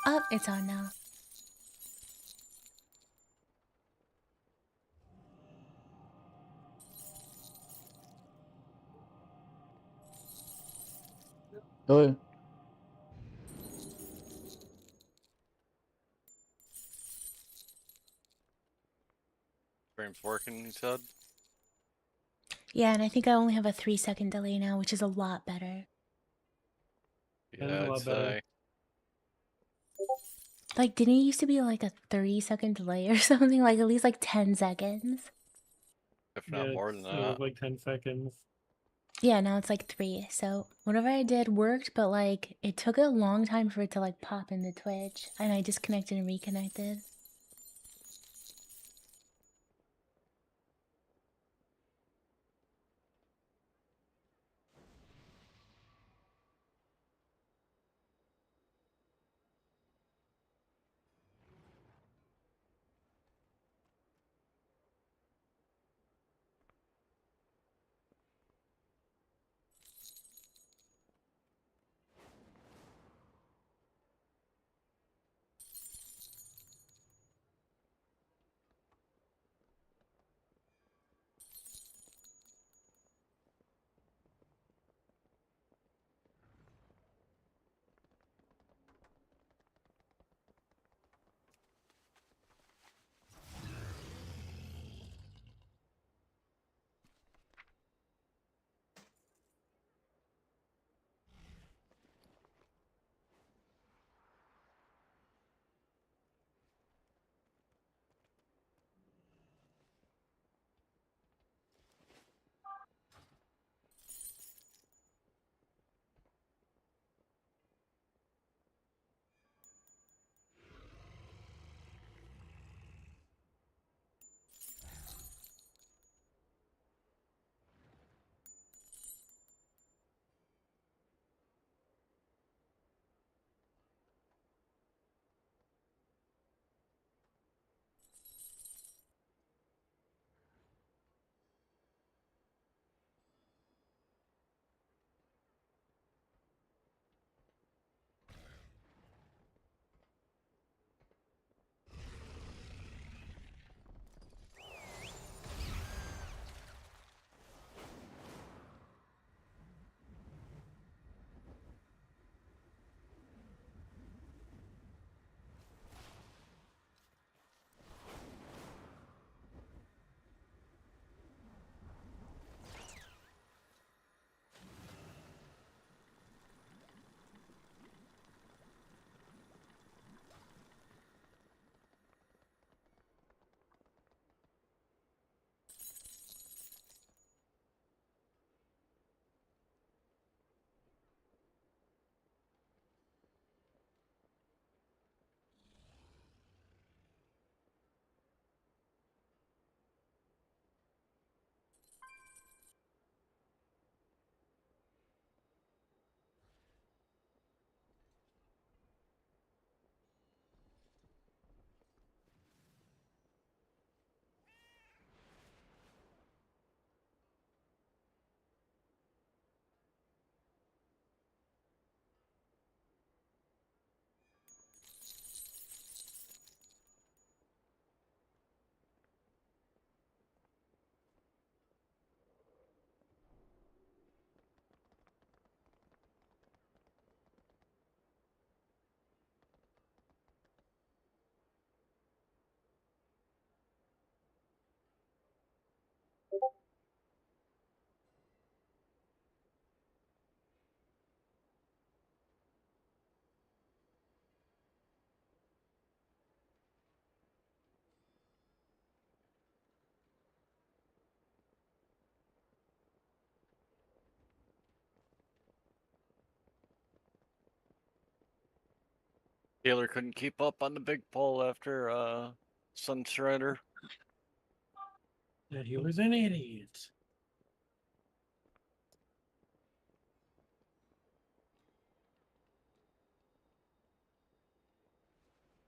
Oh, it's on now. Oh, yeah. Stream's working, you said? Yeah, and I think I only have a 3-second delay now, which is a lot better. That is Yeah, a I'd lot better. say. Like, didn't it used to be like a 30-second delay or something? Like, at least like 10 seconds? If not more than It was that. like 10 seconds. Yeah, now it's like 3. So whatever I did worked, but like, it took a long time for it to like pop into Twitch. And I disconnected and reconnected. Taylor couldn't keep up on the big pull after Sun Strider. Yeah, he was an idiot.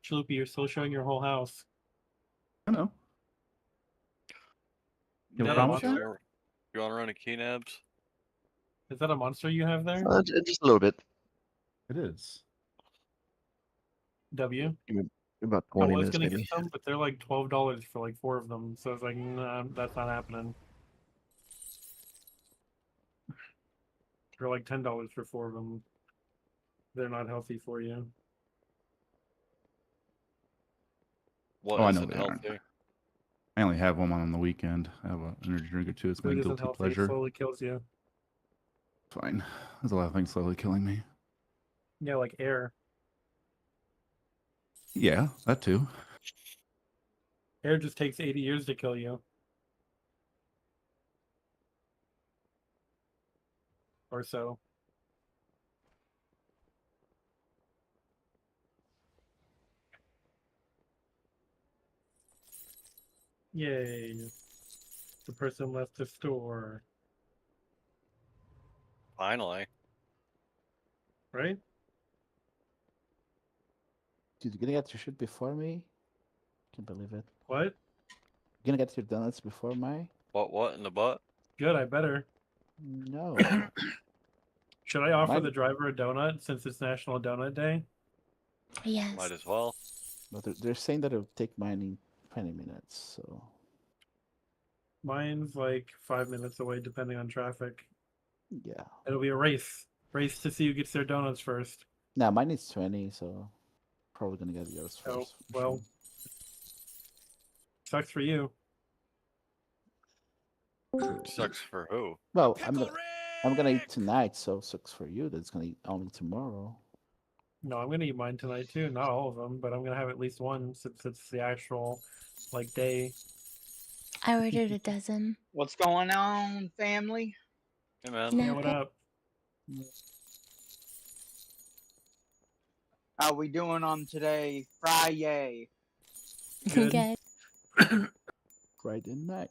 Chalupa, you're still showing your whole house. I know. You Is have that a a problem with that? monster? You want to run a key nabs? Is that a monster you have there? Just a little bit. It is. W. About I 20 was minutes, gonna maybe. get some, but they're like $12 for like 4 of them. So it's like, nah, that's not happening. Or like $10 for 4 of them. They're not healthy for you. What Oh, I know isn't they aren't. healthy? I only have one on the weekend. I have an energy drink or two. It's my Food isn't guilty healthy. It pleasure. slowly kills you. Fine. There's a lot of things slowly killing me. Yeah, like air. Yeah, that too. Air just takes 80 years to kill you. Or so. Yay. The person left the store. Finally. Right? Dude, you're gonna get your shit before me? Can't believe it. What? You're gonna get your donuts before my? What in the butt? Good, I better. No. Should I offer Mine- the driver a donut since it's National Donut Day? Yes. Might as well. But they're saying that it'll take mine in 20 minutes, so. Mine's like 5 minutes away, depending on traffic. Yeah. It'll be a race. Race to see who gets their donuts first. Nah, mine is 20, so. Probably gonna get yours first. Oh, for well. sure. Sucks for you. Sucks for who? Well, I'm gonna eat tonight, so sucks for you that it's gonna eat only tomorrow. No, I'm gonna eat mine tonight too. Not all of them, but I'm gonna have at least one since it's the actual like day. I ordered a dozen. What's going on, family? Hey man. No. Yeah, what Okay. up? How we doing on today? Friday. Good. Good. Friday night.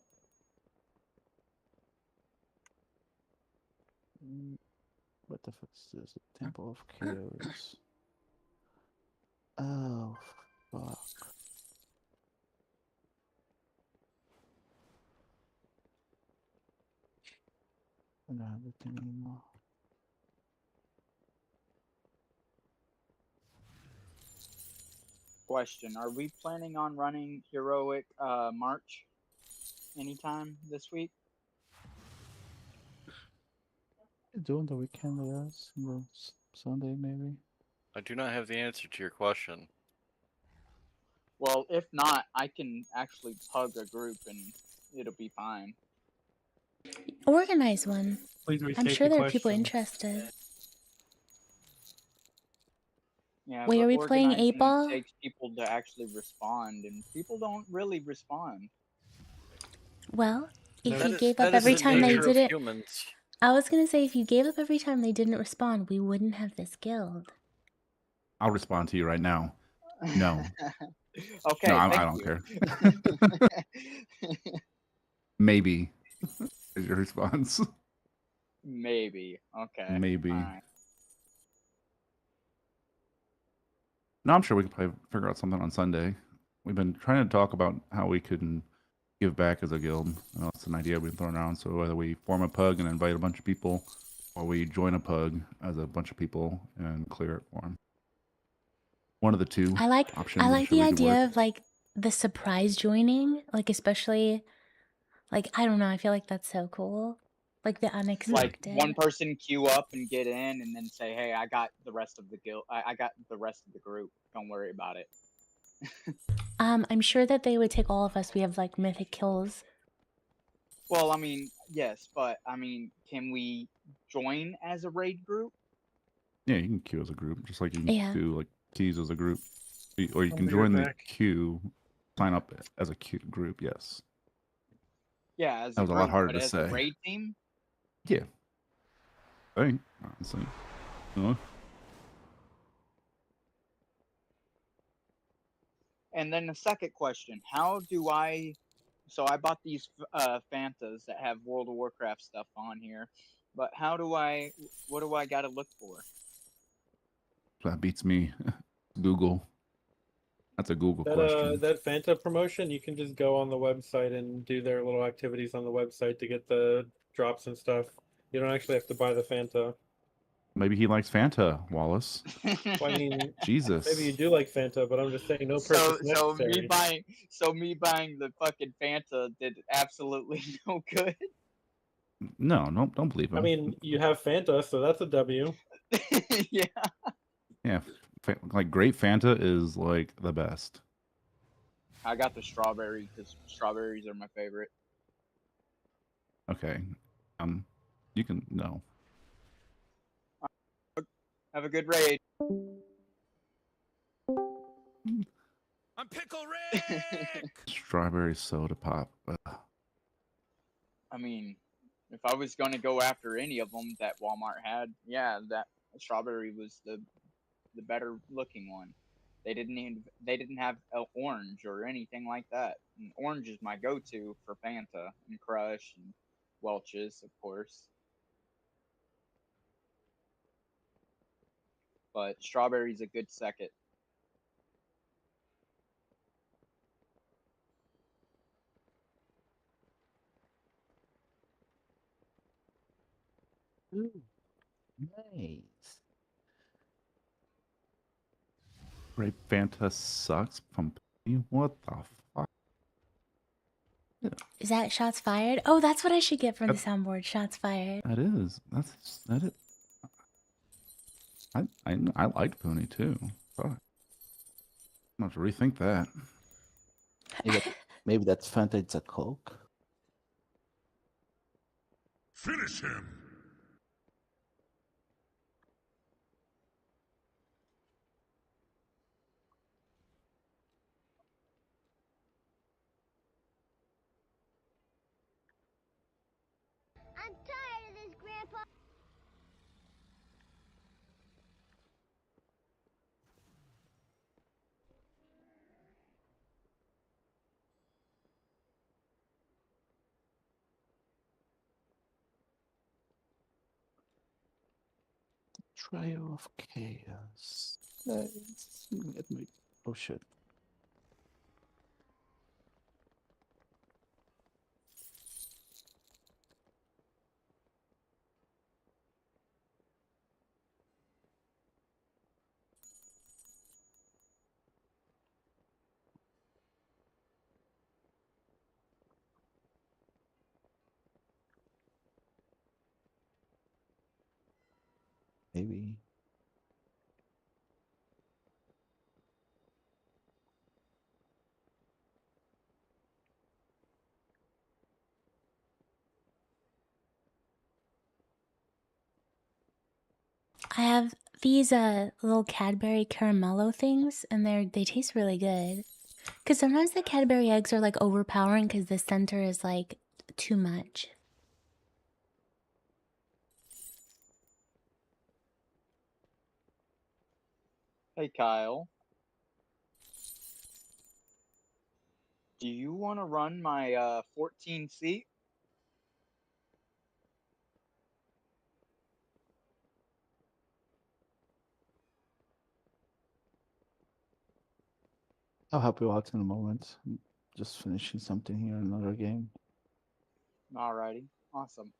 What the fuck is this? The Temple of Chaos. Oh, fuck. I don't have everything anymore. Question: are we planning on running heroic march anytime this week? Doing the weekend, I guess. The Sunday, maybe. I do not have the answer to your question. Well, if not, I can actually pug a group and it'll be fine. Organize one. Please restate I'm sure the there are people question. interested. Yeah, Wait, but are we playing organizing 8-ball? takes people to actually respond, and people don't really respond. Well, if That you is- gave up that is every the time they nature of didn't. humans. I was gonna say if you gave up every time they didn't respond, we wouldn't have this guild. I'll respond to you right now. No. Okay, No, I thank don't you. care. Maybe is your response. Maybe. Okay. Maybe. Alright. No, I'm sure we could figure out something on Sunday. We've been trying to talk about how we can give back as a guild. I know it's an idea we've been throwing around. So whether we form a pug and invite a bunch of people, or we join a pug as a bunch of people and clear it for them. One of the two I like options. I I'm like sure the we could idea work. of like the surprise joining, like especially like I don't know, I feel like that's so cool. Like the Like unexpected. one person queue up and get in, and then say, "Hey, I got the rest of the guild. I got the rest of the group. Don't worry about it." I'm sure that they would take all of us. We have like mythic kills. Well, I mean, yes, but I mean, can we join as a raid group? Yeah, you can queue as a group, just like you can Yeah. do like keys as a group, or you I'll can be right join the back. queue, sign up as a queue group. Yes, Yeah, as that a was a group, lot harder but to as say. a raid team. Yeah, I think honestly. And then the second question: how do I? So I bought these Fantas that have World of Warcraft stuff on here, but how do I? What do I got to look for? That beats me. Google. That's a Google question. That Fanta promotion, you can just go on the website and do their little activities on the website to get the drops and stuff. You don't actually have to buy the Fanta. Maybe he likes Fanta, Wallace. Well, I mean, Jesus. maybe you do like Fanta, but I'm just saying no purpose necessary. me buying the fucking Fanta did absolutely no good. No, don't believe him. I mean, you have Fanta, so that's a W. Yeah. Yeah, like grape Fanta is like the best. I got the strawberry because strawberries are my favorite. Okay, you can no. Have a good raid. I'm Pickle Rick! Strawberry soda pop. Ugh. I mean, if I was gonna go after any of them that Walmart had, yeah, that strawberry was the better looking one. They didn't have orange or anything like that. And orange is my go-to for Fanta and Crush and Welch's, of course. But strawberry's a good second. Ooh, nice. Grape Fanta sucks from Penny? What the fuck? Is that shots fired? Oh, that's what I should get for the That's- soundboard. Shots fired. That is. That is. I liked Pony too. Fuck. I'm gonna have to rethink that. Maybe that's Fanta. It's a Coke. Finish him! I'm tired of this, Grandpa. Trio of Chaos. Let me. Oh shit. Maybe. I have these little Cadbury caramello things, and they taste really good. Cause sometimes the Cadbury eggs are like overpowering because the center is like too much. Hey, Kyle. Do you want to run my 14 seat? I'll help you out in a moment. I'm just finishing something here, another game. Alrighty. Awesome.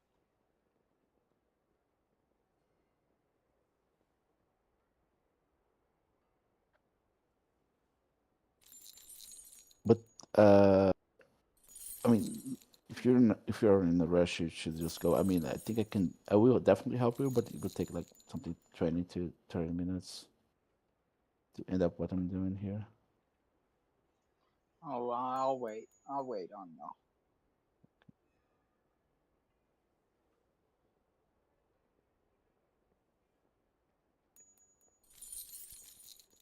But I mean, if you're in a rush, you should just go. I mean, I think I will definitely help you, but it would take like something 20 to 30 minutes to end up what I'm doing here. Oh, I'll wait. I'll wait on you.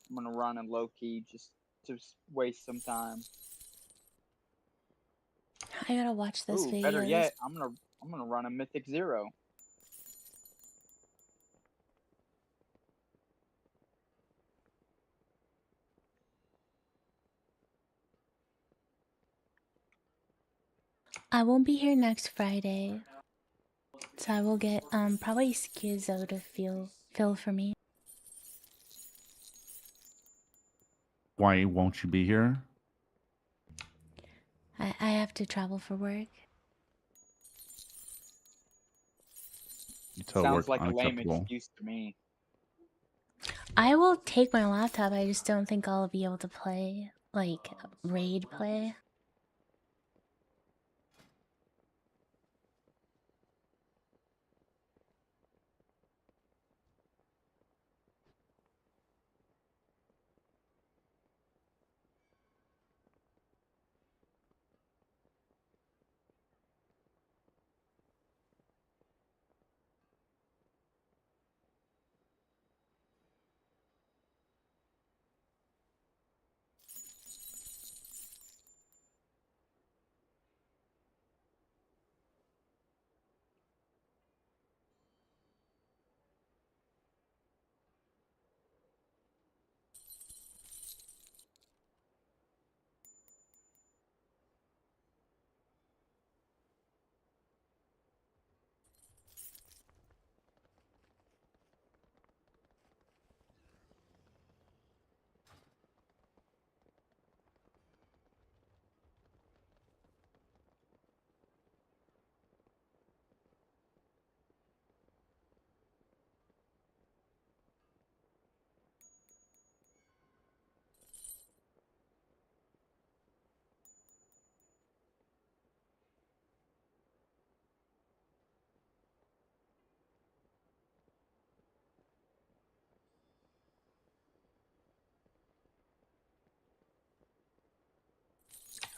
I'm gonna run in low key just to waste some time. I gotta watch this Ooh, video. better yet, I'm gonna run a Mythic 0. I won't be here next Friday, so I will get probably Schizo to fill for me. Why won't you be here? I have to travel for work. Until Sounds work like a lame unacceptable. excuse to me. I will take my laptop. I just don't think I'll be able to play, like, raid play.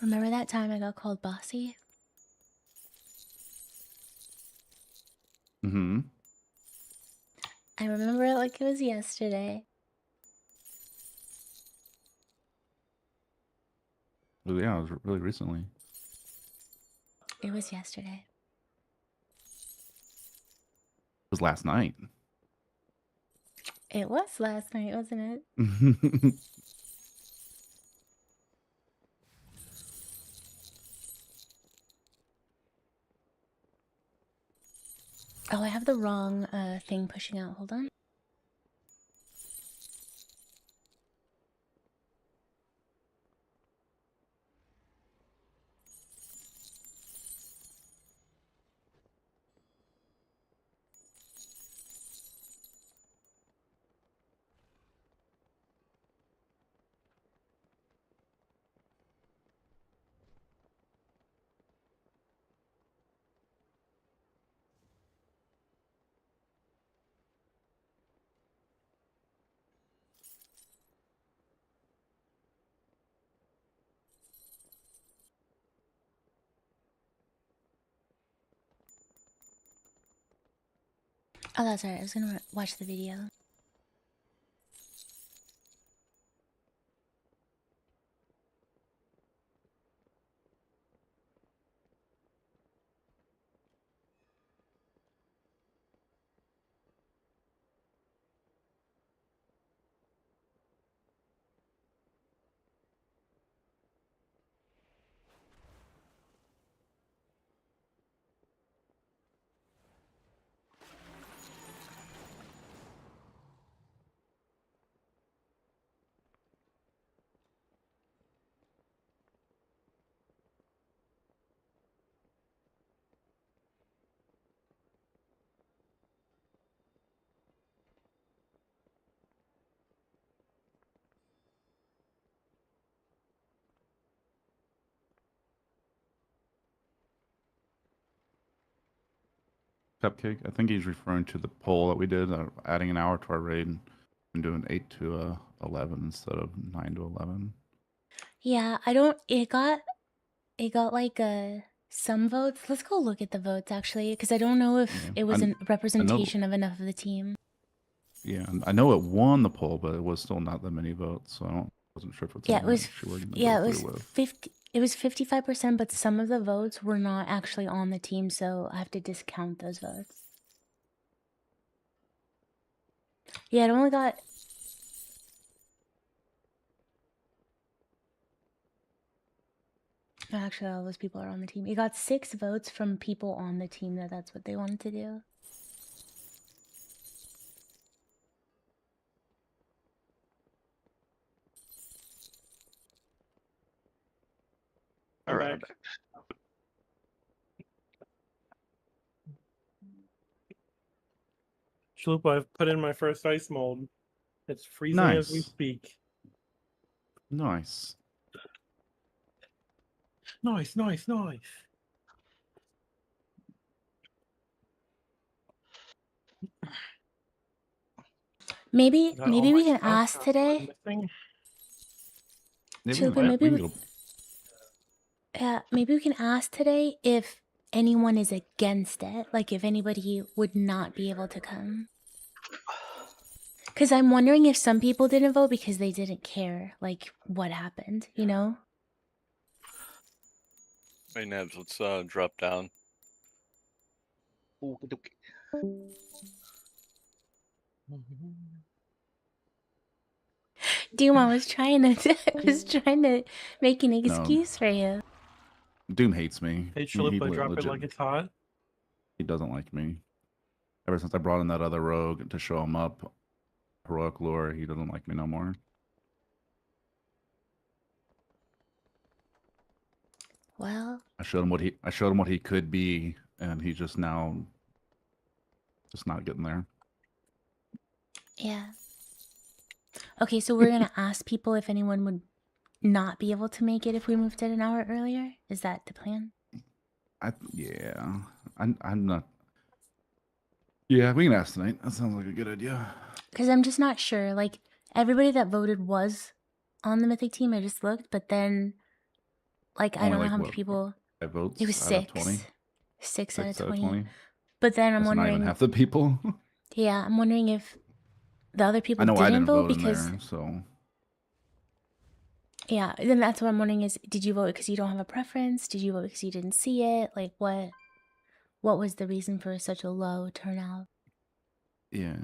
Remember that time I got called bossy? Mm-hmm. I remember it like it was yesterday. Well, yeah, it was really recently. It was yesterday. It was last night. It was last night, wasn't it? Oh, I have the wrong thing pushing out. Hold on. Oh, that's right. I was gonna watch the video. Cupcake. I think he's referring to the poll that we did, adding an hour to our raid and doing 8 to 11 instead of 9 to 11. Yeah, I don't. It got like some votes. Let's go look at the votes actually, because I don't know if Yeah, it was a representation of enough of the team. Yeah, I know it won the poll, but it was still not that many votes, so I wasn't sure if it's Yeah, something it was. that she were going to Yeah, go it was through with. 50. It was 55%, but some of the votes were not actually on the team, so I have to discount those votes. Yeah, it only got. Actually, all those people are on the team. It got 6 votes from people on the team that's what they wanted to do. All right. Chalupa, I've put in my first ice mold. It's freezing as we Nice. speak. Nice. Nice. Maybe Got all we my can stuff. ask today. Missing. Chalupa, maybe we can ask today if anyone is against it. Like if anybody would not be able to come. Because I'm wondering if some people didn't vote because they didn't care, like, what happened, you know? Hey, Nabs, let's drop down. Doom, I was trying to make an excuse for you. Doom hates me. Hey, He Chalupa, drop it legit, like it's hot. he doesn't like me. Ever since I brought in that other rogue to show him up, heroic lore, he doesn't like me no more. Well, I showed him what he could be, and he's just now just not getting there. yeah. Okay, so we're gonna ask people if anyone would not be able to make it if we moved it an hour earlier. Is that the plan? Yeah. I'm not. Yeah, we can ask tonight. That sounds like a good idea. Because I'm just not sure. Like, everybody that voted was on the Mythic team. I just looked, but then, like, I Only don't know like how many what, people. 5 votes It was out of 20? 6 out of 6 out of 20. 20? But then I'm That's not even wondering. half the people. Yeah, I'm wondering if the other I people know I didn't didn't vote vote in because. there, so Yeah, then that's what I'm wondering is, did you vote because you don't have a preference? Did you vote because you didn't see it? Like, what was the reason for such a low turnout? yeah.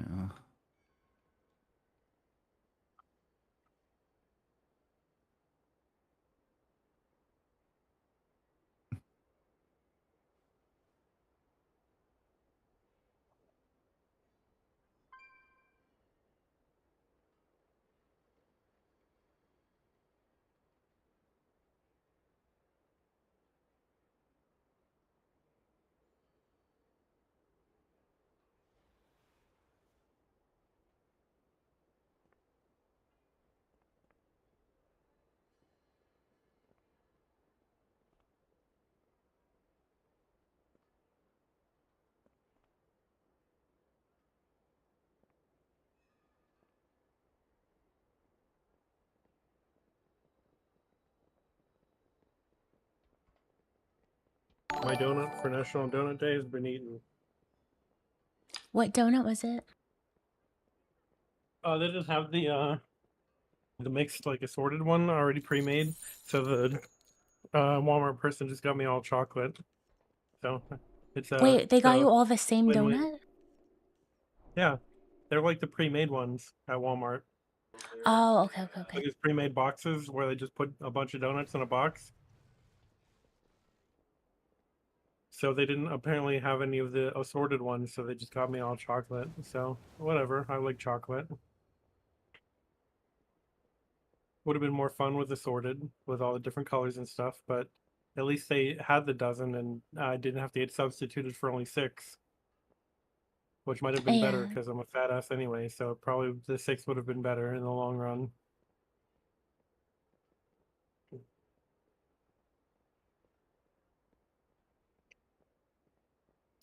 My donut for National Donut Day has been eaten. What donut was it? They just have the mixed like assorted one already pre-made. So the Walmart person just got me all chocolate. So it's Wait, they got you all the same win-win. donut? Yeah, they're like the pre-made ones at Walmart. Oh, okay. Like it's pre-made boxes where they just put a bunch of donuts in a box. So they didn't apparently have any of the assorted ones, so they just got me all chocolate. So whatever, I like chocolate. Would have been more fun with assorted, with all the different colors and stuff, but at least they had the dozen, and I didn't have to get substituted for only 6, which might have been better Yeah. because I'm a fat ass anyway. So probably the 6 would have been better in the long run.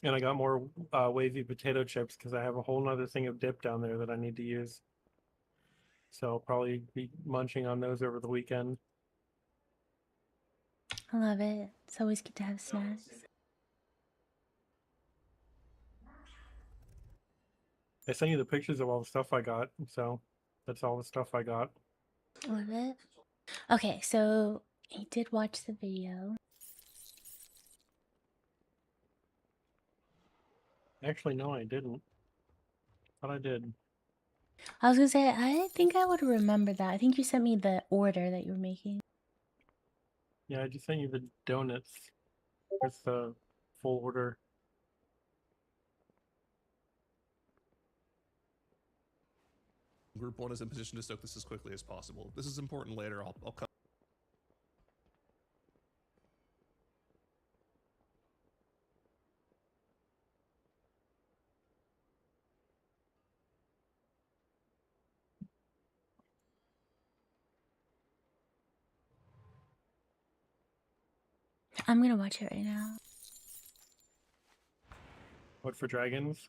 And I got more wavy potato chips because I have a whole nother thing of dip down there that I need to use. So I'll probably be munching on those over the weekend. I love it. It's always good to have snacks. I sent you the pictures of all the stuff I got, so that's all the stuff I got. Love it. Okay, so I did watch the video. Actually, no, I didn't. Thought I did. I was gonna say, I think I would remember that. I think you sent me the order that you were making. Yeah, I just sent you the donuts. With the full order. Group 1 is in position to soak this as quickly as possible. This is important later. I'll come. I'm gonna watch it right now. What for dragons?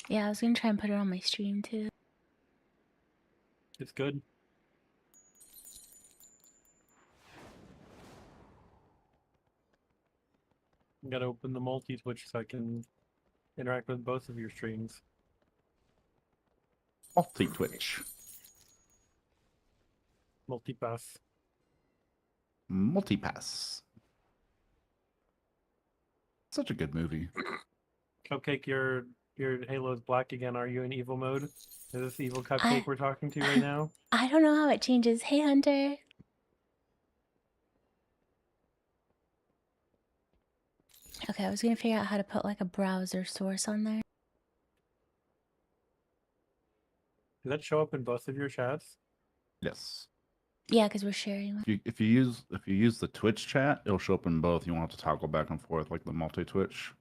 Yeah, I was gonna try and put it on my stream too. It's good. I'm gonna open the multi-twitch so I can interact with both of your streams. Multi-Twitch. Multipass. Multipass. Such a good movie. Cupcake, your Halo's black again. Are you in evil mode? Is this evil Cupcake we're talking to right now? I don't know how it changes. Hey, Hunter. Okay, I was gonna figure out how to put like a browser source on there. Does that show up in both of your chats? Yes. Yeah, because we're sharing one. If you use the Twitch chat, it'll show up in both. You won't have to toggle back and forth like the multi-Twitch.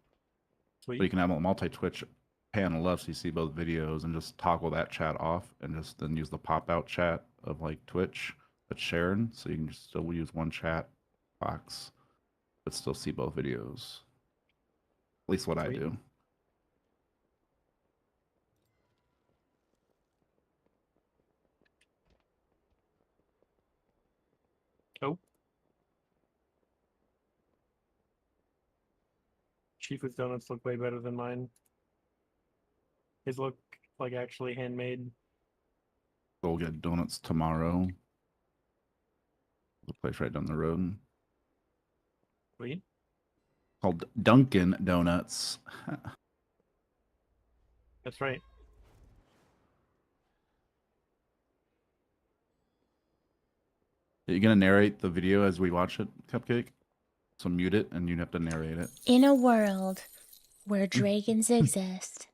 Sweet. But you can have a multi-Twitch panel left so you see both videos and just toggle that chat off and just then use the pop-out chat of like Twitch that's shared. So you can just still use one chat box but still see both videos. At least what Sweet. I do. Oh. Chifu's donuts look way better than mine. His look like actually handmade. We'll get donuts tomorrow. The place right down the road Sweet. called Dunkin' Donuts. That's right. Are you gonna narrate the video as we watch it, Cupcake? So mute it and you have to narrate it. In a world where dragons exist,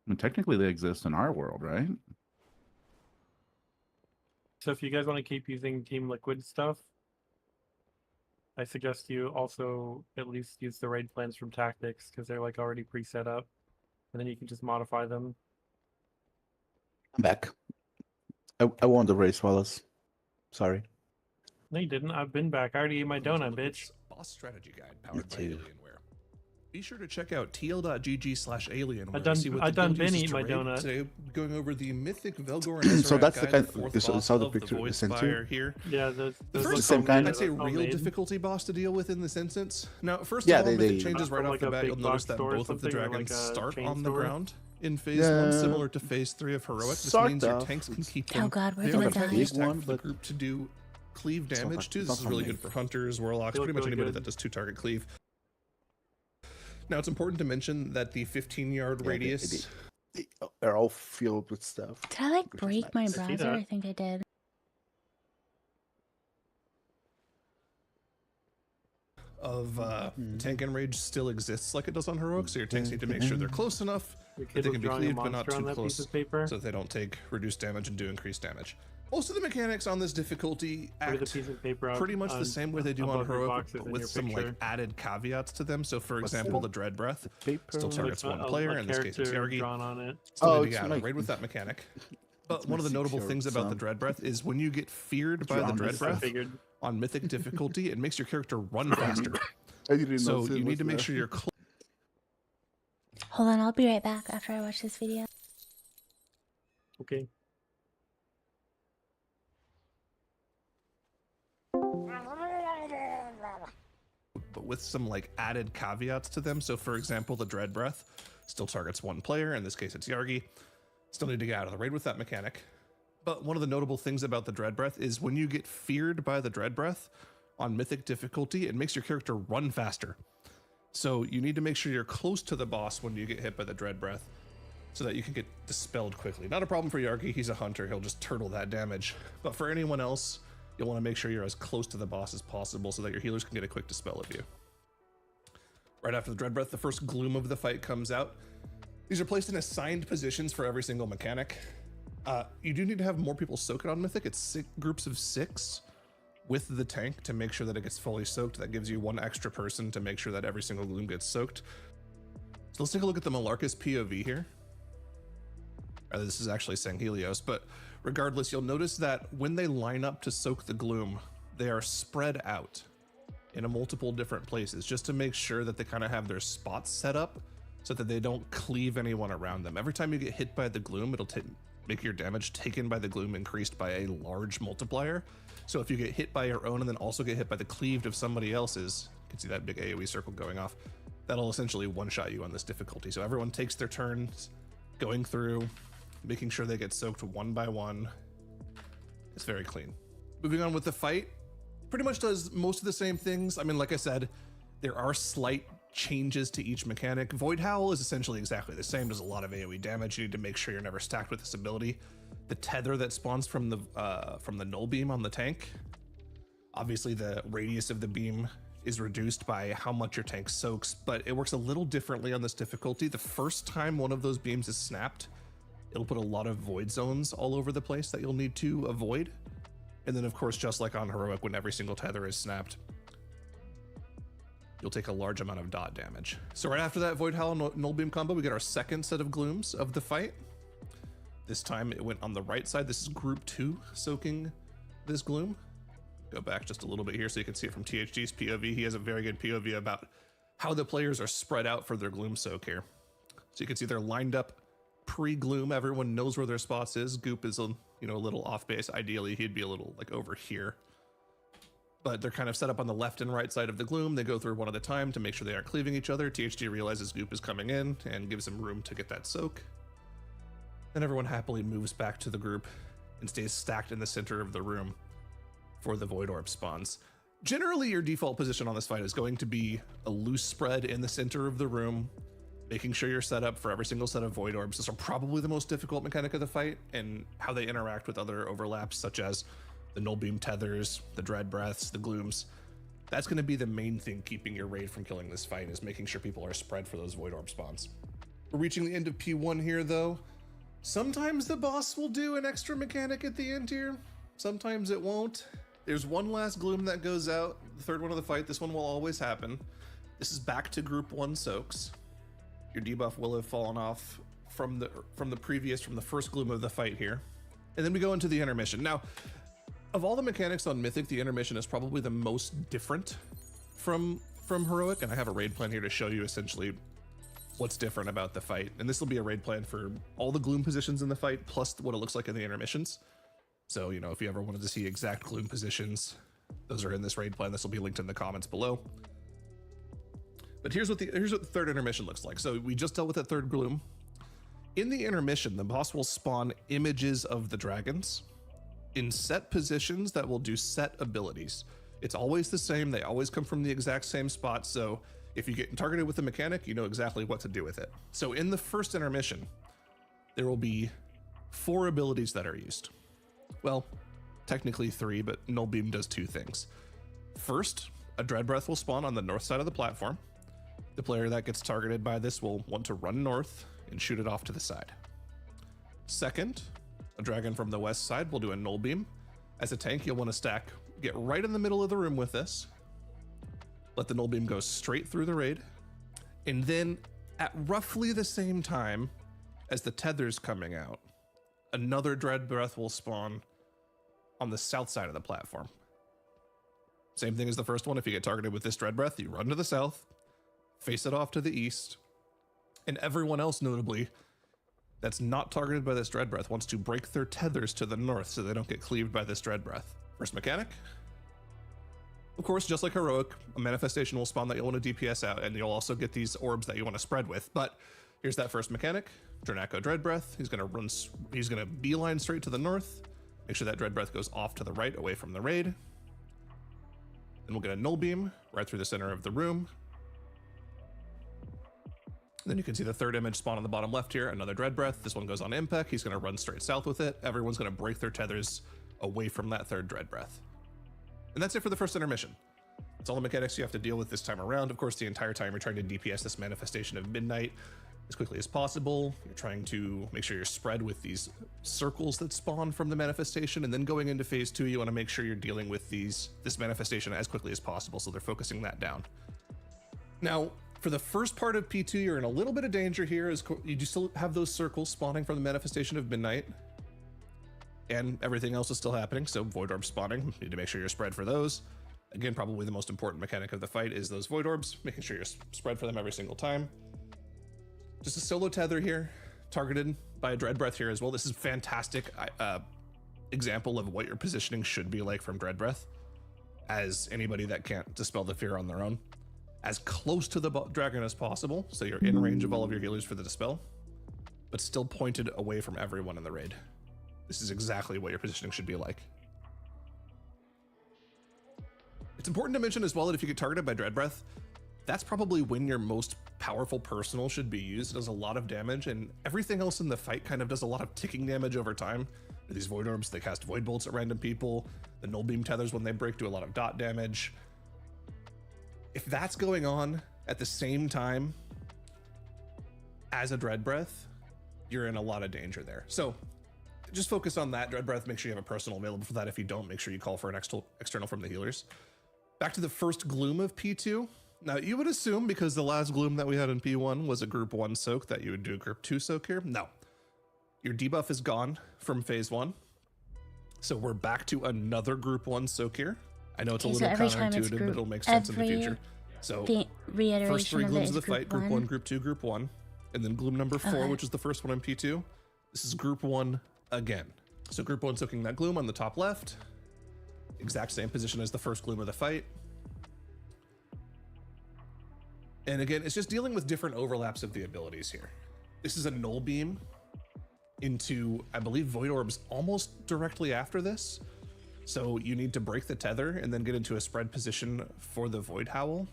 I mean, technically they exist in our world, right? So if you guys want to keep using Team Liquid stuff, I suggest you also at least use the raid plans from Tactics because they're like already pre-set up, and then you can just modify them. I'm back. I won the race, Wallace. Sorry. No, you didn't. I've been back. I already ate my donut, bitch. Boss strategy guide powered by too. Alienware. Be sure to check out tl.gg/alienware. I done- to see what I the done guild been uses eating to my raid. donut. Today, going over the Mythic Velgor and So that's the guide, kind- fourth you boss saw the of picture the I Voice sent you? Spire here. Yeah, The those first look same kind? I'd say real homemade. difficulty boss to deal with in this instance. Now, first Yeah, of all, they- Mythic they- changes right From off like the a bat. big You'll notice box that store or both of the something, or dragons like a start chain on the store? ground in phase Yeah. 1, similar to phase 3 of Heroic. This Sort means your of. tanks can keep Oh them. God, we're They gonna are the die. heaviest Big tech one, for the but group to do cleave it's not damage like- to. it's This not is really homemade. good for hunters, warlocks, They look pretty much really anybody good. that does 2-target cleave. Now, it's important to mention that the 15-yard Yeah, radius they're all filled with stuff. did I like Which is break my nice. I see browser? that. I think I did. of tank enrage still exists like it does on Heroic, so your tanks need to make sure they're close enough Your that kid they was can be drawing a cleaved, but not monster on too that piece close, of paper. so that they don't take reduced damage and do increased damage. Most of the mechanics on this difficulty Or the act piece of paper pretty much the same way they do on above your Heroic, boxes but in with your some like picture. added caveats to them. So, for What's example, that? the Dread Breath Paper. still targets Like one player. In this case, it's character Yargi. drawn on it. Still Oh, need to it's get out of the like- raid with that mechanic. But It's one of the my notable 6-year-old things about the son. Dread Breath is when you get feared by the Drown Dread is- I Breath figured. on Mythic difficulty, it makes your character run faster. I didn't So notice it you was need to make there. sure you're close. Hold on, I'll be right back after I watch this video. Okay. But with some like added caveats to them. So for example, the Dread Breath still targets one player. In this case, it's Yargi. Still need to get out of the raid with that mechanic. But one of the notable things about the Dread Breath is when you get feared by the Dread Breath on Mythic difficulty, it makes your character run faster. So you need to make sure you're close to the boss when you get hit by the Dread Breath so that you can get dispelled quickly. Not a problem for Yargi, he's a hunter, he'll just turtle that damage. But for anyone else, you'll want to make sure you're as close to the boss as possible so that your healers can get a quick dispel of you. Right after the Dread Breath, the first gloom of the fight comes out. These are placed in assigned positions for every single mechanic. You do need to have more people soak it on Mythic. It's groups of 6 with the tank to make sure that it gets fully soaked. That gives you 1 extra person to make sure that every single gloom gets soaked. So let's take a look at the Malarcus POV here. This is actually saying Helios, but regardless, you'll notice that when they line up to soak the gloom, they are spread out in multiple different places just to make sure that they kind of have their spots set up so that they don't cleave anyone around them. Every time you get hit by the gloom, it'll make your damage taken by the gloom increased by a large multiplier. So if you get hit by your own and then also get hit by the cleaved of somebody else's, you can see that big AoE circle going off, that'll essentially one-shot you on this difficulty. So everyone takes their turns going through, making sure they get soaked one by one. It's very clean. Moving on with the fight, pretty much does most of the same things. I mean, like I said, there are slight changes to each mechanic. Void Howl is essentially exactly the same, does a lot of AoE damage. You need to make sure you're never stacked with this ability. The tether that spawns from the null beam on the tank, obviously the radius of the beam is reduced by how much your tank soaks, but it works a little differently on this difficulty. The first time one of those beams is snapped, it'll put a lot of void zones all over the place that you'll need to avoid. And then of course, just like on Heroic, when every single tether is snapped, you'll take a large amount of dot damage. So right after that Void Howl Null Beam combo, we get our second set of glooms of the fight. This time it went on the right side. This is group 2 soaking this gloom. Go back just a little bit here so you can see it from THG's POV. He has a very good POV about how the players are spread out for their gloom soak here. So you can see they're lined up pre-gloom. Everyone knows where their spots is. Goop is a little off base. Ideally, he'd be a little like over here. But they're kind of set up on the left and right side of the gloom. They go through one at a time to make sure they aren't cleaving each other. THG realizes Goop is coming in and gives him room to get that soak. Then everyone happily moves back to the group and stays stacked in the center of the room for the Void Orb spawns. Generally, your default position on this fight is going to be a loose spread in the center of the room, making sure you're set up for every single set of Void Orbs. These are probably the most difficult mechanic of the fight, and how they interact with other overlaps, such as the Null Beam tethers, the Dread Breaths, the Glooms. That's going to be the main thing keeping your raid from killing this fight, is making sure people are spread for those Void Orb spawns. We're reaching the end of P1 here, though. Sometimes the boss will do an extra mechanic at the end here. Sometimes it won't. There's one last Gloom that goes out, the third one of the fight. This one will always happen. This is back to group 1 soaks. Your debuff will have fallen off from the first Gloom of the fight here. And then we go into the intermission. Now, of all the mechanics on Mythic, the intermission is probably the most different from Heroic, and I have a raid plan here to show you essentially what's different about the fight. And this will be a raid plan for all the Gloom positions in the fight, plus what it looks like in the intermissions. So, if you ever wanted to see exact Gloom positions, those are in this raid plan. This will be linked in the comments below. But here's what the third intermission looks like. So we just dealt with that third Gloom. In the intermission, the boss will spawn images of the dragons in set positions that will do set abilities. It's always the same. They always come from the exact same spot. So if you get targeted with a mechanic, you know exactly what to do with it. So in the first intermission, there will be 4 abilities that are used. Well, technically 3, but Null Beam does 2 things. First, a Dread Breath will spawn on the north side of the platform. The player that gets targeted by this will want to run north and shoot it off to the side. Second, a dragon from the west side will do a Null Beam. As a tank, you'll want to get right in the middle of the room with this. Let the Null Beam go straight through the raid. And then at roughly the same time as the tether's coming out, another Dread Breath will spawn on the south side of the platform. Same thing as the first one. If you get targeted with this Dread Breath, you run to the south, face it off to the east, and everyone else, notably, that's not targeted by this Dread Breath wants to break their tethers to the north so they don't get cleaved by this Dread Breath. First mechanic. Of course, just like Heroic, a manifestation will spawn that you'll want to DPS out, and you'll also get these orbs that you want to spread with. But here's that first mechanic. Dranako Dread Breath. He's gonna beeline straight to the north. Make sure that Dread Breath goes off to the right, away from the raid. Then we'll get a Null Beam right through the center of the room. Then you can see the third image spawn on the bottom left here, another Dread Breath. This one goes on Impact. He's going to run straight south with it. Everyone's going to break their tethers away from that third Dread Breath. And that's it for the first intermission. That's all the mechanics you have to deal with this time around. Of course, the entire time you're trying to DPS this manifestation of midnight as quickly as possible. You're trying to make sure you're spread with these circles that spawn from the manifestation. And then going into phase 2, you want to make sure you're dealing with this manifestation as quickly as possible. So they're focusing that down. Now, For the first part of P2, you're in a little bit of danger here, as you do still have those circles spawning from the manifestation of midnight. And everything else is still happening, so Void Orbs spawning. You need to make sure you're spread for those. Again, probably the most important mechanic of the fight is those Void Orbs, making sure you're spread for them every single time. Just a solo tether here, targeted by a Dread Breath here as well. This is fantastic example of what your positioning should be like from Dread Breath, as anybody that can't dispel the fear on their own. As close to the dragon as possible, so you're in range of all of your healers for the dispel, but still pointed away from everyone in the raid. This is exactly what your positioning should be like. It's important to mention as well that if you get targeted by Dread Breath, that's probably when your most powerful personal should be used. It does a lot of damage, and everything else in the fight kind of does a lot of ticking damage over time. These Void Orbs, they cast Void Bolts at random people. The Null Beam Tethers, when they break, do a lot of dot damage. If that's going on at the same time as a Dread Breath, you're in a lot of danger there. So just focus on that Dread Breath. Make sure you have a personal available for that. If you don't, make sure you call for an external from the healers. Back to the first Gloom of P2. Now, you would assume, because the last Gloom that we had in P1 was a Group 1 soak, that you would do a Group 2 soak here. No. Your debuff is gone from Phase 1. So we're back to another Group 1 soak here. I know it's a little counterintuitive, but it'll make sense in the future. So, first 3 Glooms of the fight, Group 1, Group 2, Group 1. And then Gloom number 4, which is the first one in P2. This is Group 1 again. So Group 1 soaking that Gloom on the top left. Exact same position as the first Gloom of the fight. And again, it's just dealing with different overlaps of the abilities here. This is a Null Beam into, I believe, Void Orbs almost directly after this. So you need to break the tether and then get into a spread position for the Void Howl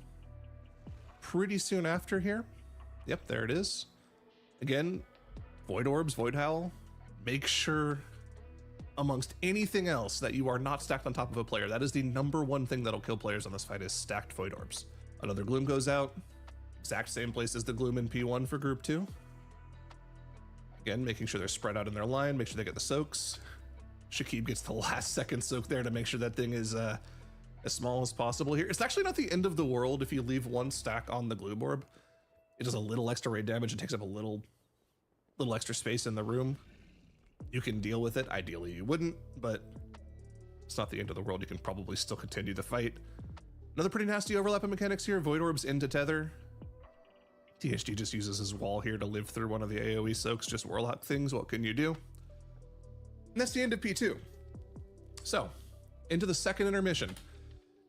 pretty soon after here. Yep, there it is. Again, Void Orbs, Void Howl. Make sure, amongst anything else, that you are not stacked on top of a player. That is the number one thing that'll kill players on this fight, is stacked Void Orbs. Another Gloom goes out. Exact same place as the Gloom in P1 for Group 2. Again, making sure they're spread out in their line, make sure they get the soaks. Shakib gets the last second soak there to make sure that thing is as small as possible here. It's actually not the end of the world if you leave one stack on the Gloom Orb. It does a little extra raid damage and takes up a little extra space in the room. You can deal with it. Ideally, you wouldn't, but it's not the end of the world. You can probably still continue the fight. Another pretty nasty overlap of mechanics here. Void Orbs into Tether. THG just uses his wall here to live through one of the AoE soaks. Just Warlock things. What can you do? And that's the end of P2. So, into the second intermission.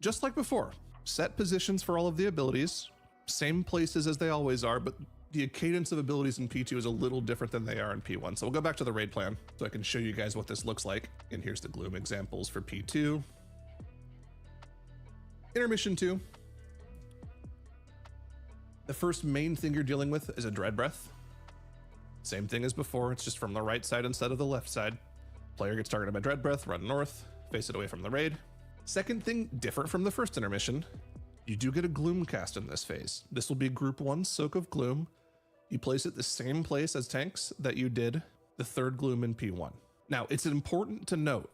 Just like before, set positions for all of the abilities. Same places as they always are, but the cadence of abilities in P2 is a little different than they are in P1. So we'll go back to the raid plan so I can show you guys what this looks like. And here's the Gloom examples for P2. Intermission 2. The first main thing you're dealing with is a Dread Breath. Same thing as before, it's just from the right side instead of the left side. Player gets targeted by Dread Breath, run north, face it away from the raid. Second thing, different from the first intermission, you do get a Gloom cast in this phase. This will be Group 1 Soak of Gloom. You place it the same place as tanks that you did the third Gloom in P1. Now, it's important to note,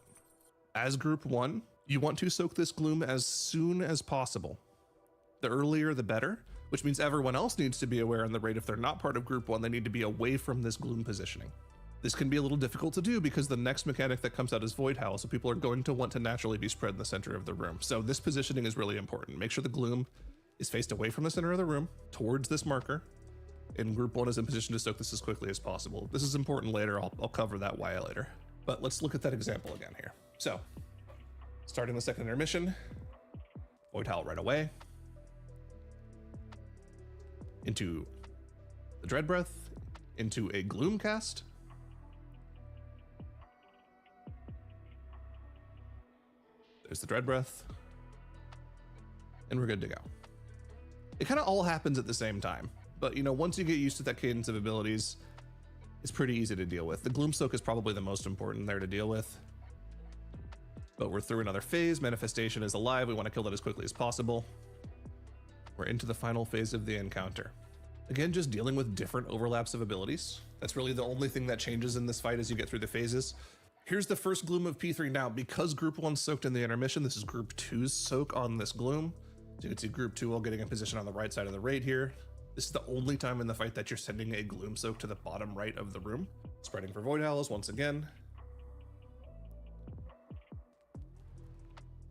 as Group 1, you want to soak this Gloom as soon as possible. The earlier, the better, which means everyone else needs to be aware in the raid. If they're not part of Group 1, they need to be away from this Gloom positioning. This can be a little difficult to do because the next mechanic that comes out is Void Howl, so people are going to want to naturally be spread in the center of the room. So this positioning is really important. Make sure the Gloom is faced away from the center of the room, towards this marker, and Group 1 is in position to soak this as quickly as possible. This is important later, I'll cover that why later. But let's look at that example again here. So, starting the second intermission, Void Howl right away, into the Dread Breath, into a Gloom cast, there's the Dread Breath, and we're good to go. It kind of all happens at the same time, but once you get used to that cadence of abilities, it's pretty easy to deal with. The Gloom Soak is probably the most important there to deal with, but we're through another phase. Manifestation is alive. We want to kill that as quickly as possible. We're into the final phase of the encounter. Again, just dealing with different overlaps of abilities. That's really the only thing that changes in this fight as you get through the phases. Here's the first Gloom of P3 now. Because Group 1 soaked in the intermission, this is Group 2's soak on this Gloom. So you can see Group 2 all getting in position on the right side of the raid here. This is the only time in the fight that you're sending a Gloom Soak to the bottom right of the room. Spreading for Void Owls once again.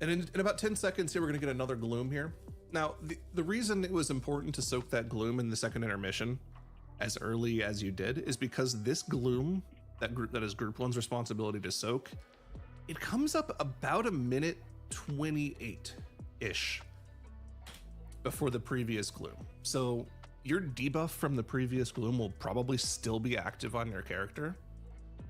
And in about 10 seconds here, we're gonna get another Gloom here. Now, the reason it was important to soak that Gloom in the second intermission as early as you did is because this Gloom, that is Group 1's responsibility to soak, it comes up about a minute 28-ish before the previous Gloom. So your debuff from the previous Gloom will probably still be active on your character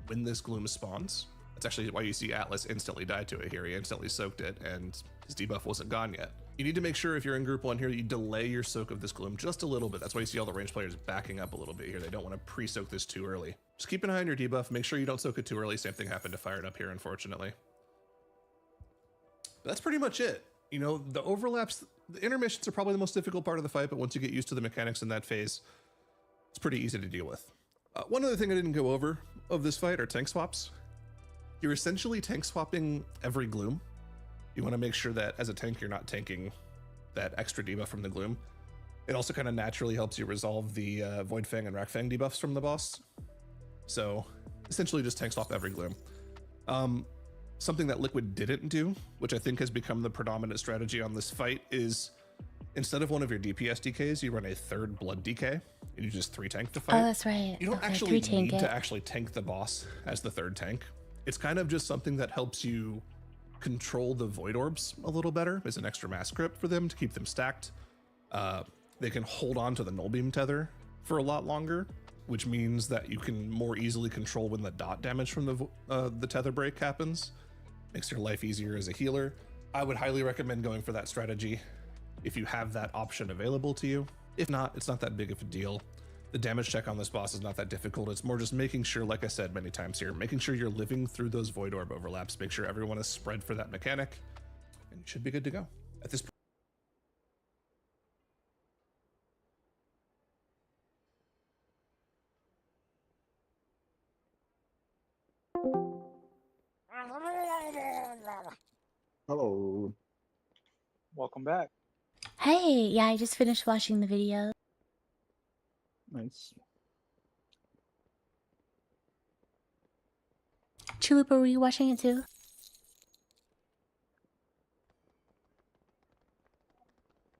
when this Gloom spawns. That's actually why you see Atlas instantly die to it here. He instantly soaked it and his debuff wasn't gone yet. You need to make sure if you're in Group 1 here, you delay your soak of this Gloom just a little bit. That's why you see all the ranged players backing up a little bit here. They don't want to pre-soak this too early. Just keep an eye on your debuff. Make sure you don't soak it too early. Same thing happened to Fire It Up here, unfortunately. But that's pretty much it. You know, the overlaps, the intermissions are probably the most difficult part of the fight, but once you get used to the mechanics in that phase, it's pretty easy to deal with. One other thing I didn't go over of this fight are tank swaps. You're essentially tank swapping every Gloom. You want to make sure that as a tank, you're not tanking that extra debuff from the Gloom. It also kind of naturally helps you resolve the Void Fang and Rack Fang debuffs from the boss. So essentially just tank swap every Gloom. Something that Liquid didn't do, which I think has become the predominant strategy on this fight, is instead of one of your DPS DKs, you run a third Blood DK, and you just 3-tank the fight. Oh, that's right. You don't Okay, actually 3-tank need it. to actually tank the boss as the third tank. It's kind of just something that helps you control the Void Orbs a little better as an extra mass script for them to keep them stacked. They can hold on to the Null Beam tether for a lot longer, which means that you can more easily control when the dot damage from the tether break happens. Makes your life easier as a healer. I would highly recommend going for that strategy if you have that option available to you. If not, it's not that big of a deal. The damage check on this boss is not that difficult. It's more just making sure, like I said many times here, making sure you're living through those Void Orb overlaps, make sure everyone is spread for that mechanic, and you should be good to go. At this point, Hello. Welcome back. Hey, yeah, I just finished watching the video. Nice. Chalupa, were you watching it too?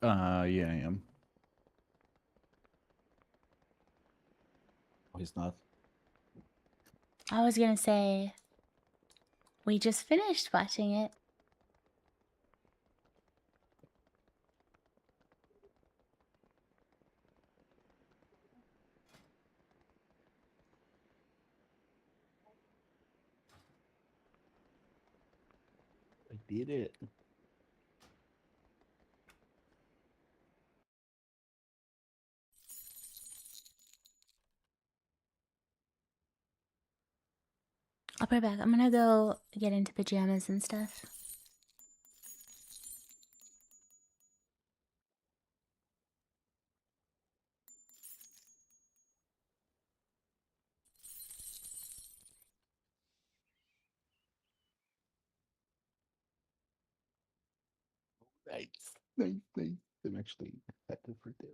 Yeah, I am. Oh, he's not. I was gonna say, we just finished watching it. I did it. I'll be right back. I'm gonna go get into pajamas and stuff. Nice. Nice, nice. I'm actually excited for this.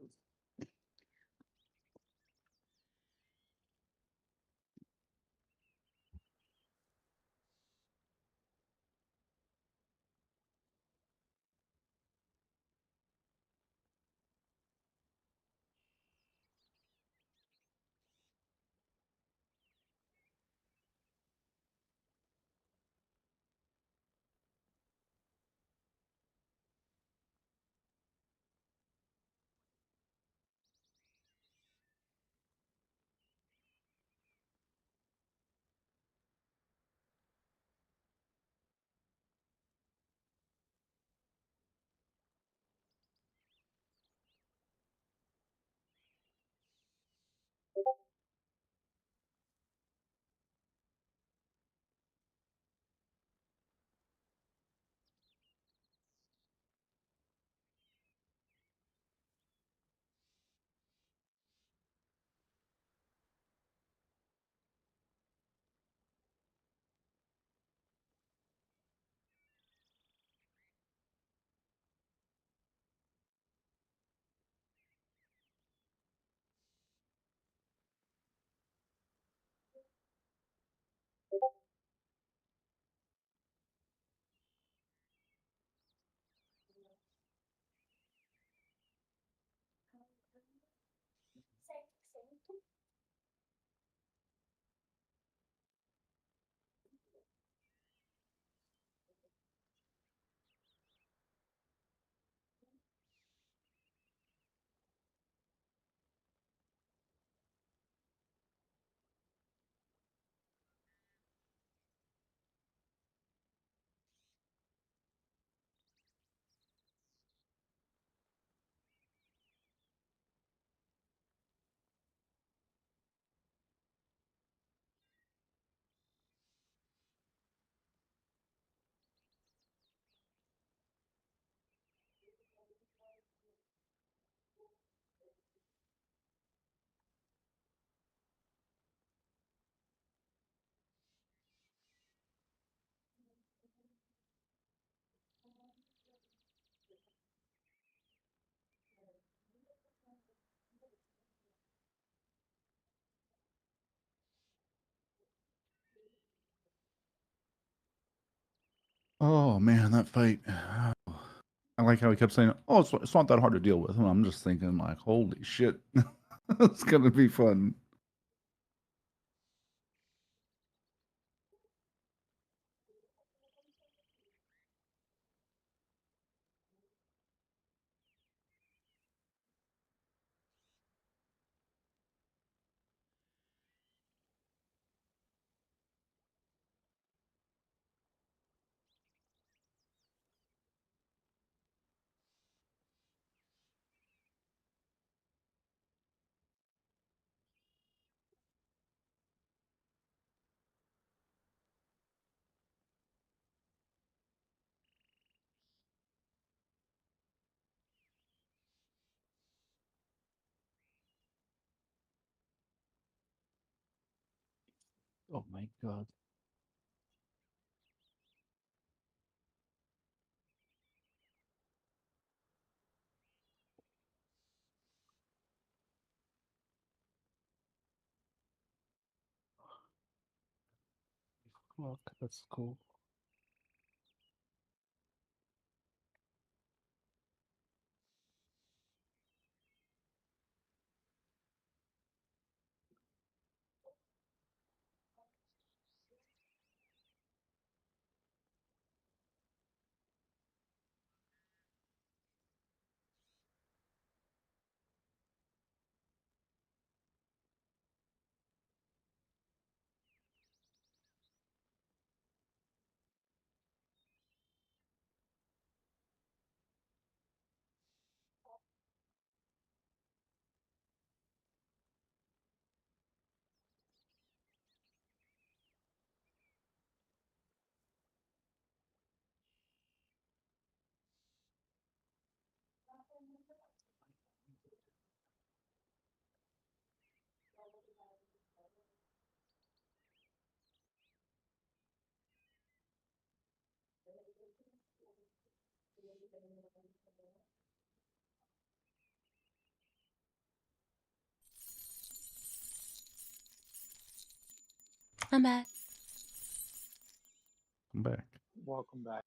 Oh man, that fight. I like how he kept saying, "Oh, it's not that hard to deal with." And I'm just thinking, like, holy shit, it's gonna be fun. Oh my god. Fuck, that's cool. I'm back. I'm back. Welcome back.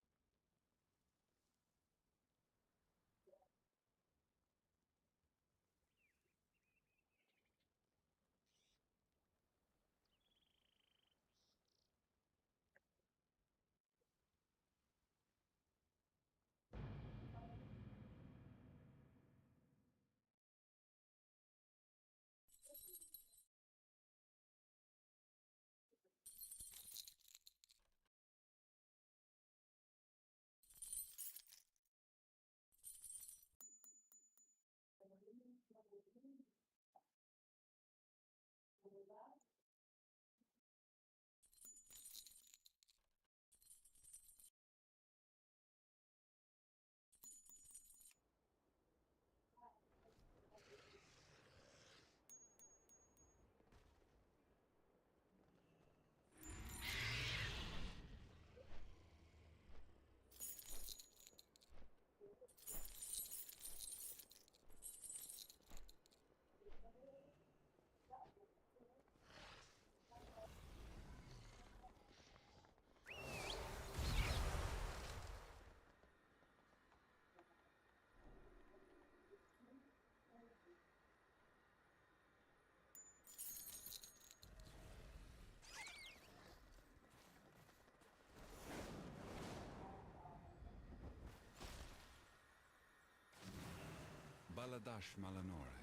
Baladash Malanore.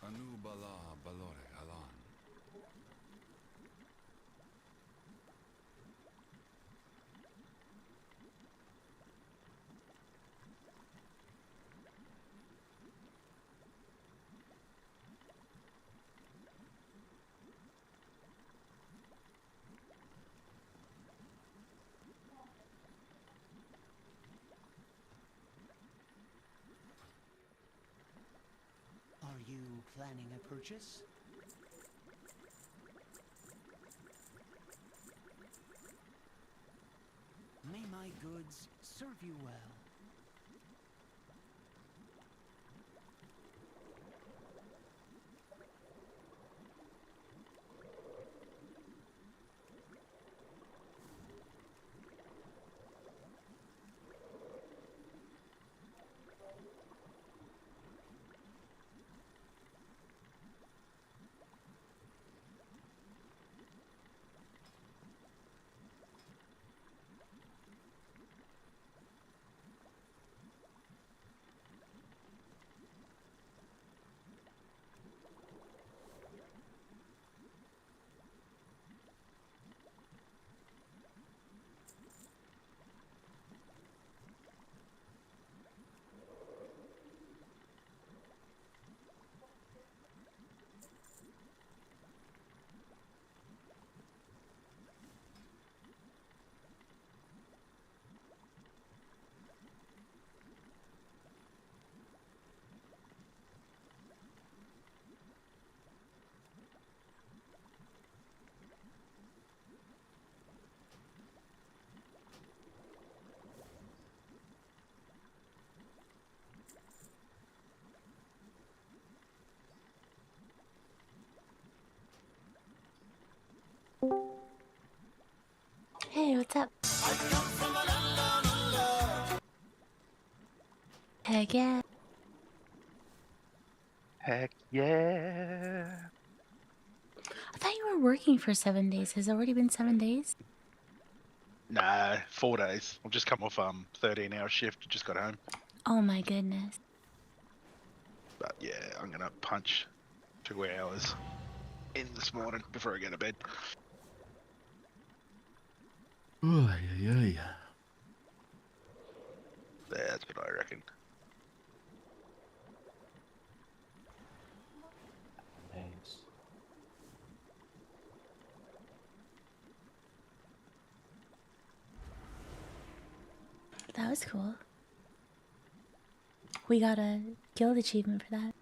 Anu Bala Balore Alan. Are you planning a purchase? May my goods serve you well. Hey, what's up? Heck yeah. Heck yeah. I thought you were working for 7 days. Has it already been 7 days? Nah, 4 days. I've just come off 13-hour shift. Just got home. Oh my goodness. But yeah, I'm gonna punch 2 hours in this morning before I go to bed. Oh, yeah, yeah. That's what I reckon. Thanks. That was cool. We got a guild achievement for that.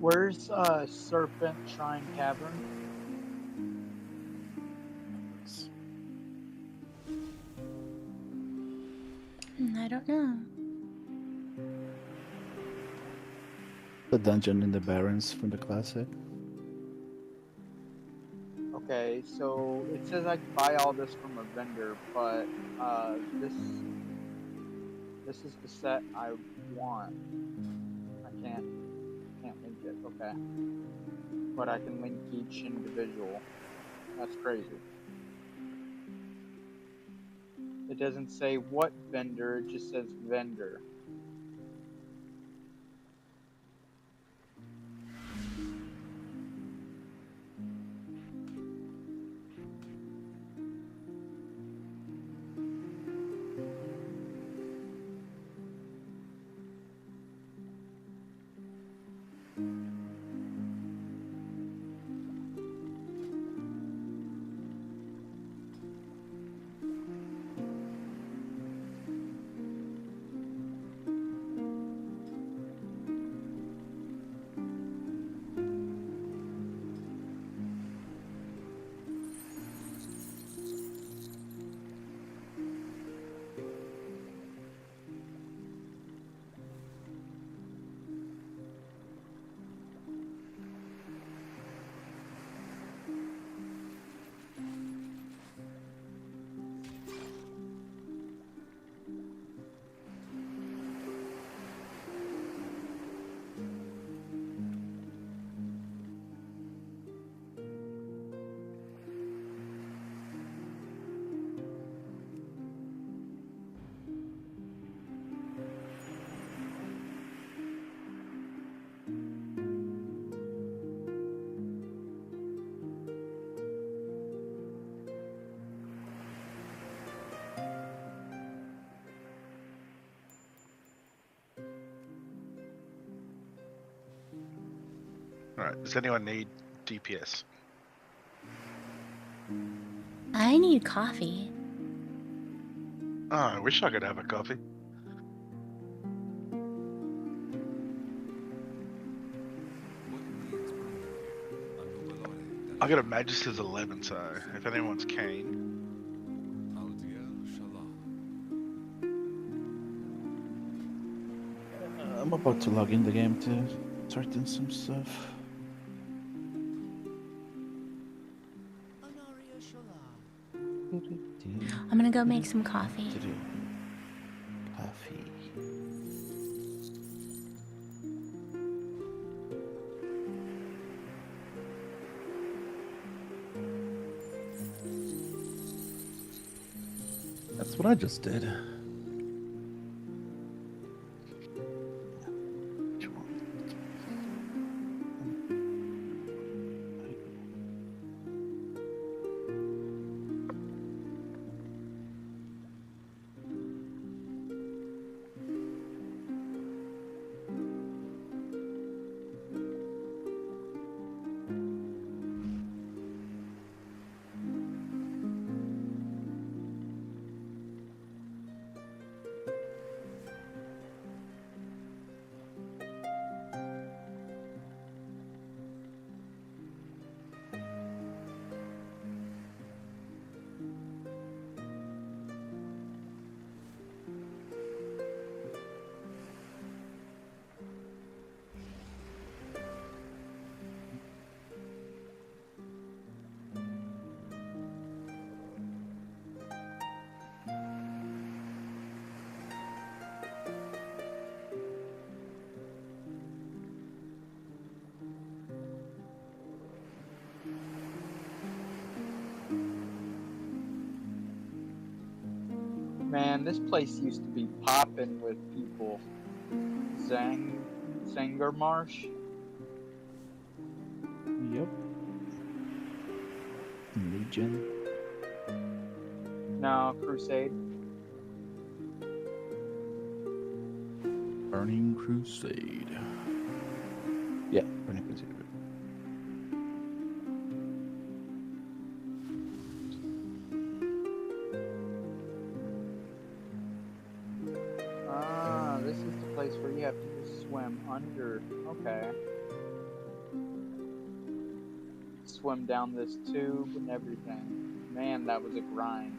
Where's Serpent Shrine Cavern? I don't know. The dungeon in the Barrens from the classic. Okay, so it says I can buy all this from a vendor, but this is the set I want. I can't link it. Okay, but I can link each individual. That's crazy. It doesn't say what vendor, it just says vendor. All right. Does anyone need DPS? I need coffee. Oh, I wish I could have a coffee. I got a Magister's 11, so if anyone's keen. I'm about to log in the game to start doing some stuff. I'm gonna go make some coffee. Coffee. That's what I just did. Man, this place used to be popping with people. Zanger Marsh. Yep. Legion. No, Crusade. Burning Crusade. Yeah, Burning Crusade. Ah, this is the place where you have to swim under. Okay. Swim down this tube and everything. Man, that was a grind.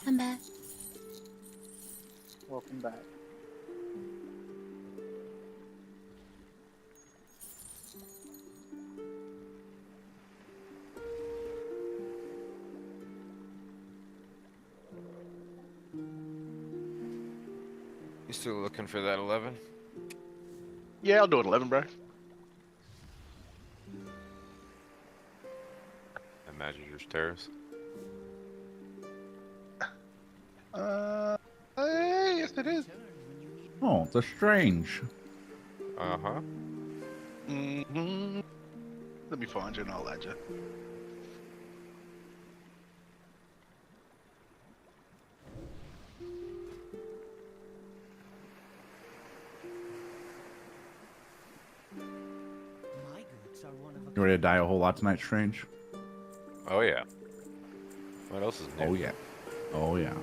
I'm back. Welcome back. You still looking for that 11? Yeah, I'll do it 11, bro. Imaginer's Terrace. Yes, it is. Oh, it's a strange. Uh-huh. Mm-hmm. Let me find you and I'll add you. You ready to die a whole lot tonight, Strange? Oh, yeah. What else is new? Oh, yeah. Oh, yeah.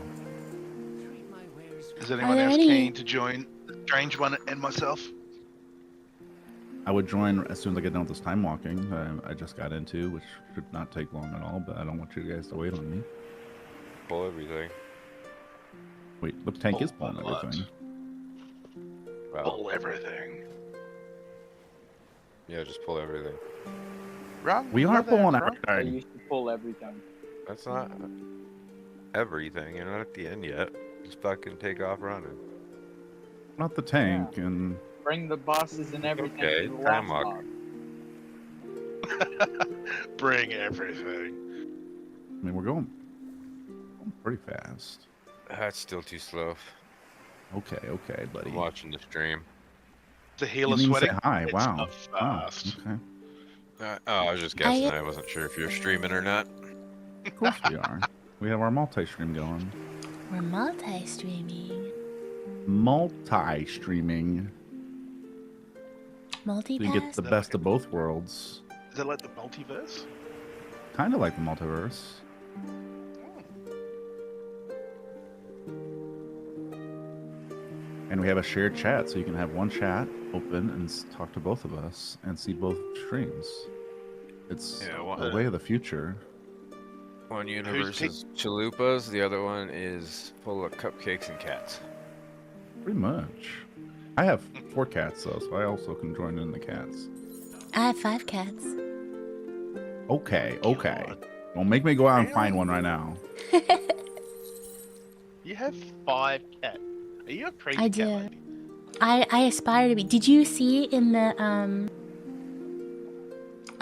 Is anyone there else any- keen to join the strange one and myself? I would join as soon as I get done with this time walking I just got into, which should not take long at all, but I don't want you guys to wait on me. Pull everything. Wait, the tank is Pull pulling my everything. Wow. Pull everything. Yeah, just pull everything. Run. We are let them pulling run. Yeah, everything. you should pull everything. That's not everything. You're not at the end yet. Just fucking take off running. Not the tank, and Bring the bosses and everything Okay, to the time last walk. boss. Bring everything. I mean, we're going pretty fast. That's still too slow. Okay, buddy. I'm watching the stream. The You healer didn't even say sweating. hi. It's Wow. not fast. Okay. Oh, I was just guessing. I wasn't sure if you're streaming or not. Of course we are. We have our multi-stream going. We're multi-streaming. Multi-streaming. So you Multipass? get the best of both worlds. Is it like the multiverse? Kind of like the multiverse. And we have a shared chat, so you can have one chat open and talk to both of us and see both streams. It's the way of the future. One universe is chalupas, the other one is full of cupcakes and cats. Pretty much. I have 4 cats, though, so I also can join in the cats. I have 5 cats. Okay. Don't make me go out and find one right now. You have 5 cats. Are you a crazy I cat do. lady? I aspire to be. Did you see in the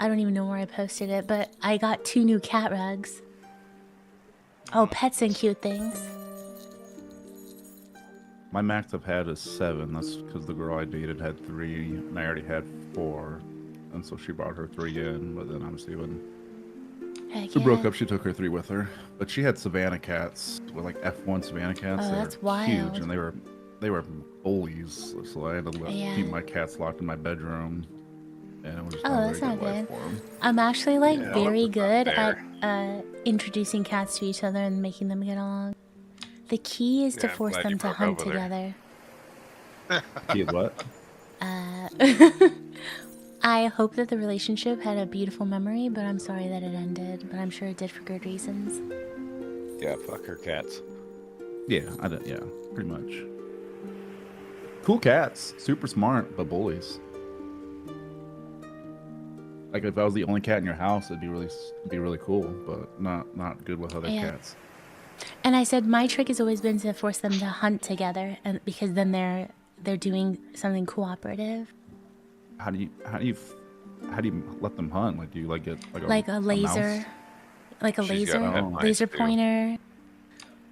I don't even know where I posted it, but I got 2 new cat rugs. Oh, pets and cute things. My max I've had is 7. That's because the girl I dated had 3, and I already had 4. And so she brought her 3 in, but then obviously when Heck she broke yeah. up, she took her 3 with her. But she had Savannah cats, with like F1 Savannah cats. Oh, They that's were huge, wild. and they were bullies. So I had to Yeah. keep my cats locked in my bedroom, and it was just Oh, not a that's very not good life good. for 'em. I'm actually like Yeah. very good fair. at introducing cats to each other and making them get along. The key is to Yeah, I'm force glad them you to broke hunt up with her. together. Kid, what? I hope that the relationship had a beautiful memory, but I'm sorry that it ended. But I'm sure it did for good reasons. Yeah, fuck her cats. Yeah, I did. Yeah, pretty much. Cool cats, super smart, but bullies. Like if I was the only cat in your house, it'd be really cool, but not good with other Yeah. cats. And I said my trick has always been to force them to hunt together, and because then they're doing something cooperative, How do you let them hunt? Like do you like get like a laser, mouse? like a She's got pet Oh. mice, laser too. pointer,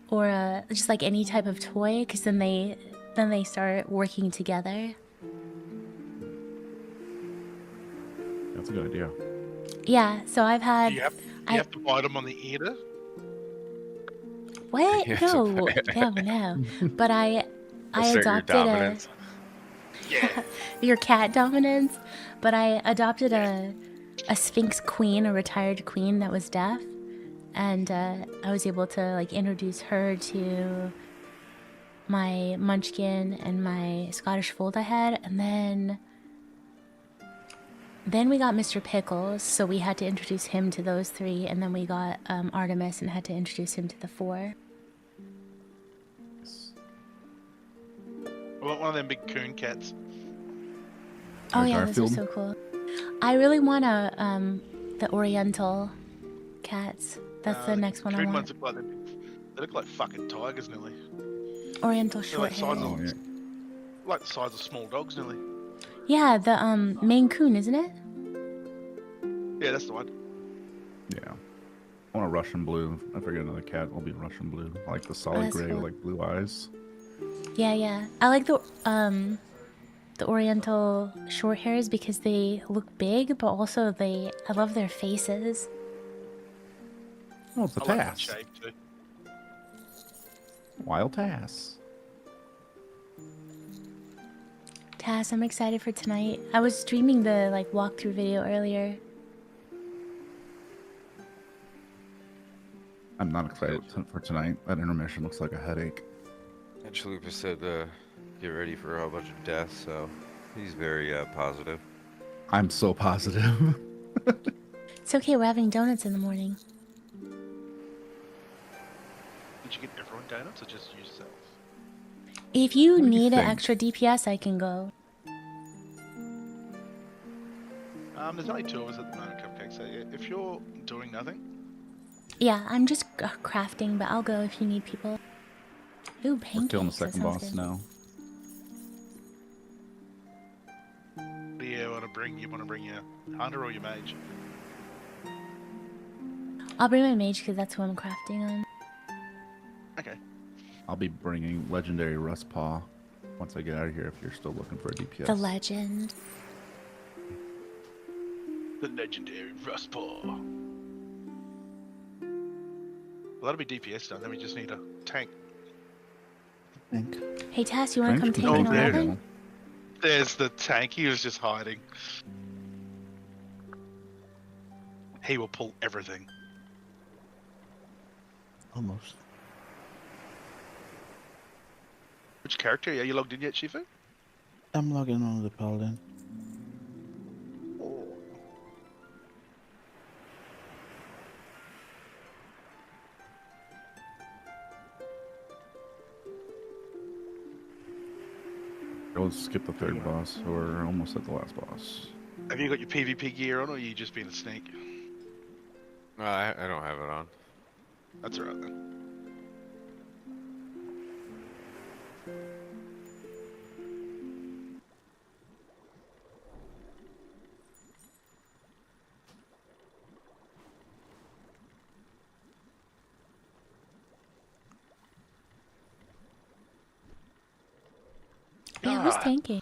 or just like any type of toy, because then they start working together. That's a good idea. Yeah. So I've had You have to bite them on the ear. what? You have to No, no. But I Assert your adopted dominance. your cat dominance, but I adopted a Sphinx queen, a retired queen that was deaf, and I was able to like introduce her to my Munchkin and my Scottish Fold I had, and then we got Mr. Pickles, so we had to introduce him to those 3, and then we got Artemis and had to introduce him to the 4. I want one of them big coon cats. Oh Or yeah, those are Garfield? so cool. I really want the Oriental cats. That's the next one I Coon want. ones look like they look like fucking tigers nearly. Oriental They're short like hair. size Oh, yeah. like the size of small dogs nearly. Yeah, the Maine Coon, isn't it? Yeah, that's the one. Yeah. I want a Russian blue. If I get another cat, I'll be Russian blue. I like the solid that's gray cool. with like blue eyes. Yeah. I like the Oriental short hairs because they look big, but also I love their faces. Oh, it's a I like that Tass. shape too. Wild Tass. Tass, I'm excited for tonight. I was streaming the like walkthrough video earlier. I'm not excited for tonight. That intermission looks like a headache. And Chalupa said, get ready for a whole bunch of deaths, so he's very positive. I'm so positive. It's okay, we're having donuts in the morning. Did you get everyone donuts or just yourself? If you What do you need an think? extra DPS, I can go. There's only 2 of us at the moment, Cupcake. So yeah, if you're doing nothing, Yeah, I'm just crafting, but I'll go if you need people. Ooh, We're killing the pancakes. That second sounds boss good. now. what do you want to bring? You want to bring your hunter or your mage? I'll bring my mage because that's who I'm crafting on. Okay. I'll be bringing legendary Rust Paw once I get out of here. If you're still looking for a DPS. The legend. The legendary Rustpaw. Well, that'll be DPS done. Then we just need a tank. Think. Hey Tass, you want to come Strange tank in can tank there. 11? There's the tank. He was just hiding. He will pull everything. Almost. Which character? Are you logged in yet, Shifu? I'm logging on the paladin. Oh. Go skip the third boss. We're almost at the last boss. Have you got your PvP gear on, or are you just being a snake? I don't have it on. That's alright then. Yeah, who's God. tanking?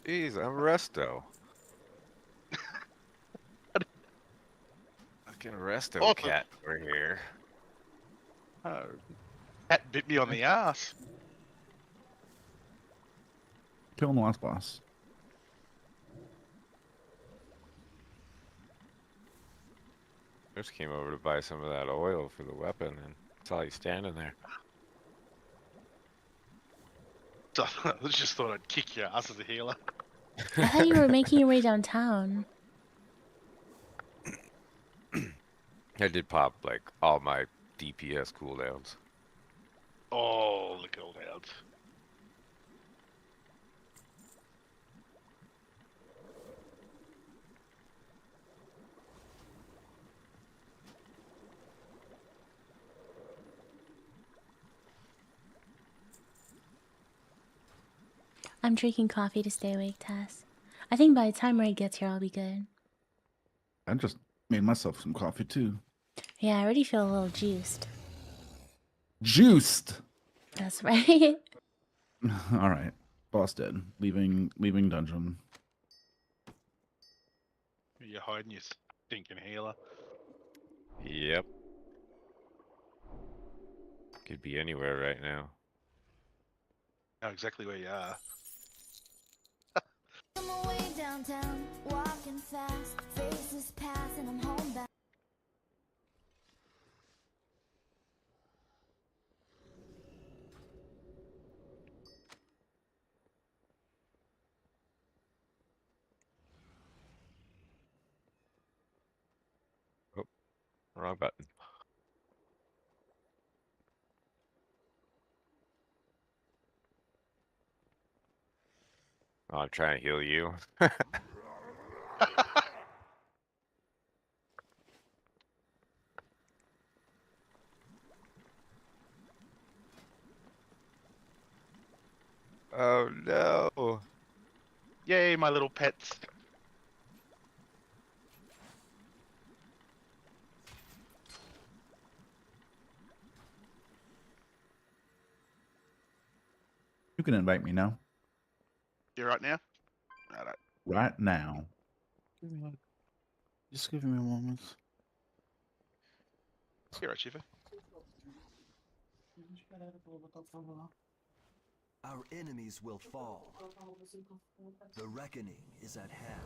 Jeez, I'm Resto. Fucking Resto Awesome. cat over here. Oh. Cat bit me on the ass. Killing the last boss. Just came over to buy some of that oil for the weapon and saw you standing there. So, I just thought I'd kick your ass as a healer. I thought you were making your way downtown. I did pop like all my DPS cooldowns. Oh, the cooldowns. I'm drinking coffee to stay awake, Tass. I think by the time Ray gets here, I'll be good. I just made myself some coffee too. Yeah, I already feel a little juiced. Juiced. That's right. All right, boss dead. Leaving dungeon. You're hiding, you stinking healer. Yep. Could be anywhere right now. Know exactly where you are. On my way downtown, walking fast, faces pass and I'm homebound. Oh, wrong button. Oh, I'm trying to heal you. Oh no. Yay, my little pets. You can invite me now. You right now? Alright. Right now. Just give me a moment. You're right, Shifu. Our enemies will fall. The reckoning is at hand.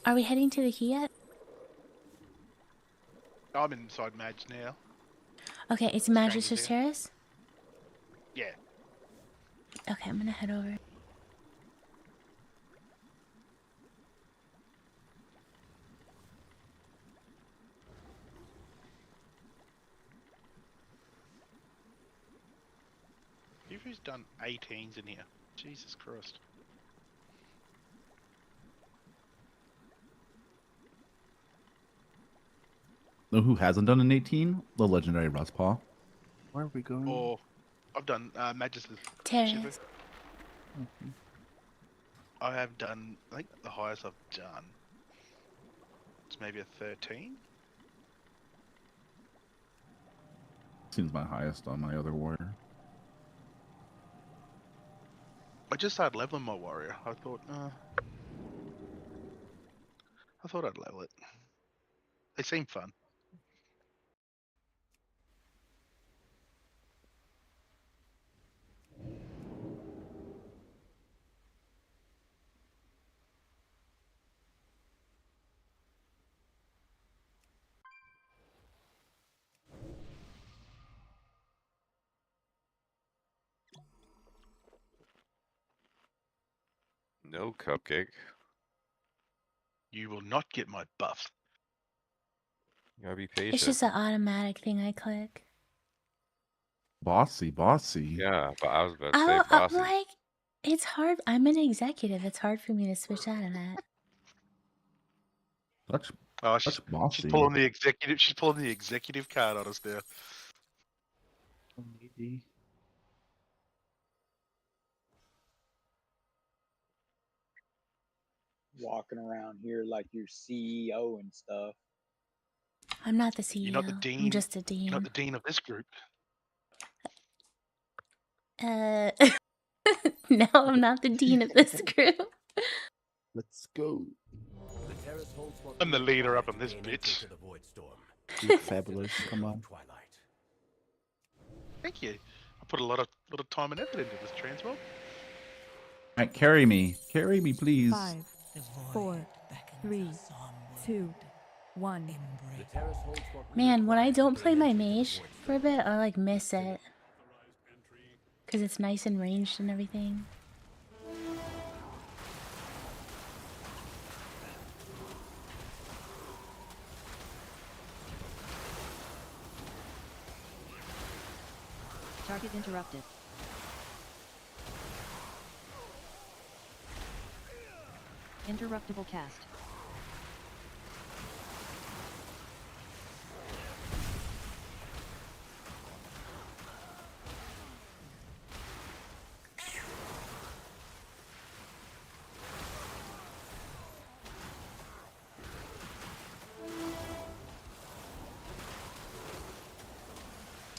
Are we heading to the key yet? I'm inside Madge now. Okay, it's Strangers Magister's here. Terrace? Yeah. Okay, I'm gonna head over. Who's done 18s in here? Jesus Christ. Know who hasn't done an 18? The legendary Rustpaw. Where are we going? Or I've done Magister's Terrace. Shiver. I have done, I think the highest I've done is maybe a 13. Seems my highest on my other warrior. I just started leveling my warrior. I thought I'd level it. They seem fun. No cupcake. You will not get my buffs. You gotta be patient. It's just an automatic thing I click. Bossy, bossy. Yeah, but I was about to say I'm bossy. like, it's hard. I'm an executive. It's hard for me to switch out of that. That's Oh, that's she's bossy. pulling the executive. She's pulling the executive card on us now. Maybe. Walking around here like you're CEO and stuff. I'm not the CEO. You're not the dean. I'm just a dean. You're not the dean of this group. No, I'm not the dean of this group. Let's go. I'm the leader up on this bitch. Big fabulous. Come on. Thank you. I put a lot of time and effort into this transworld. Alright, carry me, please. 5, 4, 3, 2, 1. Man, when I don't play my mage for a bit, I like miss it. Because it's nice and ranged and everything. Target interrupted. Interruptible cast.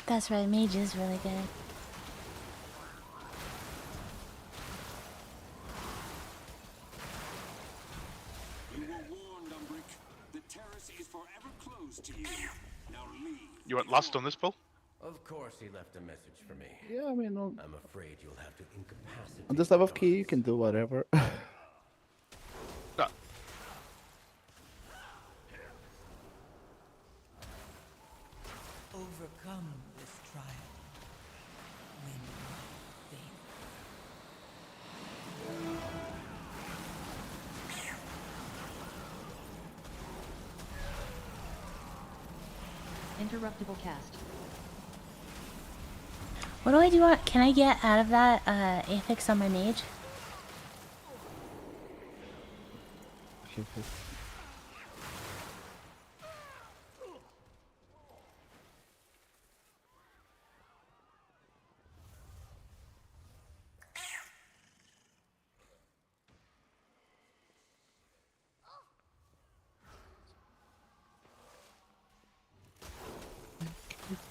That's right, mage is really good. You want lust on this, Paul? Of course he left a message for me. Yeah, I mean, I'm afraid you'll have to incapacitate. on this level of key, you can do whatever. No. Overcome this trial. Win faith. Interruptible cast. What do I do? Can I get out of that affix on my mage?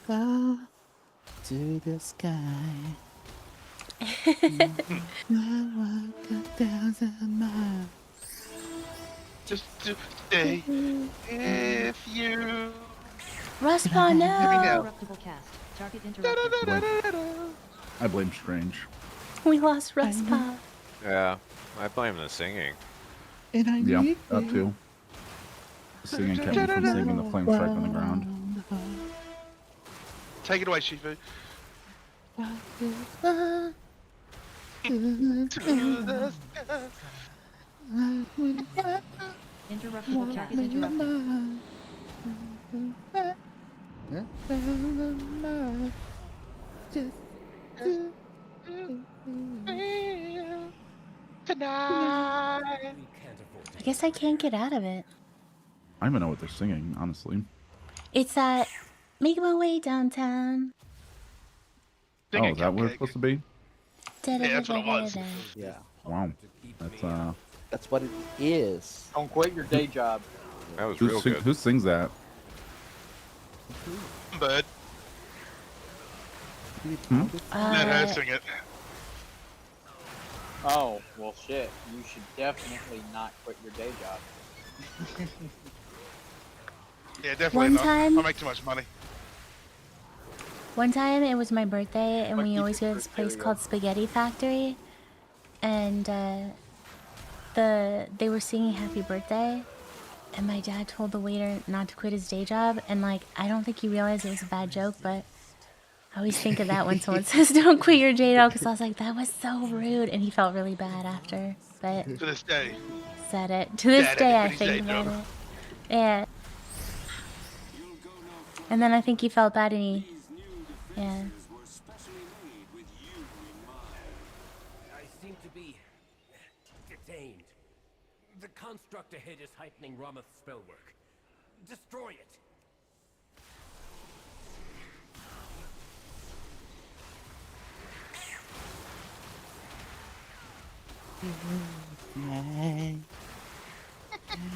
Go to the sky. Walk 1,000 miles. Just to stay if you. Rustpaw, no! Interruptible cast. Target interrupted. I blame Strange. We lost Rustpaw. Yeah, I blame the singing. And I Yeah, need that you. too. Singing kept me from singing the flame strike on the ground. Take it away, Shifu. Interruptible cast interrupted. Tonight. I guess I can't get out of it. I don't even know what they're singing, honestly. It's that Make My Way Downtown. Oh, is that what it's supposed to be? Yeah, that's what it was. Yeah. Wow. That's what it is. Don't quit your day job. That was real good. Who sings that? Bird. Hmm? Let her sing it. Oh, well, shit. You should definitely not quit your day job. Yeah, definitely One not. time- I make too much money. One time it was my birthday and Like we you always do go to for this place cereal. called Spaghetti Factory, and they were singing Happy Birthday, and my dad told the waiter not to quit his day job, and like I don't think he realized it was a bad joke, but I always think of that when someone says don't quit your day job, because I was like, that was so rude, and he felt really bad after, but To this day. said it. To this Dad had day to I quit his think day about job. it. Yeah. And then I think he felt bad and he, yeah. I seem to be detained. The construct ahead is heightening Ramath's spellwork. Destroy it.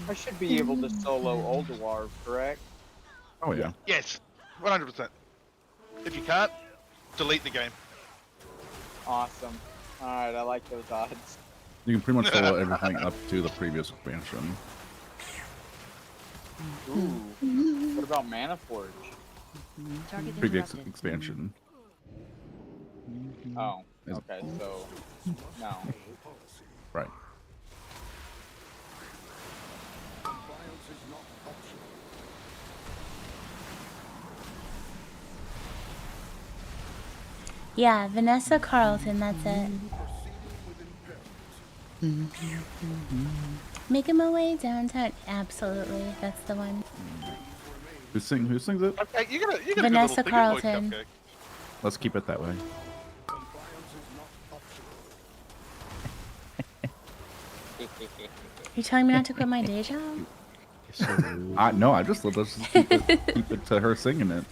I should be able to solo Ulduar, correct? Oh yeah. Yes, 100%. If you can't, delete the game. Awesome. Alright, I like those odds. You can pretty much solo everything up to the previous expansion. Ooh. What about Mana Forge? Target Previous interrupted. expansion. Oh, okay, so no. Right. Yeah, Vanessa Carlton, that's it. Making my way downtown. Absolutely, that's the one. Who sings it? Okay, you got a Vanessa good little singing Carlton. voice, Cupcake. Let's keep it that way. You're telling me not to quit my day job? No, I just let's just keep it to her singing it.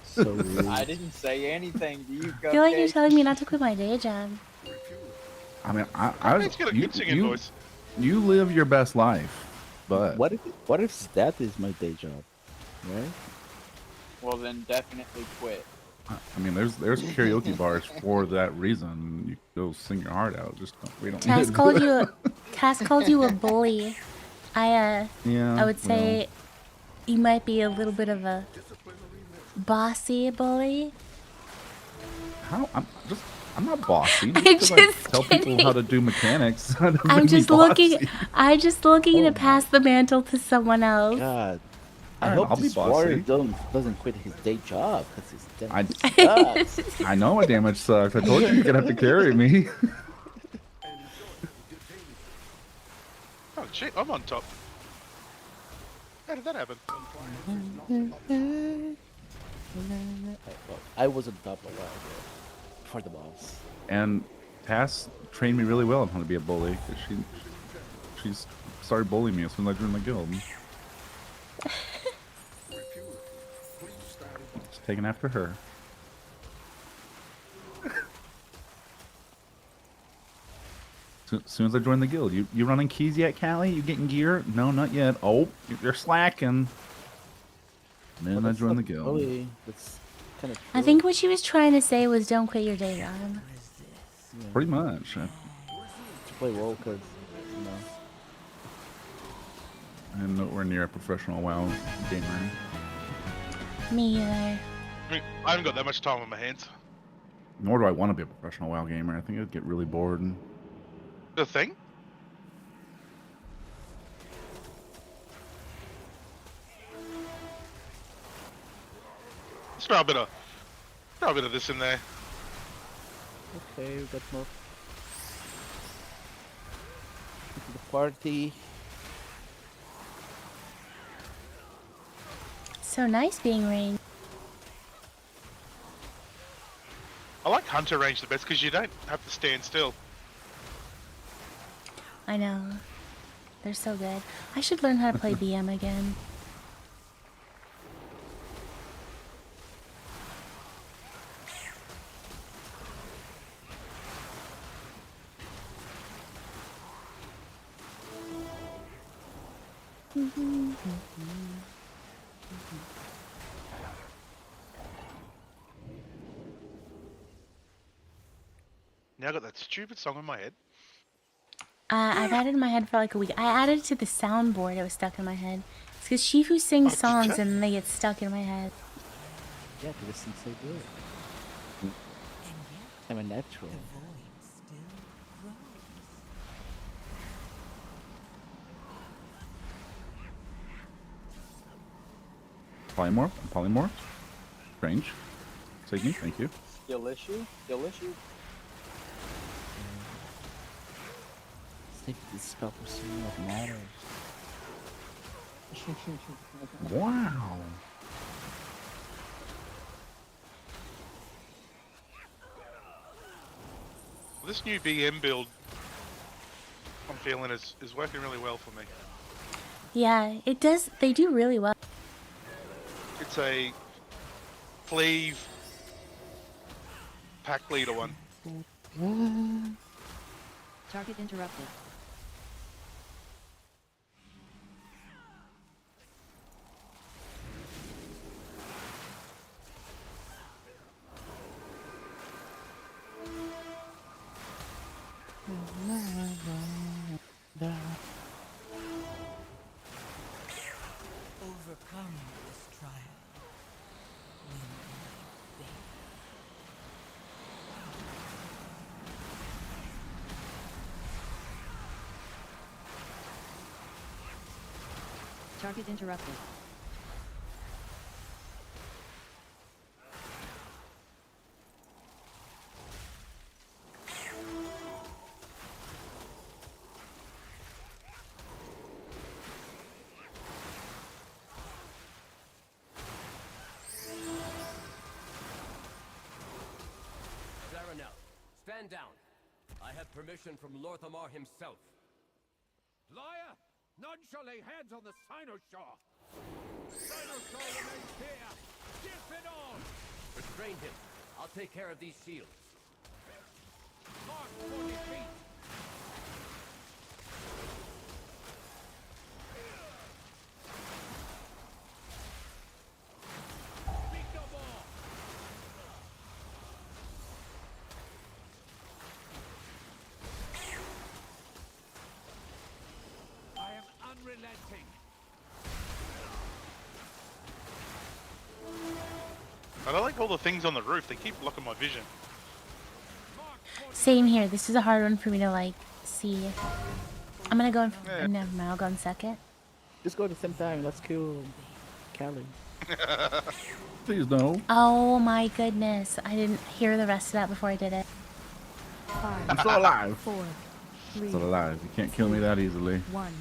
So rude. I didn't say anything to you, I feel like you're Cupcake. telling me not to quit my day job. I mean, Cupcake's got a good singing voice. You live your best life, but What if that is my day job, right? Well, then definitely quit. I mean, there's karaoke bars for that reason. You can go sing your heart out. Just we don't. Cass need called to. Cass called you a bully. I Yeah. would say you might be a little bit of a bossy bully. How? I'm not bossy. I'm Just 'cause just I tell people how to do mechanics. I'm I'm just looking to pass the mantle to someone else. God. I Alright, hope I'll be this warrior bossy. doesn't quit his day job because his I, damage sucks. I know my damage sucks. I told you you're gonna have to carry me. Oh shit, I'm on top. How did that happen? I was on top of that for the boss. And Tass trained me really well on how to be a bully. 'Cause she's started bullying me as soon as I joined the guild. Just taking after her. Soon as I joined the guild, you running keys yet, Callie? You getting gear? No, not yet. Oh, you're slacking. And then I joined the guild. Bully. That's kind of. I think what she was trying to say was don't quit your day job. Pretty much. To play WoW, because you know. I'm nowhere near a professional WoW gamer. Me either. I mean, I haven't got that much time on my hands. Nor do I want to be a professional WoW gamer. I think I'd get really bored. The thing? Let's throw a bit of this in there. Okay, we got more. Into the party. So nice being ranged. I like hunter range the best because you don't have to stand still. I know. They're so good. I should learn how to play BM again. Now I got that stupid song in my head. I've had it in my head for like a week. I added it to the soundboard. It was stuck in my head. It's because Shifu sings songs and then they get stuck in my head. Yeah, because it seems so good. I'm a natural. Polymorph? Polymorph? Strange. Signy, thank you. Skill issue? Skill issue? Think this spell pursuing what matters. Wow. This new BM build, I'm feeling is working really well for me. Yeah, it does. They do really well. It's a cleave pack leader one. Target interrupted. Overcome this trial. Win my faith. Target interrupted. Zaranel, stand down. I have permission from Lorthamar himself. Liar! None shall lay hands on the Sinoshaw! Sinoshaw remains here! Give it on! Restrain him. I'll take care of these shields. Mark for defeat! Speak no more! I am unrelenting! I don't like all the things on the roof. They keep blocking my vision. Same here. This is a hard one for me to like see. I'm gonna go in. Never mind. I'll go in second. Just go at the same time. Let's kill Callie. Please no. Oh my goodness! I didn't hear the rest of that before I did it. I'm still alive. 4, 3, Still alive. You can't kill me that easily. 1.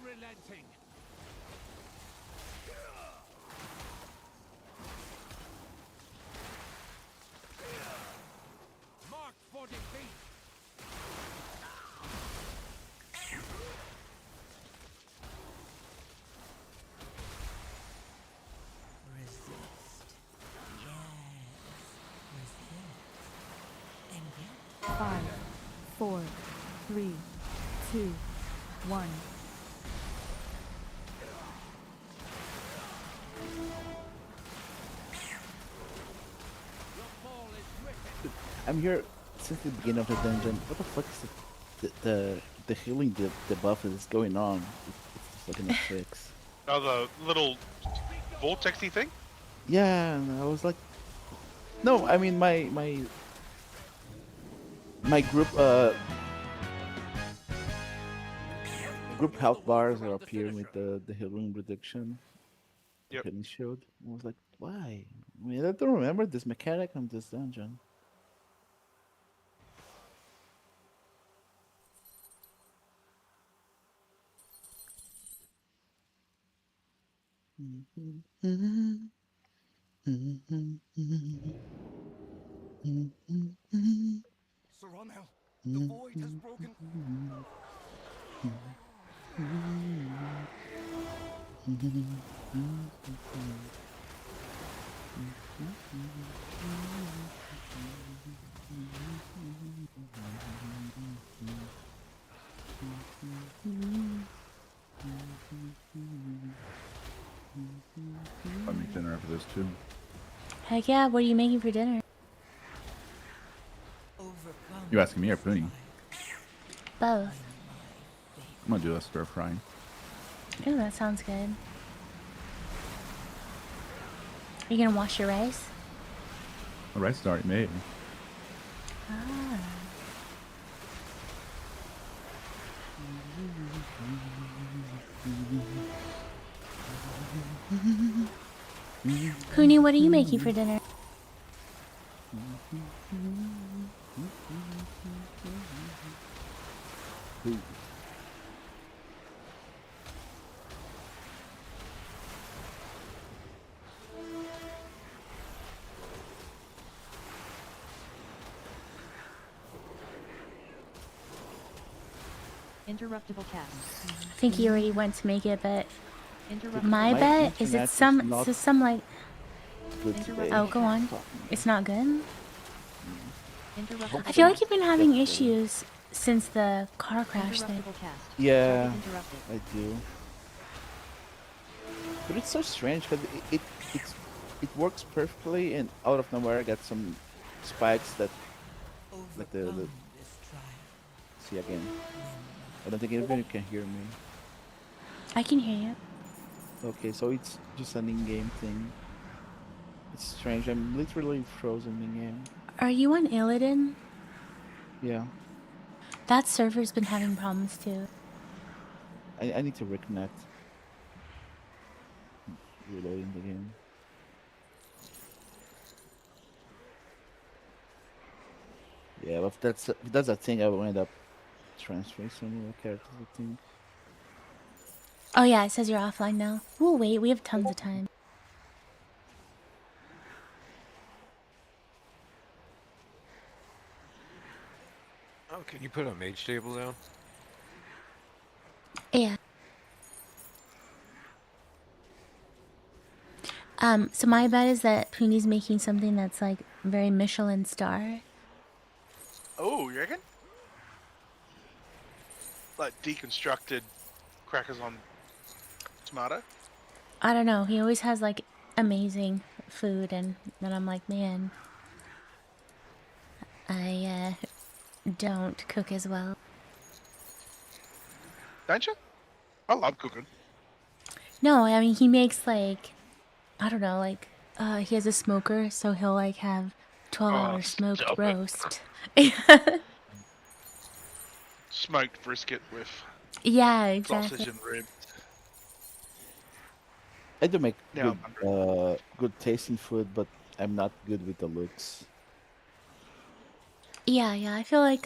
Unrelenting! Marked for defeat! Resist. Yes. Resist. And yet. 5, 4, 3, 2, 1. Your fall is wicked! I'm here since the beginning of the dungeon. What the fuck is the healing debuff that is going on? It's just like an F6. Oh, the little vortexy thing? Yeah, and I was like, no, I mean my group health bars are appearing with the healing reduction. Yep. Healing shield. I was like, why? I mean, I don't remember this mechanic on this dungeon. Sir Ronel, the void has broken. I make dinner after this too. Heck yeah, what are you making for dinner? You asking me or Poonie? Both. I'm gonna do a stir fry. Ooh, that sounds good. Are you gonna wash your rice? The rice is already made. Ah. Poonie, what are you making for dinner? Interruptible cast. I think he already went to make it, but Interruptible. my My bet is internet it some is not so some like good today. oh go on. It's not good. Interruptible I feel like cast. you've been having That's better. issues since the car crash thing. Interruptible cast. Yeah, Target interrupted. I do. But it's so strange because it works perfectly, and out of nowhere I got some spikes that like the see again. I don't think anybody can hear me. I can hear you. Okay, so it's just an in-game thing. It's strange. I'm literally frozen in-game. Are you on Illidan? Yeah, That server's been having problems too. I need to reconnect. Reloading the game. Yeah, but if that's a thing, I will end up transferring some of the characters, I think. Oh yeah, it says you're offline now. We'll wait, we have tons of time. Oh, can you put a mage table down? Yeah. So my bet is that Poonie's making something that's like very Michelin star. Oh, you reckon? Like deconstructed crackers on tomato? I don't know, he always has like amazing food and then I'm like, man, I don't cook as well. Don't you? I love cooking. No, I mean he makes like I don't know, like he has a smoker, so he'll like have 12-hour smoked stop it. roast. Smoked brisket with Yeah, exactly. sausage and ribs. I do make Now good tasting food, but I'm not good with the looks. Yeah, I feel like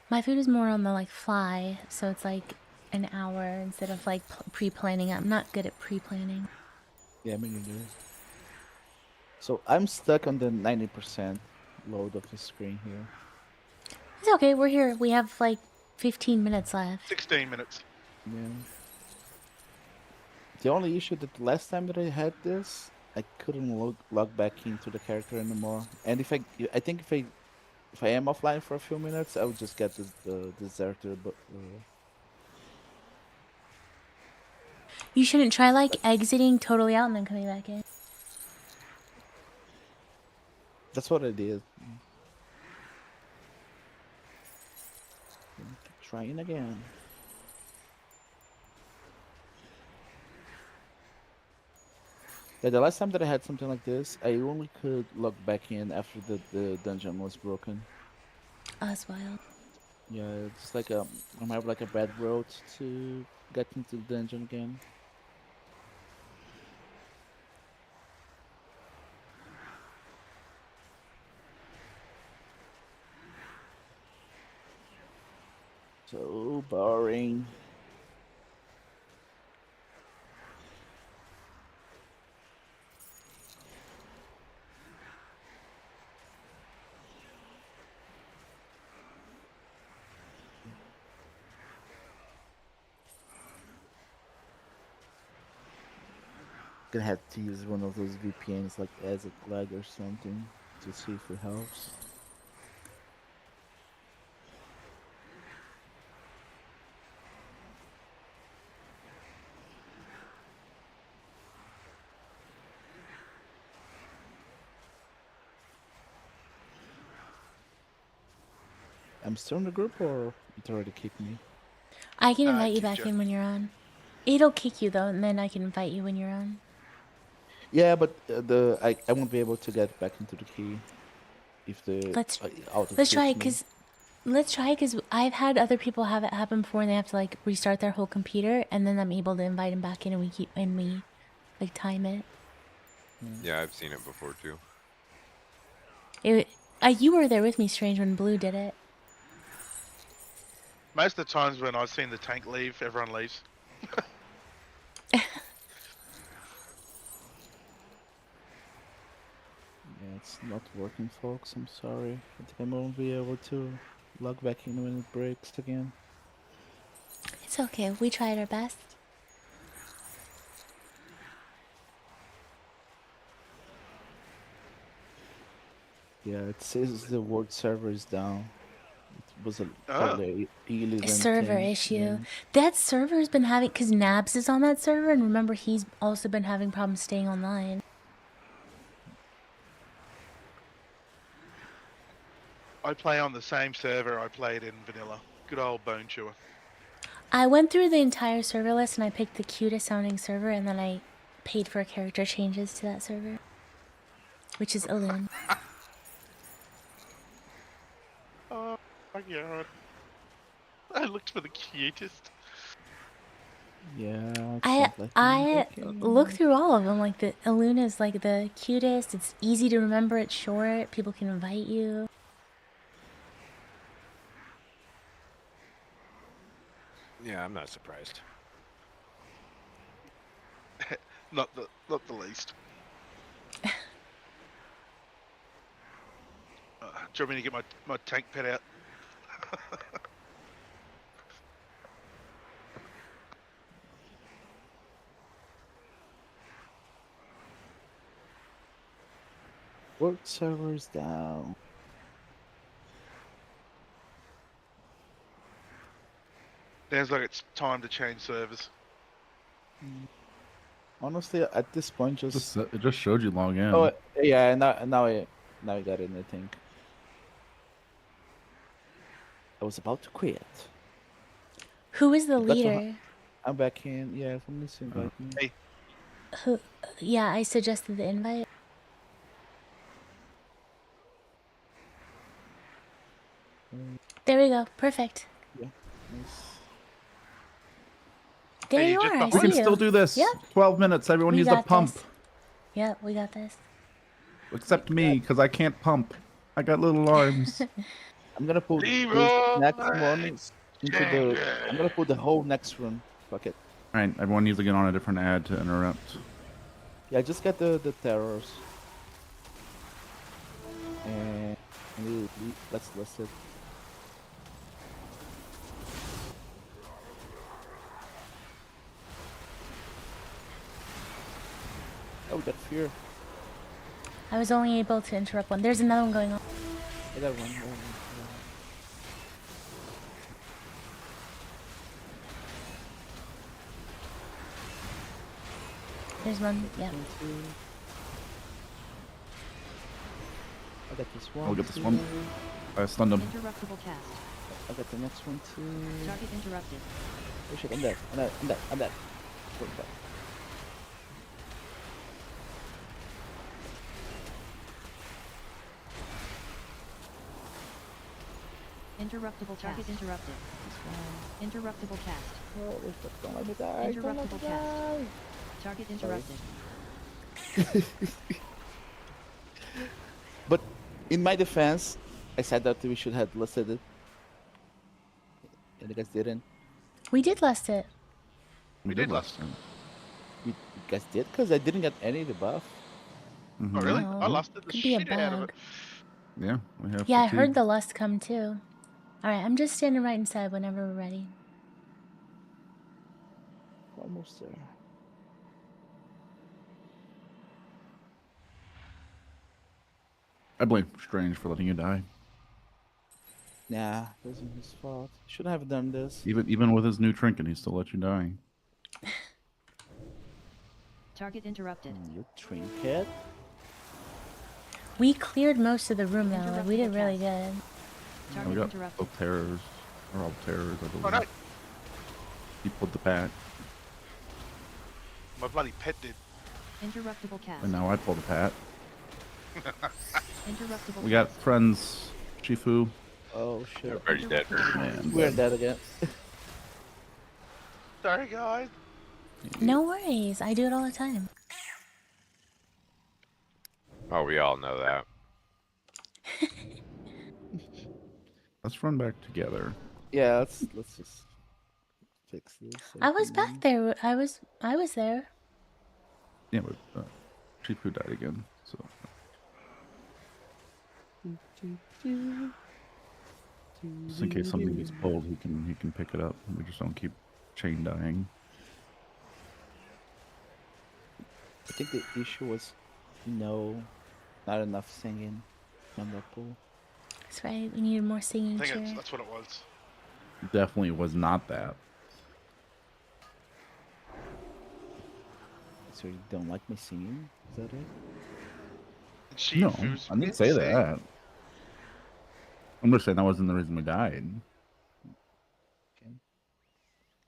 my food is more on the like fly, so it's like an hour instead of like pre-planning. I'm not good at pre-planning. Yeah, me neither. So I'm stuck on the 90% load of the screen here. It's okay, we're here. We have like 15 minutes left. 16 minutes. Yeah. The only issue that last time that I had this, I couldn't log back into the character anymore. And I think if I am offline for a few minutes, I would just get the deserter. But You shouldn't try like exiting totally out and then coming back in. That's what I did. Trying again. Yeah, the last time that I had something like this, I only could log back in after the dungeon was broken. That's wild. Yeah, it's like I might have like a bad road to get into the dungeon again. So boring. Gonna have to use one of those VPNs like as a flag or something to see if it helps. I'm still in the group or it already kicked me? I can invite you kicked back you. in when you're on. It'll kick you though, and then I can invite you when you're on. Yeah, but I won't be able to get back into the key if the Let's auto let's try kicks it, me. cause I've had other people have it happen before, and they have to like restart their whole computer, and then I'm able to invite them back in, and we like time it. Yeah, I've seen it before too. You were there with me, Strange, when Blue did it. Most of the times when I've seen the tank leave, everyone leaves. Yeah, it's not working, folks. I'm sorry. I think I won't be able to log back in when it breaks again. It's okay. We tried our best. Yeah, it says the word server is down. It was Oh. probably a A 11 server thing. issue. Yeah. That server's been having, cause Nabs is on that server, and remember he's also been having problems staying online. I play on the same server I played in vanilla. Good old Bone Chewer. I went through the entire server list and I picked the cutest sounding server, and then I paid for character changes to that server, which is Elune. Oh my god. I looked for the cutest. Yeah, it's I not letting me back look in. through all of them. Like the Elune is like the cutest. It's easy to remember. It's short. People can invite you. Yeah, I'm not surprised. not the least. Do you want me to get my tank pet out? Word server is down. Sounds like it's time to change servers. Honestly, at this point, just It just showed you log in. oh yeah, now I got it. I think I was about to quit. Who is the But that's leader? I'm back in. Yeah, someone needs to invite me. Hey. Who? Yeah, I suggested the invite. There we go. Perfect. Yeah. Nice. There Hey, you just are. I behind We see can you. still do this. Yep. 12 minutes. Everyone We needs a got pump. this. Yep, we got this. Except me, because I can't pump. I got little arms. I'm gonna put this Leroy next one into the. I'm gonna put the whole next room. Fuck it. Alright, everyone needs to get on a different ad to interrupt. Yeah, just get the terrors. And let's list it. Oh, we got fear. I was only able to interrupt one. There's another one going on. I got one. There's one. Yeah. got this one. I'll get this too. one. I stunned him. Interruptible cast. I got the next one too. Target interrupted. Oh shit, I'm dead. I'm dead. Go back. Interruptible target interrupted. Interruptible cast. Oh, don't let me die. Don't let Interruptible me cast. die. Target Sorry. interrupted. But in my defense, I said that we should have listed it. And you guys didn't. We did list it. We did last time. You guys did? Because I didn't get any debuff. Oh, really? No, I lusted the could be a shit out of it. bug. Yeah, we have. Yeah, I fatigue. heard the lust come too. All right, I'm just standing right inside whenever we're ready. Almost there. I blame Strange for letting you die. Nah, it wasn't his fault. Shouldn't have done this. Even with his new trinket, he still let you die. Target interrupted. New trinket? We cleared most of the room though. Like, we did really good. Yeah, Target we got interrupted. both terrors, or all terrors, I believe. Oh no, He pulled the pat, my bloody pet did. Interruptible cast. and now I pull the pat. Interruptible We got cast. friends, Shifu. Oh shit. I'm already dead. Man, We're dead again. Sorry, guys. No worries. I do it all the time. Oh, we all know that. Let's run back together. Yeah, let's just fix this. I was back there. I was there. Yeah, but Shifu died again. So just in case something gets pulled, he can pick it up. We just don't keep chain dying. I think the issue was not enough singing on that pool. That's right. We needed more singing I think chair. that's what it was. Definitely was not that. So you don't like my singing? Is that it? No, Shifu's I didn't say insane. that. I'm just saying that wasn't the reason we died.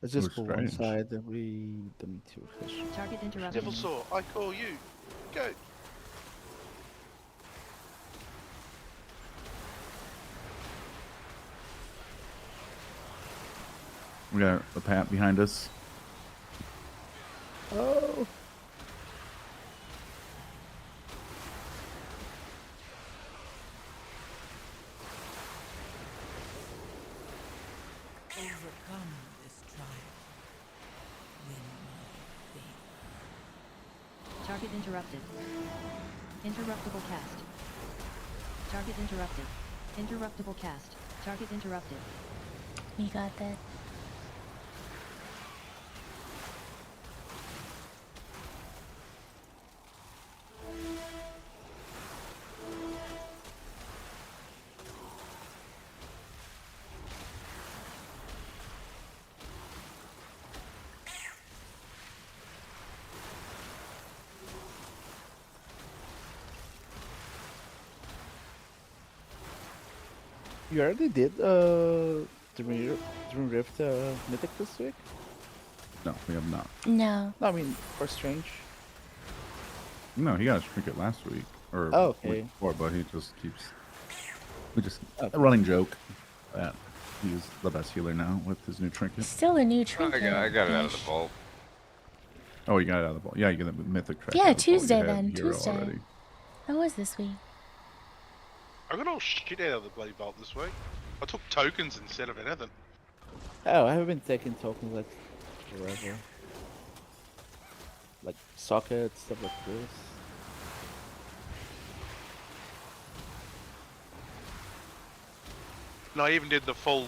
Let's It just was go one strange. side and we don't need to refresh. Target interrupted. Devil Saw, I call you. Go. We got a pat behind us. Oh! Overcome this trial. Win my favor. Target interrupted. Interruptible cast. Target interrupted. Interruptible cast. Target interrupted. We got that. You already did Dream Rift Mythic this week? No, we have not. No. No, I mean for Strange. No, he got his trinket last week or Oh, week okay. before, but he just keeps. We just Okay. a running joke that he's the best healer now with his new trinket. Still a new I trinket. got it out of the Ish. vault. Oh, you got it out of the ball. Yeah, you get the mythic track. Yeah, out of the vault. You Tuesday had then. hero Tuesday. already. That was this week. I got all shit out of the bloody vault this week. I took tokens instead of anything. Oh, I haven't been taking tokens like forever. Like sockets, stuff like this. And I even did the full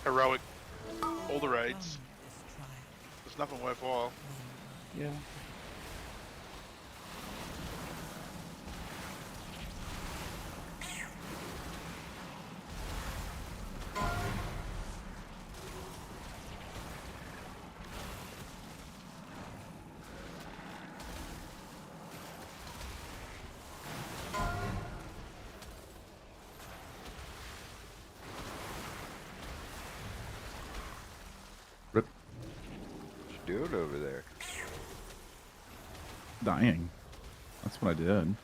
heroic, all the raids. There's nothing worthwhile. Yeah. you doing over there? Dying. That's what I did.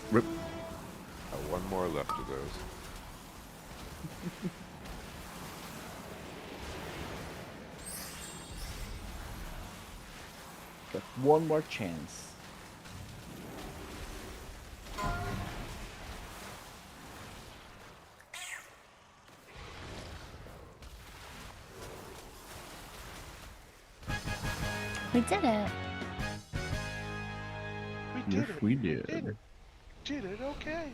Rip. One more left of those. Got one more chance. We did it. Yes, we did. Did it okay.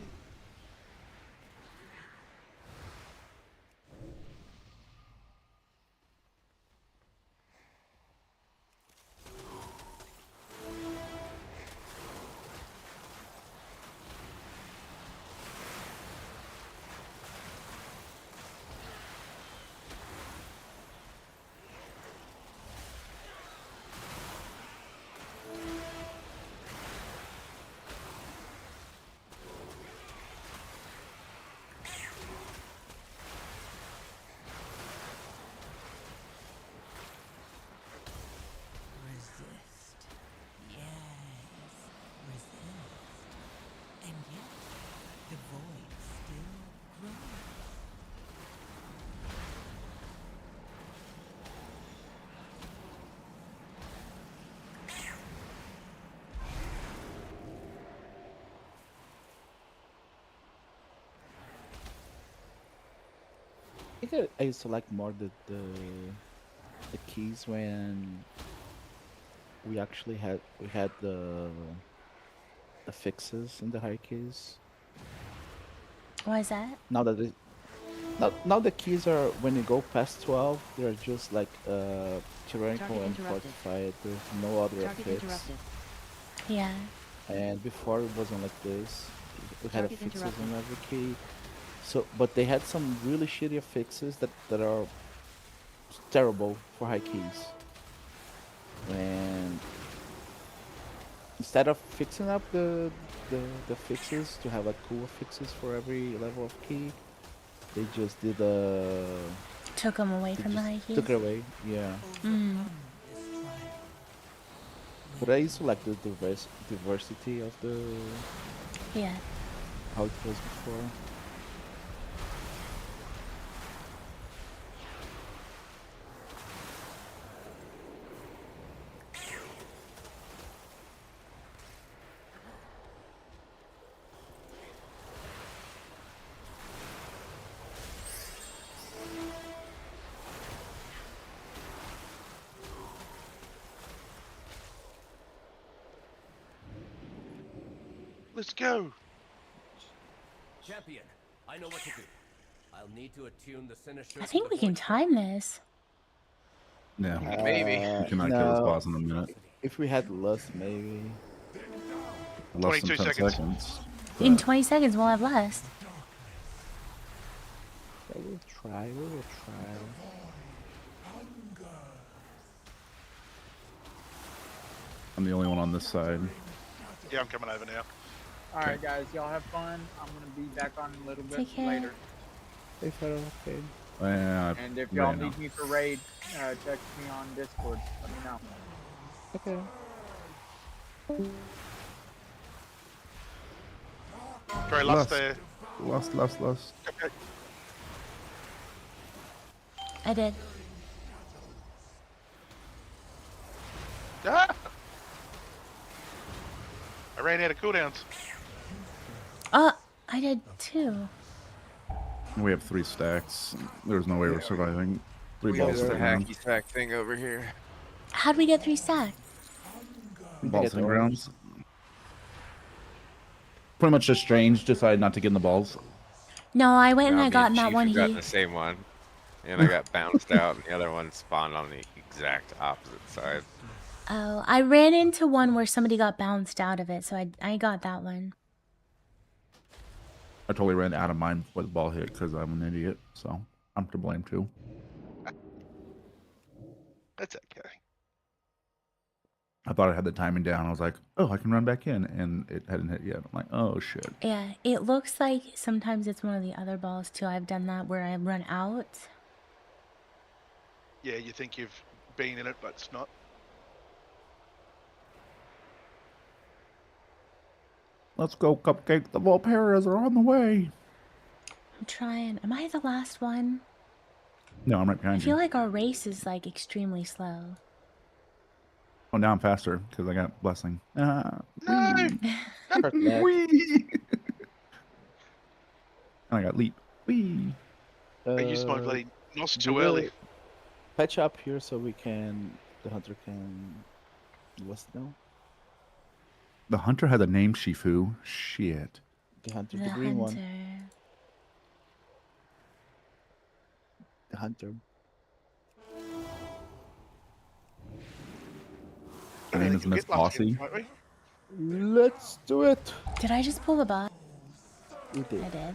Resist. Yes, resist. And yet, the void still grows. I think I used to like more the keys when we actually had the fixes in the high keys. Why is that? Now that now the keys are when you go past 12, they're just like tyrannical Target and interrupted. fortified. There's no other Target fix. interrupted. Yeah. And before it wasn't like this. We had Target fixes interrupted. on every key. So, but they had some really shitty fixes that are terrible for high keys. And instead of fixing up the fixes to have like cool fixes for every level of key, they just did Took them away they from the just high keys. took it away. Yeah. Mm. But I used to like the diversity of the Yeah. how it was before. Let's go. Champion, I know what to do. I'll need to attune the sinister. I think we can time this. Yeah. Maybe. We cannot kill this No. boss in a minute. If we had lust, maybe. Less than 22 10 seconds. seconds. In but 20 seconds, we'll have lust. I will try. We will try. I'm the only one on this side. Yeah, I'm coming over now. Alright, guys, y'all have fun. I'm gonna be back on a little bit Take care. later. If I don't okay. And if y'all need me for raid, text me on Discord. Let me know. Okay. Very last there. Lust. Okay. I did. Ah! I ran out of cooldowns. I did too. We have 3 stacks. There's no way we're surviving. 3 We balls did the sitting around. hacky sack thing over here. How'd we get 3 stacks? Balls and grounds. Pretty much just Strange decided not to get in the balls. No, I went and Now I me got and in that Chief one. have got He. the same one. And I got bounced out, and the other one spawned on the exact opposite side. Oh, I ran into one where somebody got bounced out of it, so I got that one. I totally ran out of mine before the ball hit because I'm an idiot. So I'm to blame too. That's okay. I thought I had the timing down. I was like, oh, I can run back in. And it hadn't hit yet. I'm like, oh, shit. Yeah, it looks like sometimes it's one of the other balls too. I've done that where I run out. Yeah, you think you've been in it, but it's not. Let's go, Cupcake. The Volperas are on the way. I'm trying. Am I the last one? No, I'm right I behind feel you. like our race is like extremely slow. Oh, now I'm faster because I got Blessing. No! Wee! And I got Leap. Wee! I used my bloody nos do too early. Patch up here so we can. The hunter can. What's no? The hunter had a name, Shifu. Shit. The hunter, The the green one. hunter. The hunter. Her name is Miss Bossy. Let's do it. Did I just pull the bot? You did. I did.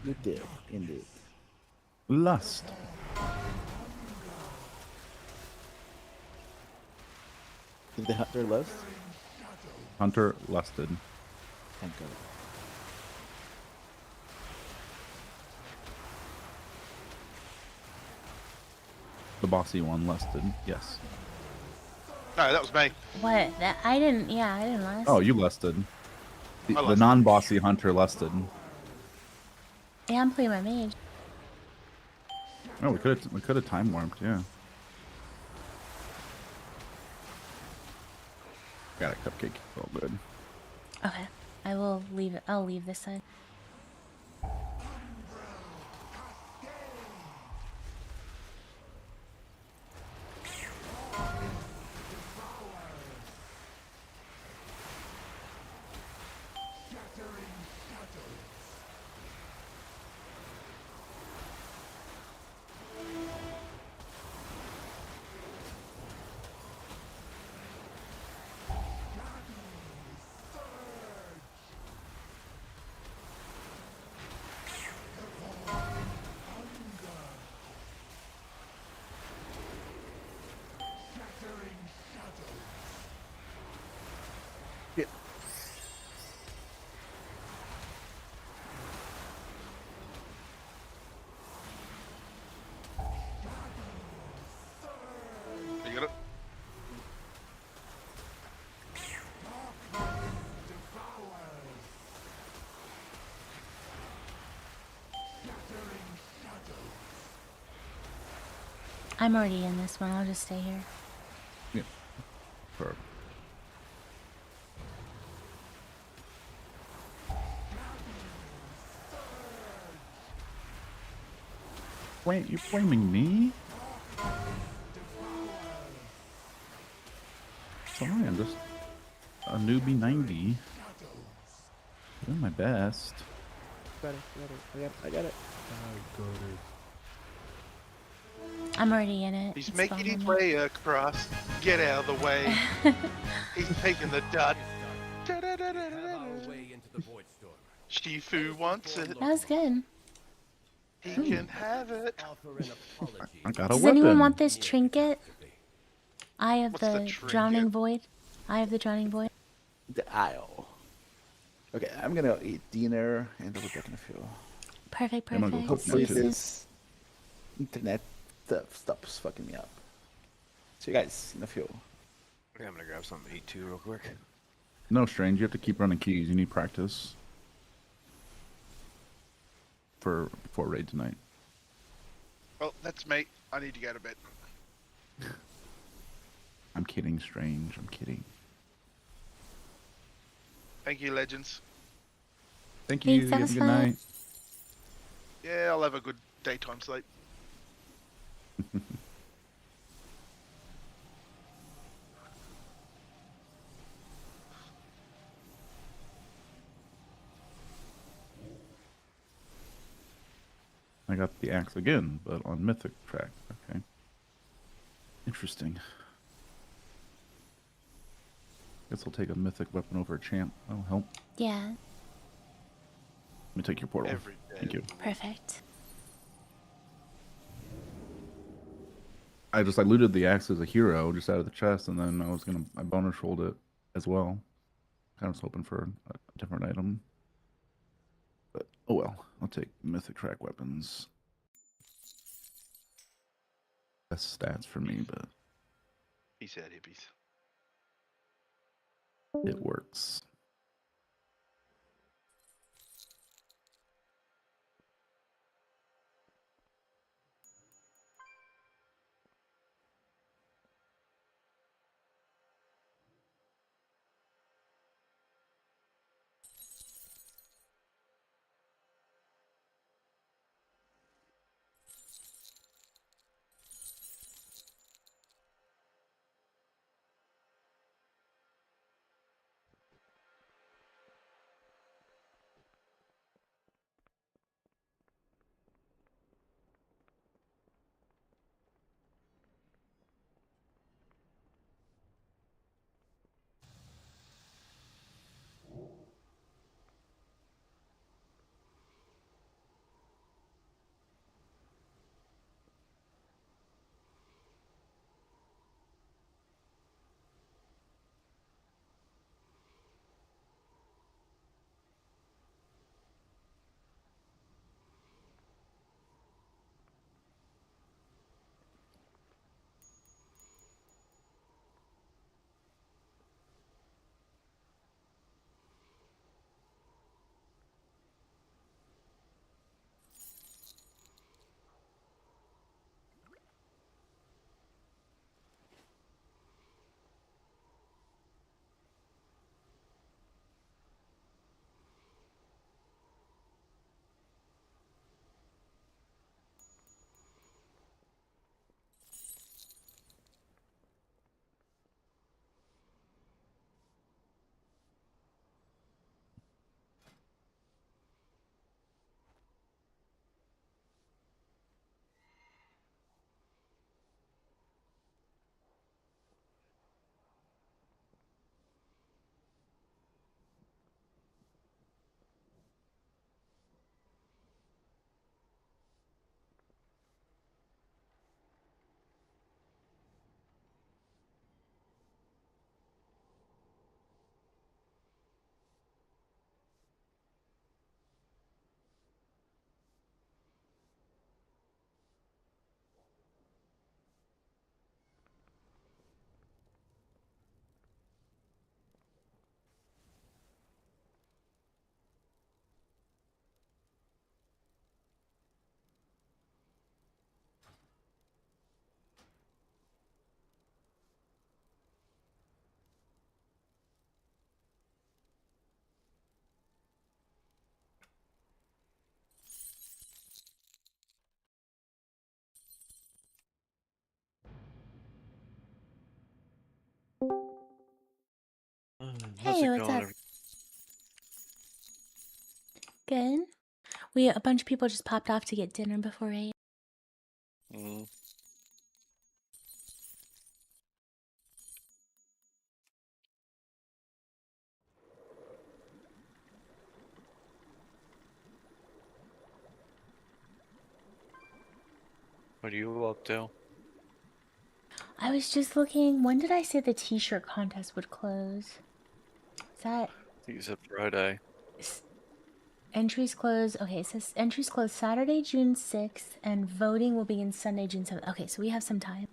You did, indeed. Lust. Did the hunter lust? Hunter lusted. Thank God. The bossy one lusted. Yes. No, that was me. What? That I didn't. Yeah, I didn't last. Oh, you lusted. The lusted. non-bossy hunter lusted. Yeah, I'm playing my mage. Oh, we could have time warped. Yeah. Got a Cupcake. All good. Okay, I will leave it. I'll leave this side. You got it? I'm already in this one. I'll just stay here. Yeah. Perfect. Wait, you flaming me? Sorry, I'm just a newbie 90. Doing my best. Got it. I got it. I'm already in it. He's It's making fine his with me. way across. Get out of the way. He's taking the dot. Have our way into the void storm. Shifu wants it. That was good. He can have it. Offer an apology. I got a Does weapon. anyone want this trinket? Eye of What's the the trinket? drowning void. Eye of the drowning void. The aisle. Okay, I'm gonna eat dinner and I'll be back in a few. Perfect, I'm gonna go perfect. cook Hopefully too. this internet stuff stops fucking me up. See you guys in a few. Okay, I'm gonna grab something to eat too real quick. No, Strange, you have to keep running keys. You need practice. Before raid tonight. Well, that's me. I need to go to bed. I'm kidding, Strange. I'm kidding. Thank you, legends. Thank you. Thanks, that Have a was good fun. night. Yeah, I'll have a good daytime sleep. I got the axe again, but on Mythic track. Okay. Interesting. Guess I'll take a Mythic weapon over a champ. That'll help. Yeah. Let me take your portal. Every day. Thank you. Perfect. I looted the axe as a hero just out of the chest, and then I bonus rolled it as well. Kind of was hoping for a different item. But oh well, I'll take Mythic track weapons. Best stats for me, but He said hippies. it works. How's Hey, it what's going? up? Good. A bunch of people just popped off to get dinner before 8. Mm. What are you up to? I was just looking, when did I say the t-shirt contest would close? Is that I think you said Friday. entries close? Okay, it says entries close Saturday, June 6th, and voting will begin Sunday, June 7th. Okay, so we have some time.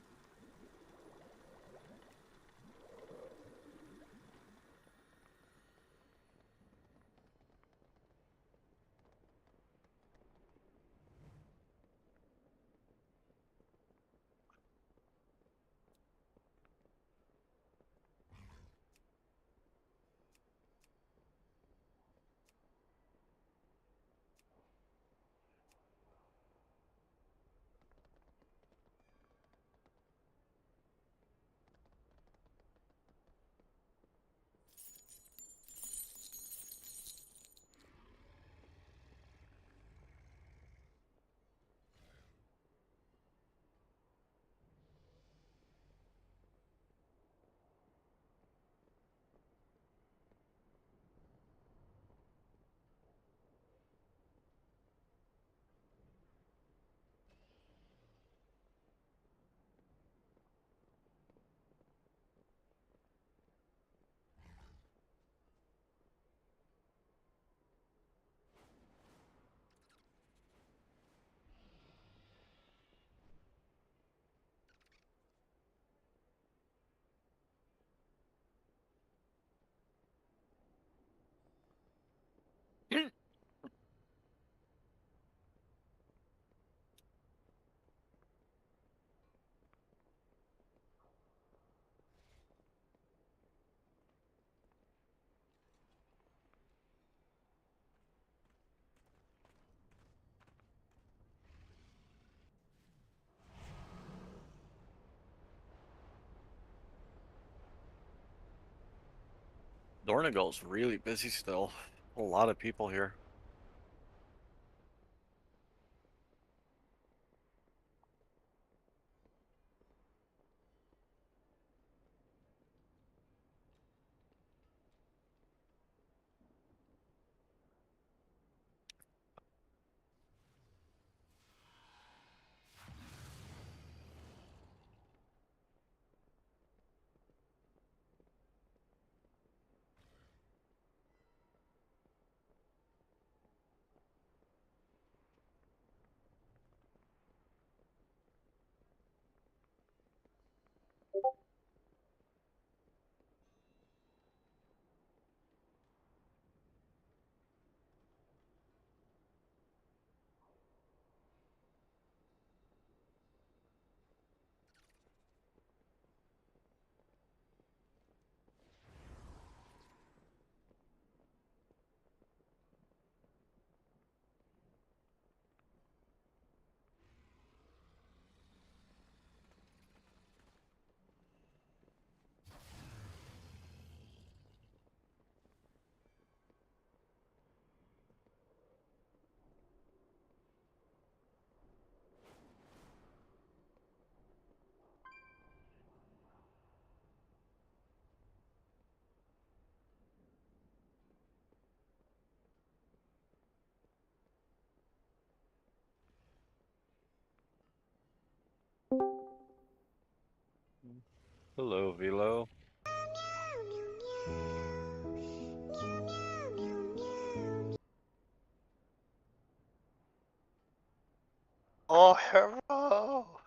Dornigal's really busy still. A lot of people here. Hello, Velo. Oh, hero!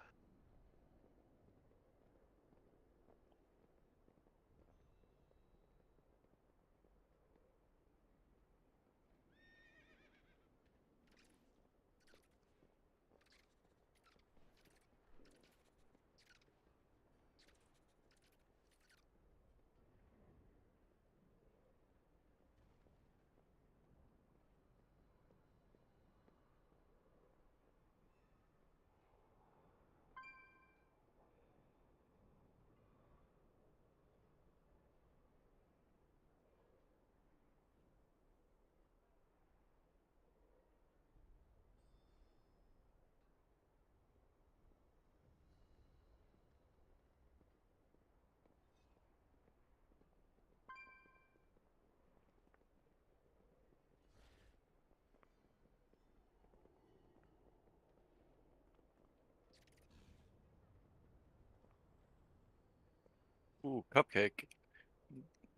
Ooh, Cupcake.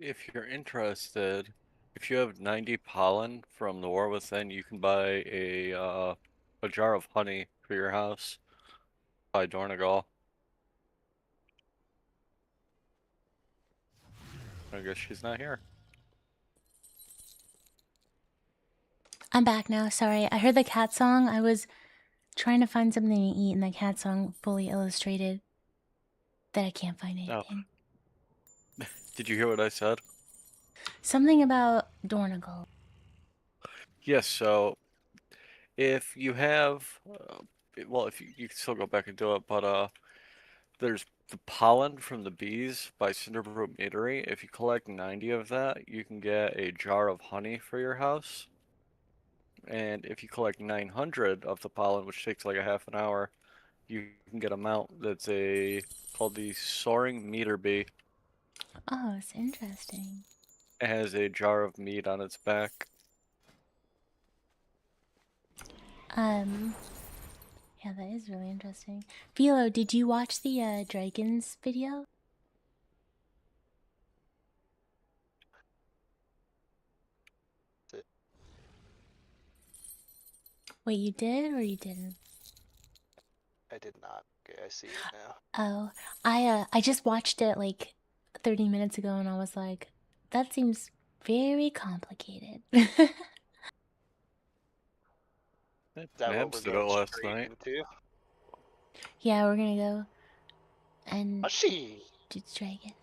If you're interested, if you have 90 pollen from the War Within, you can buy a jar of honey for your house by Dornigal. I guess she's not here. I'm back now. Sorry, I heard the cat song. I was trying to find something to eat, and the cat song fully illustrated that I can't find Oh. anything. Did you hear what I said? Something about Dornigal. Yes, so if you have, well, if you can still go back and do it, but there's the pollen from the bees by Cinderbrook Meadery. If you collect 90 of that, you can get a jar of honey for your house. And if you collect 900 of the pollen, which takes like a half an hour, you can get a mount that's called the Soaring Meter Bee. Oh, it's interesting. It has a jar of meat on its back. Yeah, that is really interesting. Philo, did you watch the dragons video? Wait, you did or you didn't? I did not. Okay, I see it now. Oh, I just watched it like 30 minutes ago, and I was like, that seems very complicated. Is that what we're Nabs did it going last straight night. into? Yeah, we're gonna go and Ashi! do the dragon.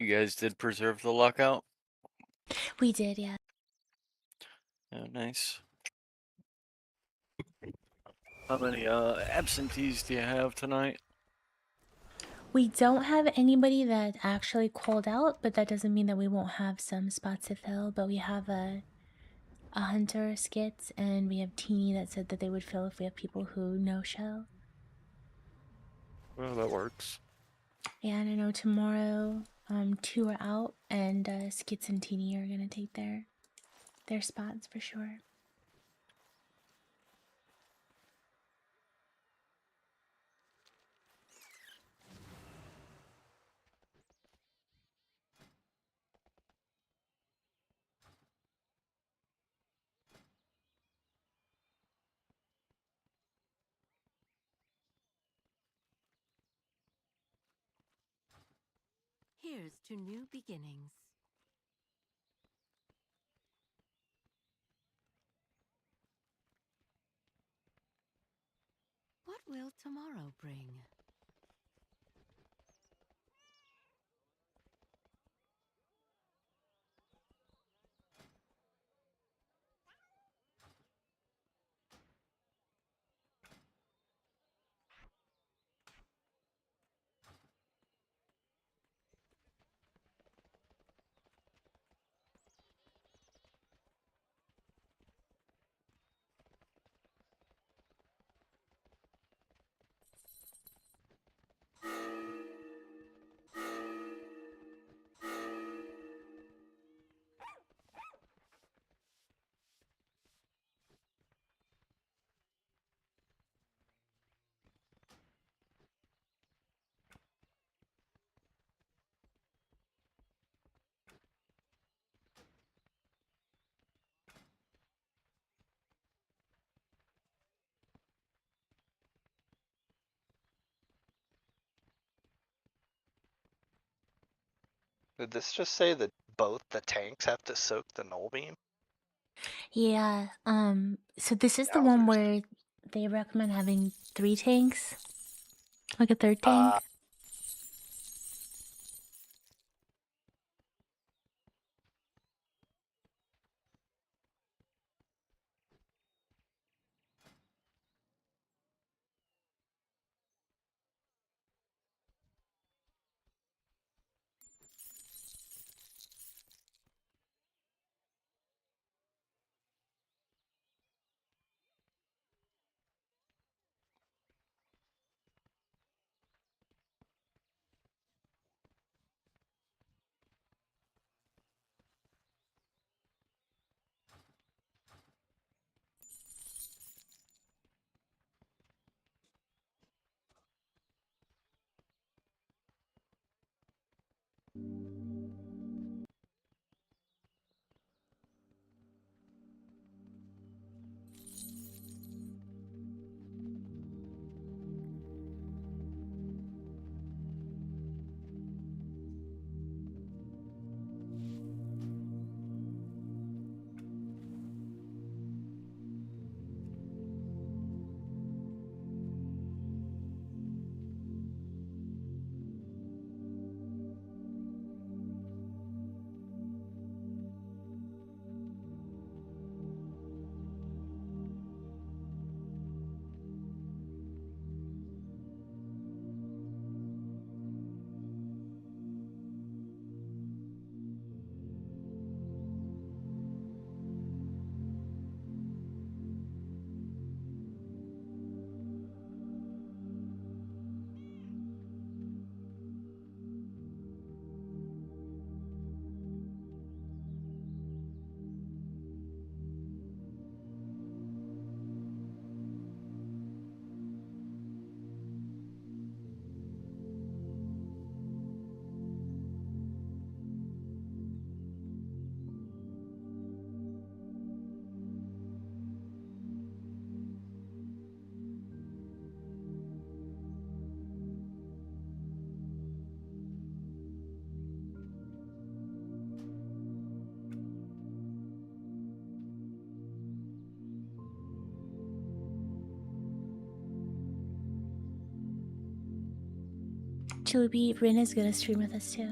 You guys did preserve the lockout? We did, yeah. Oh, nice. How many absentees do you have tonight? We don't have anybody that actually called out, but that doesn't mean that we won't have some spots to fill. But we have a hunter skits, and we have Teeny that said that they would fill if we have people who no show. Well, that works. Yeah, and I know tomorrow, 2 are out, and skits and Teeny are gonna take their spots for sure. Here's to new beginnings. What will tomorrow bring? Did this just say that both the tanks have to soak the null beam? Yeah, so this is the one where they recommend having 3 tanks, like a 3rd tank. Chili Rin is gonna stream with us too.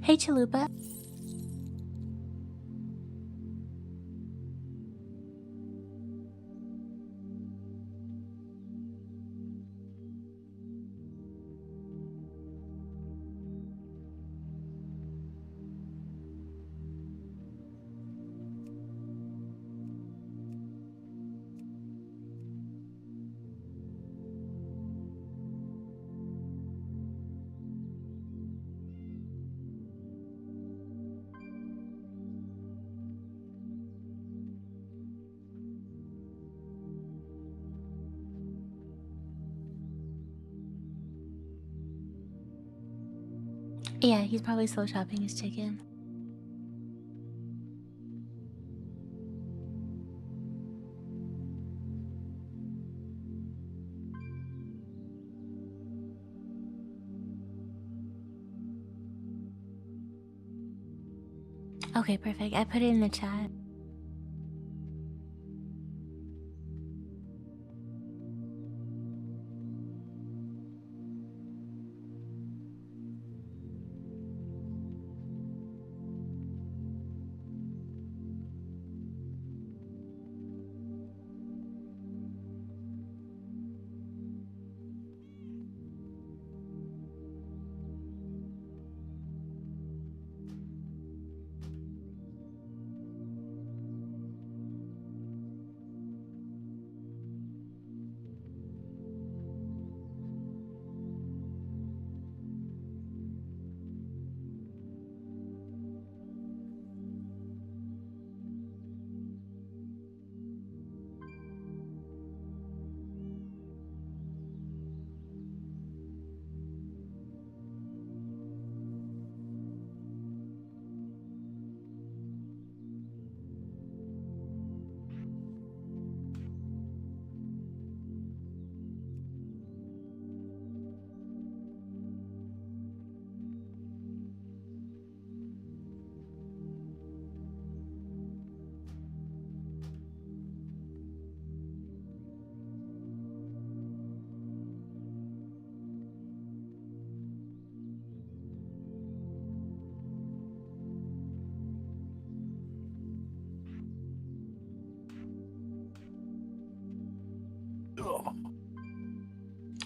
Hey, Chalupa. Yeah, he's probably slow chopping his chicken. Okay, perfect. I put it in the chat.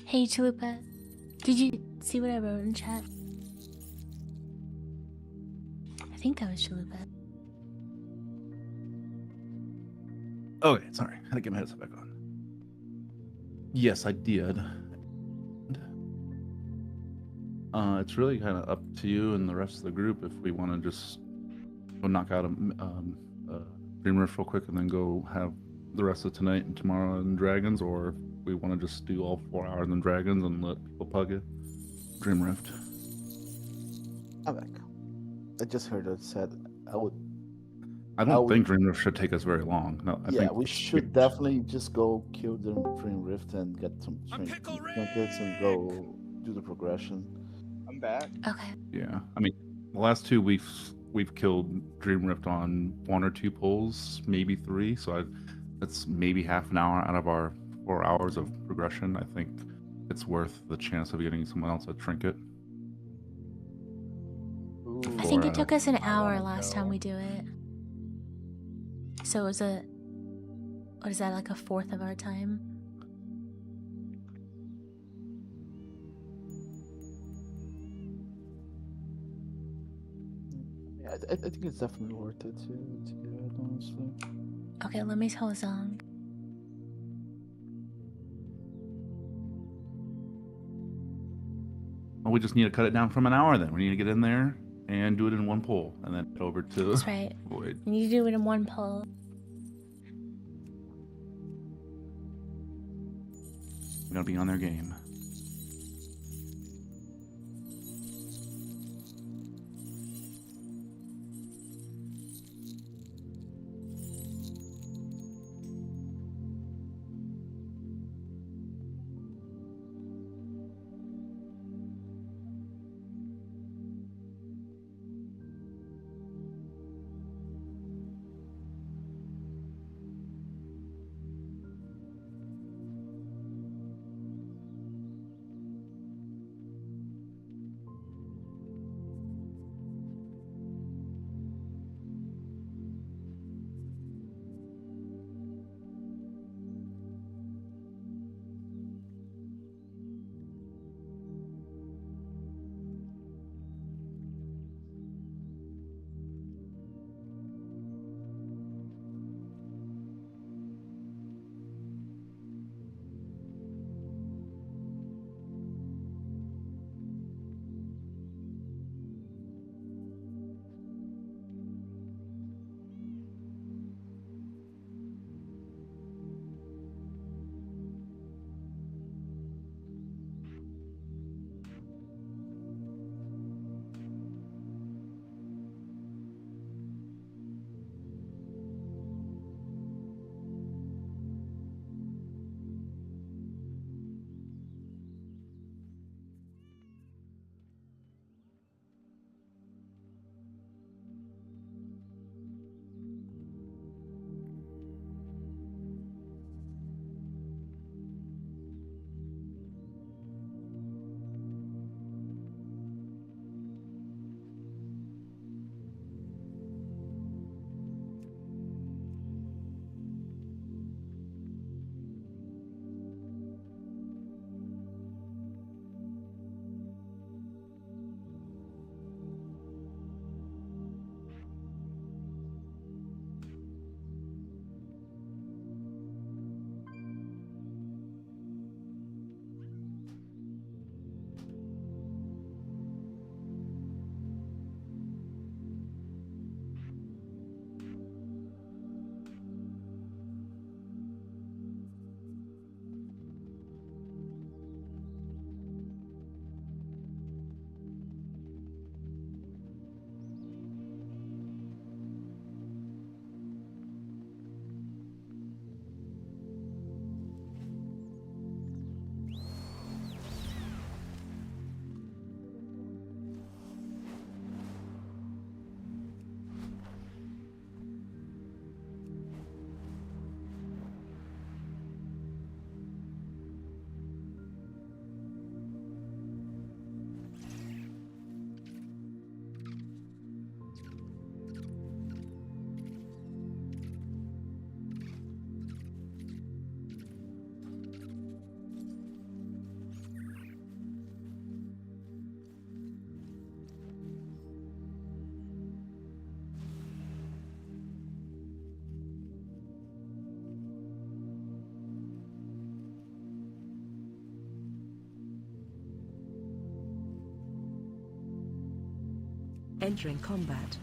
Hey, Chalupa. Did you see what I wrote in chat? I think that was Chalupa. Okay, sorry. I had to get my headset back on. Yes, I did. It's really kind of up to you and the rest of the group if we want to just go knock out a Dream Rift real quick and then go have the rest of tonight and tomorrow in Dragons, or if we want to just do all 4 hours in Dragons and let people pug it. Dream Rift. I'm back. I just heard it said I would. I don't think Dream Rift should take us very long. No, I Yeah, think we should definitely just go kill the Dream Rift and get some trinkets and go do the progression. I'm back. Okay. Yeah, I mean, the last 2 weeks we've killed Dream Rift on 1 or 2 pulls, maybe 3. So that's maybe half an hour out of our 4 hours of progression. I think it's worth the chance of getting someone else a trinket. I think it took us an hour last time we do it. So it was what is that, like a fourth of our time? Yeah, I think it's definitely worth it to do it, honestly. Okay, let me tell a song. Well, we just need to cut it down from an hour then. We need to get in there and do it in 1 pull and then head over to That's right. Void. You need to do it in 1 pull. We gotta be on their game. Entering combat.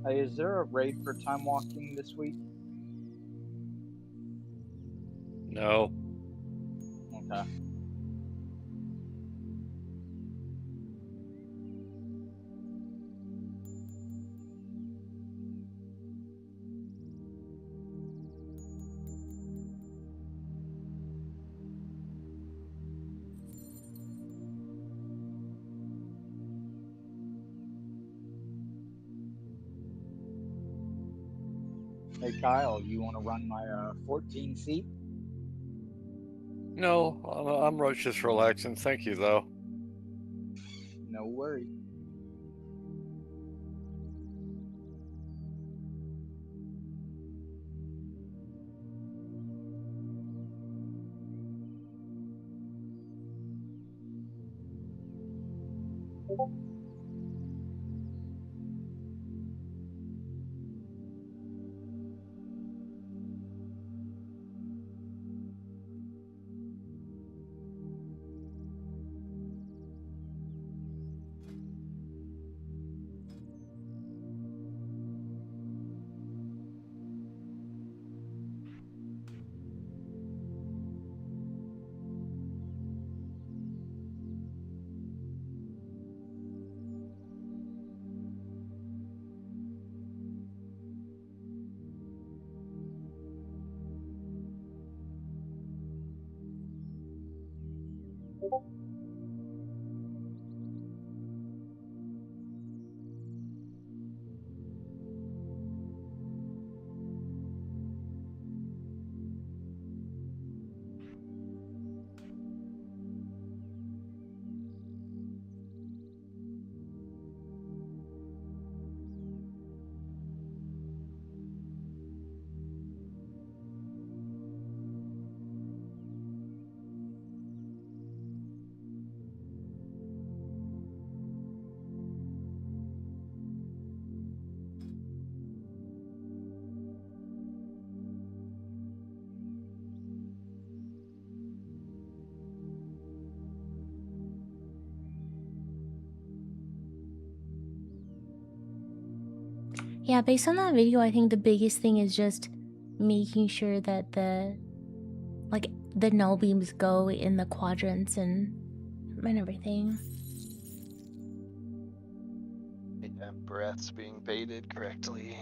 Is there a raid for time walking this week? No. Okay. Hey Kyle, you want to run my 14 seat? No, I'm just relaxing. Thank you, though. No worries. Yeah, based on that video, I think the biggest thing is just making sure that the null beams go in the quadrants and everything. Yeah, breaths being baited correctly.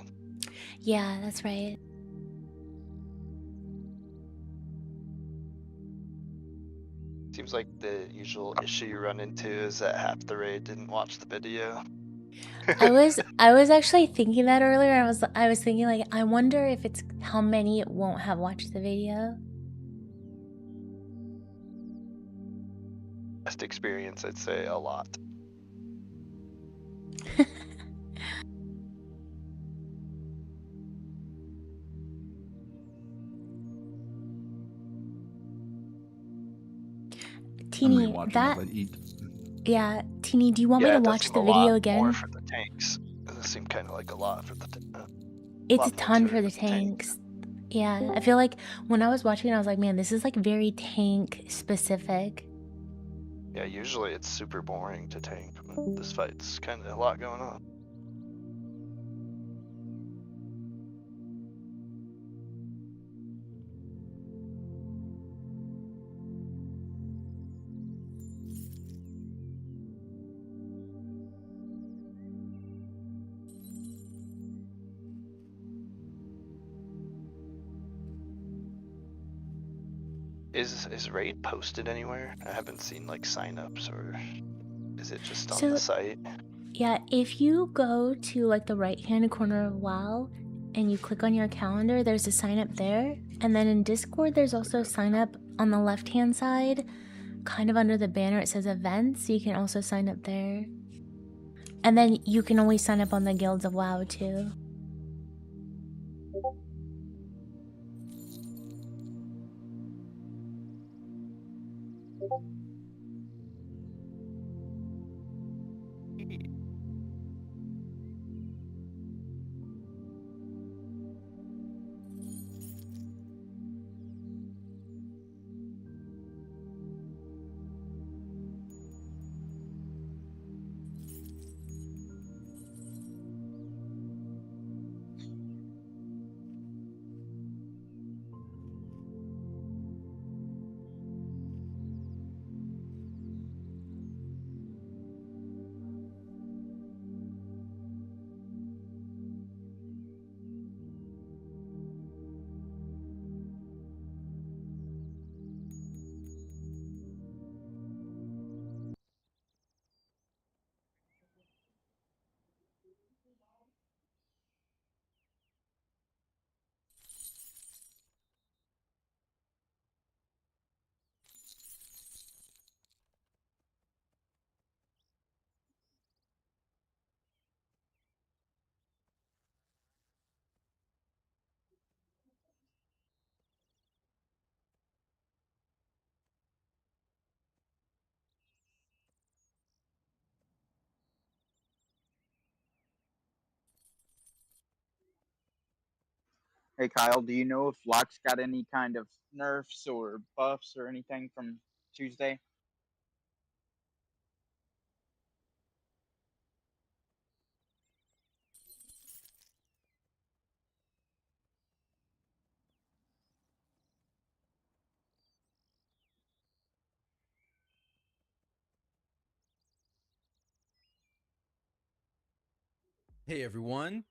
Yeah, that's right. Seems like the usual issue you run into is that half the raid didn't watch the video. I was actually thinking that earlier. I was thinking like I wonder if it's how many won't have watched the video. Best experience, I'd say a lot. I'm Teeny, rewatching that as I eat. yeah, Teeny, do you want me Yeah, to it does watch seem the a lot video more again? for the tanks. It does seem kind of like a lot for the It's a lot more ton to for it the with the tank. tanks. Yeah, I feel like when I was watching it, I was like, man, this is like very tank specific. Yeah, usually it's super boring to tank, but this fight's kind of a lot going on. Is raid posted anywhere? I haven't seen like signups, or is it just on the So site? yeah, if you go to like the right hand corner of WoW and you click on your calendar, there's a sign up there. And then in Discord, there's also a sign up on the left hand side, kind of under the banner. It says events. So you can also sign up there. And then you can always sign up on the guilds of WoW too. Hey Kyle, do you know if Locke's got any kind of nerfs or buffs or anything from Tuesday? Hey everyone.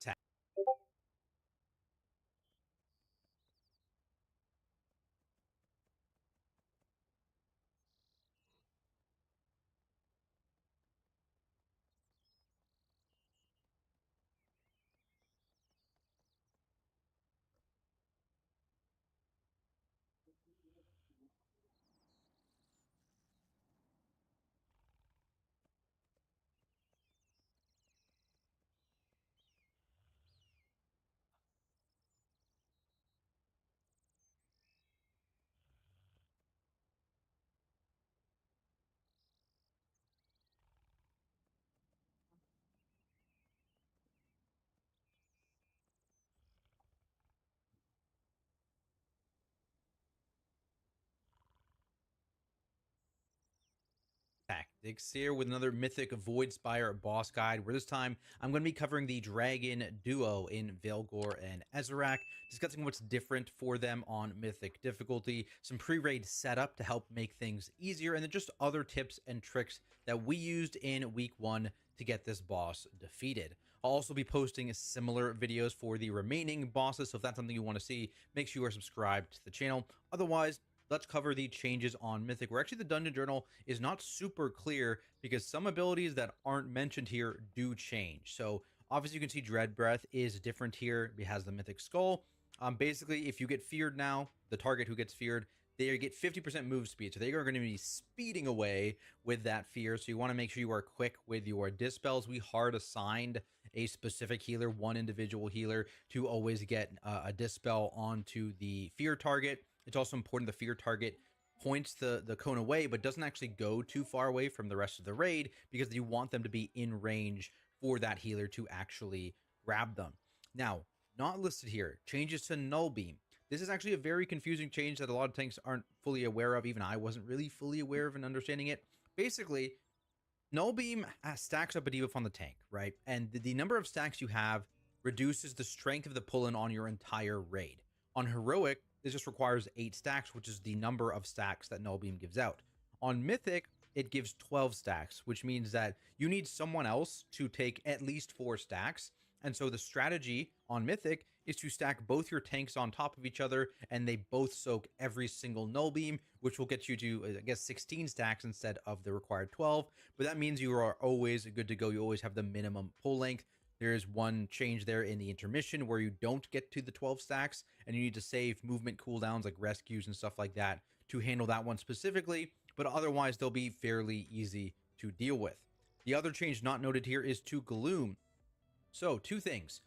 Tactics here with another Mythic Void Spire boss guide, where this time I'm going to be covering the Dragon duo in Velgor and Ezerak, discussing what's different for them on Mythic difficulty, some pre-raid setup to help make things easier, and then just other tips and tricks that we used in week 1 to get this boss defeated. I'll also be posting similar videos for the remaining bosses, so if that's something you want to see, make sure you are subscribed to the channel. Otherwise, let's cover the changes on Mythic, where actually the Dungeon Journal is not super clear because some abilities that aren't mentioned here do change. So obviously you can see Dread Breath is different here. It has the Mythic Skull. Basically, if you get feared now, the target who gets feared, they get 50% move speed. So they are going to be speeding away with that fear. So you want to make sure you are quick with your dispels. We hard assigned a specific healer, one individual healer, to always get a dispel onto the fear target. It's also important the fear target points the cone away, but doesn't actually go too far away from the rest of the raid, because you want them to be in range for that healer to actually grab them. Now, not listed here, changes to Null Beam. This is actually a very confusing change that a lot of tanks aren't fully aware of. Even I wasn't really fully aware of and understanding it. Basically, Null Beam stacks up a debuff on the tank, right? And the number of stacks you have reduces the strength of the pull-in on your entire raid. On Heroic, this just requires 8 stacks, which is the number of stacks that Null Beam gives out. On Mythic, it gives 12 stacks, which means that you need someone else to take at least 4 stacks. And so the strategy on Mythic is to stack both your tanks on top of each other, and they both soak every single Null Beam, which will get you to, I guess, 16 stacks instead of the required 12. But that means you are always good to go. You always have the minimum pull length. There's one change there in the intermission where you don't get to the 12 stacks, and you need to save movement cooldowns like rescues and stuff like that to handle that one specifically. But otherwise, they'll be fairly easy to deal with. The other change not noted here is to Gloom. So 2 things.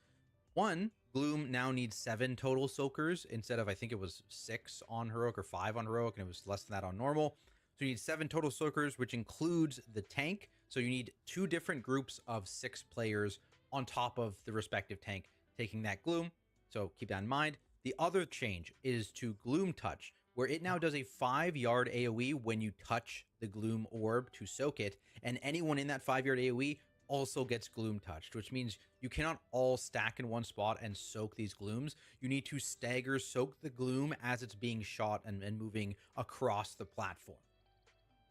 1, Gloom now needs 7 total soakers instead of, I think it was 6 on Heroic or 5 on Heroic, and it was less than that on normal. So you need 7 total soakers, which includes the tank. So you need 2 different groups of 6 players on top of the respective tank taking that Gloom. So keep that in mind. The other change is to Gloom Touch, where it now does a 5-yard AoE when you touch the Gloom orb to soak it, and anyone in that 5-yard AoE also gets Gloom Touched, which means you cannot all stack in one spot and soak these Glooms. You need to stagger soak the Gloom as it's being shot and moving across the platform.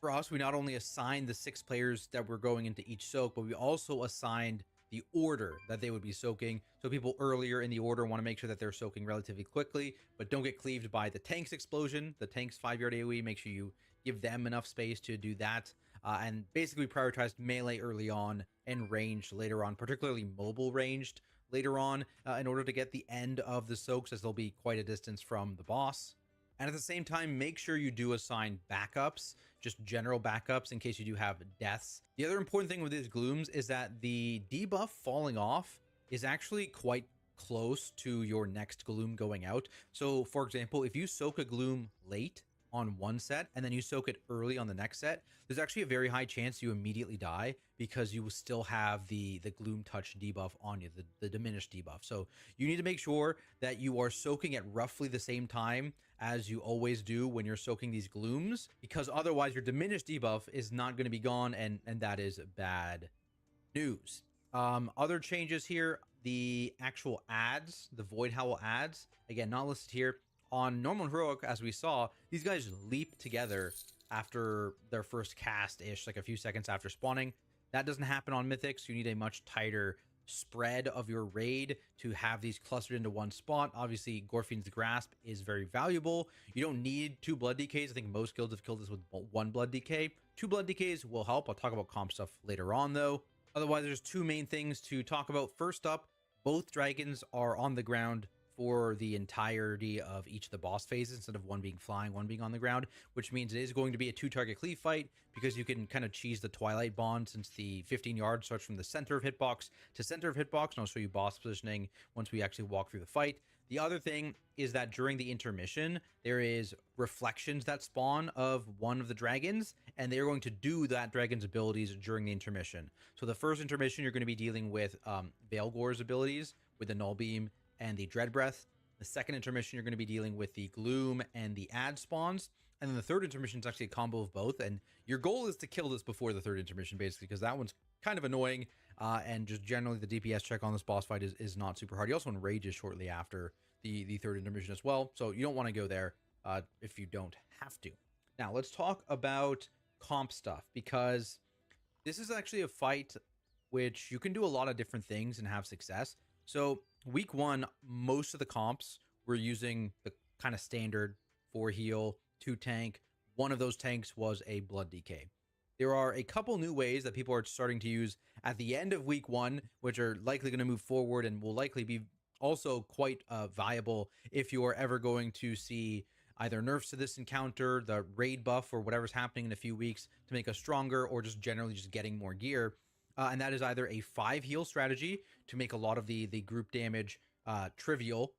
For us, we not only assigned the 6 players that were going into each soak, but we also assigned the order that they would be soaking. So people earlier in the order want to make sure that they're soaking relatively quickly, but don't get cleaved by the tank's explosion. The tank's 5-yard AoE, make sure you give them enough space to do that. And basically prioritized melee early on and ranged later on, particularly mobile ranged later on, in order to get the end of the soaks, as they'll be quite a distance from the boss. And at the same time, make sure you do assign backups, just general backups in case you do have deaths. The other important thing with these Glooms is that the debuff falling off is actually quite close to your next Gloom going out. So for example, if you soak a Gloom late on one set and then you soak it early on the next set, there's actually a very high chance you immediately die because you will still have the Gloom Touch debuff on you, the diminished debuff. So you need to make sure that you are soaking at roughly the same time as you always do when you're soaking these Glooms, because otherwise your diminished debuff is not going to be gone, and that is bad news. Other changes here, the actual ads, the Void Howl ads, again, not listed here. On normal and heroic, as we saw, these guys leap together after their first cast-ish, like a few seconds after spawning. That doesn't happen on Mythic, so you need a much tighter spread of your raid to have these clustered into one spot. Obviously, Gorfine's Grasp is very valuable. You don't need 2 blood DKs. I think most guilds have killed this with 1 blood DK. 2 blood DKs will help. I'll talk about comp stuff later on, though. Otherwise, there's 2 main things to talk about. First up, both dragons are on the ground for the entirety of each of the boss phases, instead of one being flying, one being on the ground, which means it is going to be a 2-target cleave fight, because you can kind of cheese the Twilight Bond, since the 15 yards starts from the center of hitbox to center of hitbox, and I'll show you boss positioning once we actually walk through the fight. The other thing is that during the intermission, there is reflections that spawn of one of the dragons, and they're going to do that dragon's abilities during the intermission. So the first intermission, you're going to be dealing with Veilgore's abilities with the Null Beam and the Dread Breath. The second intermission, you're going to be dealing with the Gloom and the ad spawns. And then the third intermission is actually a combo of both. And your goal is to kill this before the third intermission, basically, because that one's kind of annoying. And just generally, the DPS check on this boss fight is not super hard. He also enrages shortly after the third intermission as well. So you don't want to go there if you don't have to. Now, let's talk about comp stuff, because this is actually a fight which you can do a lot of different things and have success. So week 1, most of the comps were using the kind of standard 4 heal, 2 tank. One of those tanks was a blood DK. There are a couple new ways that people are starting to use at the end of week 1, which are likely going to move forward and will likely be also quite viable if you are ever going to see either nerfs to this encounter, the raid buff, or whatever's happening in a few weeks to make us stronger, or just generally just getting more gear. And that is either a 5 heal strategy to make a lot of the group damage trivial,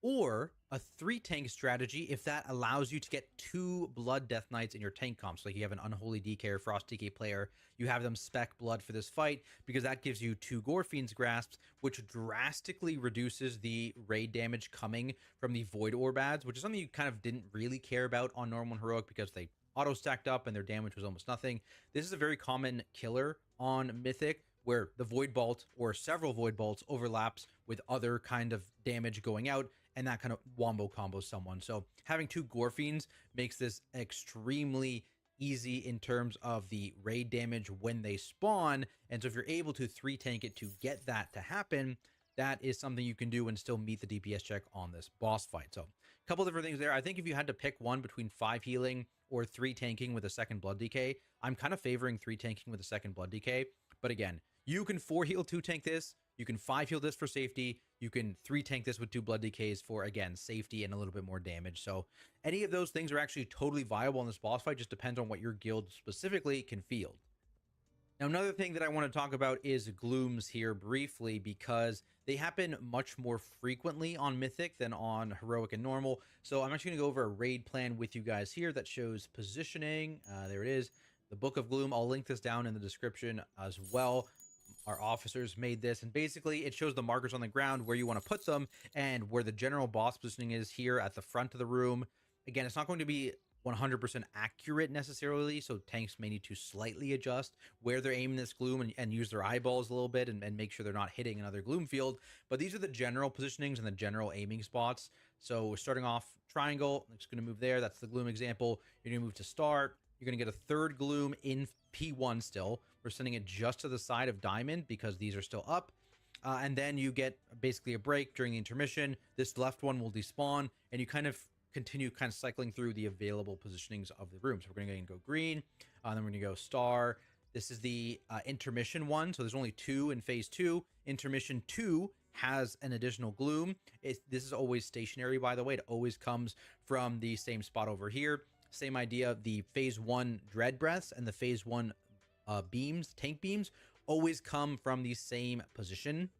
or a 3 tank strategy if that allows you to get 2 blood death knights in your tank comps. Like you have an unholy DK or frost DK player, you have them spec blood for this fight because that gives you 2 gore fiends grasps, which drastically reduces the raid damage coming from the void orb ads, which is something you kind of didn't really care about on normal and heroic because they auto stacked up and their damage was almost nothing. This is a very common killer on Mythic, where the void bolt or several void bolts overlaps with other kind of damage going out, and that kind of wombo combos someone. So having 2 gore fiends makes this extremely easy in terms of the raid damage when they spawn. And so if you're able to 3 tank it to get that to happen, that is something you can do and still meet the DPS check on this boss fight. So a couple different things there. I think if you had to pick one between 5 healing or 3 tanking with a second blood DK, I'm kind of favoring 3 tanking with a second blood DK. But again, you can 4 heal 2 tank this, you can 5 heal this for safety, you can 3 tank this with 2 blood DKs for, again, safety and a little bit more damage. So any of those things are actually totally viable in this boss fight, just depends on what your guild specifically can field. Now, another thing that I want to talk about is glooms here briefly, because they happen much more frequently on Mythic than on Heroic and Normal. So I'm actually going to go over a raid plan with you guys here that shows positioning. There it is, the Book of Gloom. I'll link this down in the description as well. Our officers made this, and basically it shows the markers on the ground where you want to put them and where the general boss positioning is here at the front of the room. Again, it's not going to be 100% accurate necessarily, so tanks may need to slightly adjust where they're aiming this gloom and use their eyeballs a little bit and make sure they're not hitting another gloom field. But these are the general positionings and the general aiming spots. So starting off triangle, I'm just going to move there. That's the gloom example. You're going to move to start. You're going to get a 3rd gloom in P1 still. We're sending it just to the side of diamond because these are still up. And then you get basically a break during the intermission. This left one will despawn, and you kind of continue kind of cycling through the available positionings of the room. So we're going to go green, then we're going to go star. This is the intermission one. So there's only 2 in phase 2. Intermission 2 has an additional gloom. This is always stationary, by the way. It always comes from the same spot over here. Same idea. The phase 1 dread breaths and the phase 1 beams, tank beams, always come from the same position.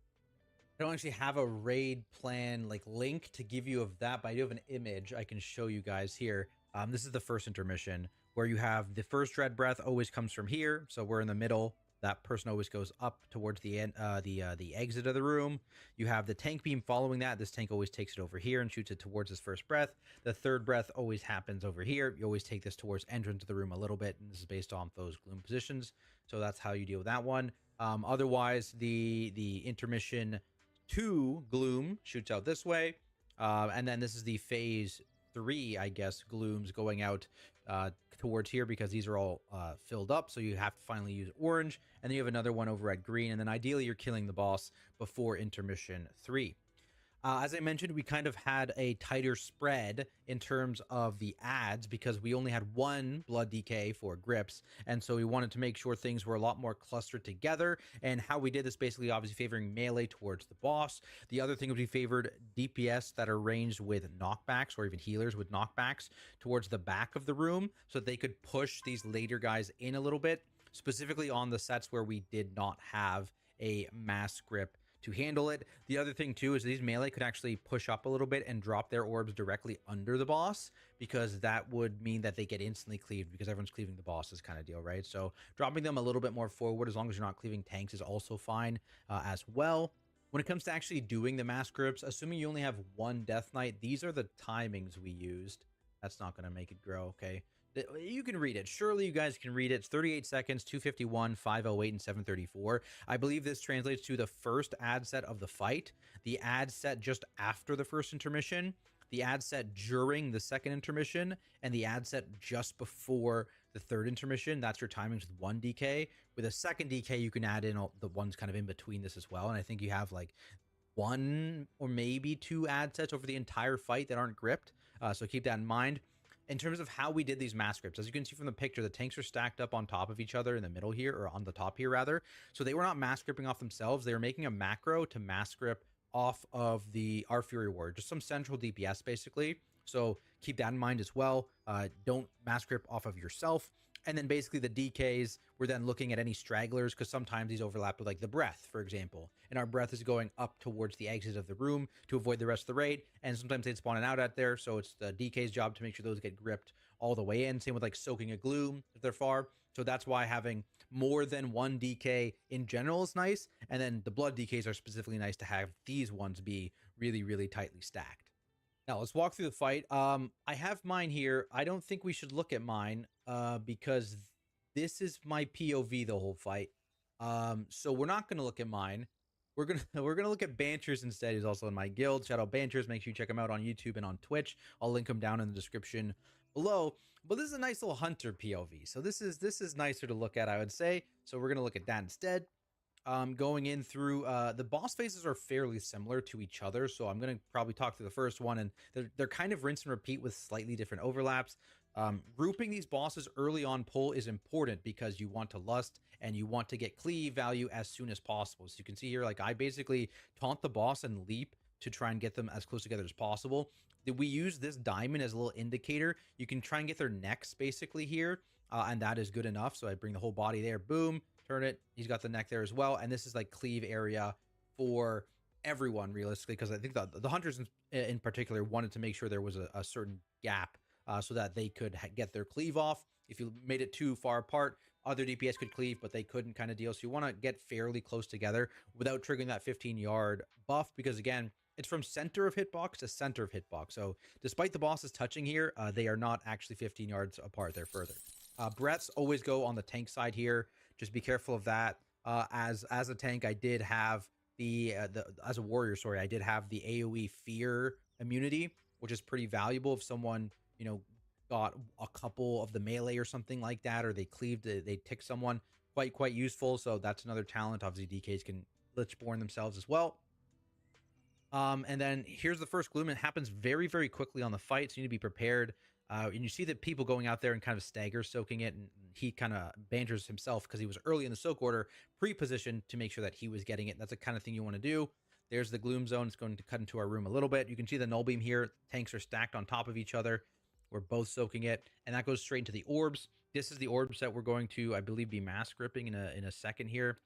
I don't actually have a raid plan like link to give you of that, but I do have an image I can show you guys here. This is the first intermission where you have the first dread breath always comes from here. So we're in the middle. That person always goes up towards the end, the exit of the room. You have the tank beam following that. This tank always takes it over here and shoots it towards his first breath. The 3rd breath always happens over here. You always take this towards entrance of the room a little bit, and this is based on those gloom positions. So that's how you deal with that one. Otherwise, the intermission 2 gloom shoots out this way, and then this is the phase 3, I guess, glooms going out towards here because these are all filled up, so you have to finally use orange, and then you have another one over at green, and then ideally you're killing the boss before intermission 3. As I mentioned, we kind of had a tighter spread in terms of the ads because we only had 1 blood DK for grips, and so we wanted to make sure things were a lot more clustered together. And how we did this, basically obviously favoring melee towards the boss. The other thing was we favored DPS that are ranged with knockbacks, or even healers with knockbacks, towards the back of the room so that they could push these later guys in a little bit, specifically on the sets where we did not have a mass grip to handle it. The other thing too is these melee could actually push up a little bit and drop their orbs directly under the boss, because that would mean that they get instantly cleaved because everyone's cleaving the bosses kind of deal, right? So dropping them a little bit more forward, as long as you're not cleaving tanks, is also fine as well. When it comes to actually doing the mass grips, assuming you only have 1 death knight, these are the timings we used. That's not going to make it grow, okay? You can read it. Surely you guys can read it. It's 38 seconds, 251, 508, and 734. I believe this translates to the first ad set of the fight, the ad set just after the first intermission, the ad set during the second intermission, and the ad set just before the 3rd intermission. That's your timings with 1 DK. With a 2nd DK, you can add in all the ones kind of in between this as well. And I think you have like 1 or maybe 2 ad sets over the entire fight that aren't gripped. So keep that in mind. in terms of how we did these mass scripts, as you can see from the picture, the tanks are stacked up on top of each other in the middle here, or on the top here rather. So they were not mass scripting off themselves. They were making a macro to mass script off of our Fury Warrior, just some central DPS basically. So keep that in mind as well. Don't mass script off of yourself. And then basically the DKs, we're then looking at any stragglers, because sometimes these overlap with like the breath, for example. And our breath is going up towards the exit of the room to avoid the rest of the raid. And sometimes they'd spawn out at there. So it's the DK's job to make sure those get gripped all the way in. Same with like soaking a gloom if they're far. So that's why having more than one DK in general is nice. And then the blood DKs are specifically nice to have these ones be really, really tightly stacked. Now let's walk through the fight. I have mine here. I don't think we should look at mine because this is my POV the whole fight. So we're not going to look at mine. We're gonna look at Banter's instead. He's also in my guild. Shout out Banter's. Make sure you check him out on YouTube and on Twitch. I'll link him down in the description below. But this is a nice little hunter POV. So this is nicer to look at, I would say. So we're gonna look at that instead. Going in through the boss phases are fairly similar to each other, so I'm gonna probably talk through the first one, and they're kind of rinse and repeat with slightly different overlaps. Grouping these bosses early on pull is important because you want to lust and you want to get cleave value as soon as possible. So you can see here, like I basically taunt the boss and leap to try and get them as close together as possible. We use this diamond as a little indicator. You can try and get their necks basically here, and that is good enough. So I bring the whole body there, boom, turn it. He's got the neck there as well. And this is like cleave area for everyone realistically, because I think the hunters in particular wanted to make sure there was a certain gap so that they could get their cleave off. If you made it too far apart, other DPS could cleave, but they couldn't kind of deal. So you want to get fairly close together without triggering that 15-yard buff, because again, it's from center of hitbox to center of hitbox. So despite the bosses touching here, they are not actually 15 yards apart. They're further. Breaths always go on the tank side here. Just be careful of that. As a tank, I did have as a warrior, sorry, I did have the AoE fear immunity, which is pretty valuable if someone, you know, got a couple of the melee or something like that, or they cleaved, they tick someone, quite useful. So that's another talent. Obviously, DKs can Lichborn themselves as well. And then here's the first gloom. It happens very, very quickly on the fight, so you need to be prepared. And you see that people going out there and kind of stagger soaking it, and he kind of banters himself because he was early in the soak order, pre-positioned to make sure that he was getting it. That's the kind of thing you want to do. There's the gloom zone. It's going to cut into our room a little bit. You can see the null beam here. Tanks are stacked on top of each other. We're both soaking it, and that goes straight into the orbs. This is the orbs that we're going to, I believe, be mass gripping in a second here.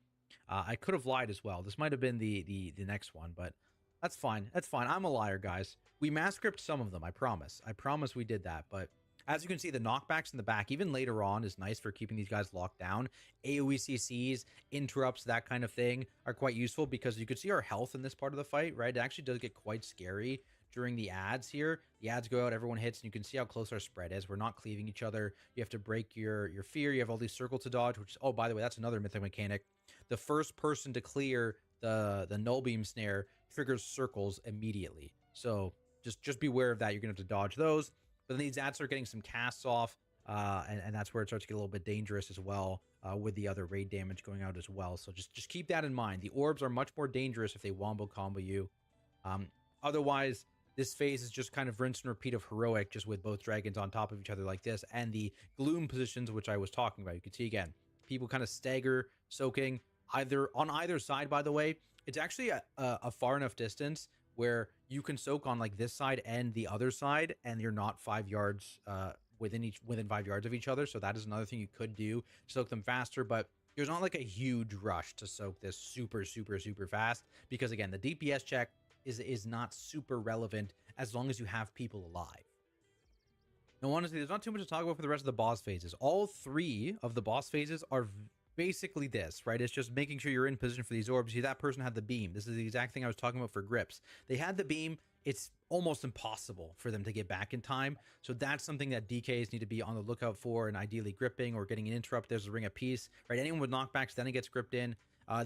I could have lied as well. This might have been the next one, but that's fine. That's fine. I'm a liar, guys. We mass gripped some of them, I promise. I promise we did that. But as you can see, the knockbacks in the back, even later on, is nice for keeping these guys locked down. AoE CCs, interrupts, that kind of thing are quite useful because you could see our health in this part of the fight, right? It actually does get quite scary during the ads here. The ads go out, everyone hits, and you can see how close our spread is. We're not cleaving each other. You have to break your fear. You have all these circles to dodge, which, oh, by the way, that's another Mythic mechanic. The first person to clear the null beam snare triggers circles immediately. So just beware of that. You're gonna have to dodge those. But then these ads are getting some casts off, and that's where it starts to get a little bit dangerous as well, with the other raid damage going out as well. So just keep that in mind. The orbs are much more dangerous if they wombo combo you. Otherwise, this phase is just kind of rinse and repeat of heroic, just with both dragons on top of each other like this, and the gloom positions, which I was talking about. You can see again, people kind of stagger soaking on either side. By the way, it's actually a far enough distance where you can soak on like this side and the other side, and you're not 5 yards within 5 yards of each other. So that is another thing you could do to soak them faster, but there's not like a huge rush to soak this super fast, because again, the DPS check is not super relevant as long as you have people alive. Now, honestly, there's not too much to talk about for the rest of the boss phases. All 3 of the boss phases are basically this, right? It's just making sure you're in position for these orbs. See, that person had the beam. This is the exact thing I was talking about for grips. They had the beam. It's almost impossible for them to get back in time. So that's something that DKs need to be on the lookout for, and ideally gripping or getting an interrupt. There's a ring of peace, right? Anyone with knockbacks, then it gets gripped in.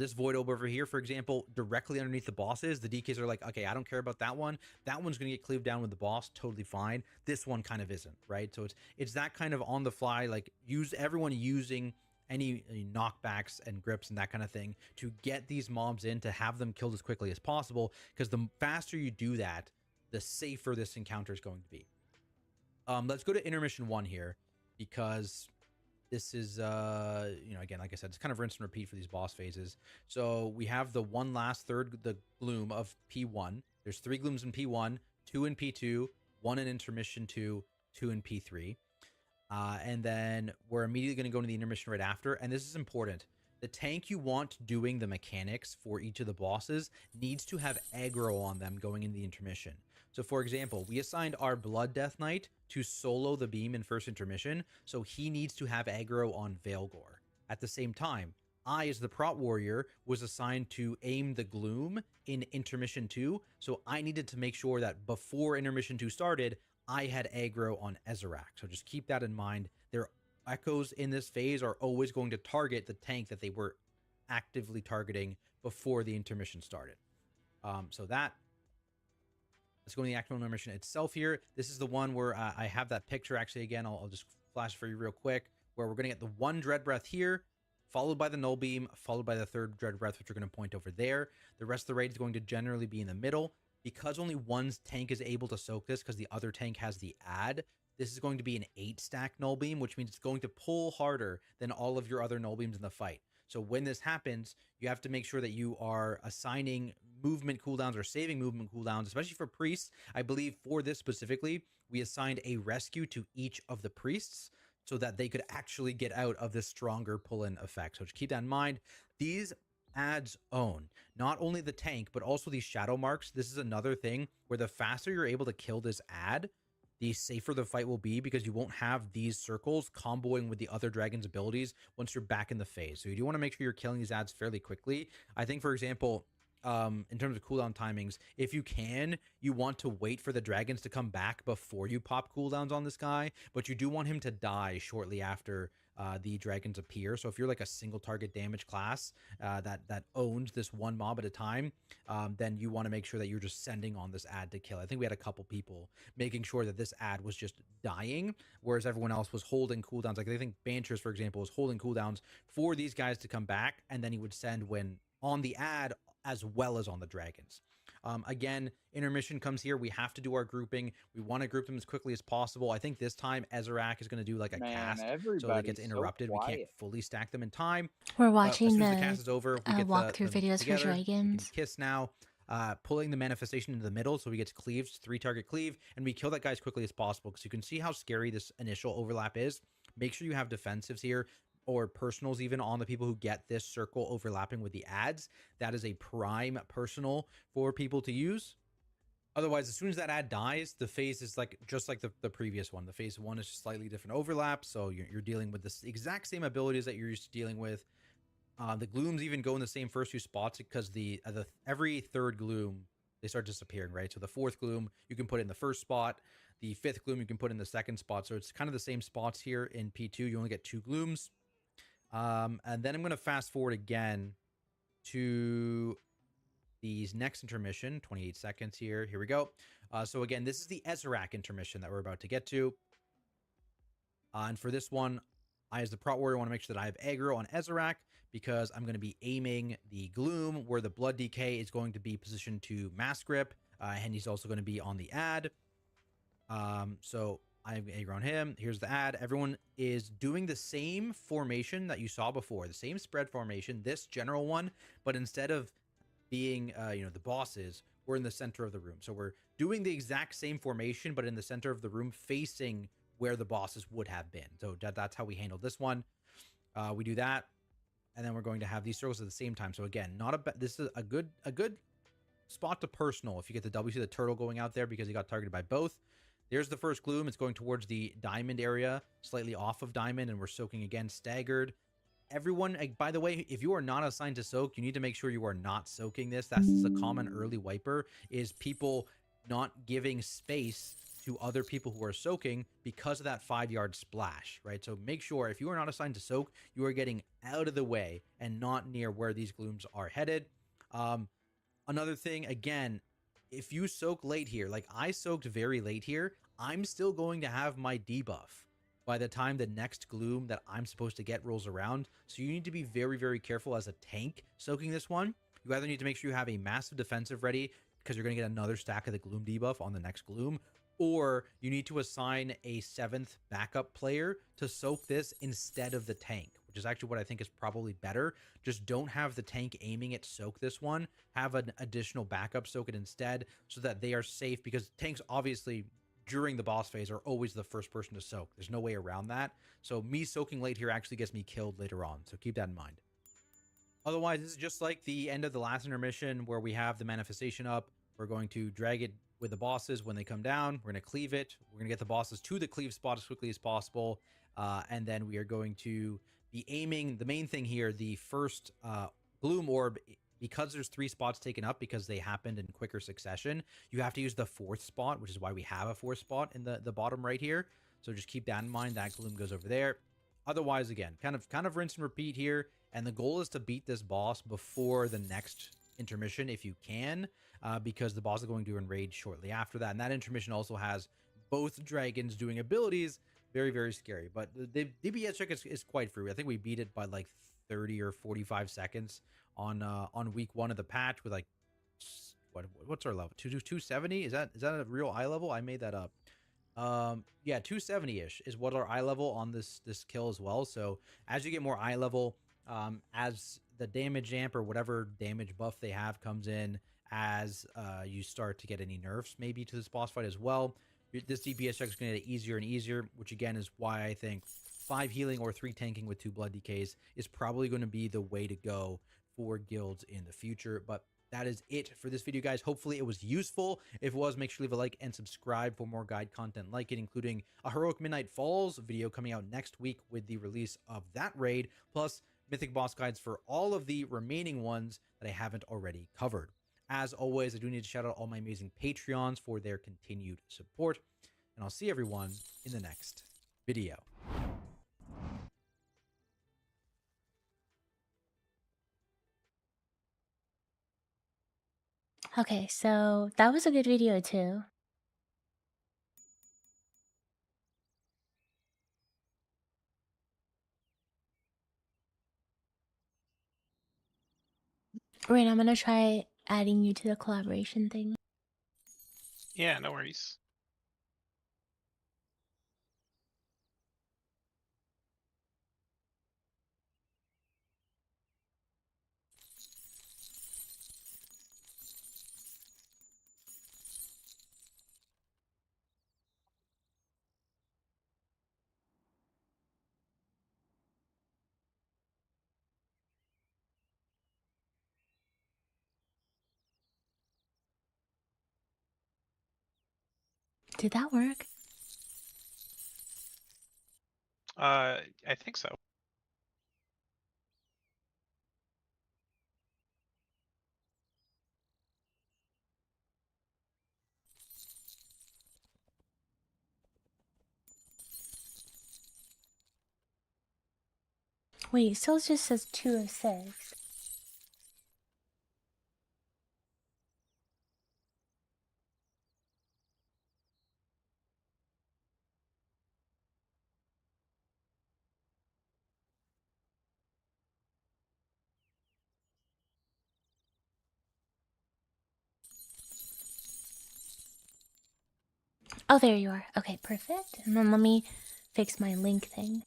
This void orb over here, for example, directly underneath the bosses, the DKs are like, okay, I don't care about that one. That one's going to get cleaved down with the boss. Totally fine. This one kind of isn't, right? So it's that kind of on the fly, like everyone using any knockbacks and grips and that kind of thing to get these mobs in, to have them killed as quickly as possible, because the faster you do that, the safer this encounter is going to be. Let's go to intermission 1 here, because this is, again, like I said, it's kind of rinse and repeat for these boss phases. So we have the one last third, the gloom of P1. There's 3 glooms in P1, 2 in P2, 1 in intermission 2, 2 in P3. And then we're immediately going to go into the intermission right after. And this is important. The tank you want doing the mechanics for each of the bosses needs to have aggro on them going into the intermission. So for example, we assigned our Blood Death Knight to solo the beam in first intermission, so he needs to have aggro on Veilgore. At the same time, I, as the Prot Warrior, was assigned to aim the Gloom in intermission 2, so I needed to make sure that before intermission 2 started, I had aggro on Ezorak. So just keep that in mind. Their echoes in this phase are always going to target the tank that they were actively targeting before the intermission started. Let's go to the actual intermission itself here. This is the one where I have that picture actually again. I'll just flash for you real quick, where we're going to get the 1 Dread Breath here, followed by the Null Beam, followed by the 3rd Dread Breath, which we're going to point over there. The rest of the raid is going to generally be in the middle. Because only one tank is able to soak this, because the other tank has the add, this is going to be an 8-stack Null Beam, which means it's going to pull harder than all of your other Null Beams in the fight. So when this happens, you have to make sure that you are assigning movement cooldowns or saving movement cooldowns, especially for priests. I believe for this specifically, we assigned a rescue to each of the priests so that they could actually get out of this stronger pull-in effect. So just keep that in mind. These adds own not only the tank, but also these shadow marks. This is another thing where the faster you're able to kill this ad, the safer the fight will be, because you won't have these circles comboing with the other dragon's abilities once you're back in the phase. So you do want to make sure you're killing these ads fairly quickly. I think, for example, in terms of cooldown timings, if you can, you want to wait for the dragons to come back before you pop cooldowns on this guy, but you do want him to die shortly after the dragons appear. So if you're like a single target damage class that owns this one mob at a time, then you want to make sure that you're just sending on this ad to kill. I think we had a couple people making sure that this ad was just dying, whereas everyone else was holding cooldowns. Like I think Banchers, for example, was holding cooldowns for these guys to come back, and then he would send when on the ad as well as on the dragons. Again, intermission comes here. We have to do our grouping. We want to group them as quickly as possible. I think this time Ezorak is going to do like a cast, so it gets interrupted. We can't fully stack them in time. We're As watching soon as the the cast is over, we get walkthrough the videos for together. dragons. Kiss now, pulling the manifestation into the middle, so he gets cleaved, 3-target cleave, and we kill that guy as quickly as possible, because you can see how scary this initial overlap is. Make sure you have defensives here, or personals even, on the people who get this circle overlapping with the ads. That is a prime personal for people to use. Otherwise, as soon as that ad dies, the phase is like just like the previous one. The phase 1 is just slightly different overlap, so you're dealing with the exact same abilities that you're used to dealing with. The glooms even go in the same first 2 spots, because every 3rd gloom, they start disappearing, right? So the 4th gloom you can put in the first spot, the 5th gloom you can put in the 2nd spot. So it's kind of the same spots here in P2. You only get 2 glooms. And then I'm going to fast forward again to these next intermission, 28 seconds here. Here we go. So again, this is the Ezorak intermission that we're about to get to. And for this one, I, as the Prot Warrior, want to make sure that I have aggro on Ezorak, because I'm going to be aiming the Gloom, where the Blood Decay is going to be positioned to Mass Grip, and he's also going to be on the ad. So I have aggro on him. Here's the ad. Everyone is doing the same formation that you saw before, the same spread formation, this general one, but instead of being, the bosses, we're in the center of the room. So we're doing the exact same formation, but in the center of the room, facing where the bosses would have been. So that's how we handled this one. We do that, and then we're going to have these circles at the same time. So again, this is a good spot to personal if you get the W. See the turtle going out there because he got targeted by both. There's the first gloom. It's going towards the diamond area, slightly off of diamond, and we're soaking again, staggered. Everyone, by the way, if you are not assigned to soak, you need to make sure you are not soaking this. That's a common early wiper, is people not giving space to other people who are soaking because of that 5-yard splash, right? So make sure if you are not assigned to soak, you are getting out of the way and not near where these glooms are headed. Another thing, again, if you soak late here, like I soaked very late here, I'm still going to have my debuff by the time the next gloom that I'm supposed to get rolls around. So you need to be very, very careful as a tank soaking this one. You either need to make sure you have a massive defensive ready, because you're going to get another stack of the gloom debuff on the next gloom, or you need to assign a 7th backup player to soak this instead of the tank, which is actually what I think is probably better. Just don't have the tank aiming at soak this one. Have an additional backup soak it instead so that they are safe, because tanks obviously during the boss phase are always the first person to soak. There's no way around that. So me soaking late here actually gets me killed later on. So keep that in mind. Otherwise, this is just like the end of the last intermission where we have the manifestation up. We're going to drag it with the bosses when they come down. We're going to cleave it. We're going to get the bosses to the cleave spot as quickly as possible. And then we are going to be aiming. The main thing here, the first Gloom Orb, because there's 3 spots taken up because they happened in quicker succession, you have to use the 4th spot, which is why we have a 4th spot in the bottom right here. So just keep that in mind. That Gloom goes over there. Otherwise, again, kind of rinse and repeat here. And the goal is to beat this boss before the next intermission if you can, because the boss is going to enrage shortly after that. And that intermission also has both dragons doing abilities. Very, very scary. But the DPS check is quite free. I think we beat it by like 30 or 45 seconds on week 1 of the patch with like, what's our level? 270? Is that a real eye level? I made that up. Yeah, 270-ish is what our eye level on this kill as well. So as you get more eye level, as the damage amp or whatever damage buff they have comes in, as you start to get any nerfs maybe to this boss fight as well, this DPS check is going to get easier and easier, which again is why I think 5 healing or 3 tanking with 2 blood decays is probably going to be the way to go for guilds in the future. But that is it for this video, guys. Hopefully it was useful. If it was, make sure to leave a like and subscribe for more guide content like it, including a Heroic Midnight Falls video coming out next week with the release of that raid, plus Mythic boss guides for all of the remaining ones that I haven't already covered. As always, I do need to shout out all my amazing Patreons for their continued support, and I'll see everyone in the next video. Okay, so that was a good video too. Rain, I'm gonna try adding you to the collaboration thing. Yeah, no worries. Did that work? I think so. Wait, it still just says 2 of 6. Oh, there you are. Okay, perfect. And then let me fix my link thing.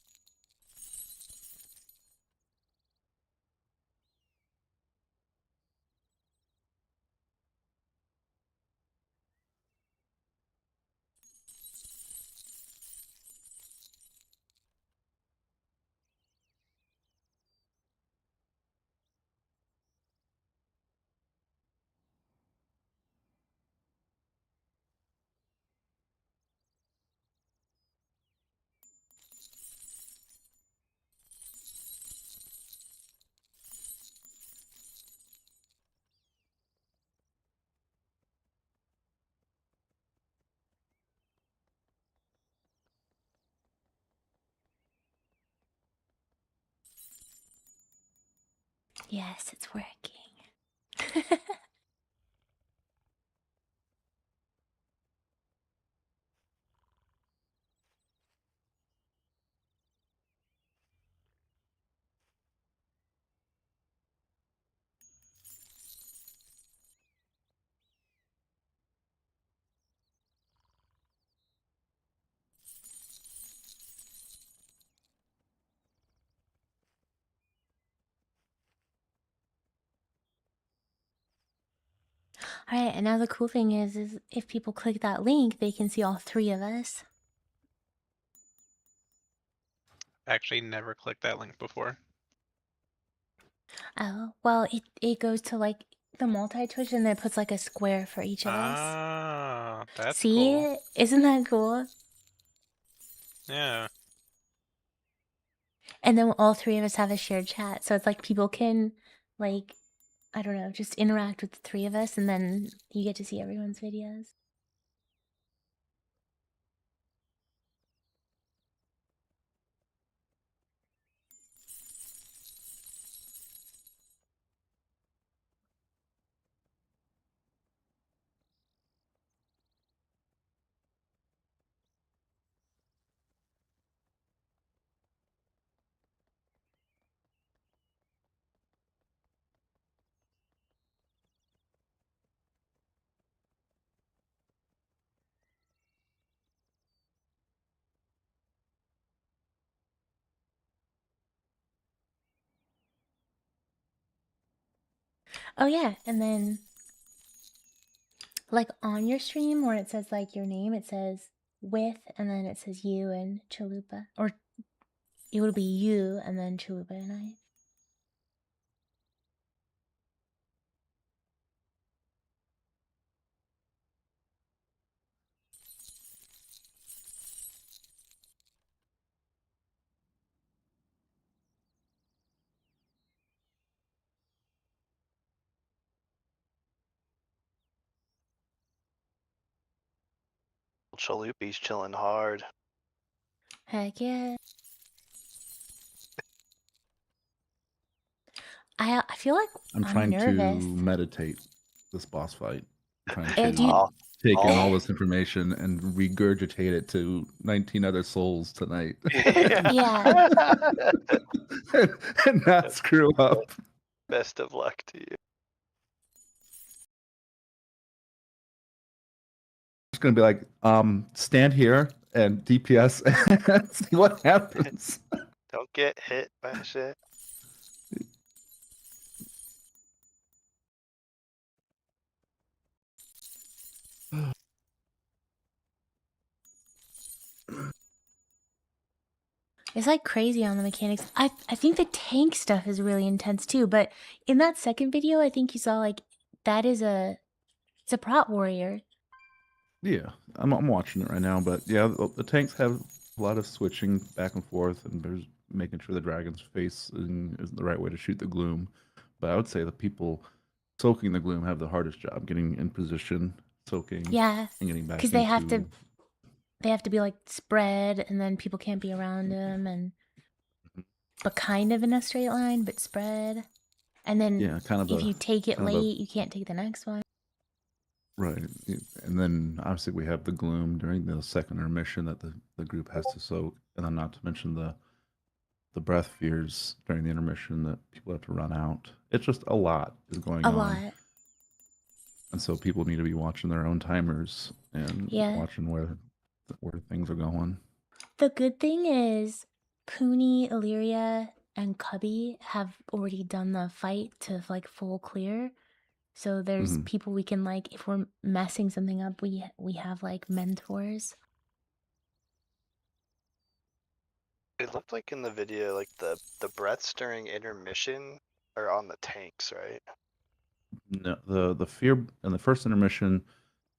Yes, it's working. All right, and now the cool thing is if people click that link, they can see all 3 of us. Actually, never clicked that link before. Oh, well, it goes to like the multi-Twitch and then it puts like a square for each of us. Ah, that's See? cool. Isn't that cool? Yeah. And then all 3 of us have a shared chat. So it's like people can, like, I don't know, just interact with the 3 of us and then you get to see everyone's videos. Oh yeah, and then like on your stream where it says like your name, it says with and then it says you and Chalupa. Or it would be you and then Chalupa and I. Chalupi's chilling hard. Heck yeah. I feel like I'm I'm trying to nervous. meditate this boss fight. I'm trying Eh, to do you- take in all this information and regurgitate it to 19 other souls tonight. Yeah. and not screw up. Best of luck to you. Just gonna be like, stand here and DPS and see what happens. Don't get hit by shit. It's like crazy on the mechanics. I think the tank stuff is really intense too, but in that second video I think you saw like that is it's a prot warrior. Yeah, I'm watching it right now, but yeah, the tanks have a lot of switching back and forth, and there's making sure the dragon's face is the right way to shoot the gloom. But I would say the people soaking the gloom have the hardest job, getting in position, soaking, Yeah. and getting back Cuz they have to be like spread and then people can't be around them and but kind of in a straight line but spread. And then Yeah, kind of if a you take it kind of a- late, you can't take the next one. right. And then obviously we have the gloom during the second intermission that the group has to soak, and then not to mention the breath fears during the intermission that people have to run out. It's just a lot is going A on. lot. And so people need to be watching their own timers and Yeah. watching where things are going. The good thing is Cooney, Illyria, and Cubby have already done the fight to like full clear. So there's Mhm. people we can like if we're messing something up, we have like mentors. It looked like in the video, like the breaths during intermission are on the tanks, right? No, the fear in the first intermission.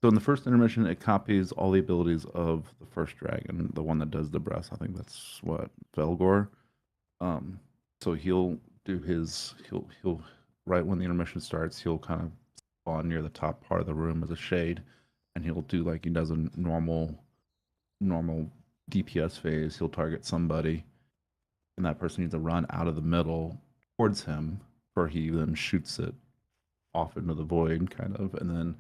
So in the first intermission, it copies all the abilities of the first dragon, the one that does the breath. I think that's what Velgor. So he'll do he'll right when the intermission starts, he'll kind of spawn near the top part of the room as a shade, and he'll do like he does a normal DPS phase. He'll target somebody, and that person needs to run out of the middle towards him, or he then shoots it off into the void, kind of, and then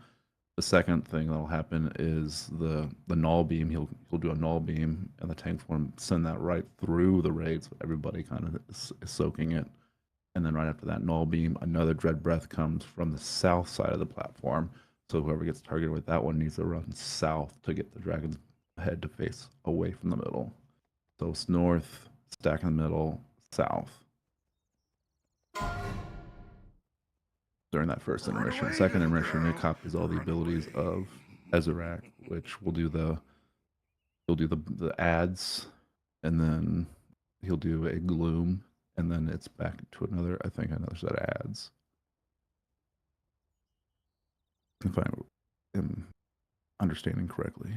the second thing that'll happen is the null beam. He'll do a null beam, and the tank form send that right through the raid, so everybody kind of is soaking it. And then right after that null beam, another dread breath comes from the south side of the platform. So whoever gets targeted with that one needs to run south to get the dragon's head to face away from the middle. So it's north, stack in the middle, south. during that first intermission. Second intermission, it copies all the abilities of Ezerak, which will do he'll do the ads, and then he'll do a gloom, and then it's back to another set of ads. If I am understanding correctly.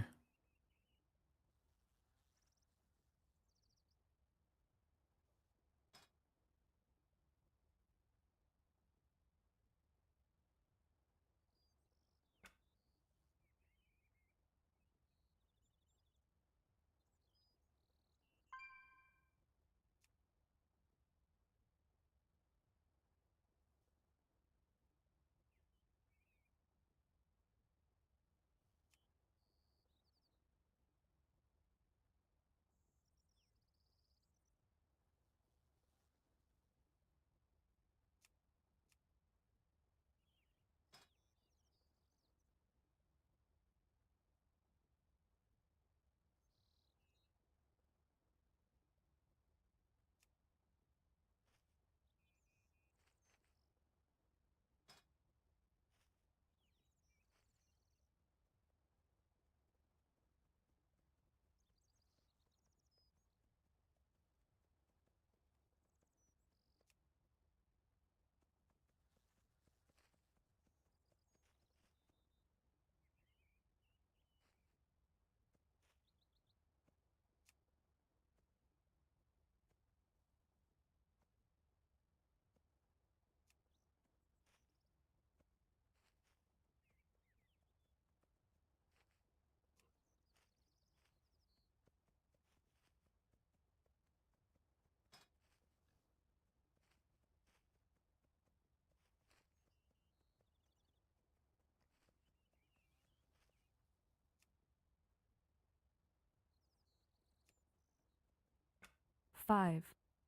Five,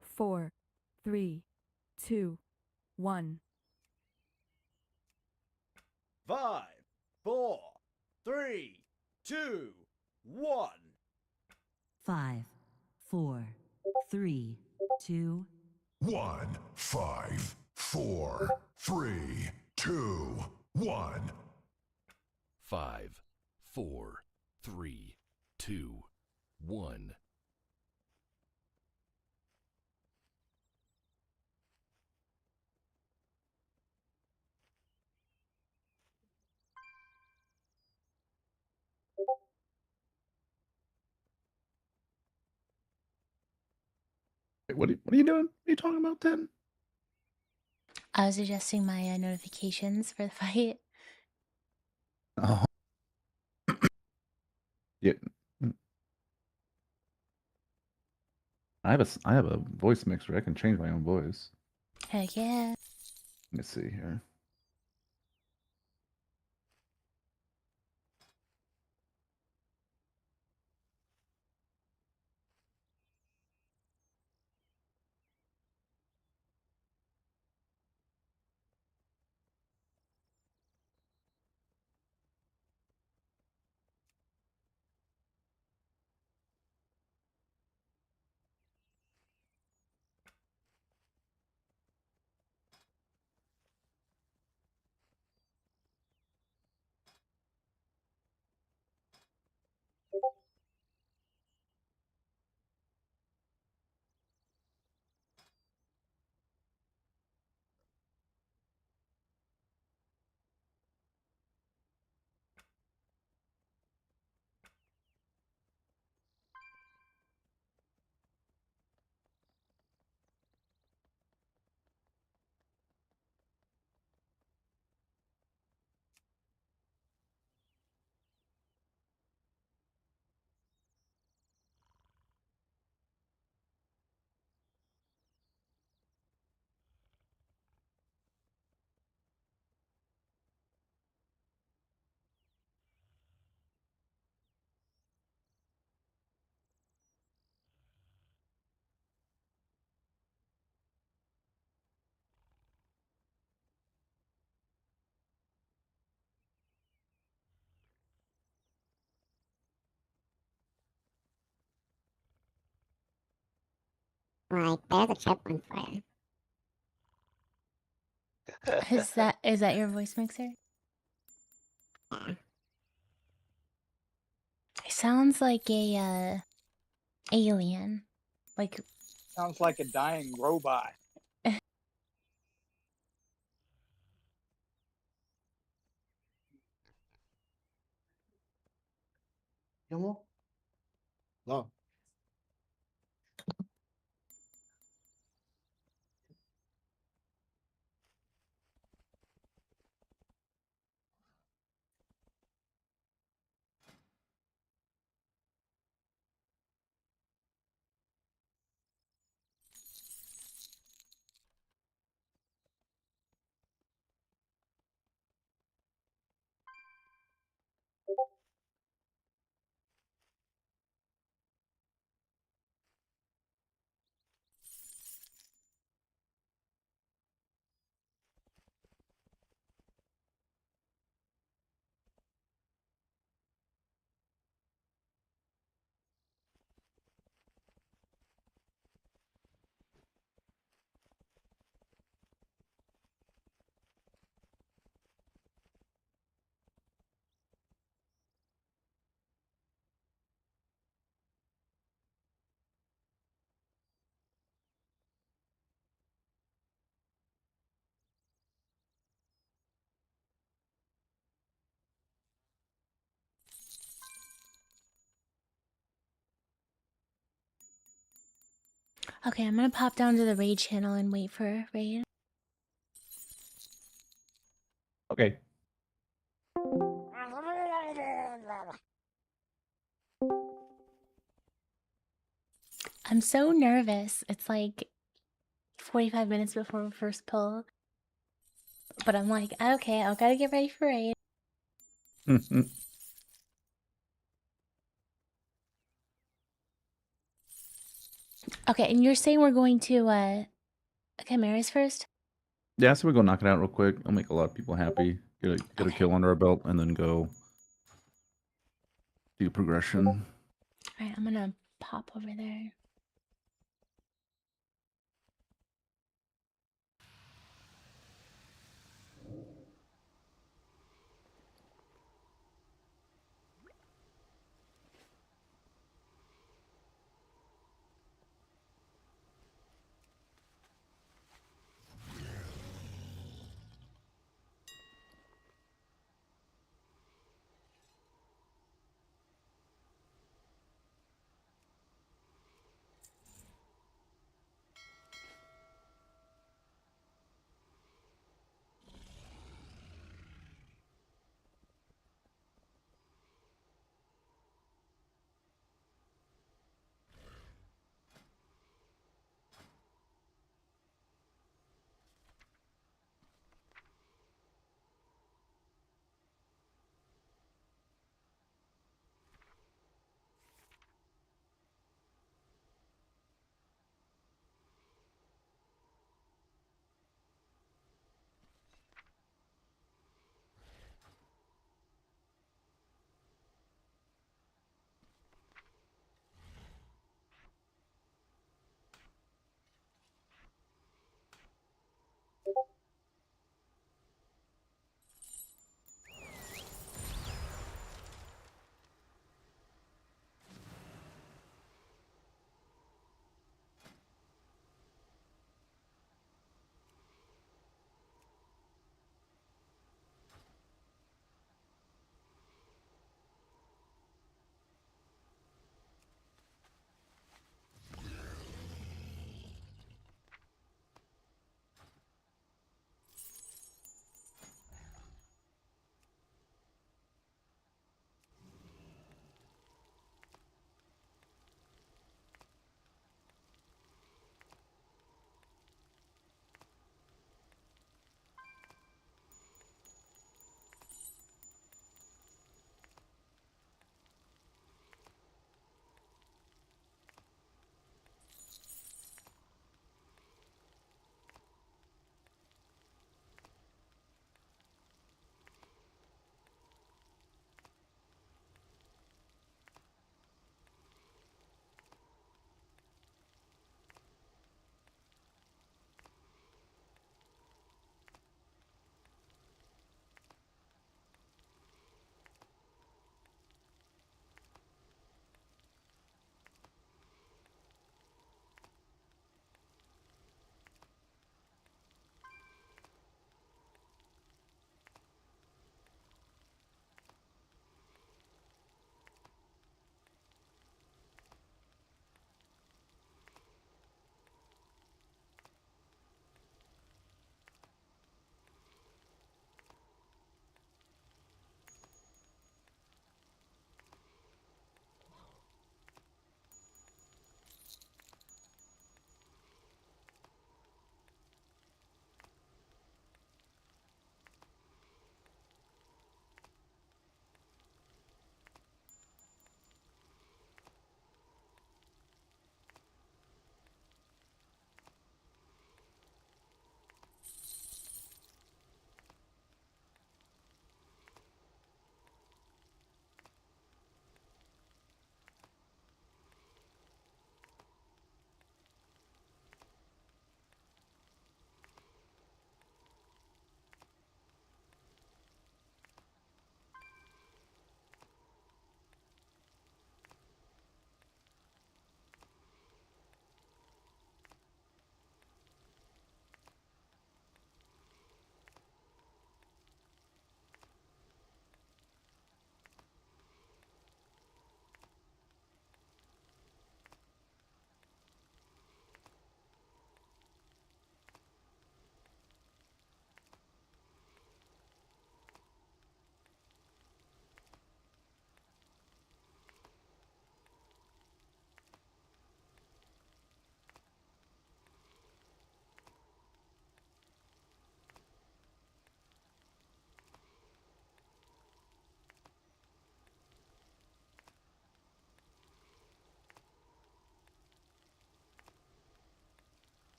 four, three, two, one. 5, 4, 3, 2, 1. 5, 4, 3, 2, 1, 5, 4, 3, 2, 1. 5, 4, 3, 2, 1. Wait, what are you doing? What are you talking about, then? I was adjusting my notifications for the fight. Oh. Yeah. I have a voice mixer. I can change my own voice. Heck yeah. Let me see here. Right, there's a chip on fire. Is that your voice mixer? It sounds like a alien. Like Sounds like a dying robot. No. okay, I'm gonna pop down to the raid channel and wait for a raid. Okay. I'm so nervous. It's like 45 minutes before the first pull. But I'm like, okay, I gotta get ready for raid. Okay, and you're saying we're going to Chimeras first? Yeah, so we go knock it out real quick. I'll make a lot of people happy. Get a kill under our belt, and then go do progression. Alright, I'm gonna pop over there.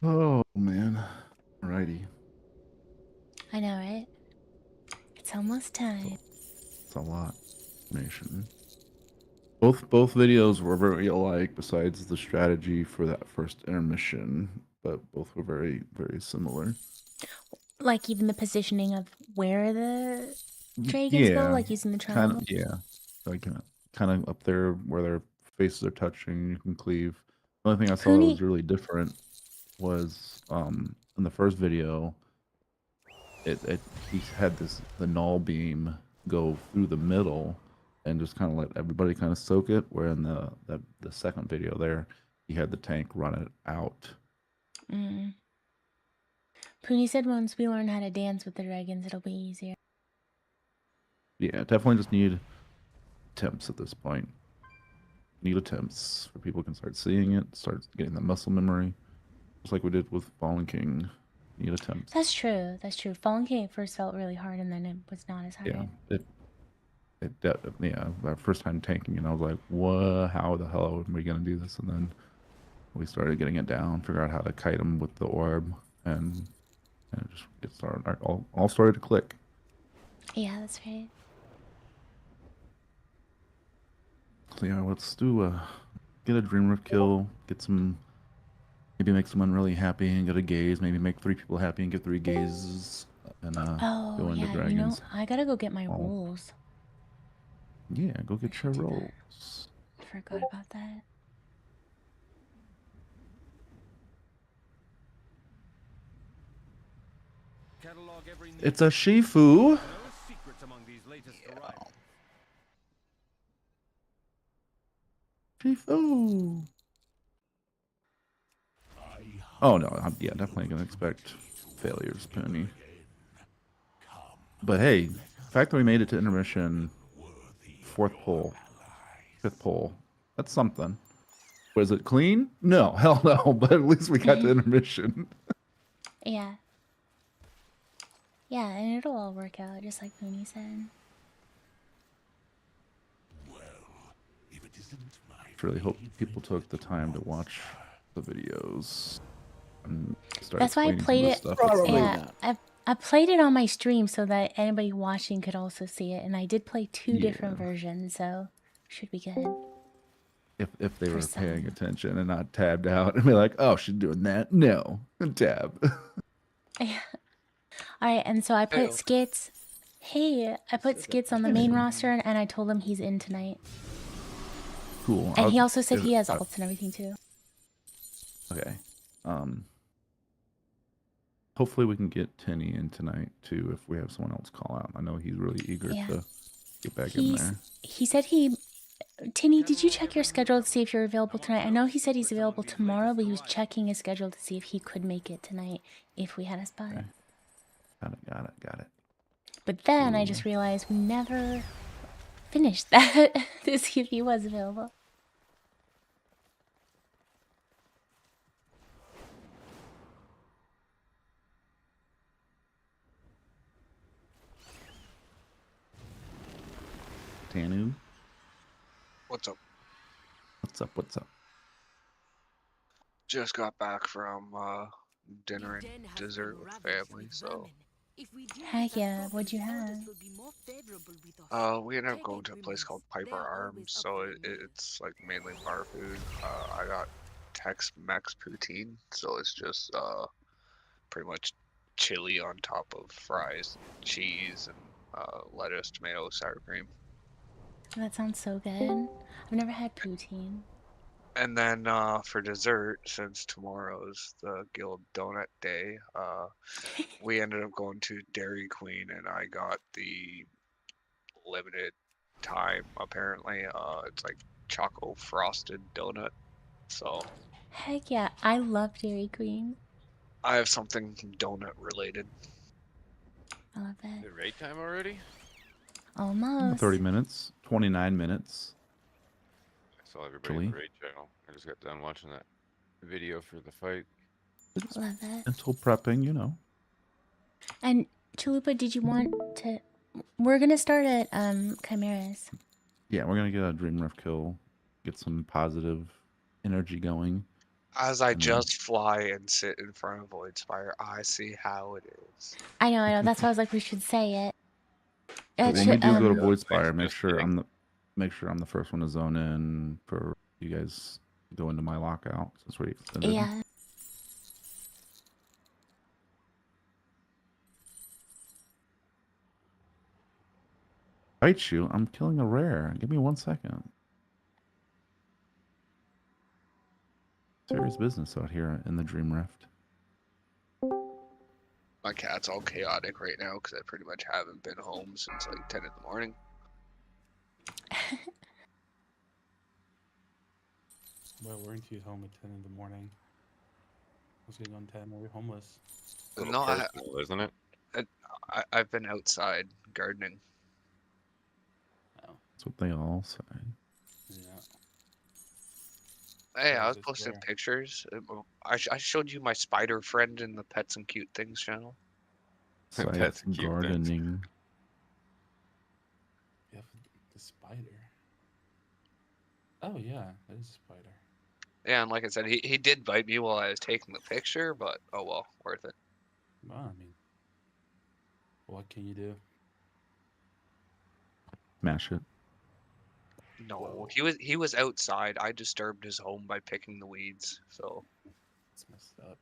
Oh man. Alrighty. I know, right? It's almost time. It's a lot of information. Both videos were very alike, besides the strategy for that first intermission, but both were very, very similar. Like even the positioning of where the dragons go, like using the kind triangle. of, yeah, like kind of up there where their faces are touching. You can cleave. The only thing I saw that was really different was in the first video, he had the null beam go through the middle and just kind of let everybody kind of soak it. Where in the second video there, he had the tank run it out. Mm. Poonie said once we learn how to dance with the dragons, it'll be easier. Yeah, definitely just need attempts at this point. Need attempts where people can start seeing it, start getting the muscle memory, just like we did with Fallen King. Need attempts. That's true. That's true. Fallen King at first felt really hard, and then it was not as hard. Yeah, yeah. That first time tanking, and I was like, "What? How the hell are we gonna do this?" And then we started getting it down, figure out how to kite him with the orb, and just get started. All started to click. Yeah, that's right. So yeah, let's do get a dream rift kill, get some, maybe make someone really happy and get a gaze, maybe make 3 people happy and get 3 gazes, and Oh go into yeah, dragons. you know, I gotta go get my Oh. rolls. Yeah, go get your rolls. I forgot about that. It's a Shifu. Shifu. Oh no, I'm definitely gonna expect failures, Penny. But hey, the fact that we made it to intermission, 4th pull, 5th pull, that's something. Was it clean? No, hell no. But at least we got to intermission. Yeah. Yeah, and it'll all work out, just like Poonie said. Really hope people took the time to watch the videos and start That's why I explaining some played of the it. stuff. Yeah, I played it on my stream so that anybody watching could also see it, and I did play 2 different versions, so should be good. If they were paying attention and not tabbed out and be like, oh, she's doing that. No, tab. Yeah. All right, and so I put skits. Hey, I put skits on the main roster, and I told him he's in tonight. Cool. And he also said he has ults and everything too. Okay. Hopefully we can get Tenny in tonight too if we have someone else call out. I know he's really eager to get back in there. He said Tinny, did you check your schedule to see if you're available tonight? I know he said he's available tomorrow, but he was checking his schedule to see if he could make it tonight if we had a spot. Okay. Got it. But then I just realized we never finished that to see if he was available. Tanu? What's up? What's up? Just got back from dinner and dessert with family, so Heck yeah, what'd you have? we ended up going to a place called Piper Arms, so it's like mainly bar food. I got Tex-Mex poutine, so it's just pretty much chili on top of fries, cheese, and lettuce, tomato, sour cream. That sounds so good. I've never had poutine. And then for dessert, since tomorrow's the Guild Donut Day, we ended up going to Dairy Queen, and I got the limited time. Apparently, it's like choco frosted donut. So Heck yeah, I love Dairy Queen. I have something donut related. I love that. The raid time already? Almost. 30 minutes, 29 minutes. I saw everybody in the raid channel. I just got done watching that video for the fight. Love that. Until prepping, you know. And Chalupa, did you want to? We're gonna start at Chimeras. Yeah, we're gonna get a Dream Rift kill, get some positive energy going. As I And then- just fly and sit in front of Voidspire, I see how it is. I know. That's why I was like, we should say it. But It when should, we do go to Yeah, Voidspire, just kidding. make sure I'm the first one to zone in for you guys to go into my lockout since we extended. yeah. Fight you? I'm killing a rare. Give me 1 second. Serious business out here in the Dream Rift. My cat's all chaotic right now because I pretty much haven't been home since like 10 in the morning. Why weren't you home at 10 in the morning? Was you on 10? Were you homeless? A little No, personal, isn't it? I've been outside gardening. That's what they all say. Yeah. Hey, Yeah, I was just posting where? pictures. I showed you my spider friend in the Pets and Cute Things channel. Pets and cute things. Gardening. You have the spider. Oh, yeah, that is a spider. Yeah, and like I said, he did bite me while I was taking the picture, but oh well, worth it. Well, I mean, what can you do? Smash it. No, he was outside. I disturbed his home by picking the weeds, so It's messed up.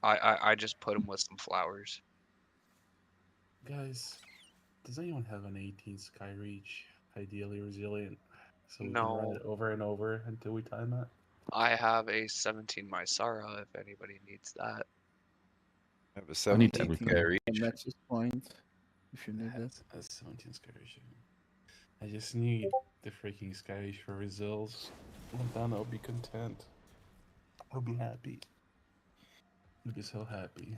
I just put him with some flowers. Guys, does anyone have an 18 Skyreach? Ideally resilient, so we can No. run it over and over until we time it? I have a 17 Mysara if anybody needs that. I have a I need 17 everything. Skyreach. A Nexus point, if you need that. A 17 Skyreach. I just need the freaking Skyreach for results. And then I'll be content. I'll be happy. I'll be so happy.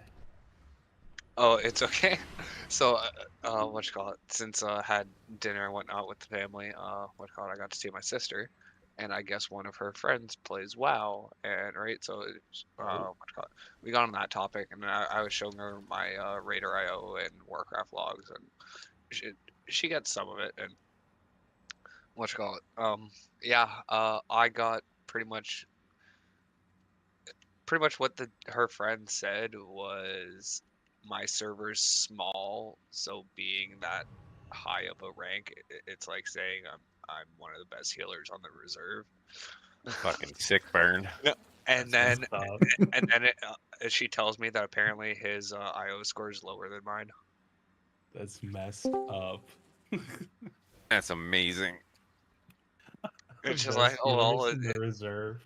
Oh, it's okay. So, what you call it? Since I had dinner and whatnot with the family, what you call it? I got to see my sister, and I guess one of her friends plays WoW, and right, so it's, what you call it? We got on that topic, and I was showing her my Raider IO and Warcraft logs, and she got some of it, and what you call it? Yeah, I got pretty much what her friend said was my server's small, so being that high of a rank, it's like saying I'm one of the best healers on the reserve. Fucking sick burn. No, and then That's she tells me that apparently his IO score is lower than mine. That's messed up. That's amazing. It's just Best like, oh well, healers in the reserve.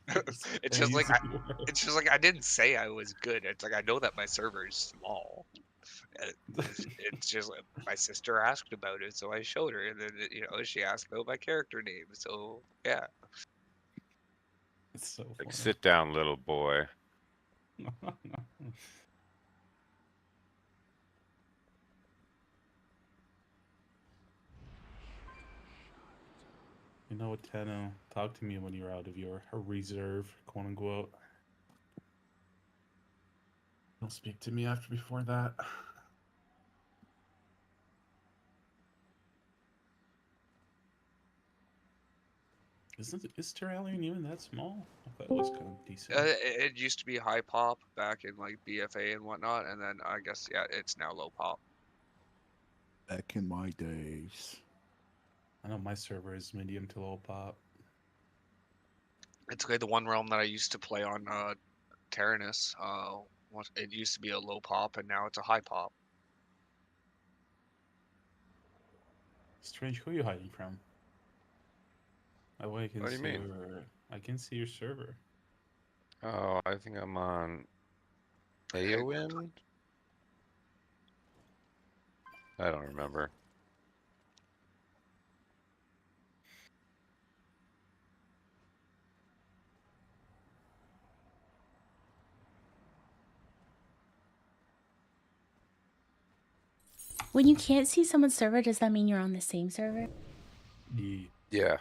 it's just like it's just like I didn't say I was good. It's like I know that my server is small. It's just like my sister asked about it, so I showed her, and then she asked about my character name. So yeah, It's so funny. Like, sit down, little boy. You know what, Tano? Talk to me when you're out of your reserve, quote unquote. Don't speak to me before that. Is Terralion even that small? I thought it was kind of decent. it used to be high pop back in like BFA and whatnot, and then I guess it's now low pop. Back in my days. I know my server is medium to low pop. It's like the one realm that I used to play on Tyrannus. It used to be a low pop, and now it's a high pop. Strange, who are you hiding from? I can What do you see mean? I can see your server. Oh, I think I'm on AON? I don't remember. When you can't see someone's server, does that mean you're on the same server? Yeah.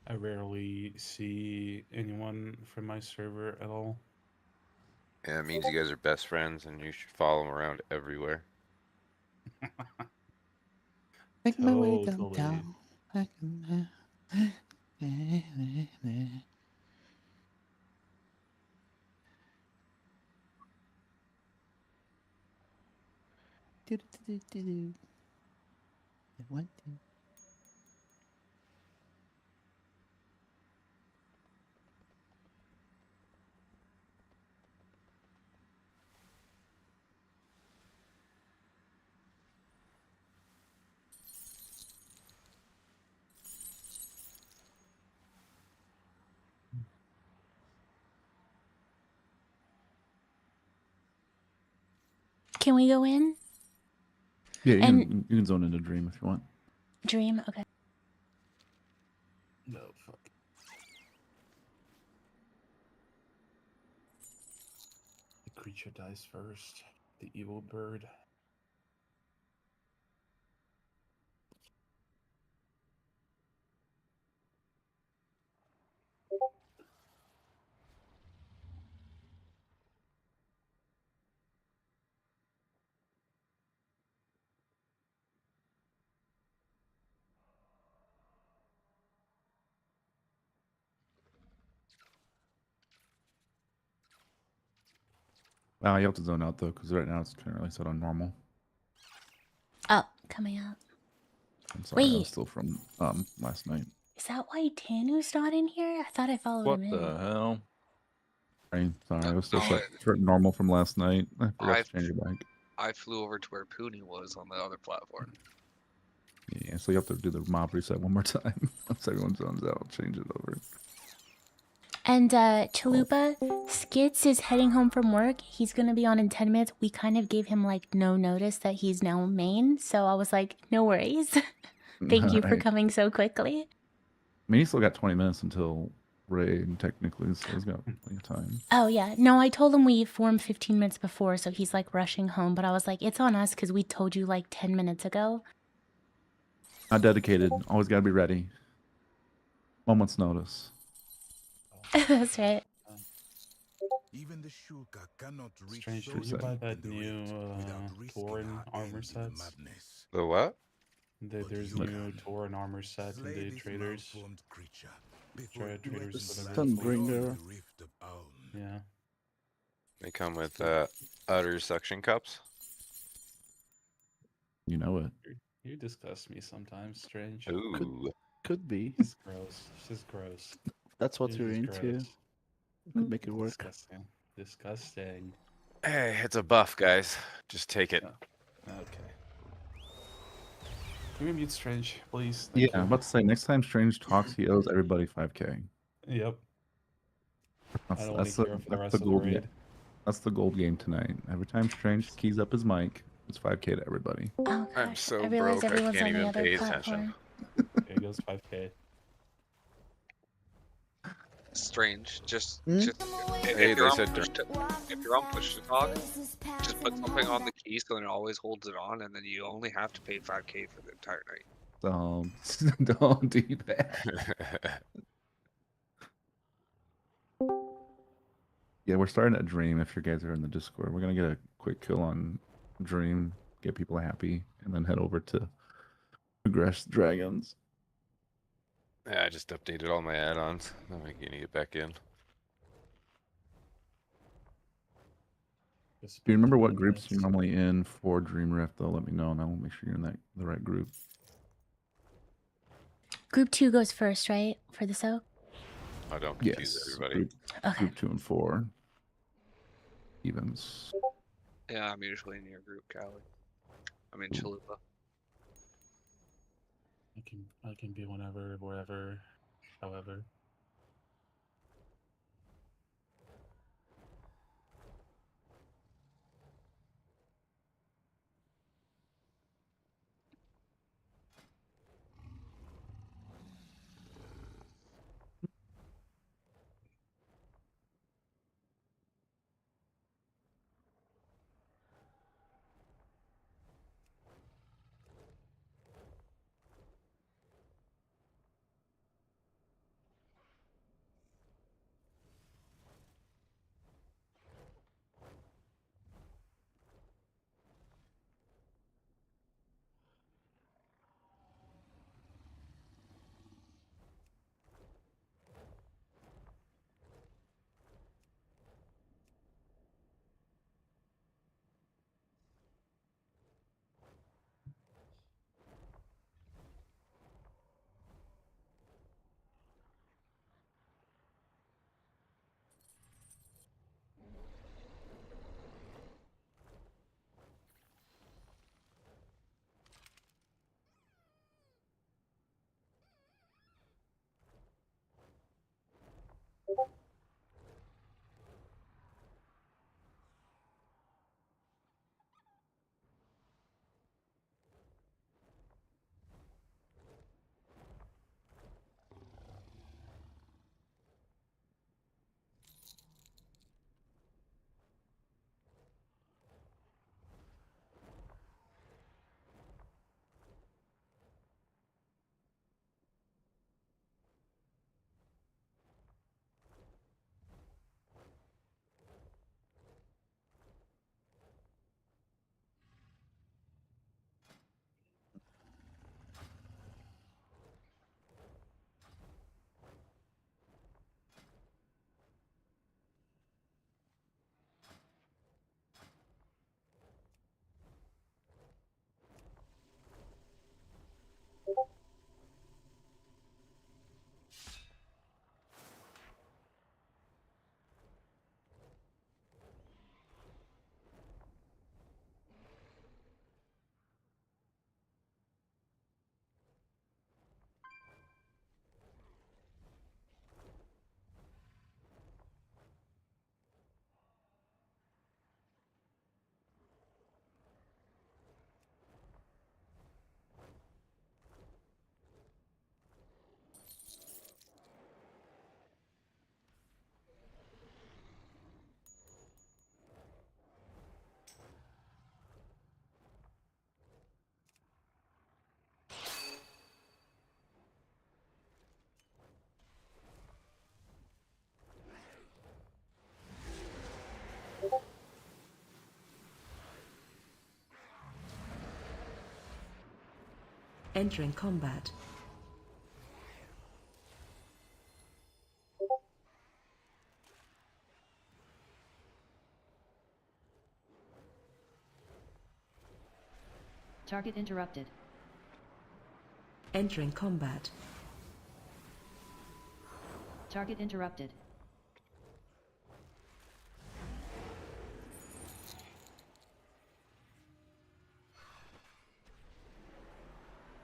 I rarely see anyone from my server at all. Yeah, it means you guys are best friends and you should follow him around everywhere. Make my way Totally. downtown. Can we go in? Yeah, And you can zone into dream if you want. dream? Okay. No, fuck. The creature dies first. The evil bird. You have to zone out though, because right now it's currently set on normal. Oh, coming up. I'm sorry, I was Wait, still from last night. is that why Tanu's not in here? I thought I followed What him the in. hell? Sorry, I was still No, set for normal from last night. I forgot I to change it back. I flew over to where Poonie was on the other platform. Yeah, so you have to do the mob reset one more time. Once everyone zones out, I'll change it over. And Chalupa, Skits is heading home from work. He's gonna be on in 10 minutes. We kind of gave him like no notice that he's now main, so I was like, no worries. Thank you for Alright. coming so quickly. I mean, he still got 20 minutes until raid, technically, so he's got plenty of time. Oh yeah, no, I told him we formed 15 minutes before, so he's like rushing home. But I was like, it's on us because we told you like 10 minutes ago. Not dedicated. Always got to be ready. Moment's notice. That's right. Even the Shulka cannot reach Strange, so did you Reset. buy deep that in the new rift without risking Torin our armor end in the sets? madness. The what? There's you new can Torin armor set in slay day this traders. malformed creature before it Traders, reaches whatever Sunbringer. it's called. beyond the rift of Aum. Yeah. They come with utter suction cups. You know it. You disgust me sometimes, Strange. Ooh. Could be. It's gross. It's just gross. That's what It's you're just into. gross. Could make it work. Disgusting. Disgusting. Hey, it's a buff, guys. Just take it. Okay. Can we mute Strange, please? Yeah, Thank I'm you. about to say, next time Strange talks, he owes everybody 5k. Yep. That's, I don't want that's to the, hear for the that's rest the of the gold raid. game. That's the gold game tonight. Every time Strange keys up his mic, it's 5k to everybody. Oh I'm gosh, so I realize broke, I everyone's can't on the even other pay platform. attention. Here goes 5k. Strange. Just Hey, if they you're on said push to talk, just put something on the key so then it always holds it on, and then you only have to pay 5k for the entire night. Don't do that. Yeah, we're starting at Dream. If you guys are in the Discord, we're gonna get a quick kill on Dream, get people happy, and then head over to Progress Dragons. Yeah, I just updated all my add-ons. I'm gonna get back in. If you remember what groups you're normally in for Dream Rift, though, let me know, and I'll make sure you're in the right group. Group 2 goes first, right? For the soak? I don't confuse everybody. Group 2 and 4. Evens. Yeah, I'm usually in your group, Callie. I'm in Chalupa. I can be whenever, wherever, however. Entering combat. Target interrupted. Entering combat. Target interrupted.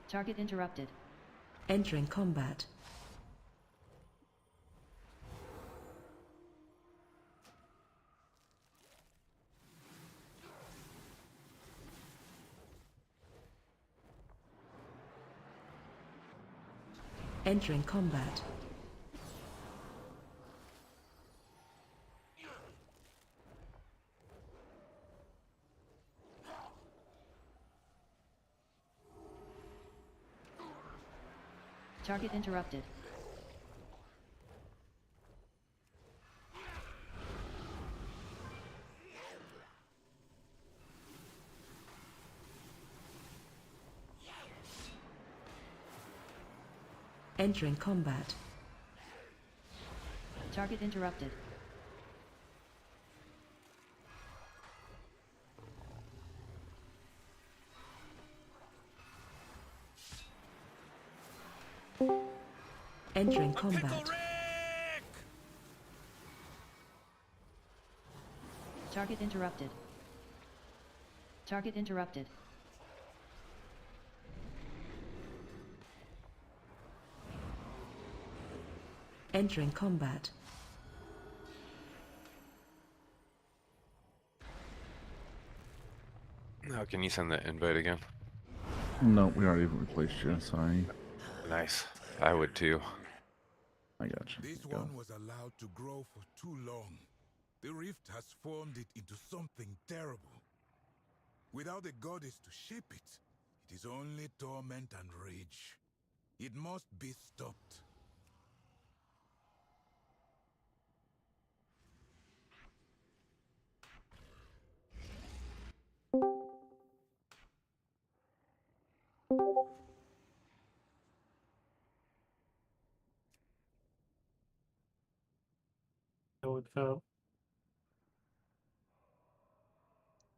Target interrupted. Entering combat. Entering combat. Target interrupted. Entering combat. Target interrupted. Entering combat. Target interrupted. Target interrupted. Entering combat. How can you send that invite again? No, we already replaced you. Sorry. Nice. I would too. I got you. This Go. one was allowed to grow for too long. The rift has formed it into something terrible. Without a goddess to shape it, it is only torment and rage. It must be stopped. What's up?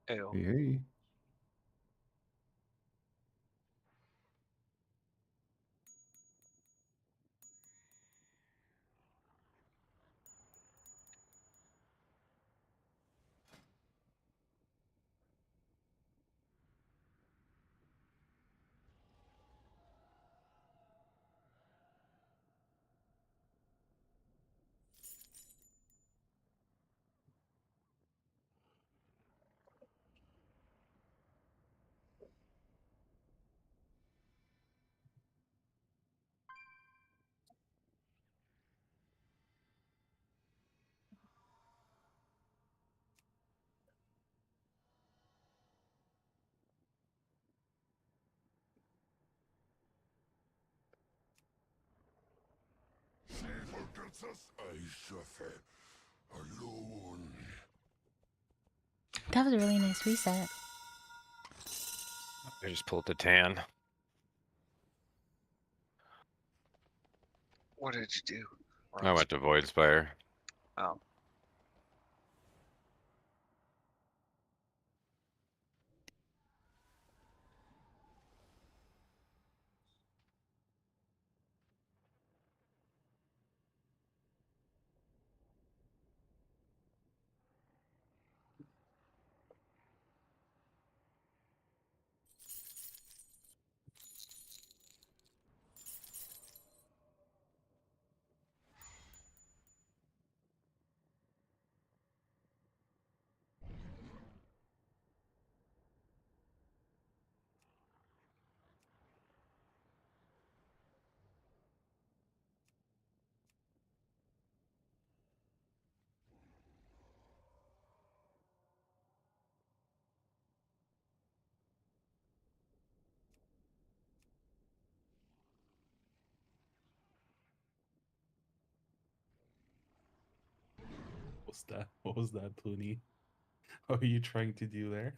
Ew. Hey, hey. That was a really nice reset. I just pulled the tan. What did you do? I went to Void Spire. Oh. What's that? What was that, Pluni? What are you trying to do there?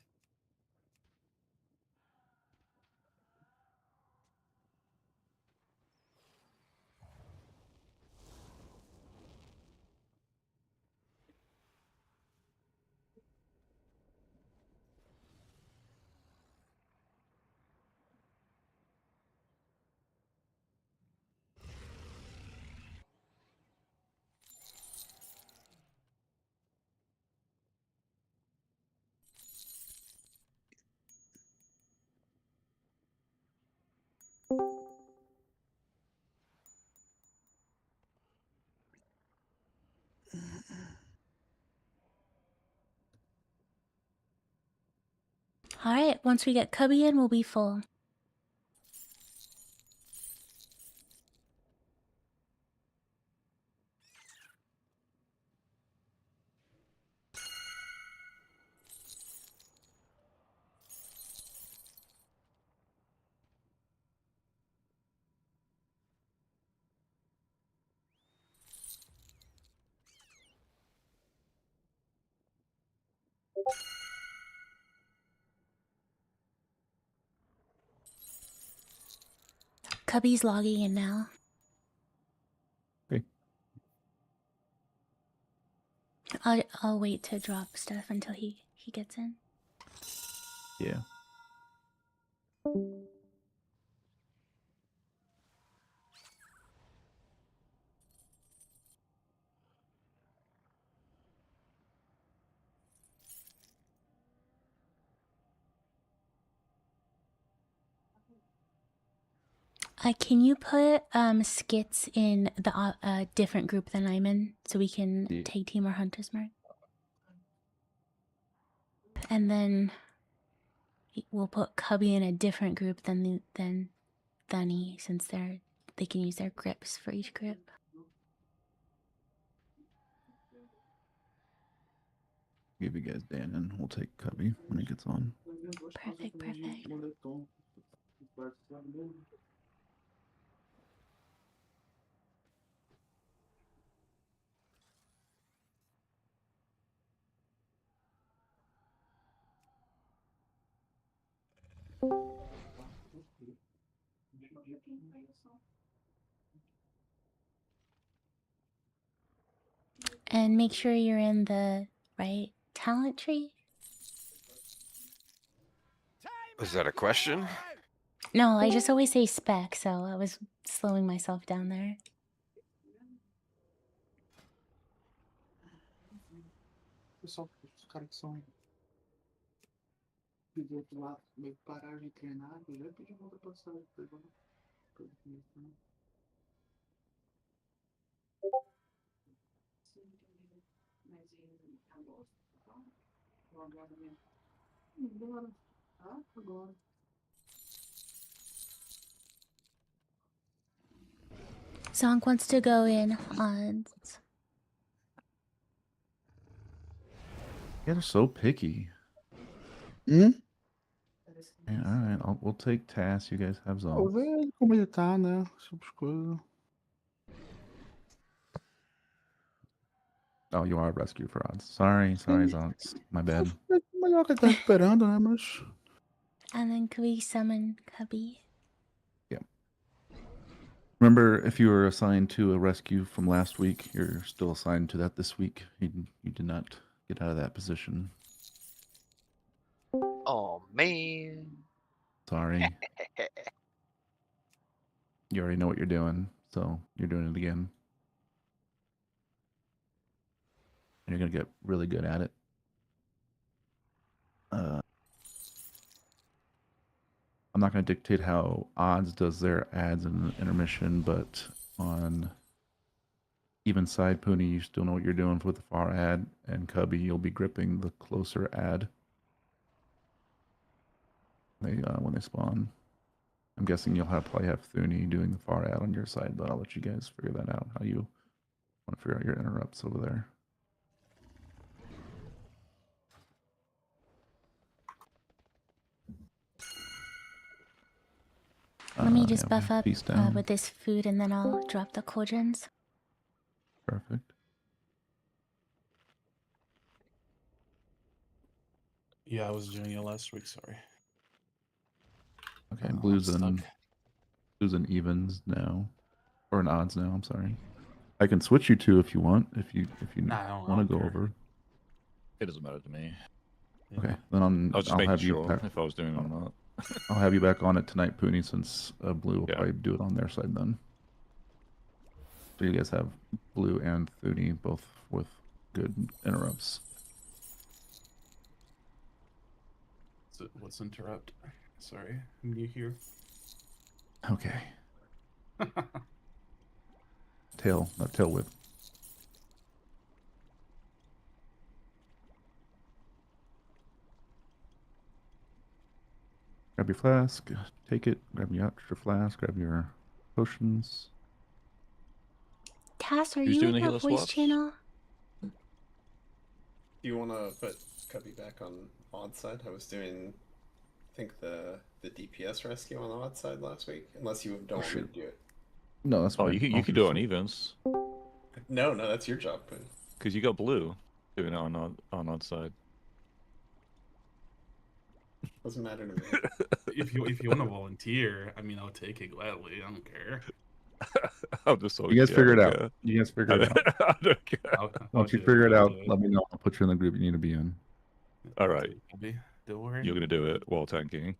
Alright, once we get Cubby in, we'll be full. Cubby's logging in now. Okay. I'll wait to drop stuff until he gets in. Yeah. Can you put skits in the different group than I'm in, so we can tag team our Hunter's Mark? And then we'll put Cubby in a different group than Thunny, since they can use their grips for each grip. Give you guys Dan and we'll take Cubby when he gets on. Perfect, perfect. And make sure you're in the right talent tree. Is that a question? No, I just always say spec, so I was slowing myself down there. Pessoal, os caras que são do outro lado, meio que pararam de treinar, eu já pedi uma outra passagem, Agora. Ah, agora. Zonk wants to go in on. You guys are so picky. Hmm? Yeah, alright, we'll take tasks. You guys have Vou Zonk. ver como ele tá, né? Essas coisas. Oh, you are rescue for odds. Sorry, Zonks. My bad. É melhor que ele tá recuperando, né? Mas. And then can we summon Cubby? Remember, if you were assigned to a rescue from last week, you're still assigned to that this week. You did not get out of that position. Oh man. Sorry. You already know what you're doing, so you're doing it again. And you're going to get really good at it. I'm not going to dictate how Odds does their ads in intermission, but on even side Poonie, you still know what you're doing with the far ad, and Cubby, you'll be gripping the closer ad. When they spawn. I'm guessing you'll probably have Thuni doing the far ad on your side, but I'll let you guys figure that out, how you want to figure out your interrupts over there. Let me just buff up peace down. with this food, and then I'll drop the cauldrons. Perfect. Yeah, I was doing it last week, sorry. Okay, I'm blues stuck. and evens now. Or an odds now, I'm sorry. I can switch you to if you want, if you Nah, want to go over. It doesn't matter to me. Okay, then I was just I'll making have you sure back. if I was doing it or not. I'll have you back on it tonight, Poonie, since blue will probably do it on their side then. So you guys have blue and Thuni both with good interrupts. So what's interrupt? Sorry, I'm new here. Okay. Tail whip. Grab your flask. Take it. Grab your extra flask. Grab your potions. Cass, are Who's you doing in the that healer voice swaps? channel? Do you want to put Cubby back on odd side? I was doing, I think, the DPS rescue on odd side last week. Unless you don't want me to do it. No, that's Oh, fine. you can do it on evens. No, that's your job, Quinn. Because you got blue doing it on outside. Doesn't matter to me. If you want to volunteer, I mean, I'll take it gladly. I don't care. I'm just so You guys figure it out. care. You guys figure it out. I don't care. Once you figure it out, let me know. I'll put you in the group you need to be in. All right. Don't worry. You're gonna do it while tanking.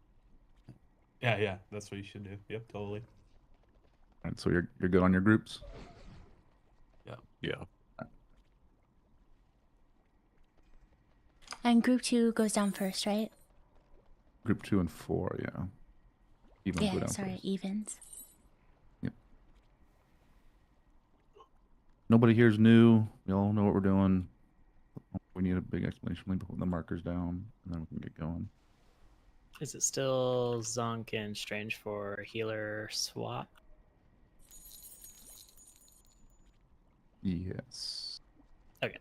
Yeah, that's what you should do. Yep, totally. All right, so you're good on your groups? Yeah. And group 2 goes down first, right? Group 2 and 4, yeah. Even go Yeah, down sorry, first. evens. Yep. Nobody here's new. We all know what we're doing. We need a big explanation. Let me put the markers down, and then we can get going. Is it still Zonk and Strange for healer swap? Yes. Okay.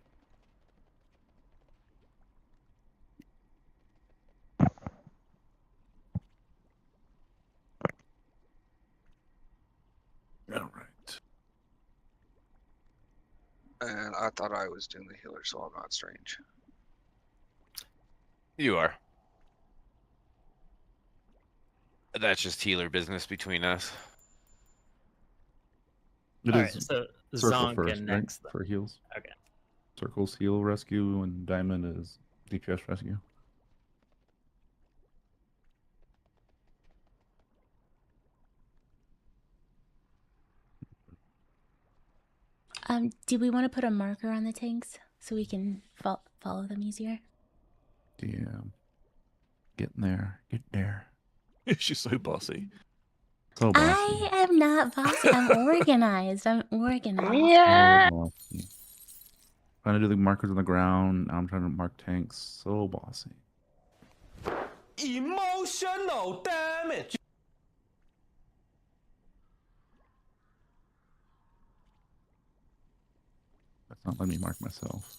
All right. And I thought I was doing the healer, so I'm not strange. You are. That's just healer business between us. It All is right, so circle Zonk first, and right? next. For heals. Okay. Circle's heal rescue, and diamond is DPS rescue. Do we want to put a marker on the tanks so we can follow them easier? Yeah. Getting there. Get there. She's so bossy. So bossy. I am not bossy. I'm organized. I'm organized. So bossy. Trying to do the markers on the ground. Now I'm trying to mark tanks. So bossy. Emotional damage. That's not letting me mark myself.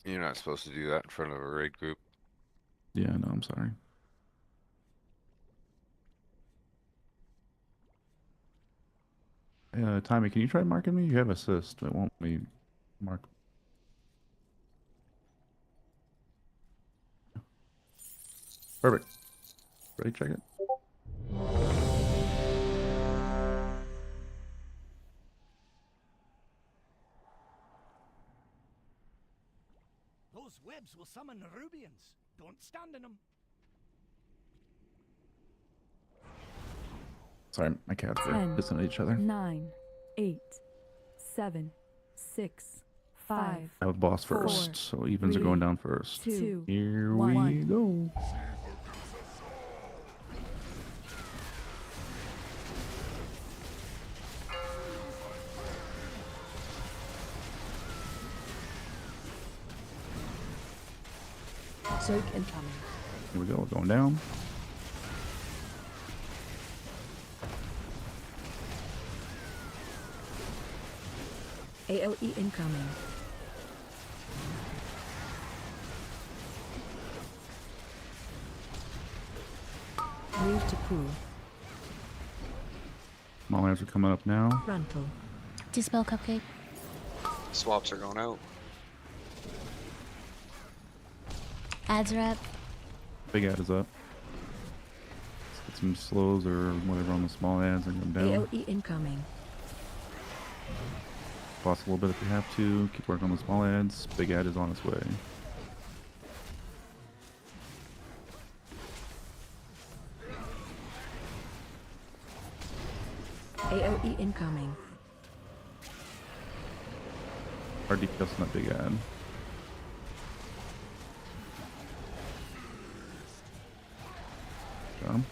You're not supposed to do that in front of a raid group. Yeah, no, I'm sorry. Tommy, can you try marking me? You have assist. It won't let me mark. Perfect. Ready? Check it. Those webs will summon Rubians. Don't stand in them. Sorry, my cats are 10, pissing at each other. 9, 8, 7, 6, 5. I was boss 4, first, so evens are going down first. 2, Here 1. we go. Soak incoming. Here we go. We're going down. AOE incoming. Move to pool. Small ants are coming up now. Frontal. Dispel cupcake. Swaps are going out. Ads are up. Big ad is up. Let's get some slows or whatever on the small ads and come down. AOE incoming. Boss a little bit if you have to. Keep working on the small ads. Big ad is on its way. AOE incoming. Our DPS on that big ad. Got him.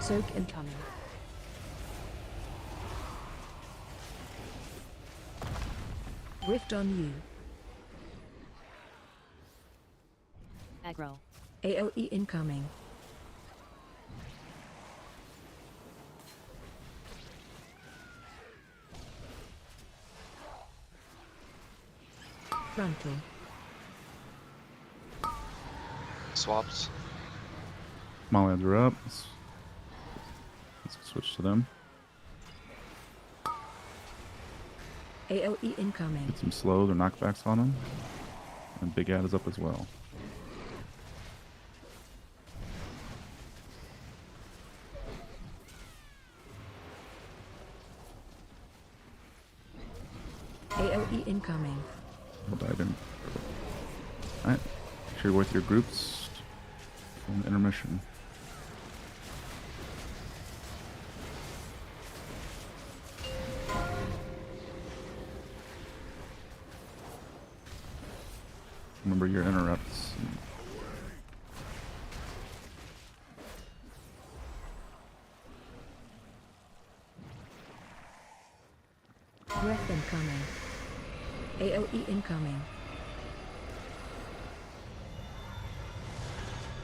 Soak incoming. Rift on you. Aggro. AoE incoming. Frontal. Swaps. Small ads are up. Let's switch to them. AoE incoming. Get some slows or knockbacks on them. And big ad is up as well. AoE incoming. We'll dive in. Alright. Make sure you're with your groups. In the intermission. Remember your interrupts. Breath incoming. AoE incoming.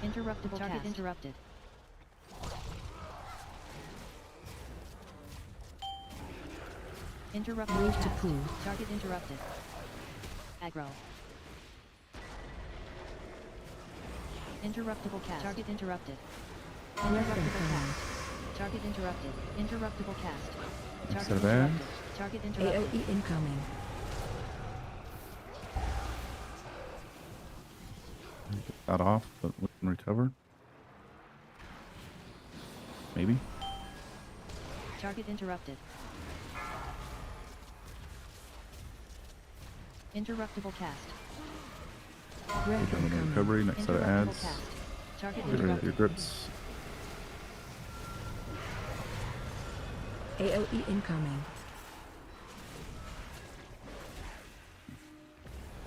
Interruptible target cast. interrupted. Interruptible Move to cast. pool. Target interrupted. Aggro. Interruptible cast. Target interrupted. Breath Interruptible incoming. cast. Target interrupted. Interruptible cast. Next Target set of interrupted. ads. Target interrupted. AoE incoming. Get that off, but we can recover. Maybe. Target interrupted. Interruptible cast. Breath Done with the incoming. recovery. Next set of Interruptible ads. cast. Target Get ready with your interrupted. grips. AoE incoming.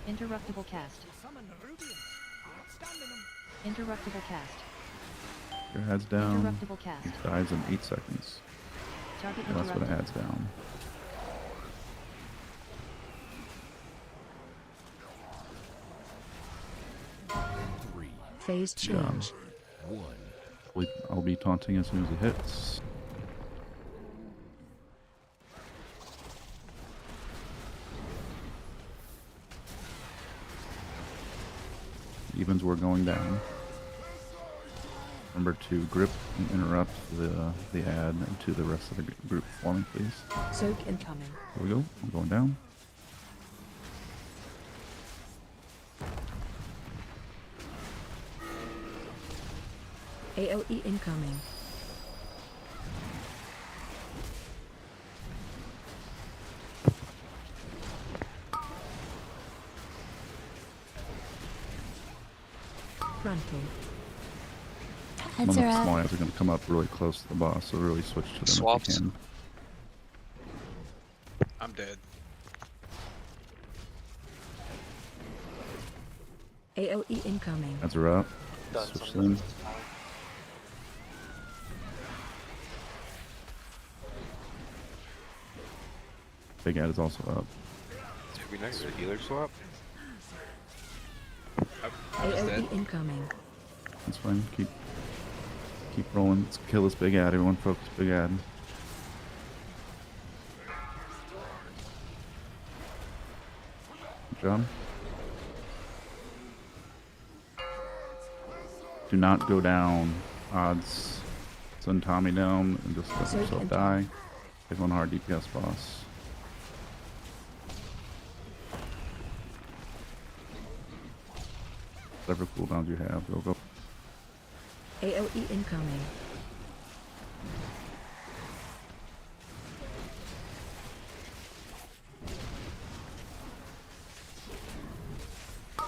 Interruptible cast. Interruptible cast. Your head's down. Interruptible cast. It dies in 8 seconds. Target And that's what it interrupted. adds down. Phase Good job. change. I'll be taunting as soon as it hits. Evens were going down. Remember to grip and interrupt the ad to the rest of the group forming, please. Soak incoming. Here we go. I'm going down. AoE incoming. Frontal. One Ads of are the small up. ads are going to come up really close to the boss, so really switch to them Swaps. if you can. I'm dead. AoE incoming. Ads are up. Done Switch some them. of this is fine. Big ad is also up. Did we not get a healer swap? I was dead. AoE incoming. That's fine. Keep rolling. Let's kill this big ad. Everyone focus big ad. Good job. Do not go down. Odds. Send Tommy down and just let Soak yourself and die. Take one hard DPS boss. Whatever cooldowns you have, go. AoE incoming.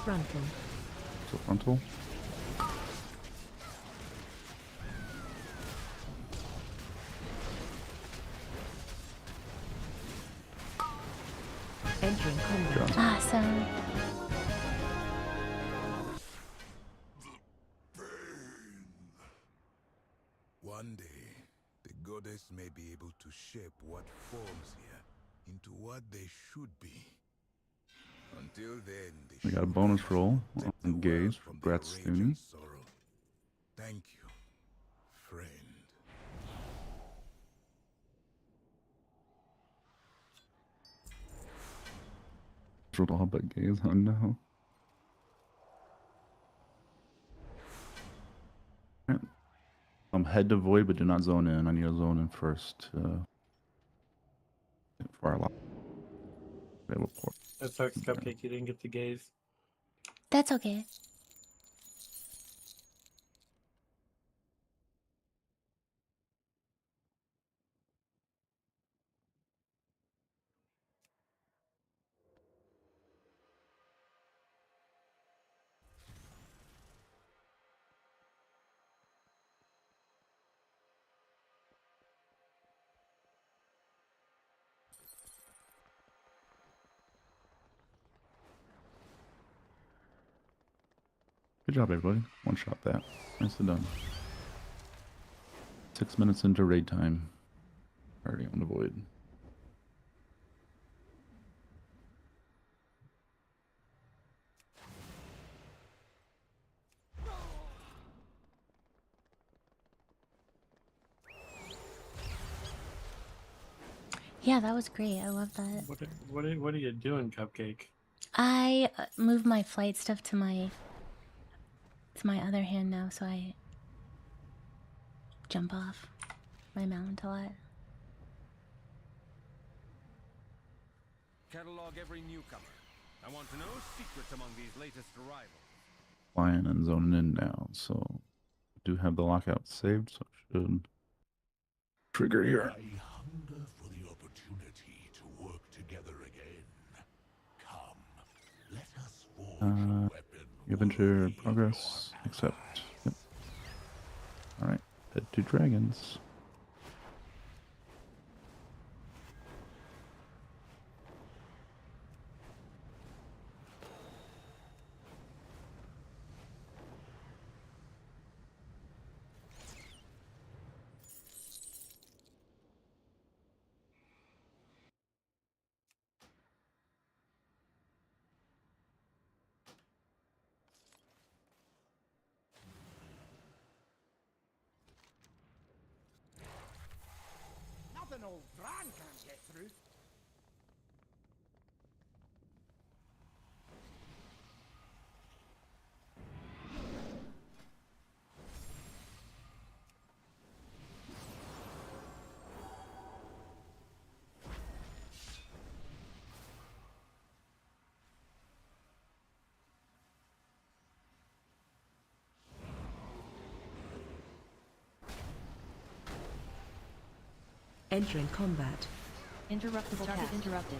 Frontal. So frontal. Entering combat. Job. Awesome. One day, the goddess may be able to shape what forms here into what they should be. Until then, they We got a should bonus never roll protect on the Gaze world for from their Brett's rage Thuni. and sorrow. Thank you, friend. Rolled all but Gaze. Oh no. Alright. Head to Void, but do not zone in. I need to zone in first for our lock. That sucks, Cupcake. You didn't get the gaze. That's okay. Good job, everybody. One shot that. Nicely done. 6 minutes into raid time. Already on the Void. Yeah, that was great. I love that. What are you doing, Cupcake? I moved my flight stuff to my other hand now, so I jump off my mount a lot. Catalog every newcomer. I want to know secrets among these latest arrivals. Flying and zoning in now, so I do have the lockout saved, so it should trigger here. I hunger for the opportunity to work together again. Come, let us forge Adventure progress, accept. Yep. Alright, head to dragons. Nothing old Bran can't get through. Entering combat. Interruptible target interrupted.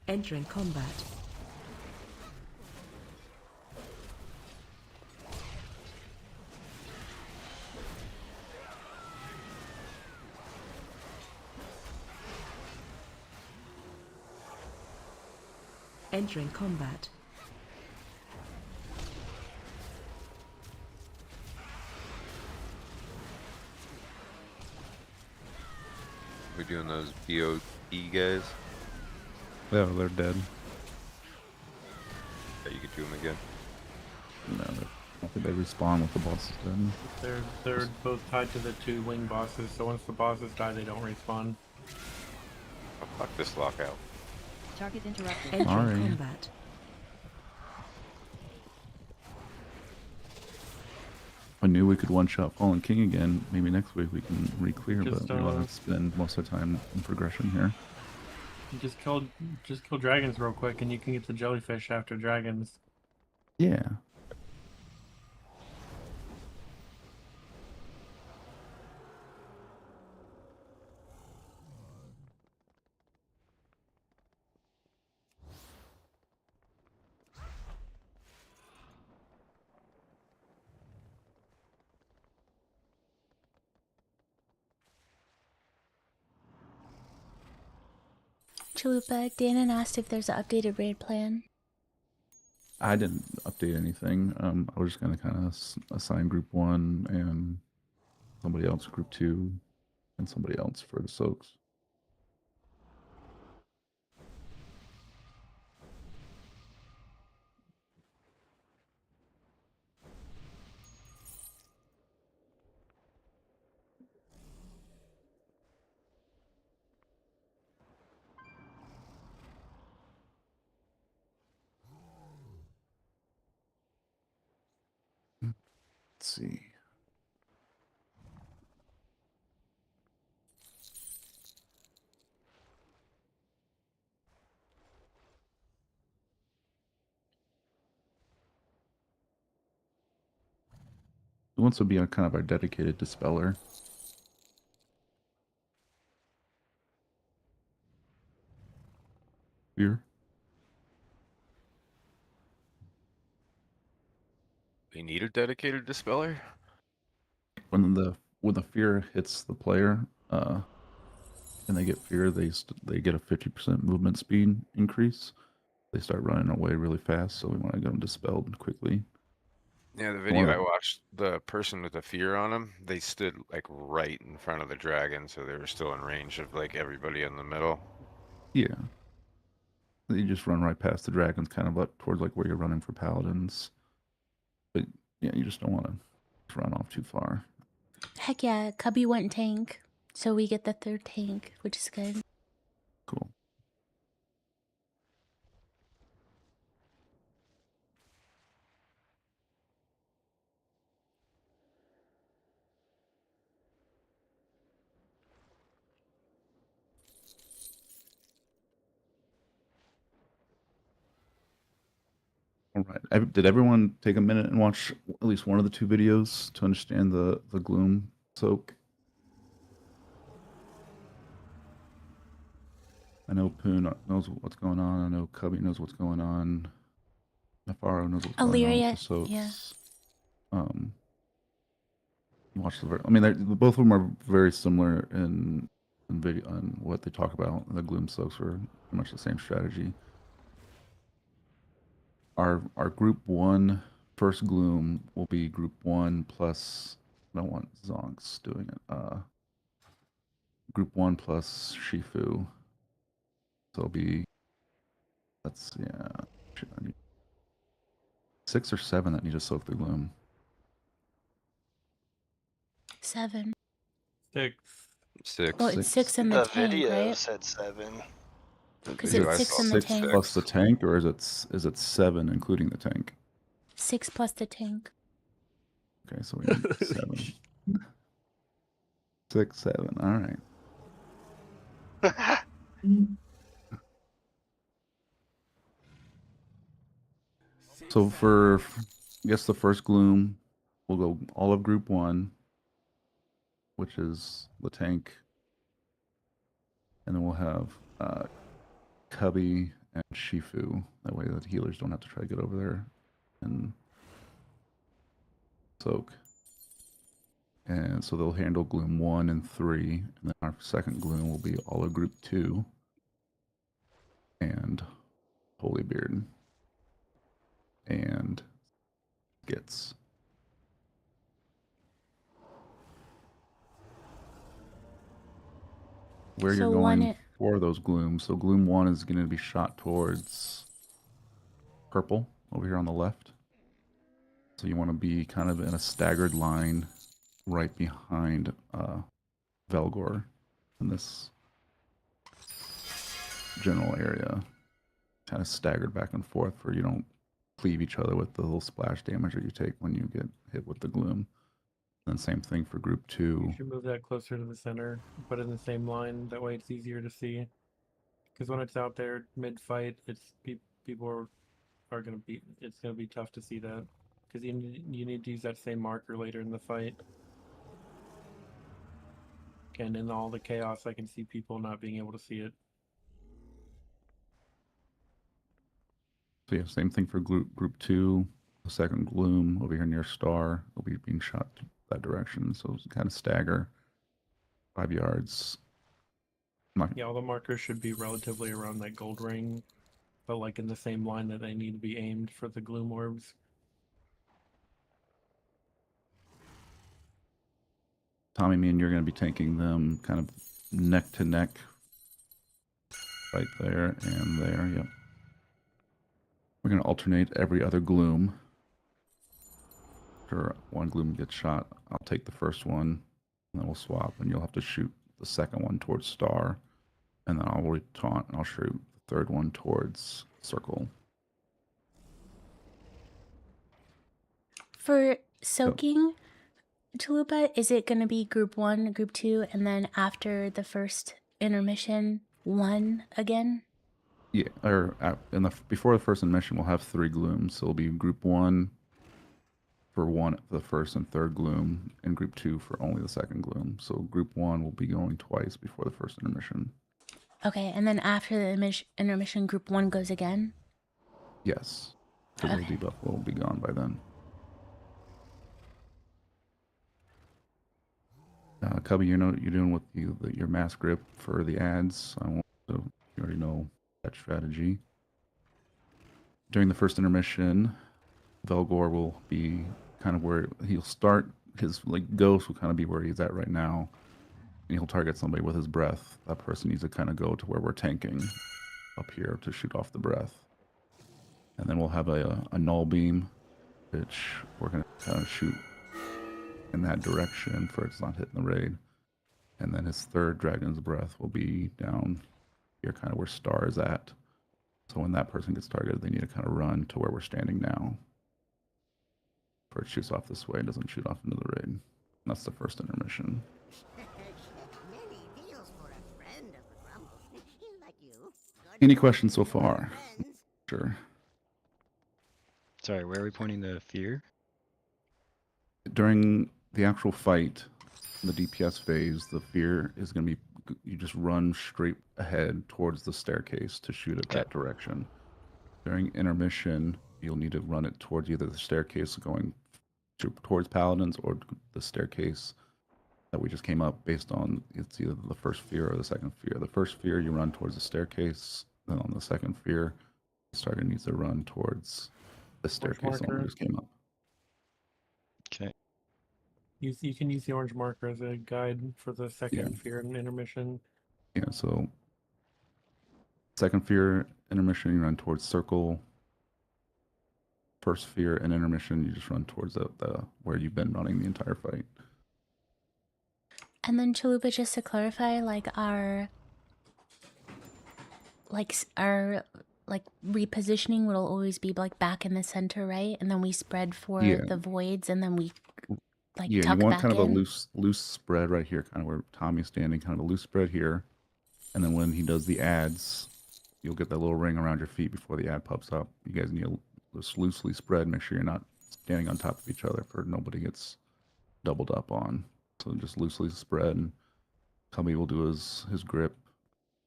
Entering combat. Entering combat. We doing those BOE guys? Yeah, they're dead. Yeah, you could do them again. No, I think they respawn with the bosses dead. They're both tied to the two wing bosses, so once the bosses die, they don't respawn. Oh, fuck this lockout. Target interrupted. Entering Sorry. combat. I knew we could one-shot Fallen King again. Maybe next week we can re-clear, Just, but we want to spend most of the time in progression here. Just kill dragons real quick, and you can get the jellyfish after dragons. Yeah. Chalupa, Danon asked if there's an updated raid plan. I didn't update anything. I was just gonna kind of assign group 1 and somebody else group 2 and somebody else for the soaks. Let's see. Who wants to be a kind of our dedicated dispeller? Here. We need a dedicated dispeller? When the fear hits the player, and they get fear, they get a 50% movement speed increase. They start running away really fast, so we want to get them dispelled quickly. Yeah, the video I watched, the person with the fear on them, they stood like right in front of the dragon, so they were still in range of like everybody in the middle. Yeah. You just run right past the dragons, kind of up towards like where you're running for paladins. But yeah, you just don't want to run off too far. Heck yeah, Cubby went tank, so we get the 3rd tank, which is good. Cool. All right. Did everyone take a minute and watch at least one of the 2 videos to understand the gloom soak? I know Poon knows what's going on. I know Cubby knows what's going on. Nefaro knows what's going on with the soaks. Yeah. Watch the. I mean, both of them are very similar in video on what they talk about. The gloom soaks are pretty much the same strategy. Our group 1 first gloom will be group 1 plus. I don't want Zonks doing it. Group 1 plus Shifu. So it'll be. Let's yeah. 6 or 7 that need to soak the gloom. 7. 6. 6. Well, it's 6 in the The tank, video right? said 7. Because it's 6 in the 6 tank. plus the tank, or is it 7 including the tank? 6 plus the tank. Okay, so we need 7. 6, 7. All right. So for, I guess the first gloom, we'll go all of group 1, which is the tank, and then we'll have Cubby and Shifu. That way the healers don't have to try to get over there and soak. And so they'll handle gloom 1 and 3, and then our second gloom will be all of group 2 and Holybeard and Gits. Where you're going for those glooms. So gloom 1 is going to be shot towards purple over here on the left. So you want to be kind of in a staggered line right behind Velgor in this general area. Kind of staggered back and forth for you don't cleave each other with the little splash damage that you take when you get hit with the gloom. And same thing for group 2. You should move that closer to the center, put it in the same line. That way it's easier to see. Because when it's out there mid-fight, it's people are gonna be. It's gonna be tough to see that. Because you need to use that same marker later in the fight. And in all the chaos, I can see people not being able to see it. So yeah, same thing for group 2. The second gloom over here near Star will be being shot that direction. So it's kind of stagger 5 yards. Yeah, all the markers should be relatively around that gold ring, but like in the same line that they need to be aimed for the gloom orbs. Tommy, me and you're going to be tanking them kind of neck to neck. Right there and there, yep. We're going to alternate every other gloom. After one gloom gets shot, I'll take the first one, and then we'll swap, and you'll have to shoot the second one towards star, and then I'll retaunt, and I'll shoot the third one towards circle. For soaking, Chalupa, is it going to be group 1, group 2, and then after the first intermission, 1 again? Yeah, or before the first intermission, we'll have 3 glooms. So it'll be group 1 for the first and third gloom, and group 2 for only the second gloom. So group 1 will be going twice before the first intermission. Okay, and then after the intermission, group 1 goes again? Yes, because the debuff will be gone by then. Cubby, you know you're doing with your mass grip for the ads. You already know that strategy. During the first intermission, Velgor will be kind of where he'll start. His ghost will kind of be where he's at right now, and he'll target somebody with his breath. That person needs to kind of go to where we're tanking up here to shoot off the breath. And then we'll have a null beam, which we're going to kind of shoot in that direction for it's not hitting the raid. And then his third dragon's breath will be down here, kind of where star is at. So when that person gets targeted, they need to kind of run to where we're standing now. Or it shoots off this way, it doesn't shoot off into the raid. And that's the first intermission. Any questions so far? Sure. Sorry, where are we pointing the fear? During the actual fight, the DPS phase, the fear is going to be, you just run straight ahead towards the staircase to shoot it that direction. During intermission, you'll need to run it towards either the staircase going towards paladins or the staircase that we just came up based on. It's either the first fear or the second fear. The first fear, you run towards the staircase. Then on the second fear, the starter needs to run towards the staircase that we just came up. Okay. You can use the orange marker as a guide for the second fear and intermission. Yeah, so second fear, intermission, you run towards circle. First fear and intermission, you just run towards the where you've been running the entire fight. And then Chalupa, just to clarify, our repositioning will always be back in the center, right? And then we spread for the voids, and then we tuck you want back kind of in. a loose spread right here, kind of where Tommy's standing, kind of a loose spread here. And then when he does the ads, you'll get that little ring around your feet before the ad pops up. You guys need to just loosely spread. Make sure you're not standing on top of each other for nobody gets doubled up on. So just loosely spread. And Tommy will do his grip,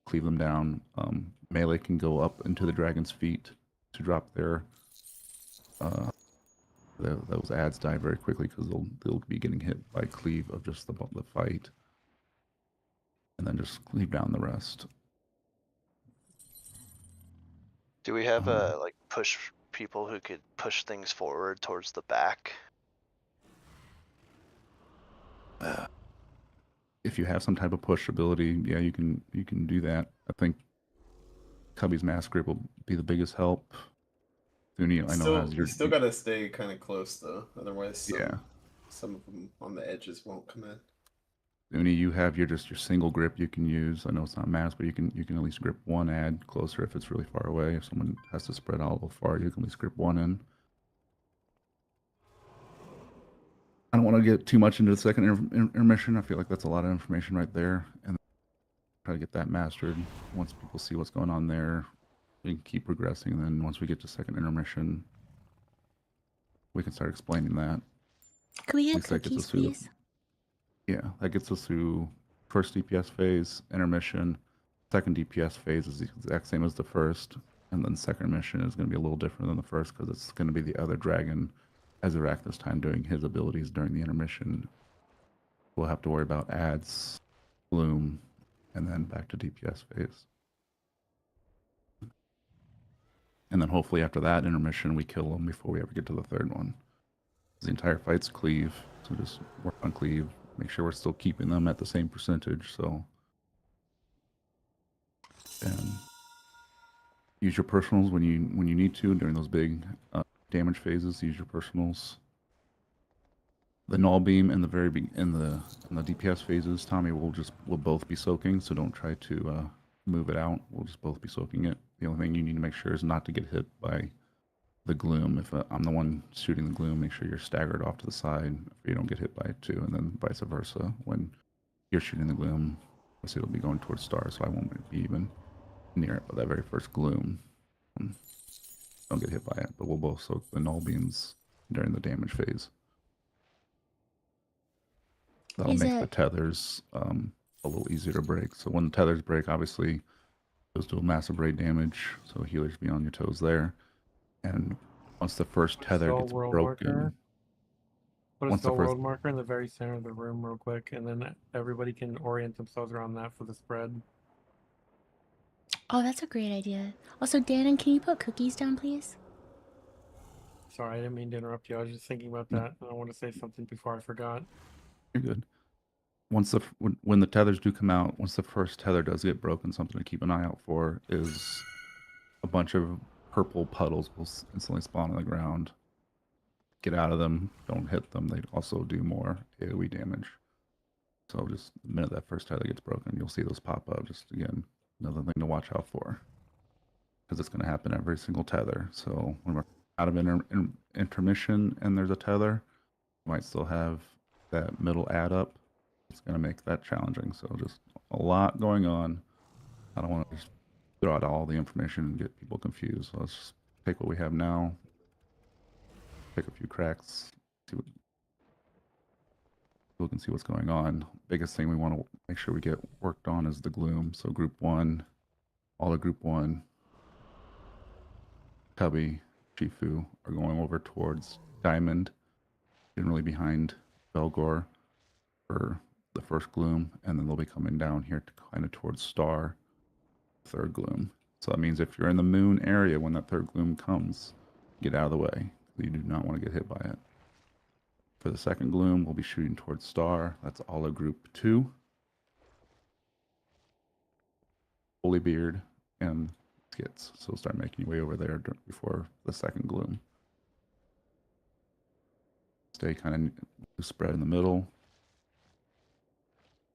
cleave them down. Melee can go up into the dragon's feet to drop their those ads die very quickly because they'll be getting hit by cleave of just the fight, and then just cleave down the rest. Do we have push people who could push things forward towards the back? If you have some type of push ability, yeah, you can do that. I think Cubby's mass grip will be the biggest help. Thuni, I know you still gotta stay kind of close though, otherwise some of them on the edges won't come in. Thuni, you have your single grip you can use. I know it's not mass, but you can at least grip one ad closer if it's really far away. If someone has to spread out a little far, you can at least grip one in. I don't want to get too much into the second intermission. I feel like that's a lot of information right there, and try to get that mastered. Once people see what's going on there, we can keep progressing. And then once we get to second intermission, we can start explaining that. Can we have cookies, please? Yeah, that gets us through first DPS phase, intermission. Second DPS phase is the exact same as the first, and then second mission is going to be a little different than the first because it's going to be the other dragon, Azerac, this time doing his abilities during the intermission. We'll have to worry about ads, bloom, and then back to DPS phase. And then hopefully after that intermission, we kill them before we ever get to the third one. The entire fight's cleave, so just work on cleave. Make sure we're still keeping them at the same percentage. So, and use your personals when you need to during those big damage phases. Use your personals. The null beam and the very in the DPS phases, Tommy will both be soaking. So don't try to move it out. We'll just both be soaking it. The only thing you need to make sure is not to get hit by the gloom. If I'm the one shooting the gloom, make sure you're staggered off to the side if you don't get hit by it too, and then vice versa. When you're shooting the gloom, obviously it'll be going towards stars, so I won't be even near it. But that very first gloom, don't get hit by it. But we'll both soak the null beams during the damage phase. That'll make the tethers a little easier to break. So when the tethers break, obviously those do massive raid damage, so healers be on your toes there. And once the first tether gets broken, put a spell world marker in the very center of the room real quick, and then everybody can orient themselves around that for the spread. Oh, that's a great idea. Also, Dannon, can you put cookies down, please? Sorry, I didn't mean to interrupt you. I was just thinking about that. I want to say something before I forgot. You're good. Once when the tethers do come out, once the first tether does get broken, something to keep an eye out for is a bunch of purple puddles will instantly spawn on the ground. Get out of them. Don't hit them. They also do more AoE damage. So just the minute that first tether gets broken, you'll see those pop up. Just again, another thing to watch out for, because it's going to happen every single tether. So when we're out of intermission and there's a tether, you might still have that middle add up. It's going to make that challenging. So just a lot going on. I don't want to just throw out all the information and get people confused. So let's just take what we have now, pick a few cracks, see what people can see what's going on. Biggest thing we want to make sure we get worked on is the gloom. So group 1, all of group 1, Cubby, Shifu are going over towards Diamond, generally behind Belgor for the first gloom, and then they'll be coming down here to kind of towards Star, third gloom. So that means if you're in the moon area when that third gloom comes, get out of the way. You do not want to get hit by it. For the second gloom, we'll be shooting towards Star. That's all of group 2. Holy Beard and Skits. So start making your way over there before the second gloom. Stay kind of spread in the middle.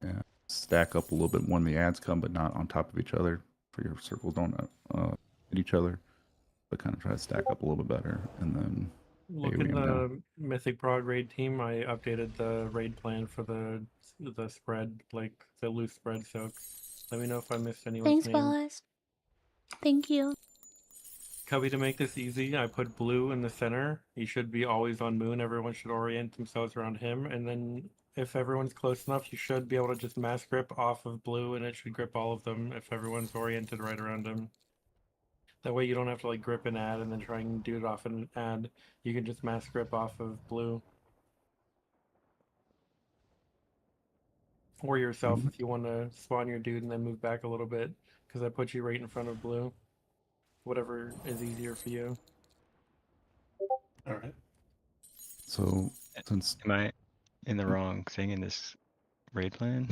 And stack up a little bit when the ads come, but not on top of each other. For your circles don't hit each other, but kind of try to stack up a little bit better. And then look in the Mythic Prog raid team. I updated the raid plan for the spread, like the loose spread soak. Let me know if I missed anyone's name. Thanks, Ballas. Thank you. Cubby, to make this easy, I put blue in the center. He should be always on moon. Everyone should orient themselves around him. And then if everyone's close enough, you should be able to just mass grip off of blue, and it should grip all of them if everyone's oriented right around him. That way you don't have to like grip an ad and then try and do it off an ad. You can just mass grip off of blue. Or yourself if you want to spawn your dude and then move back a little bit, because I put you right in front of blue. Whatever is easier for you. All right. So since am I in the wrong thing in this raid plan?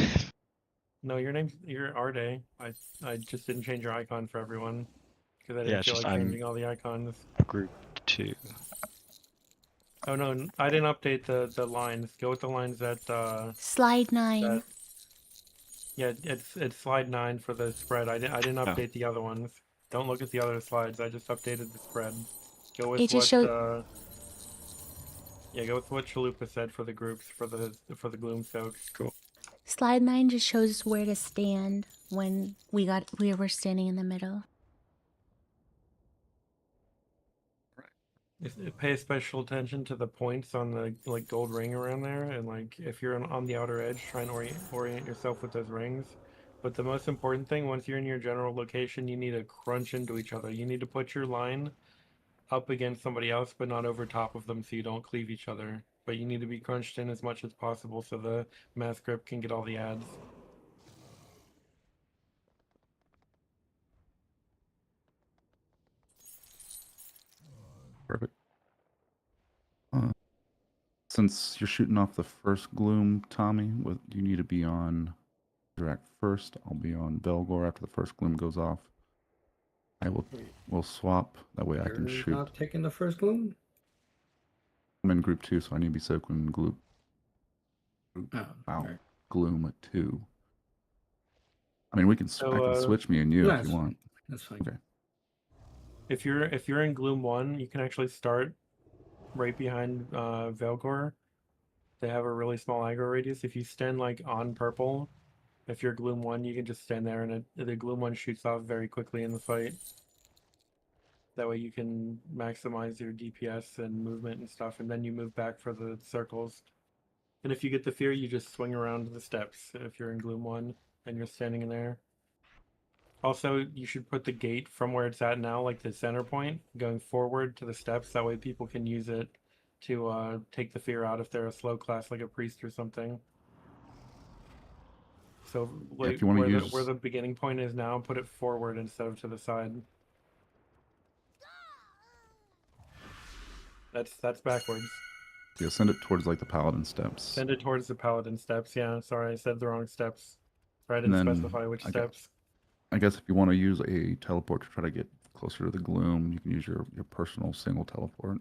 No, you're Arde. I just didn't change your icon for everyone because I didn't Yeah, it's feel just like changing all the icons. Group 2. Oh no, I didn't update the lines. Go with the lines that slide 9. Yeah, it's slide 9 for the spread. I didn't update the other ones. Don't look at the other slides. I just updated the spread. Go with yeah, go with what Chalupa said for the groups for the gloom soaks. Cool. Slide 9 just shows us where to stand when we were standing in the middle. Pay special attention to the points on the like gold ring around there, and like if you're on the outer edge, try and orient yourself with those rings. But the most important thing, once you're in your general location, you need to crunch into each other. You need to put your line up against somebody else, but not over top of them, so you don't cleave each other. But you need to be crunched in as much as possible so the mass grip can get all the ads. Perfect. Since you're shooting off the first gloom, Tommy, you need to be on Interact first. I'll be on Belgor after the first gloom goes off. We'll swap. That way I can You're shoot. not taking the first gloom? I'm in group 2, so I need to be soaking in gloom. Oh, right. Gloom at 2. I mean, I can switch me and you yeah, if you want. That's fine. Okay. If you're in Gloom 1, you can actually start right behind Velgor. They have a really small aggro radius. If you stand like on purple, if you're Gloom 1, you can just stand there and the Gloom 1 shoots off very quickly in the fight. That way you can maximize your DPS and movement and stuff, and then you move back for the circles. And if you get the fear, you just swing around the steps if you're in Gloom 1 and you're standing in there. Also, you should put the gate from where it's at now, like the center point, going forward to the steps. That way people can use it to take the fear out if they're a slow class, like a priest or something. So like, if you want to use where the beginning point is now, put it forward instead of to the side. That's backwards. Yeah, send it towards like the paladin steps. Send it towards the paladin steps. Yeah, sorry, I said the wrong steps. Or I didn't specify which steps. I guess if you want to use a teleport to try to get closer to the gloom, you can use your personal single teleport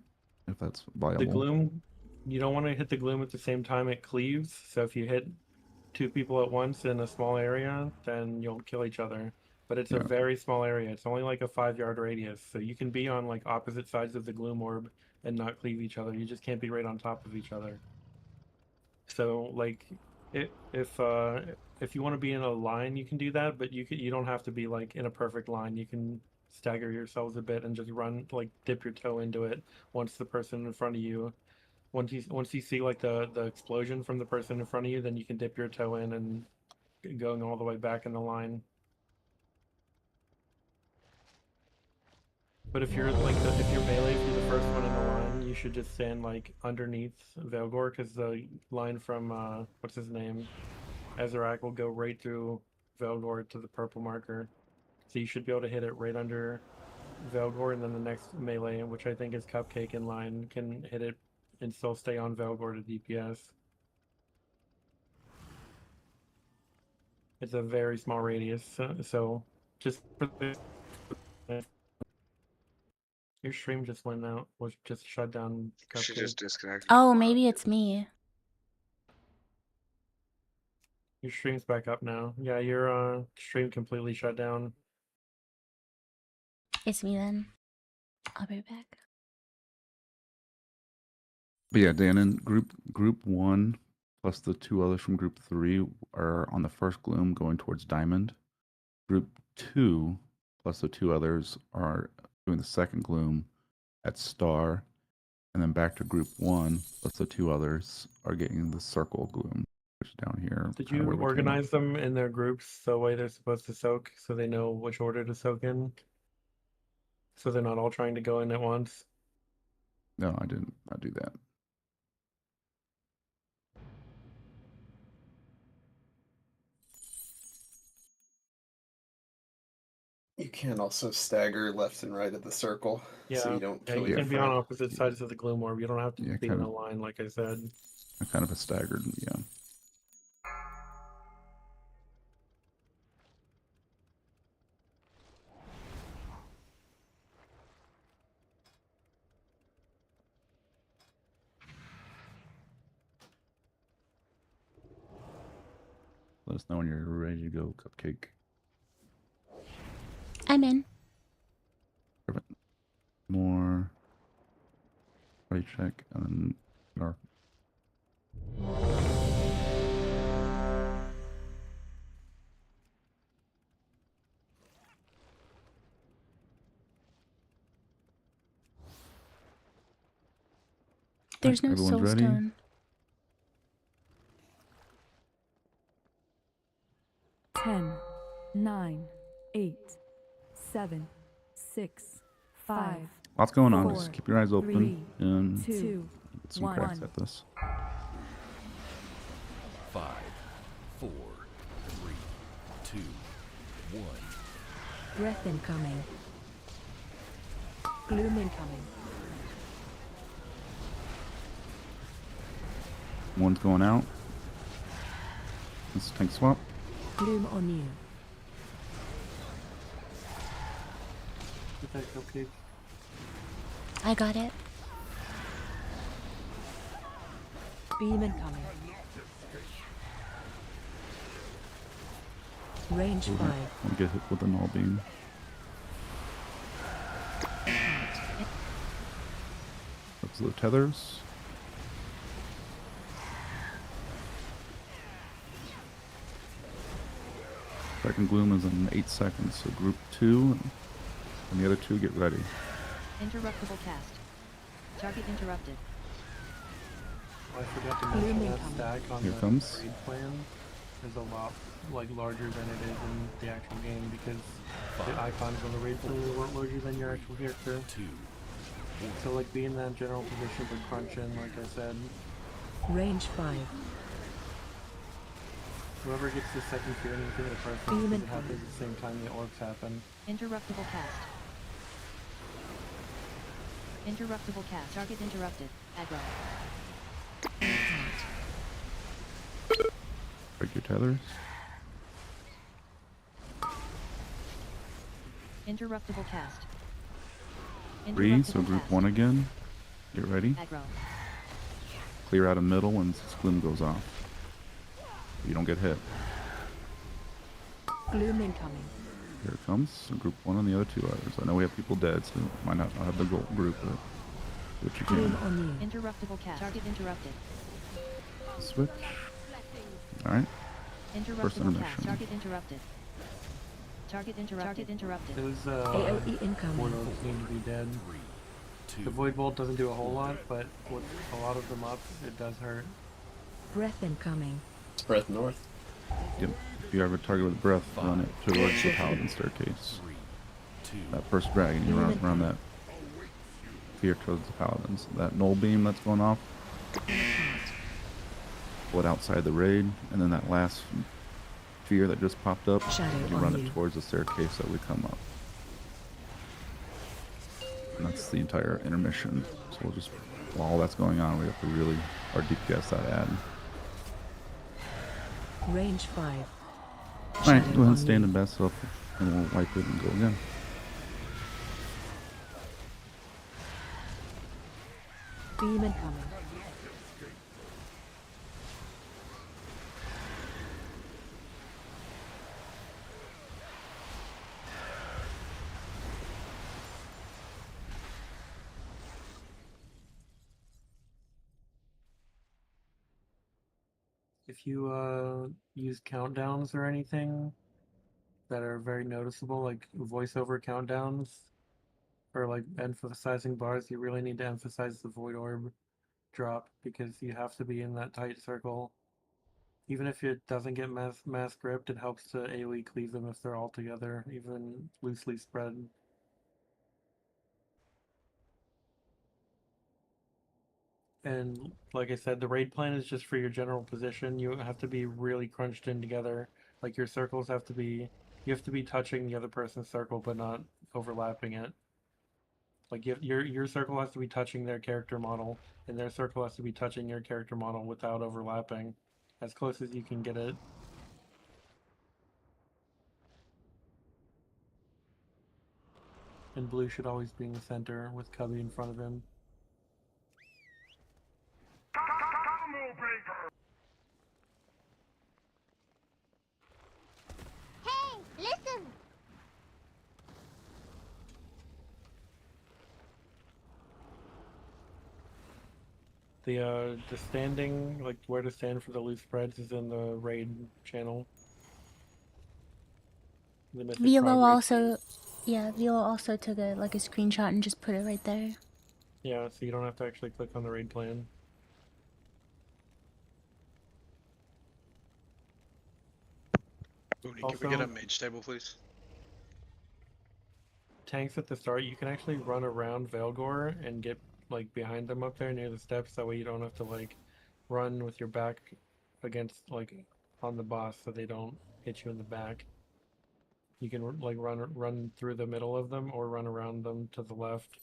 if that's viable. The gloom, you don't want to hit the gloom at the same time it cleaves. So if you hit 2 people at once in a small area, then you'll kill each other. But it's a very small area. It's only like a 5-yard radius. So you can be on like opposite sides of the gloom orb and not cleave each other. You just can't be right on top of each other. So like if you want to be in a line, you can do that, but you don't have to be like in a perfect line. You can stagger yourselves a bit and just run, like dip your toe into it once the person in front of you. Once you see like the explosion from the person in front of you, then you can dip your toe in and going all the way back in the line. But if you're like if you're melee, if you're the first one in the line, you should just stand like underneath Velgor, because the line from what's his name, Ezrak, will go right through Velgor to the purple marker. So you should be able to hit it right under Velgor, and then the next melee, which I think is Cupcake in line, can hit it and still stay on Velgor to DPS. It's a very small radius, so just for this. Your stream just went out, was just shut down. She Cupcake. just disconnected. Oh, maybe it's me. Your stream's back up now. Yeah, your stream completely shut down. It's me then. I'll be back. But yeah, Dan, in group 1 plus the 2 others from group 3 are on the first gloom going towards Diamond. Group 2 plus the 2 others are doing the second gloom at Star, and then back to group 1 plus the 2 others are getting the circle gloom, which is down here. Did you organize them in their groups the way they're supposed to soak, so they know which order to soak in? So they're not all trying to go in at once? No, I didn't. I do that. You can also stagger left and right of the circle, Yeah, so you don't kill you your can be on friend. opposite sides of the gloom orb. You don't have to be in a line, like I said. Kind of a staggered, yeah. Let us know when you're ready to go, Cupcake. I'm in. Perfect. More. Body check, and then our. There's no Everyone's soul ready? stone. 10, 9, 8, 7, 6, 5. Lots going on. 4, Just keep your eyes open 3, and 2, get some cracks at this. 5, 4, 3, 2, 1. Breath incoming. Gloom incoming. One's going out. This tank swap. Gloom on you. Get that cupcake. I got it. Beam incoming. Range 5. I'll get hit with a null beam. Those are the tethers. Second gloom is in 8 seconds, so group 2 and the other 2 get ready. Interruptible cast. Target interrupted. I forgot to mention that stack on Here the comes. raid plan is a lot larger than it is in the actual game because the icons on the raid plan are a lot larger than your actual character. So like be in that general position to crunch in, like I said. Range 5. Whoever gets the second fear into the person, because it happens at the same time the orbs happen. Interruptible cast. Interruptible cast. Target interrupted. Aggro. Break your tethers. Interruptible cast. 3, so group 1 again. Get ready. Aggro. Clear out of middle when this gloom goes off. You don't get hit. Gloom incoming. Here it comes. So group 1 and the other 2 others. I know we have people dead, so might not have the gold group, but do what you Gloom can. on you. Interruptible cast. Target interrupted. Switch. Alright. First Interruptible cast. intermission. Target interrupted. Target interrupted. Target interrupted. Those AOE incoming. portals need to be dead. The Void Bolt doesn't do a whole lot, but with a lot of them up, it does hurt. Breath incoming. Breath north. Yep. If you ever target with breath, run it towards the paladin staircase. That first dragon, you run that fear towards the paladins. That null beam that's going off, pull it outside the raid, and then that last fear that just popped up, you run it towards the staircase that we come up. And that's the entire intermission. So we'll just, while that's going on, we have to really, our DPS that add. Range 5. Alright, go ahead and stand and best up, and we'll wipe it and go again. Beam incoming. If you use countdowns or anything that are very noticeable, like voiceover countdowns, or like emphasizing bars, you really need to emphasize the Void Orb drop because you have to be in that tight circle. Even if it doesn't get mass gripped, it helps to AoE cleave them if they're all together, even loosely spread. And like I said, the raid plan is just for your general position. You have to be really crunched in together. Like your circles have to be, you have to be touching the other person's circle, but not overlapping it. Like your circle has to be touching their character model, and their circle has to be touching your character model without overlapping, as close as you can get it. And blue should always be in the center with Cubby in front of him. Hey, listen! The standing, like where to stand for the loose spreads, is in the raid channel. The Mythic Velo Prog raid. also, yeah, Velo also took a screenshot and just put it right there. Yeah, so you don't have to actually click on the raid plan. Booney, can we get a mage table, please? Tanks at the start, you can actually run around Veilgore and get like behind them up there near the steps. That way you don't have to like run with your back against like on the boss, so they don't hit you in the back. You can like run through the middle of them or run around them to the left.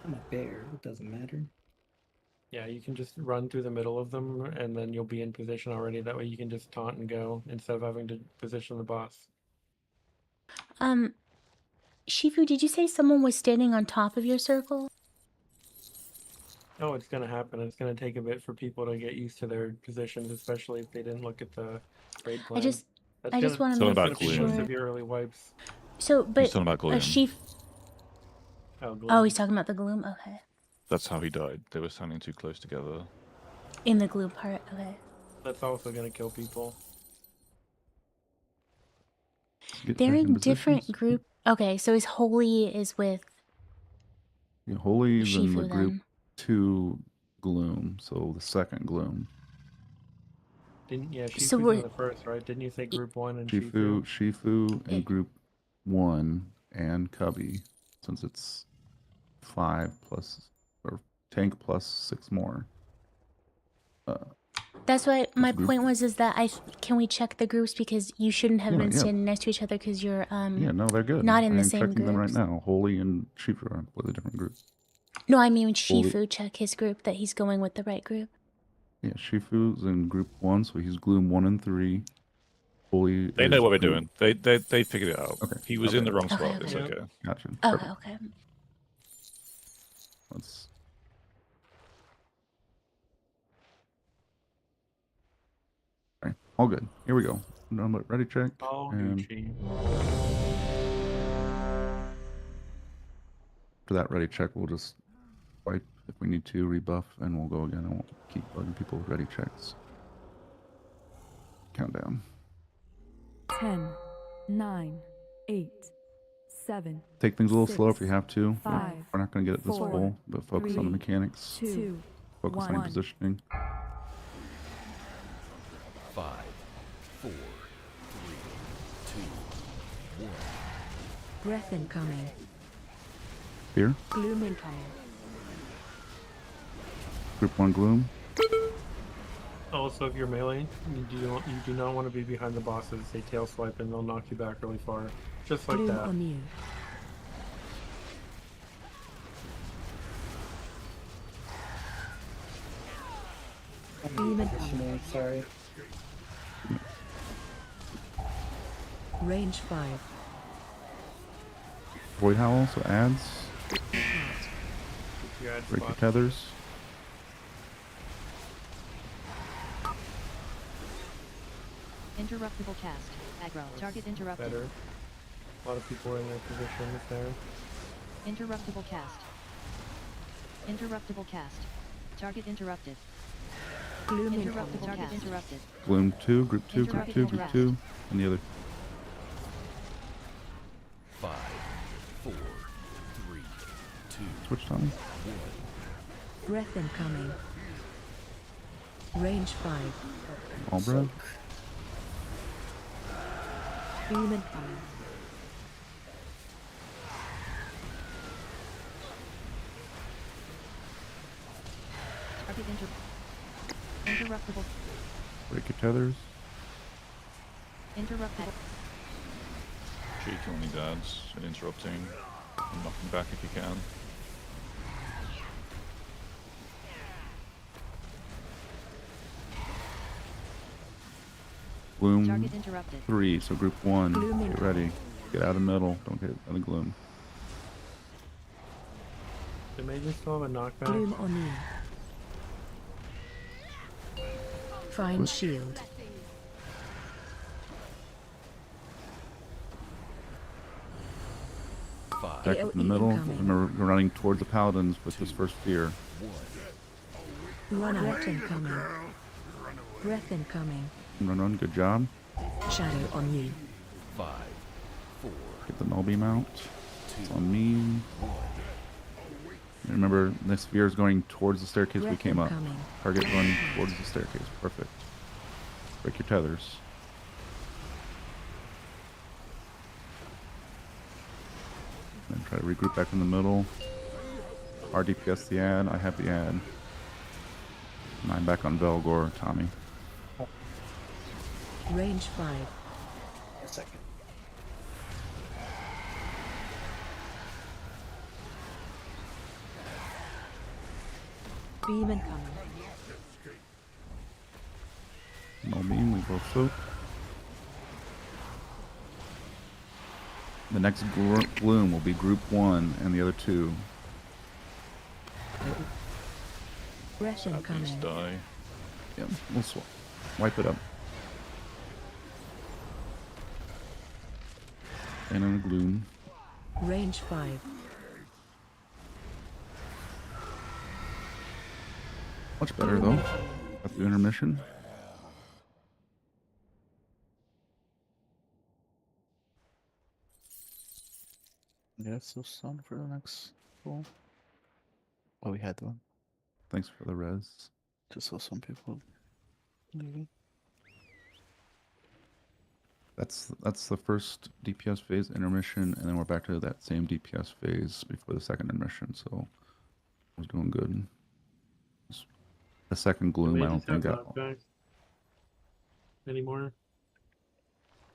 I'm a bear. It doesn't matter. Yeah, you can just run through the middle of them, and then you'll be in position already. That way you can just taunt and go, instead of having to position the boss. Shifu, did you say someone was standing on top of your circle? Oh, it's gonna happen. It's gonna take a bit for people to get used to their positions, especially if they didn't look at the raid plan. I just want to Something make about be sure. most of your early wipes. So, but He's talking about Gloom. Oh, Gloom. Oh, he's talking about the gloom. Okay, That's how he died. They were standing too close together. in the gloom part. Okay. That's also gonna kill people. Get They're back in different positions. group. Okay, so his holy is with Yeah, Holy's in the Shifu group then. 2 gloom, so the second gloom. Yeah, So Shifu's in the first, right? Didn't you say group 1 and Shifu? Shifu in group 1 and Cubby, since it's 5 plus or tank plus 6 more. That's why my group- point was is that can we check the groups because you shouldn't have Yeah, been yeah. standing next to each other because you're Yeah, no, they're good. not in I the am same checking them right groups. now. Holy and Shifu are in completely different groups. No, I mean Holy- Shifu check his group that he's going with the right group. Yeah, Shifu's in group 1, so he's gloom 1 and 3. Holy They know is what we're group- doing. They figured it out. Okay. He was in the wrong Okay, spot. It's okay. okay. Gotcha. Okay, Perfect. okay. Let's. Okay, all good. Here we go. Ready check. Oh, and Gucci. for that ready check, we'll just wipe if we need to, rebuff, and we'll go again. I won't keep bugging people with ready checks. Countdown. 10, 9, 8, 7. Take things a little slower if 6, you have to. 5, We're not going to get it this 4, full, but focus on the 3, mechanics. 2, Focus on 1. positioning. 5, 4, 3, 2, 1. Breath incoming. Fear. Gloom incoming. Group 1 gloom. Also, if you're melee, you do not want to be behind the bosses. They tail swipe and they'll knock you back really far. Just like Gloom that. on you. Beam incoming. Sorry. Range 5. Void Howl, so adds. You add Break your spots. tethers. Interruptible cast. Aggro. Target interrupted. Better. A lot of people are in their positions there. Interruptible cast. Interruptible cast. Target interrupted. Gloom Interruptible incoming. target interrupted. Gloom 2, group 2, group Interrupt, 2, group interrupt. 2, and the other. 5, 4, 3, 2, Switch Tommy. 1. Breath incoming. Range 5. All breath. Beam incoming. Target interruptible. Break your tethers. Interruptible. Sure you killing these ads and interrupting and knocking back if you can. Gloom Target interrupted. 3, so group 1. Gloom Get incoming. ready. Get out of the middle. Don't get out of the gloom. They may just still have a knockback. Gloom on you. Find shield. Back up in the AOE middle. incoming. Remember, we're running towards the paladins with this first fear. Run out incoming. Breath incoming. Run, run. Good job. Shadow on you. 5, 4, Get the null beam out. It's on me. Remember, this sphere is going towards the staircase we Breath came up. incoming. Target run towards the staircase. Perfect. Break your tethers. Then try to regroup back in the middle. RDPS the ad. I have the ad. And I'm back on Velgor, Tommy. Range 5. A second. Beam incoming. No beam, we both soak. The next gloom will be group 1 and the other 2. Breath incoming. Die. Yeah, we'll wipe it up. And in a gloom. Range 5. Much better though. At the intermission. Yeah, so sun for the next pool. Oh, we had one. Thanks for the res. Just saw some people leaving. That's the first DPS phase intermission, and then we're back to that same DPS phase before the second intermission. So I was doing good. The second gloom, I don't think got anymore.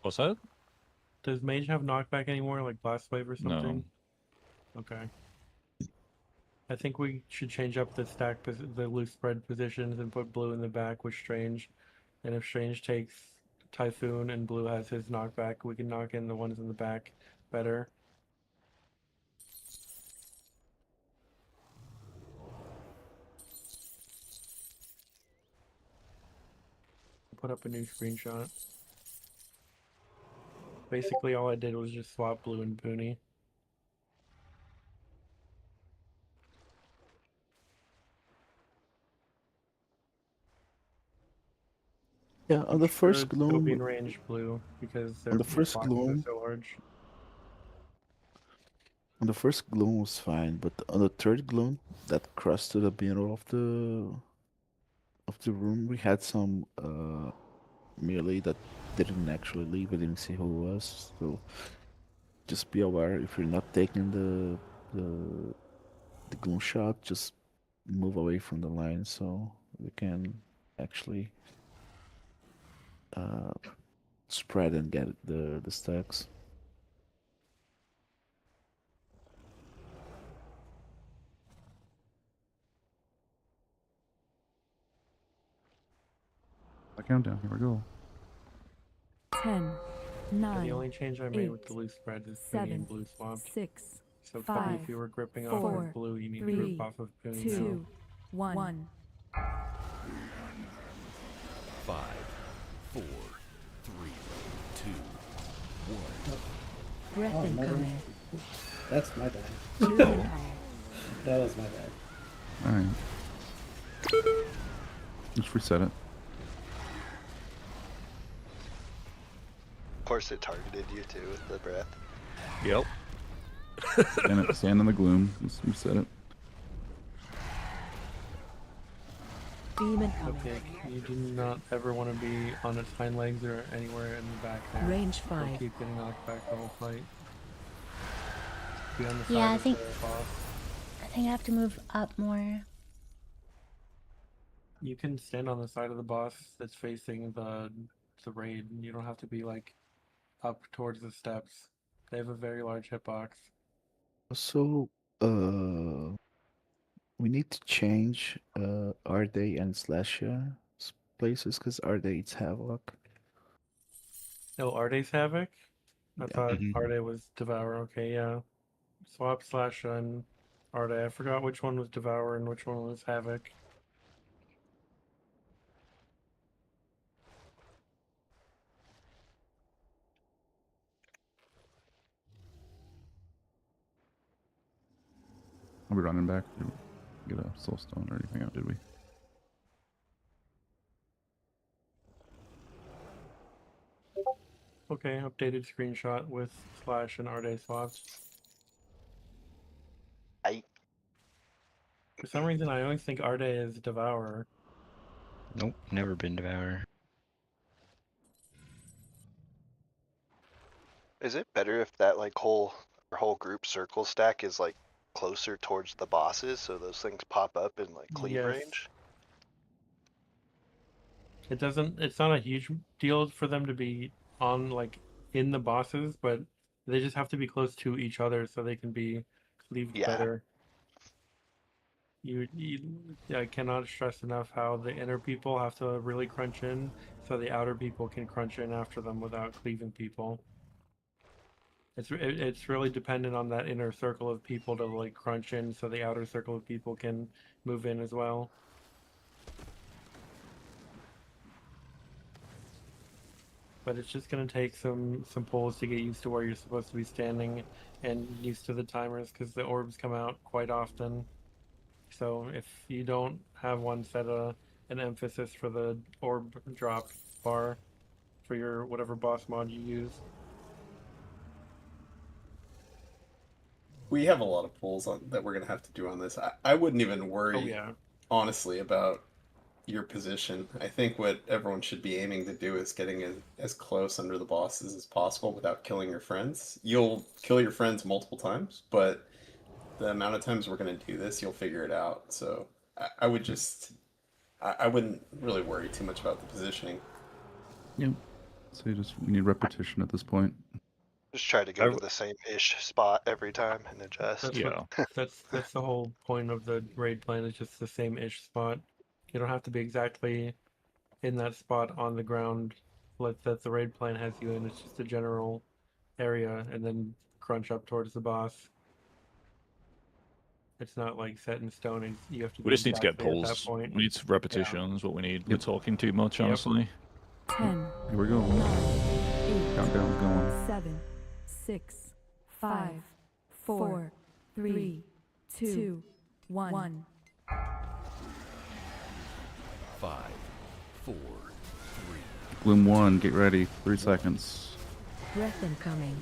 What's that? Does Mage have knockback anymore, like Blast Wave or something? No. Okay. I think we should change up the the loose spread positions and put Blue in the back with Strange. And if Strange takes Typhoon and Blue has his knockback, we can knock in the ones in the back better. Put up a new screenshot. Basically, all I did was just swap Blue and Booney. Yeah, on the first Still be gloom. in range Blue because On their the first boxes are gloom. so large. On the first gloom was fine, but on the third gloom, that crossed to the middle of the room, we had some melee that didn't actually leave. I didn't see who it was, so just be aware if you're not taking the gloom shot, just move away from the line so we can actually spread and get the stacks. A countdown. Here we go. 10, 9, The only change I made 8, with the loose spread is Booney 7, and Blue swapped. 6, So 5, if you were gripping off 4, of Blue, you need to 3, grip off of Booney 2, now. 1. 5, 4, 3, 2, 1. Breath Oh, incoming. That's my bad. Blue incoming. That was my bad. Alright. Just reset it. Of course, it targeted you too with the breath. Yep. Stand in the gloom. Let's reset it. Beam incoming. Okay, you do not ever want to be on its hind legs or anywhere in the back now. Range They'll 5. keep getting knocked back the whole fight. Be on the side Yeah, I of think the boss. I think I have to move up more. You can stand on the side of the boss that's facing the raid. You don't have to be like up towards the steps. They have a very large hitbox. So, we need to change Arde and Slasha places because Arde it's Havoc. Oh, Arde's Havoc? I Yeah. thought Arde was Devour. Okay, yeah. Swap Slash and Arde. I forgot which one was Devour and which one was Havoc. Are we running back? Did we get a soul stone or anything out, did we? Okay, updated screenshot with Slash and Arde swaps. For some reason, I always think Arde is Devourer. Nope, never been Devourer. Is it better if that like whole group circle stack is like closer towards the bosses so those things pop up in like cleave Yes. range? It's not a huge deal for them to be on like in the bosses, but they just have to be close to each other so they can be cleaved Yeah. better. I cannot stress enough how the inner people have to really crunch in, so the outer people can crunch in after them without cleaving people. It's really dependent on that inner circle of people to like crunch in, so the outer circle of people can move in as well. But it's just gonna take some pulls to get used to where you're supposed to be standing and used to the timers, because the orbs come out quite often. So if you don't have one set an emphasis for the orb drop bar for your whatever boss mod you use. We have a lot of pulls on that we're gonna have to do on this. I wouldn't even worry, Oh yeah. honestly, about your position. I think what everyone should be aiming to do is getting as close under the bosses as possible without killing your friends. You'll kill your friends multiple times, but the amount of times we're going to do this, you'll figure it out. So I would just, I wouldn't really worry too much about the positioning. Yep. So we need repetition at this point. Just try to go to the same-ish spot every time and adjust. That's the whole point of the raid plan, is just the same-ish spot. You don't have to be exactly in that spot on the ground that the raid plan has you in. It's just a general area, and then crunch up towards the boss. It's not like set in stone, and you have to. We just need to get exactly at that pulls. point. We need some repetitions. What we need. We're talking too much, Yep. honestly. 10. Here we go. 9, 8, Countdown's going. 7, 6, 5, 4, 3, 2, 1. 5, 4, 3. Gloom 1, get ready. 3 seconds. Breath incoming.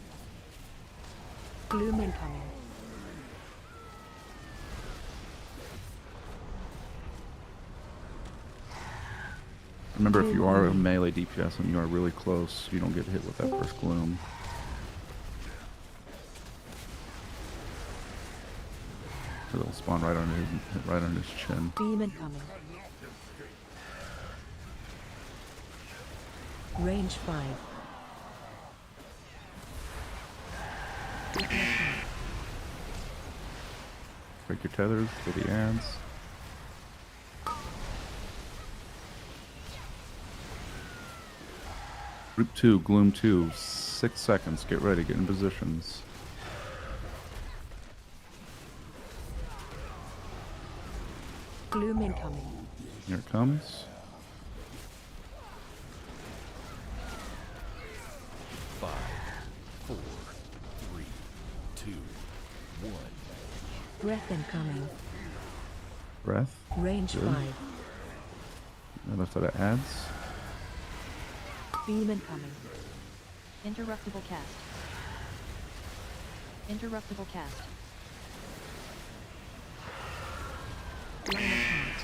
Gloom incoming. Remember, if you are a melee DPS and you are really close, you don't get hit with that first gloom. It'll spawn right on his chin. Beam incoming. Range 5. Break your tethers for the ads. Group 2, Gloom 2, 6 seconds. Get ready, get in positions. Gloom incoming. Here it comes. 5, 4, 3, 2, 1. Breath incoming. Breath. Range Good. 5. Another set of ads. Beam incoming. Interruptible cast. Interruptible cast. Line of sight.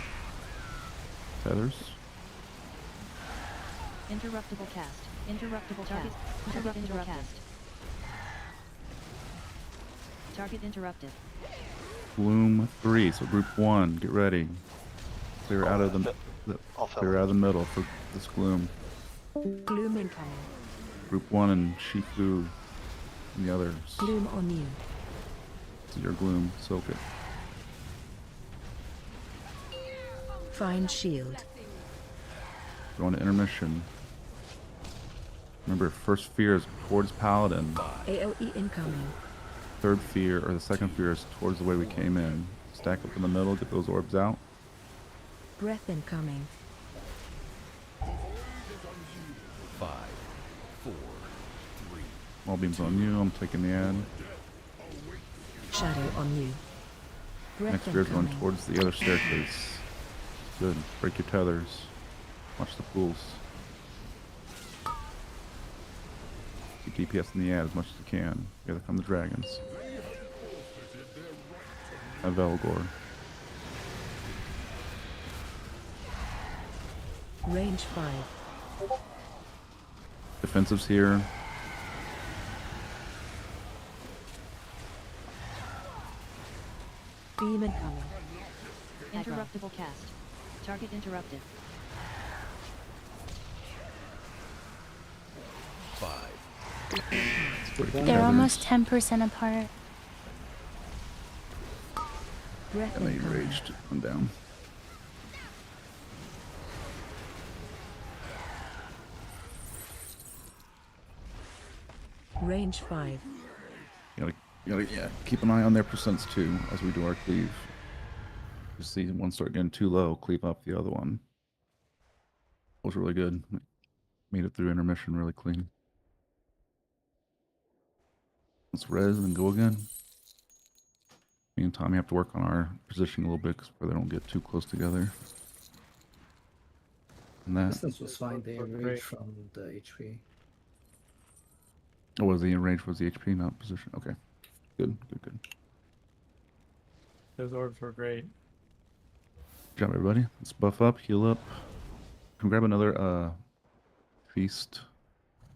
Tethers. Interruptible cast. Interruptible cast. Interruptible cast. Target interrupted. Gloom 3, so group 1, get ready. Clear out of the middle for this gloom. Gloom incoming. Group 1 and Shifu and the others. Gloom on you. This is your gloom, soak it. Find shield. Going to intermission. Remember, first fear is towards Paladin. AoE incoming. Third fear, or the second fear, is towards the way we came in. Stack up in the middle, get those orbs out. Breath incoming. 5, 4, 3. All beams on you, I'm taking the ad. Shadow on you. Breath Next fear is going incoming. towards the other staircase. Good. Break your tethers. Watch the pools. Keep DPS in the ad as much as you can. Here come the dragons. Have Velgor. Range 5. Defensives here. Beam incoming. Interruptible cast. Target interrupted. 5. They're almost 10% apart. Breath And they incoming. enraged. I'm down. Range 5. You gotta, yeah, keep an eye on their percents too as we do our cleave. You see one start getting too low, cleave up the other one. That was really good. Made it through intermission really clean. Let's res and go again. Me and Tommy have to work on our positioning a little bit so they don't get too close together. And that. Distance was fine. They enraged from the HP. Oh, was the range was the HP, not position? Okay. Good. Those orbs were great. Good job, everybody. Let's buff up, heal up. Can we grab another feast?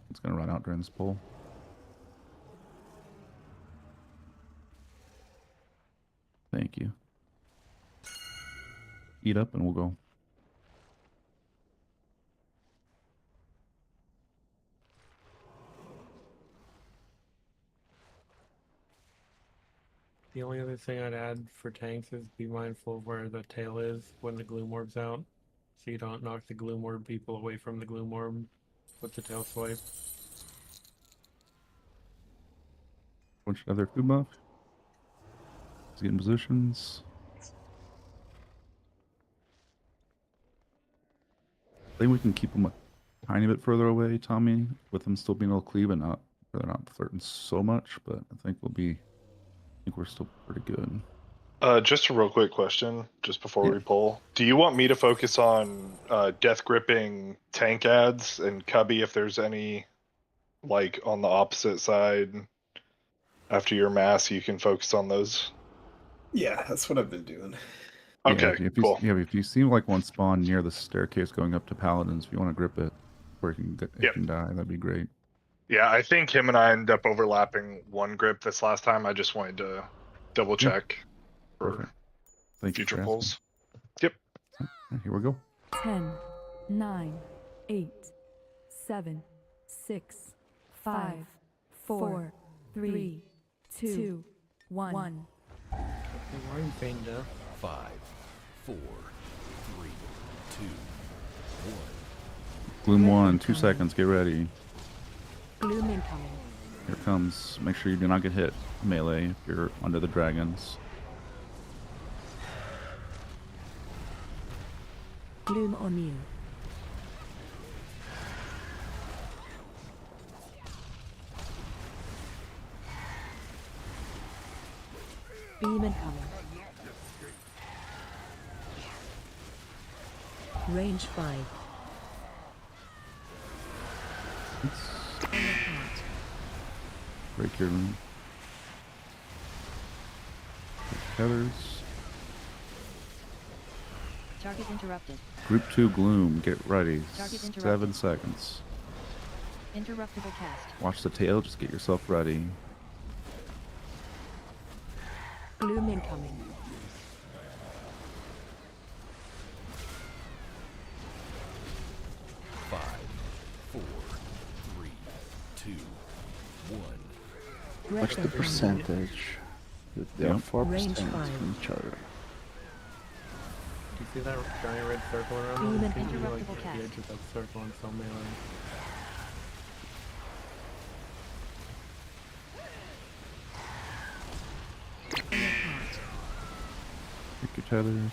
It's gonna run out during this poll. Thank you. Eat up and we'll go. The only other thing I'd add for tanks is be mindful of where the tail is when the gloom orb's out, so you don't knock the gloom orb people away from the gloom orb with the tail swipe. Bunch of other food buff. Let's get in positions. I think we can keep them a tiny bit further away, Tommy, with them still being able to cleave and not, they're not flirting so much, but I think we're still pretty good. Just a real quick question, just before we poll. Do you want me to focus on death gripping tank ads and Cubby if there's any, like on the opposite side after your mass, you can focus on those? Yeah, that's what I've been doing. Okay, cool. If you see like one spawn near the staircase going up to paladins, if you want to grip it where it can die, that'd be great. Yeah, I think him and I ended up overlapping one grip this last time. I just wanted to double check for future polls. Yep. Here we go. 10, 9, 8, 7, 6, 5, 4, 3, 2, 1. Why are you feigning death? 5, 4, 3, 2, 1. Gloom 1, 2 seconds, get ready. Gloom incoming. Here it comes. Make sure you do not get hit melee if you're under the dragons. Gloom on you. Beam incoming. Range 5. Break your feathers. Target interrupted. Group 2 gloom, get ready. Target interrupted. 7 seconds. Interruptible cast. Watch the tail, just get yourself ready. Gloom incoming. Five, 4, 3, 2, 1. What's the percentage? They are 4% Range from 5. each other. Do you see that giant red circle around Beam them? and Can you like interruptible hit cast. the edge of that circle and still melee? Pick your tethers.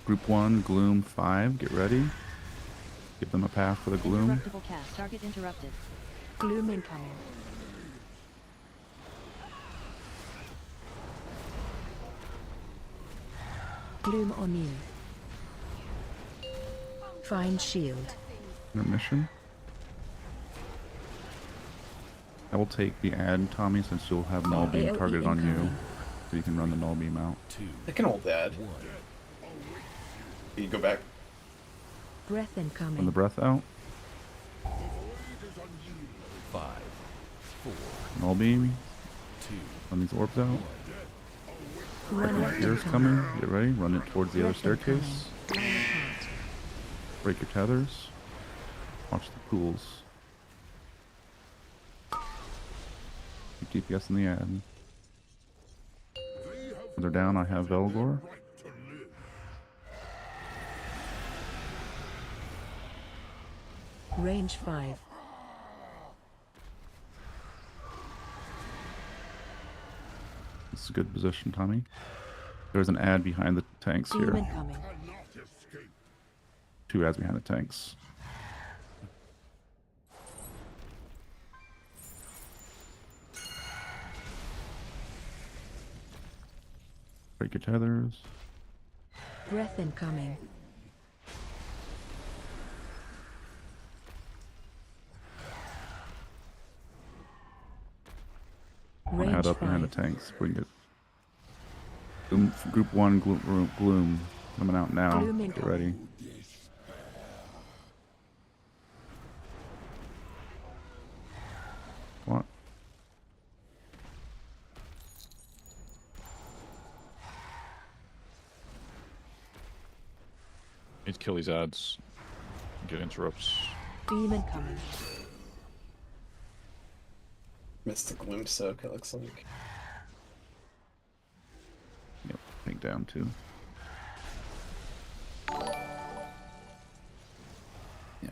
Group 1, gloom 5, get ready. Give them a path for the gloom. Interruptible cast. Target interrupted. Gloom incoming. Gloom on you. Find shield. Intermission. I will take the ad, Tommy, since you'll have null beam AOE targeted on you. incoming. So you can run the null beam out. I can hold that. You go back. Breath Run incoming. the breath out. 5, 4, Null beam. 2. Run these orbs out. Run out Fear's incoming. coming. Get ready. Run it towards the other Breath incoming. staircase. Line of heart. Break your tethers. Watch the pools. Keep DPS in the ad. Further down, I have Velgor. Range 5. This is a good position, Tommy. There's an ad behind the tanks here. Demon coming. 2 ads behind the tanks. Break your tethers. Breath incoming. One ad up behind the tanks. We can get Group 1 Gloom coming out now. Get ready. What? Need to kill these ads. Get interrupts. Demon coming. Missed the gloom soak, it looks like. Yep, take down 2. Yeah.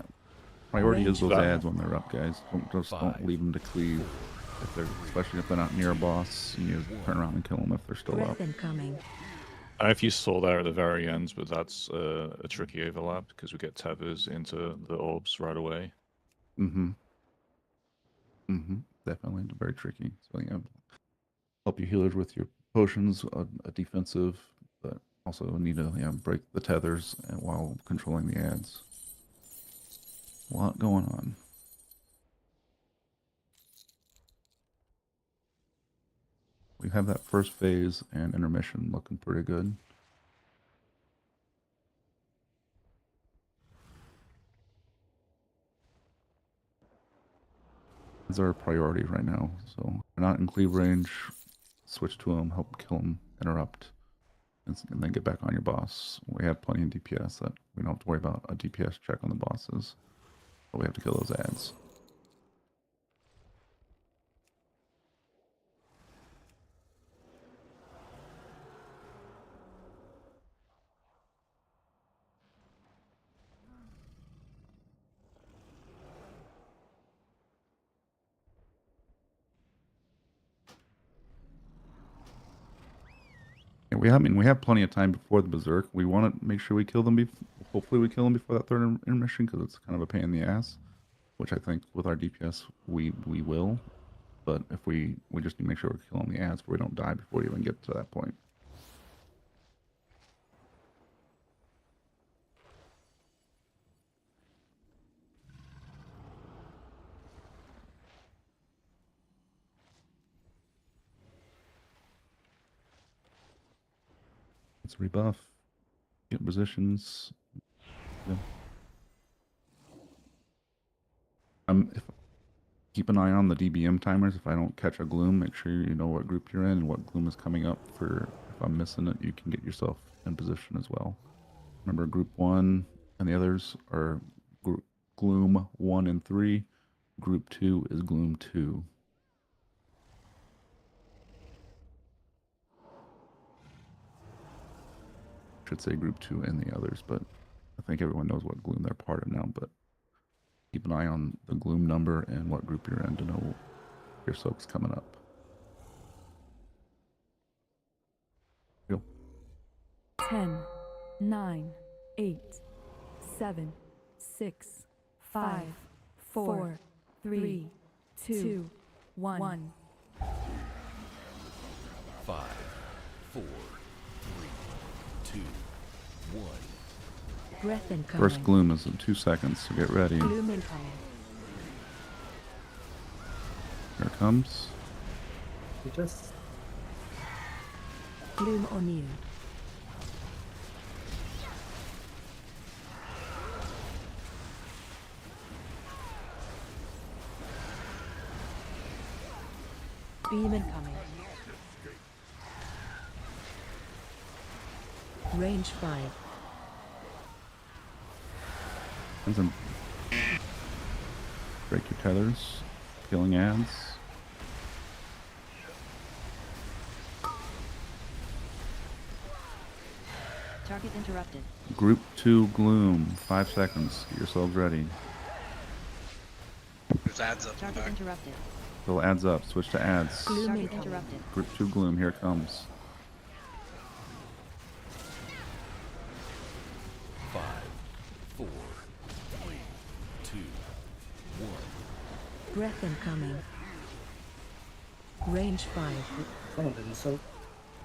Priority is those ads when they're up, guys. Don't leave them to cleave. If they're, especially if they're not near a boss, you need to turn around and kill them if they're still Breath up. incoming. I don't know if you saw there at the very end, but that's a tricky overlap because we get tethers into the orbs right away. Definitely very tricky. So yeah, help your healers with your potions, a defensive, but also need to break the tethers while controlling the ads. A lot going on. We have that first phase and intermission looking pretty good. These are our priorities right now. So we're not in cleave range. Switch to them, help kill them, interrupt, and then get back on your boss. We have plenty of DPS that we don't have to worry about a DPS check on the bosses. But we have to kill those ads. Yeah, we have plenty of time before the berserk. We want to make sure we kill them. Hopefully, we kill them before that third intermission because it's kind of a pain in the ass. Which I think with our DPS we will, but if we just need to make sure we're killing the ads before we don't die before we even get to that point. Let's rebuff, get positions. Yeah. Keep an eye on the DBM timers. If I don't catch a gloom, make sure you know what group you're in and what gloom is coming up. For if I'm missing it, you can get yourself in position as well. Remember, group 1 and the others are gloom 1 and 3. Group 2 is gloom 2. Should say group 2 and the others, but I think everyone knows what gloom they're part of now. But keep an eye on the gloom number and what group you're in to know your soak's coming up. Go. 10, 9, 8, 7, 6, 5, 4, 3, 2, 1. 5, 4, 3, 2, 1. Breath incoming. First gloom is in 2 seconds, so get ready. Gloom incoming. Here it comes. You just Gloom on you. Beam incoming. Range 5. And some break your tethers. Killing ads. Target interrupted. Group 2 Gloom. 5 seconds. Get yourselves ready. There's ads up in the Target back. interrupted. Fill ads up. Switch to ads. Target interrupted. Group 2 Gloom. Here it comes. 5, 4, 3, 2, 1. Breath incoming. Range 5. Someone didn't soak.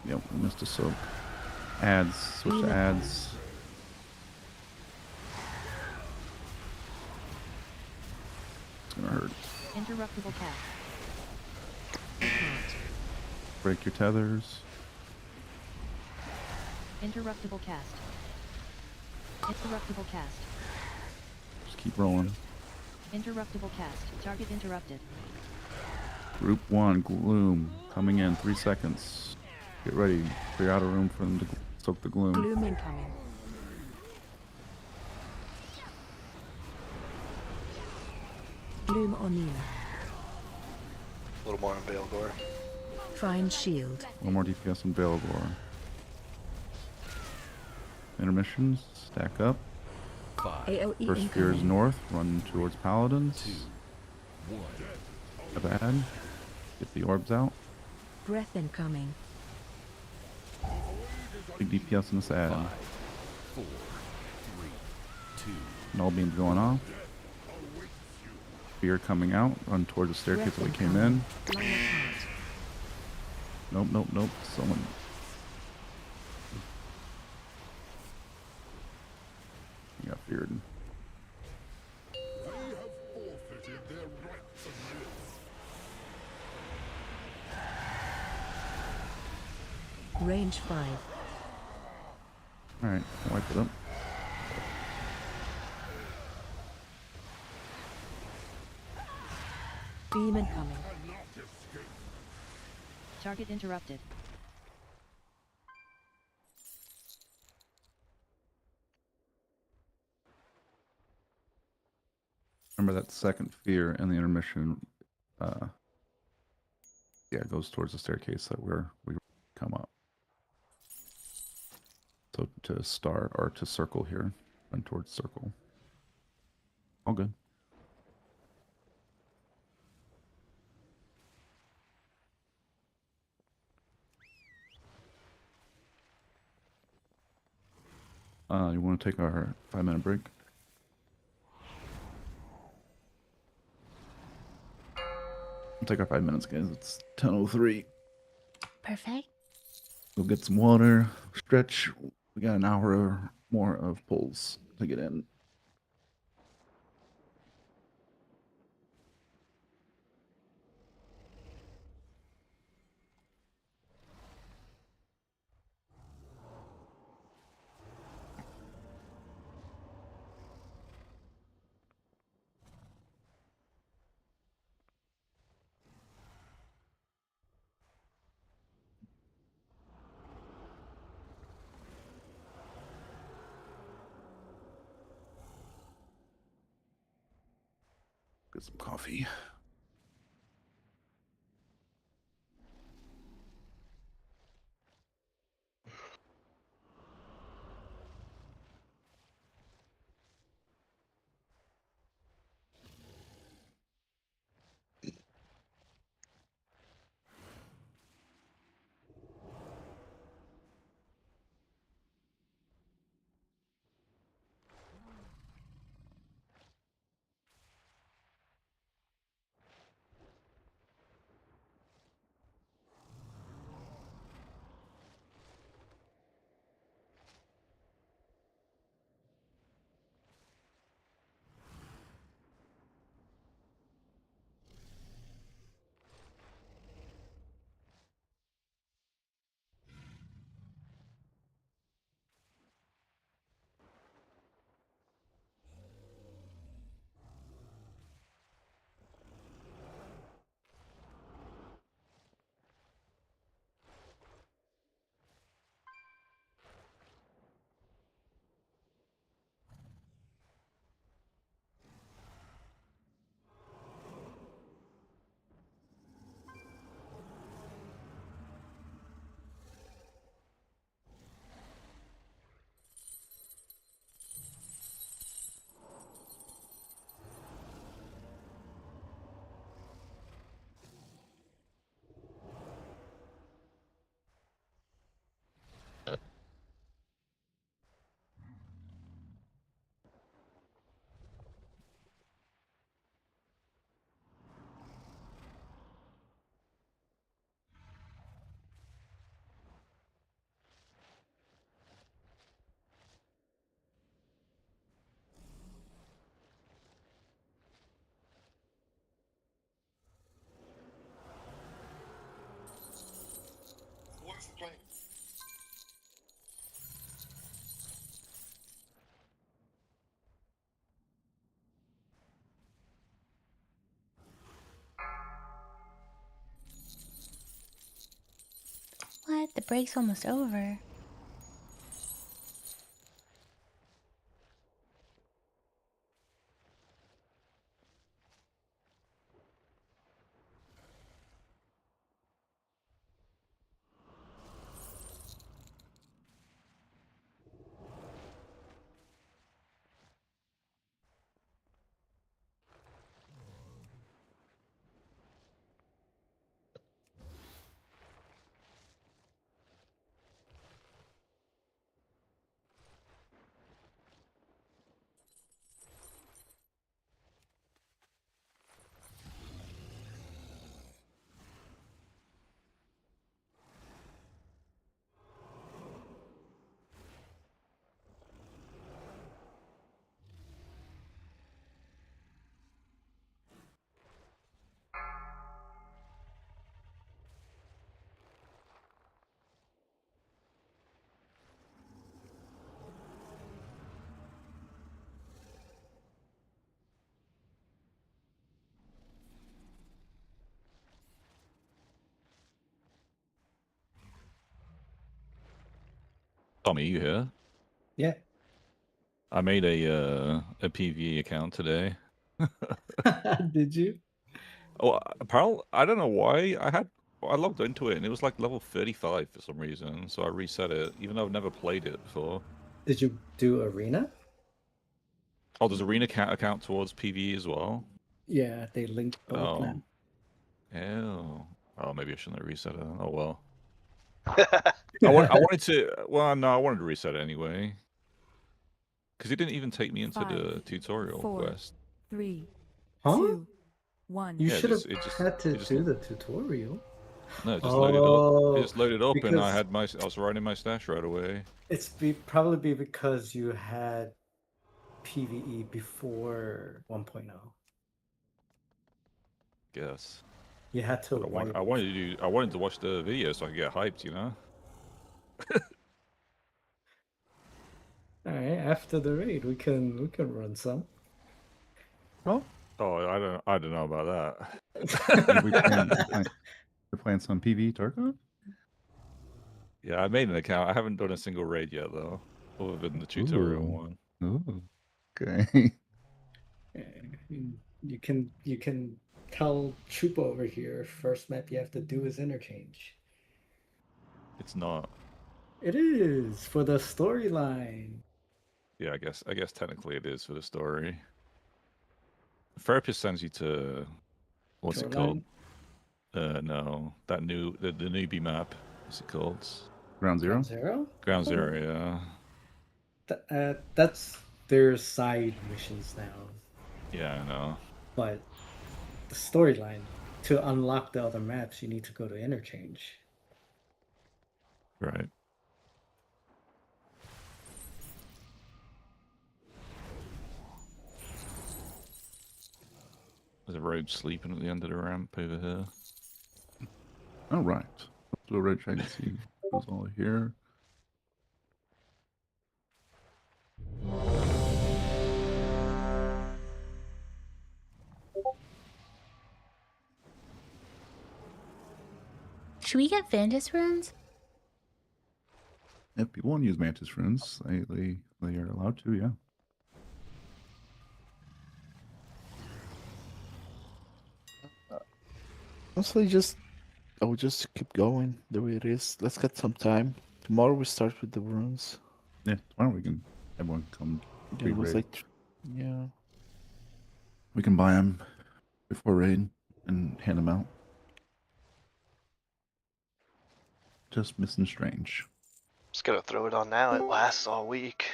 Yep, we missed a soak. Ads. Switch to ads. It's gonna hurt. Interruptible cast. Break your tethers. Interruptible cast. Interruptible cast. Just keep rolling. Interruptible cast. Target interrupted. Group 1 Gloom. Coming in. 3 seconds. Get ready. Clear out a room for them to soak the gloom. Gloom incoming. Gloom on you. A little more on Baelgor. Find shield. One more DPS on Belgor. Intermissions. Stack up. AoE First fear is incoming. north. Run towards Paladins. 1. Bad. Get the orbs out. Breath incoming. Big DPS in this ad. 5, 4, 3, 2. Null beams going off. Fear coming out. Run towards the staircase that we came in. Line apart. Nope, nope, nope. Someone. You got feared. Range 5. Alright, wipe it up. Beam incoming. Target interrupted. Remember that second fear and the intermission, yeah, it goes towards the staircase that we come up. So to start or to circle here, run towards circle. All good. You want to take our 5-minute break? We'll take our 5 minutes, guys. It's 10:03. Perfect. Go get some water, stretch. We got an hour or more of pulls to get in. Get some coffee. What? The break's almost over. Tommy, you here? Yeah. I made a PvE account today. Did you? Oh, apparently, I don't know why. I logged into it and it was like level 35 for some reason, so I reset it, even though I've never played it before. Did you do arena? Oh, there's arena account towards PvE as well. Yeah, they link both now. Oh, oh, maybe I shouldn't have reset it. Oh well. I wanted to. Well, no, I wanted to reset it anyway, because it didn't even take me into the tutorial 4, quest. 3, Huh? 2, 1. You Yeah, should have it just had to do the tutorial. no, it just loaded up. It just loaded up, and because I was writing my stash right away. it's probably be because you had PvE before 1.0. Guess. You had to But wipe. I wanted to watch the video so I could get hyped, you know. All right, after the raid, we can run some. Oh, I don't know about that. We're playing some PvE Tarkov? Yeah, I made an account. I haven't done a single raid yet though, other than the tutorial one. Ooh. Okay. You can tell Chupa over here. First map you have to do is interchange. It's not. It is for the storyline. Yeah, I guess technically it is for the story. The therapist sends you to what's it called? No, that the newbie map. What's it called? Ground Zero. Ground Zero. Ground Zero, yeah. That's their side missions now. Yeah, I know. But the storyline, to unlock the other maps, you need to go to interchange. Right. There's a road sleeping at the end of the ramp over here. All right. Let's do a red check and see who's all here. Should we get Vandus runes? If people want to use Mantis runes, they are allowed to, yeah. Honestly, I would just keep going the way it is. Let's get some time. Tomorrow we start with the runes. Yeah, tomorrow everyone come Yeah, it was pre-raid. like, yeah. We can buy them before raid and hand them out. Just missing Strange. Just gonna throw it on now. It lasts all week.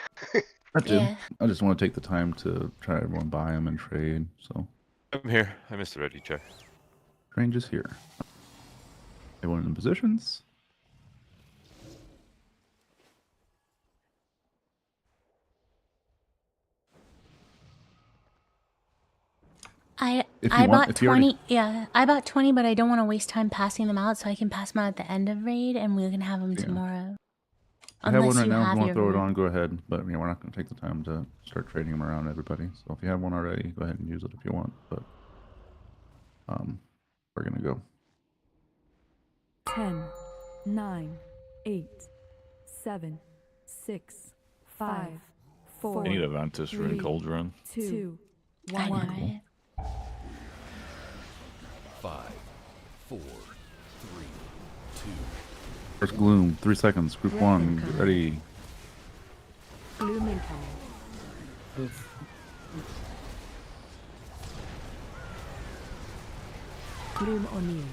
I do. Yeah. I just want to take the time to try everyone buy them and trade. So I'm here. I missed the ready check. Strange is here. Everyone in positions. if I you want, bought if you already 20. Yeah, I bought 20, but I don't want to waste time passing them out, so I can pass them out at the end of raid, and we can have them Yeah. tomorrow. I have one Unless right you now. If have you want your to throw it room. on, go ahead. But I mean, we're not going to take the time to start trading them around everybody. So if you have one already, go ahead and use it if you want. But we're gonna go. 10, 9, 8, 7, 6, 5, 4. I need a Ventus Ring 3, Cauldron. 2, I know, 1. right? 5, 4, 3, 2. First Gloom, 3 seconds. Group 1, get ready. Gloom incoming. Gloom O'Neill.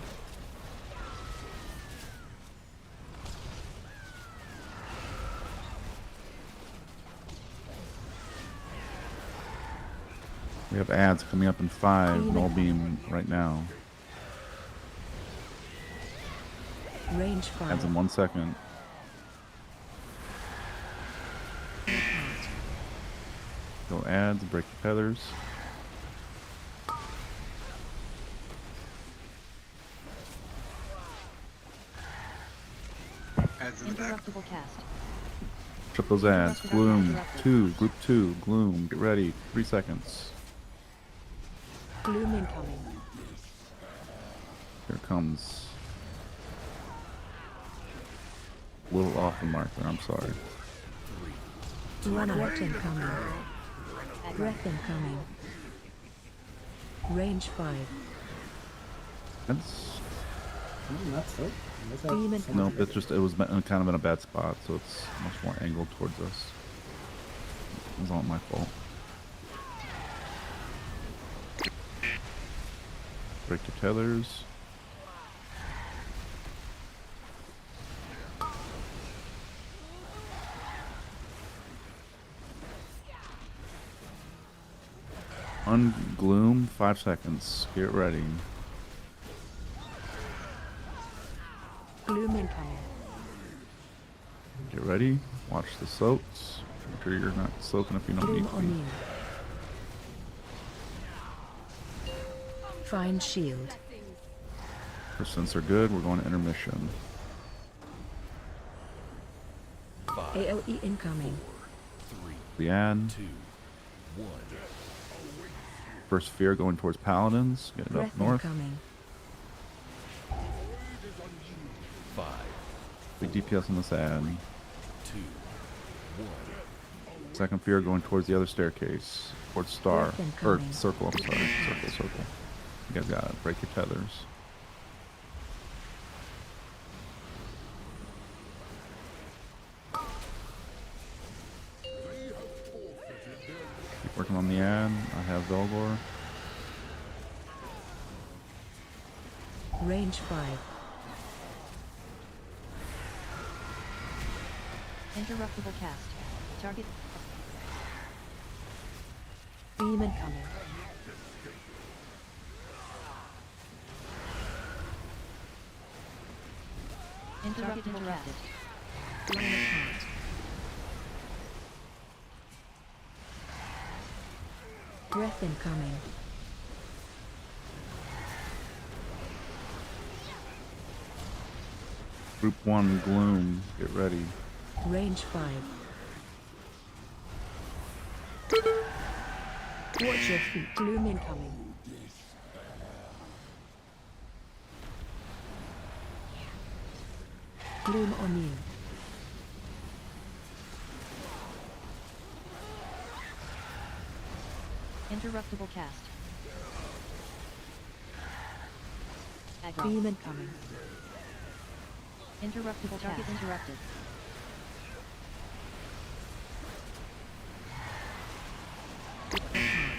We have ads coming up in 5. Null beam right now. Range 5. Ads in 1 second. Go ads, break the feathers. Interruptible cast. Trip those ads. Gloom 2, group 2, Gloom, get ready. 3 seconds. Gloom incoming. Here it comes. A little off the mark there, I'm sorry. Breath incoming. Breath incoming. Range 5. That's Not so. Beam incoming. no, it's just it was kind of in a bad spot, so it's much more angled towards us. It was all my fault. Break your tethers. Ungloom, 5 seconds. Get ready. Gloom incoming. Get ready. Watch the soaks. Make sure you're not soaking if you don't need Gloom to. O'Neill. Find shield. Percents are good. We're going to intermission. AOE incoming. The ad. 2, 1. First fear going towards paladins. Get it Breath up north. incoming. 5, Big DPS on this ad. 2, 1. Second fear going towards the other staircase. Towards star. Breath Or incoming. circle, I'm sorry. Circle. You guys got it. Break your tethers. Keep working on the ad. I have Velgor. Range 5. Interruptible cast. Target. Beam incoming. Interruptible cast. Line of heart. Breath incoming. Group 1, Gloom. Get ready. Range 5. Watch your feet. Gloom incoming. Gloom O'Neill. Interruptible cast. Aggro. Beam incoming. Interruptible target cast. Interrupted.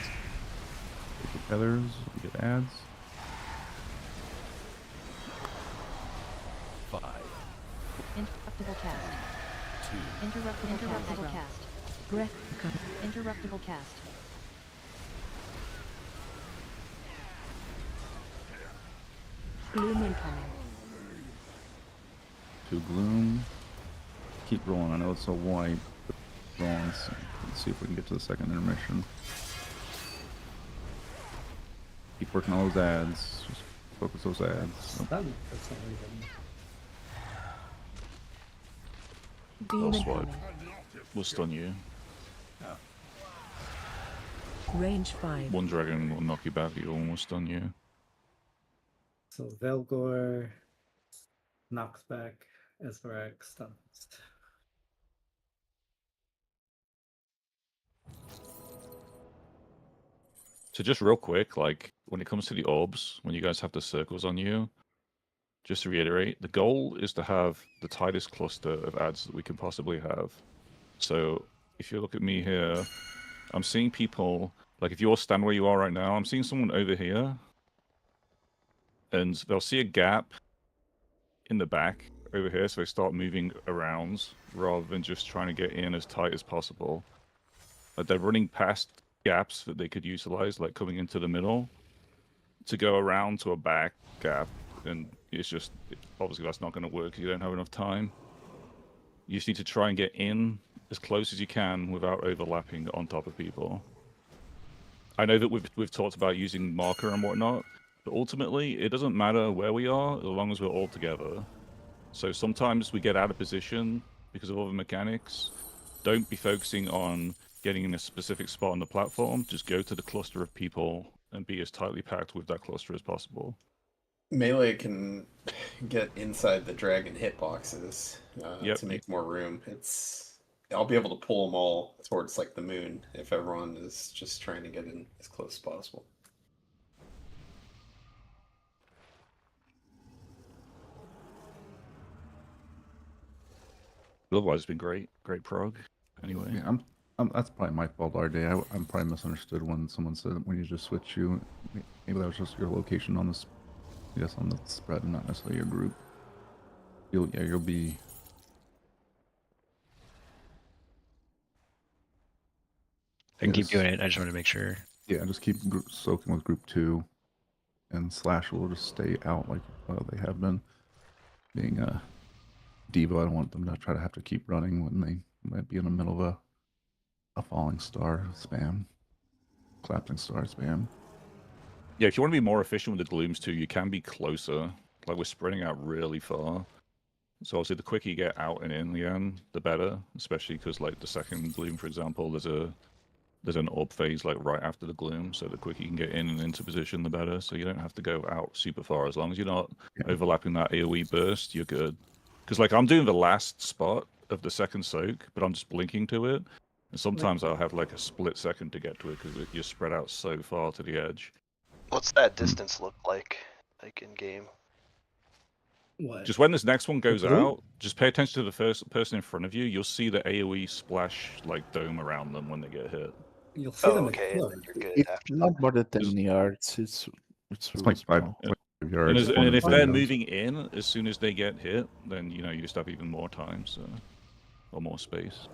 Break your tethers. You get ads. 5, Interruptible cast. 2. Interruptible cast. Breath incoming. Interruptible cast. Gloom incoming. 2 Gloom. Keep rolling. I know it's so white. But rolling. Let's see if we can get to the second intermission. Keep working on those ads. Just focus those ads. Stun for some reason. I'll Beam swipe. incoming. We'll stun you. Range 5. One dragon will knock you back, it'll almost stun you. So Velgor knocks back Ezrak stuns. So just real quick, like when it comes to the orbs, when you guys have the circles on you, just to reiterate, the goal is to have the tightest cluster of ads that we can possibly have. So if you look at me here, I'm seeing people, like if you all stand where you are right now, I'm seeing someone over here, and they'll see a gap in the back over here, so they start moving around rather than just trying to get in as tight as possible. They're running past gaps that they could utilize, like coming into the middle, to go around to a back gap, and it's just, obviously that's not going to work if you don't have enough time. You just need to try and get in as close as you can without overlapping on top of people. I know that we've talked about using marker and whatnot, but ultimately it doesn't matter where we are as long as we're all together. So sometimes we get out of position because of other mechanics. Don't be focusing on getting in a specific spot on the platform. Just go to the cluster of people and be as tightly packed with that cluster as possible. Melee can get inside the dragon hitboxes to make more room. I'll be able to pull them all towards like the moon if everyone is just trying to get in as close as possible. Otherwise, it's been great Prog. Anyway, Yeah, that's probably my fault, RD. I'm probably misunderstood when someone said when you just switch you. Maybe that was just your location on this. Yes, on the spread, not necessarily your group. You'll be. I can keep doing it. I just want to make sure. Yeah, just keep soaking with group 2, and Slash will just stay out like they have been. Being a diva, I don't want them to try to have to keep running when they might be in the middle of a falling star spam, collapsing star spam. yeah, if you want to be more efficient with the glooms too, you can be closer. Like we're spreading out really far. So obviously the quicker you get out and in the end, the better. Especially because like the second gloom, for example, there's an orb phase like right after the gloom. So the quicker you can get in and into position, the better. So you don't have to go out super far. As long as you're not overlapping that AoE burst, you're good. Because like I'm doing the last spot of the second soak, but I'm just blinking to it. And sometimes I'll have like a split second to get to it because you're spread out so far to the edge. What's that distance look like in game? What? Just when this next one goes Blue? out, just pay attention to the first person in front of you. You'll see the AoE splash like dome around them when they get hit. You'll see them okay, explode. you're good It's after not more than 10 yards. It's really like five small. yards. And if they're moving in as soon as they get hit, then you just have even more time, so or more space.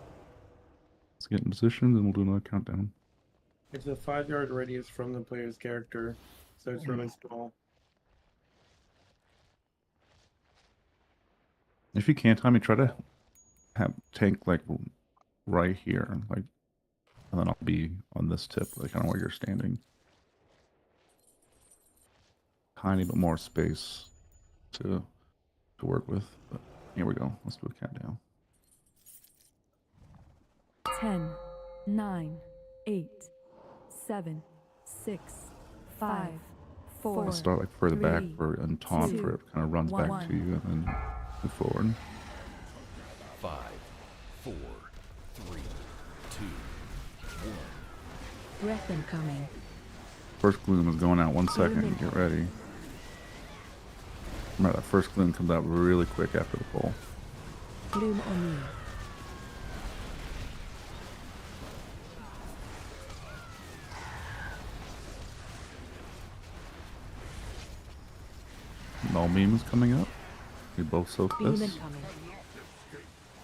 Let's get in position, and we'll do another countdown. It's a 5-yard radius from the player's character, so it's really small. If you can, Tommy, try to have tank like right here, like, and then I'll be on this tip, like kind of where you're standing. Tiny bit more space to work with. But here we go. Let's do a countdown. 10, 9, 8, 7, 6, 5, 4. I'll start like further back and taunt 2, for it kind of runs back 1. to you and then move forward. 5, 4, 3, 2, 1. Breath incoming. First gloom is going out 1 second. Get ready. Remember that first gloom comes out really quick after the pull. Gloom on you. Null beam is coming up. We both soak Beam this. incoming.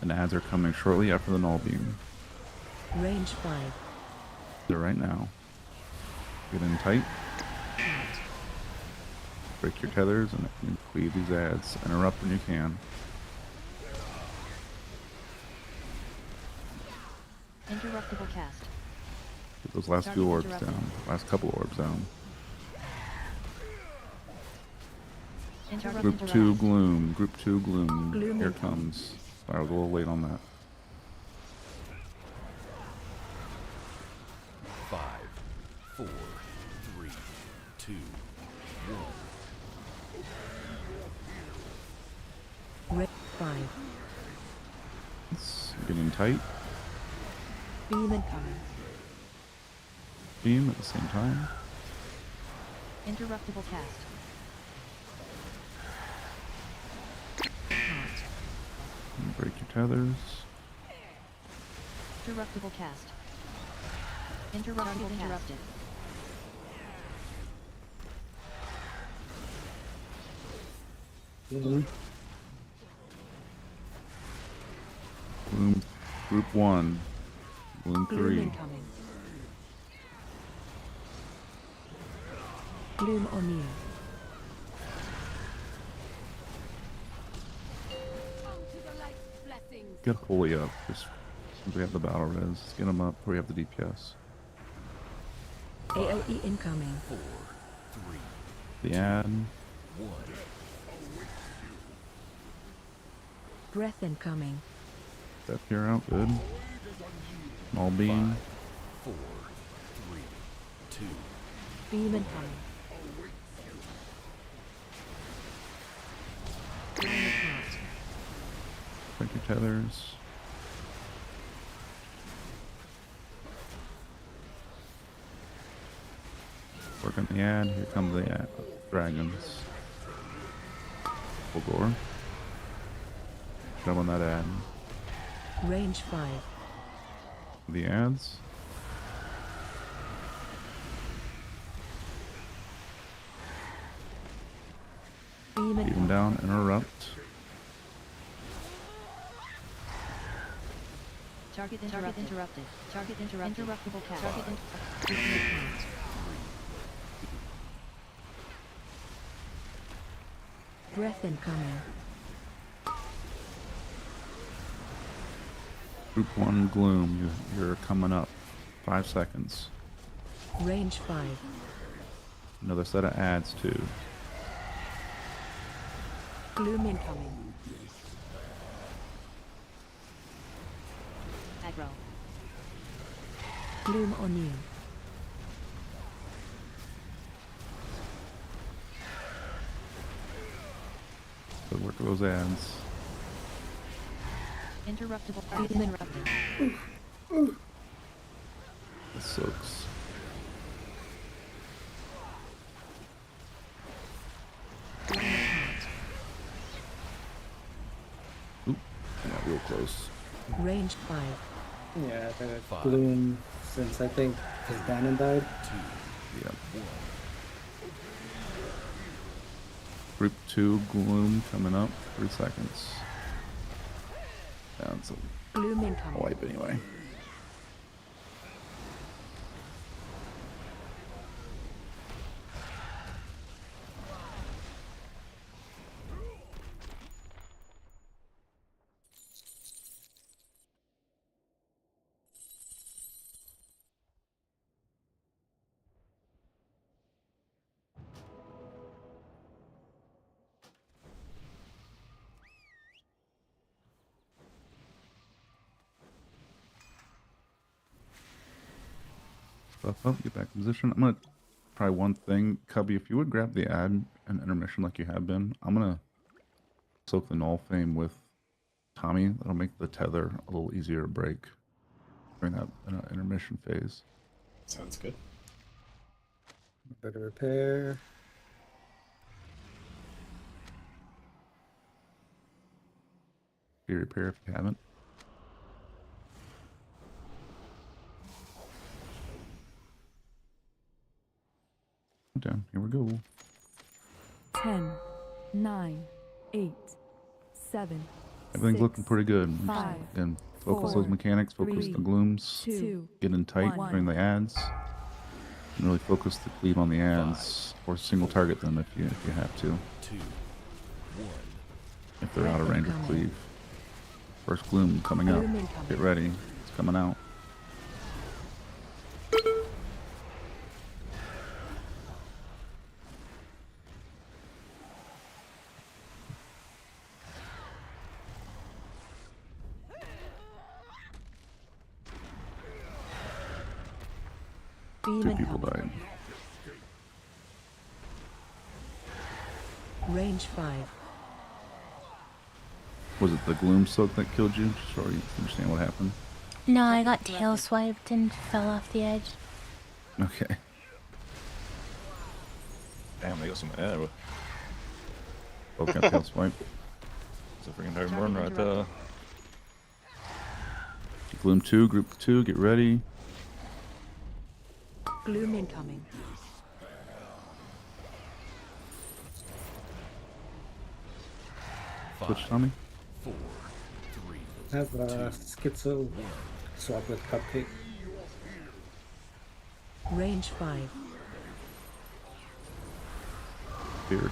And ads are coming shortly after the null beam. Range 5. Do it right now. Get in tight. Break your tethers and cleave these ads. Interrupt when you can. Interruptible cast. Get those last few orbs down. Last couple orbs down. Group 2 gloom. Group 2 gloom. Gloom Here it incoming. comes. Sorry, I was a little late on that. 5, 4, 3, 2, 1. Red 5. It's getting tight. Beam incoming. Beam at the same time. Interruptible cast. And break your tethers. Interruptible cast. Interruptible interrupted. Gloom. Group 1. Gloom 3. incoming. Gloom on you. Get Holy up. Just since we have the battle res. Let's get them up before we have the DPS. AOE incoming. 4, 3, The ad. 1. Breath incoming. Step here out. Good. Small beam. 4, 3, 2. Beam incoming. Line of heart. Break your tethers. Work on the ad. Here come the ad. Dragons. Full gore. Jump on that ad. Range 5. The ads. Beam Beat them incoming. down. Interrupt. Target interrupted. Target interrupted. Interruptible cast. Target Breath incoming. Group 1 gloom. You're coming up. 5 seconds. Range 5. Another set of ads too. Gloom incoming. aggro. Gloom on you. So work those ads. Interruptible cast. Interrupted. This sucks. Oop, got real close. Range 5. Yeah, the gloom, since I think his Bannon died. Yep. Group 2 gloom coming up. 3 seconds. Yeah, it's a Gloom incoming. wipe anyway. Stuff up, get back in position. I'm gonna try one thing. Cubby, if you would grab the ad and intermission like you have been, I'm gonna soak the null flame with Tommy. That'll make the tether a little easier to break during that intermission phase. Sounds good. Better repair. Be repair if you haven't. Down. Here we go. 10, 9, 8, 7. Everything's 6, looking pretty good. 5, Again, focus 4, those mechanics, focus 3, the glooms, 2, get in tight 1. during the ads, and really focus the cleave on the ads, or single target them if you have to. 2, 1. If they're out of range of cleave. First gloom coming up. Gloom incoming. Get ready. It's coming out. Beam 2 people incoming. died. Range 5. Was it the gloom soak that killed you? Just so you understand what happened. No, I got tail swiped and fell off the edge. Okay. Damn, they got some air. Both got tail swipe. It's a freaking home run right there. Gloom 2, group 2, get ready. Gloom incoming. Switch, Tommy. 4, 3, I have schizo swap with cupcake. Range 5. Beard.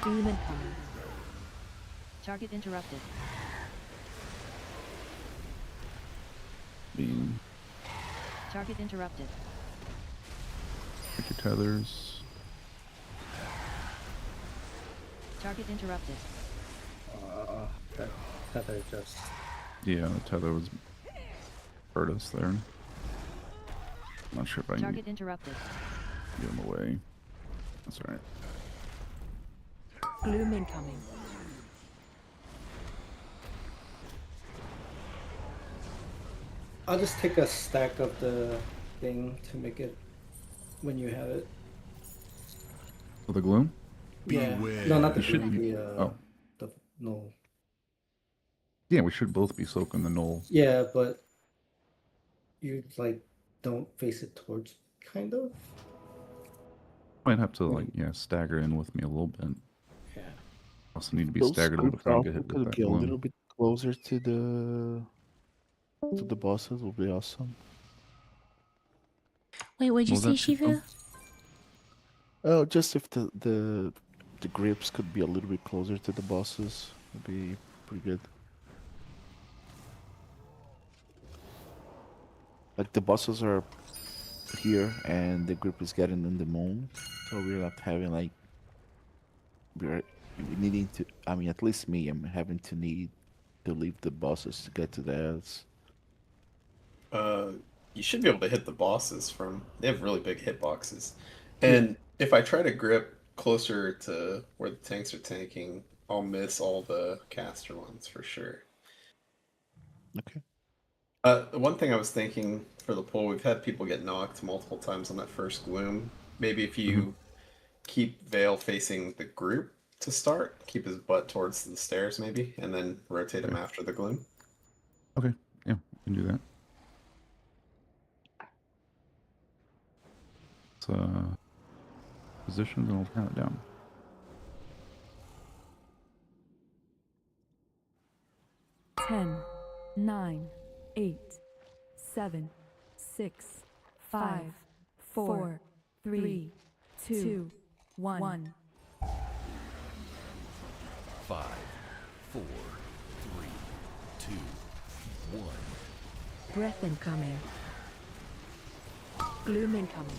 Beam incoming. Target interrupted. Beam. Target interrupted. Pick your tethers. Target interrupted. That tether just. Yeah, the tether was hurt us there. Not sure if I can Target interrupted. get him away. That's alright. Gloom incoming. I'll just take a stack of the thing to make it when you have it. For the gloom? Yeah. No, not the You should gloom, be- the oh. the no. Yeah, we should both be soaking the null. Yeah, but you like don't face it towards kind of. Might have to like stagger in with me a little bit. Yeah. Also need to be Those staggered in groups if I don't also get hit with could that be a little gloom. bit closer to the bosses will be awesome. Wait, what'd you What say, was that, Shifu? Oh, just if the grips could be a little bit closer to the bosses, would be pretty good. Like the bosses are here and the grip is getting in the moon, so we're not having like we're needing to. I mean, at least me, I'm having to need to leave the bosses to get to the ads. You should be able to hit the bosses from. They have really big hitboxes, and if I try to grip closer to where the tanks are tanking, I'll miss all the caster ones for sure. Okay. The one thing I was thinking for the poll, we've had people get knocked multiple times on that first gloom. Maybe if you keep Vale facing the group to start, keep his butt towards the stairs maybe, and then rotate him after the gloom. Okay, yeah, we can do that. So, positions and we'll count it down. Ten, 9, 8, 7, 6, 5, 4, 3, 2, 1. 5, 4, 3, 2, 1. Breath incoming. Gloom incoming.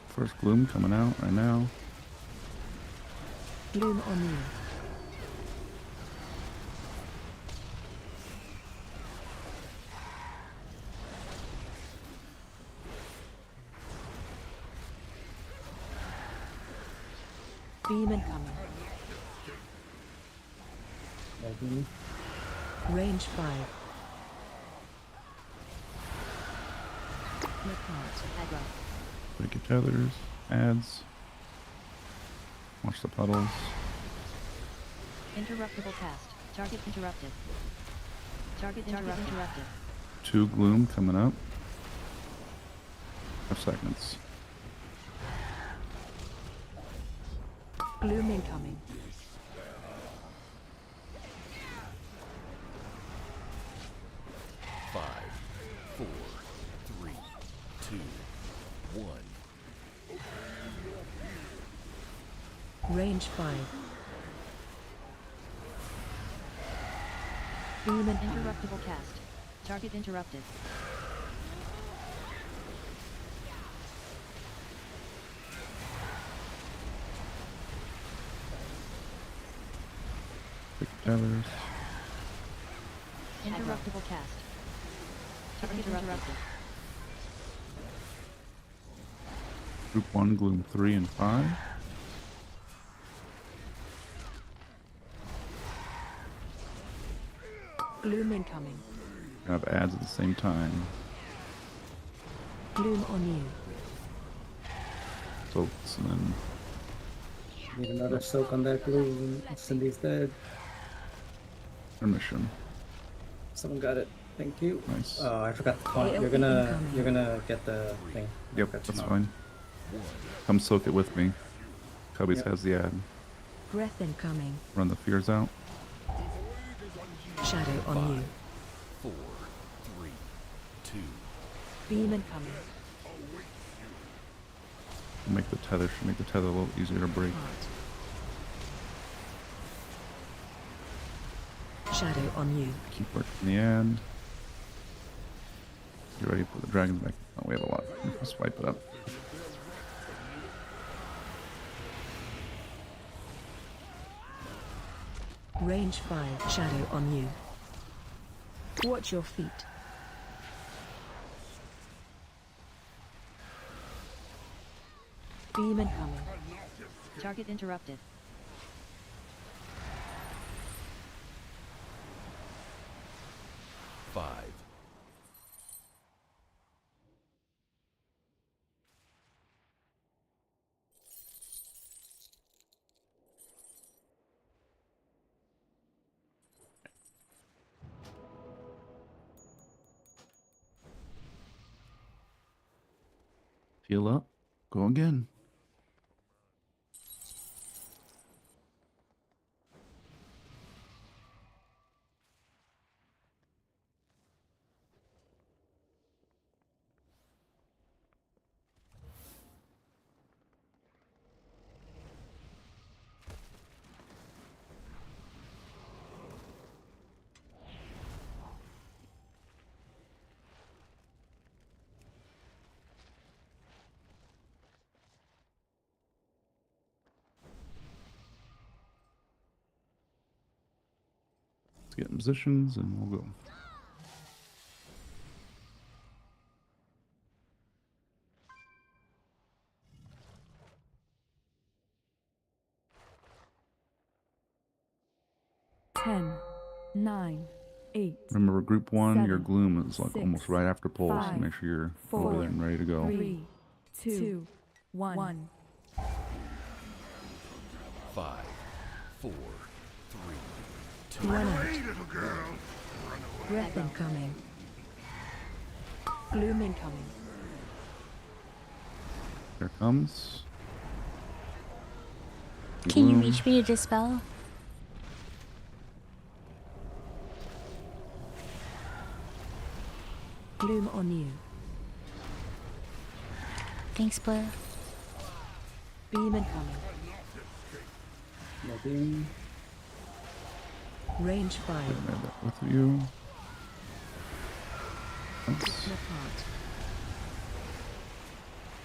First gloom coming out right now. Gloom on you. Beam incoming. Range 5. Aggro. Break your tethers, ads. Watch the puddles. Interruptible cast. Target interrupted. Target interrupted. 2 gloom coming up. 5 seconds. Gloom incoming. Five, 4, 3, 2, 1. Range 5. Beam and Interruptible cast. Target interrupted. Pick your tethers. Interruptible cast. Target interrupted. Group 1, Gloom 3 and 5. Gloom incoming. We have ads at the same time. Gloom on you. Soaks and then Need another soak on that glue. Cindy's dead. remission. Someone got it. Thank you. Nice. Oh, I forgot the call. AOE You're gonna incoming. get the thing. Yep, Okay. that's fine. Come soak it with me. Cubbies Yep. has the ad. Breath incoming. Run the fears out. Shadow on you. 4, 3, 2, Beam incoming. Make the tether a little easier to break. Shadow on you. Keep working the ad. You ready for the dragons back? Oh, we have a lot. Let's wipe it up. Range 5. Shadow on you. Watch your feet. Beam incoming. Target interrupted. 5, Heal up. Go again. Let's get in positions and we'll go. Ten, 9, 8. Remember, group 1, your 7, gloom is like 6, almost right after pulse. So 5, make sure you're 4, over there and ready to go. 3, 2, 1. 5, 4, 3, 2. Run out. Breath incoming. Gloom incoming. Here it comes. Can you Gloom. reach me to dispel? Gloom on you. Thanks, Blair. Beam incoming. No beam. Range 5. I have that with you. Let's Split apart.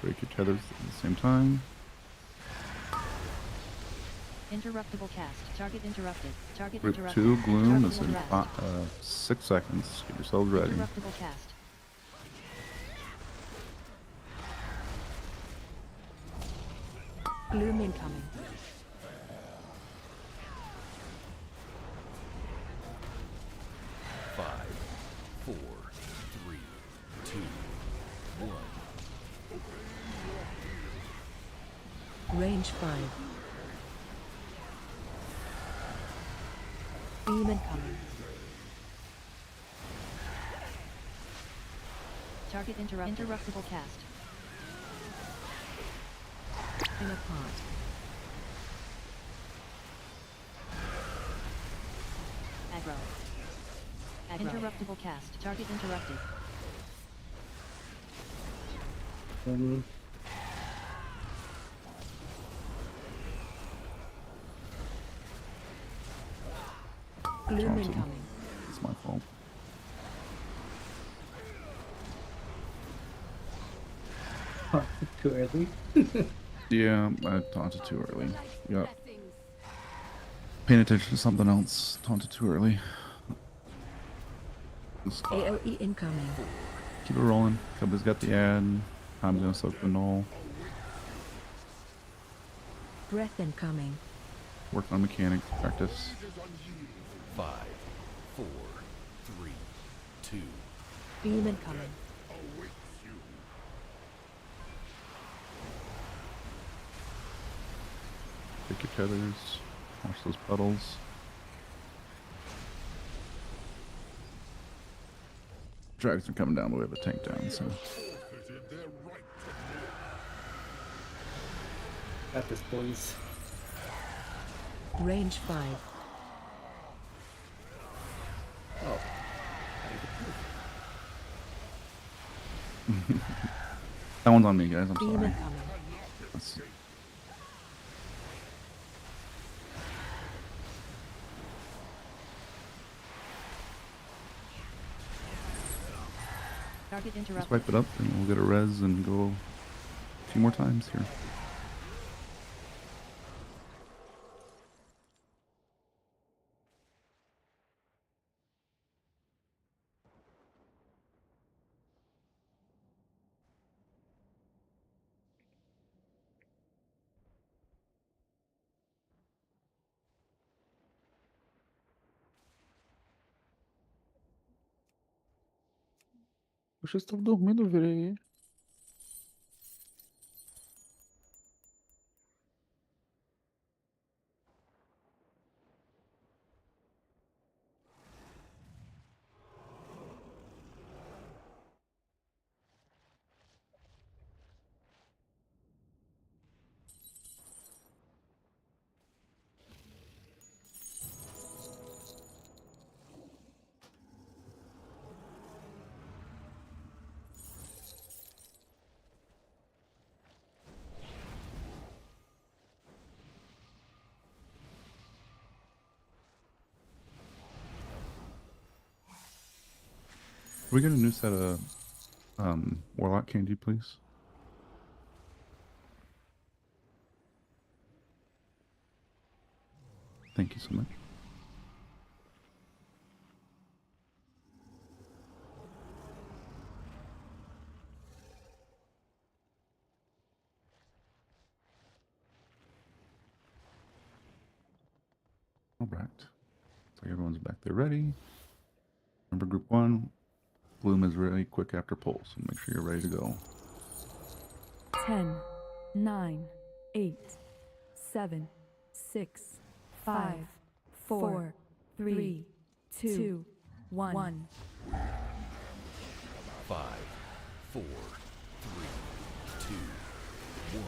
break your tethers at the same time. Interruptible cast. Target interrupted. Target Group interrupted. 2, gloom is in Interruptible cast. 6 seconds. Get yourselves ready. Interruptible cast. Gloom incoming. Five, 4, 3, 2, 1. Range 5. Beam incoming. Target interruptible cast. Spin apart. Aggro. Interruptible cast. Target interrupted. Gloom Thompson. incoming. It's my fault. Too early. Yeah, I taunted too early. Yep. Paying attention to something else. Taunted too early. Just AOE incoming. keep it rolling. Cubby's got the ad. I'm gonna soak the null. Breath incoming. Working on mechanics, practice. 5, 4, 3, 2. Beam incoming. Pick your tethers. Watch those puddles. Dragons are coming down, but we have a tank down, so. Got this, boys. Range 5. Oh. That one's on me, guys. I'm Beam sorry. incoming. That's- Target Let's interrupted. wipe it up and we'll get a res and go a few more times here. Vocês estão dormindo, virei. Can we get a new set of Warlock candy, please? Thank you so much. All right. So everyone's back there ready. Remember group 1. Bloom is really quick after pull, so make sure you're ready to go. 10, 9, 8, 7, 6, 5, 4, 3, 2, 1. 5, 4, 3, 2, 1.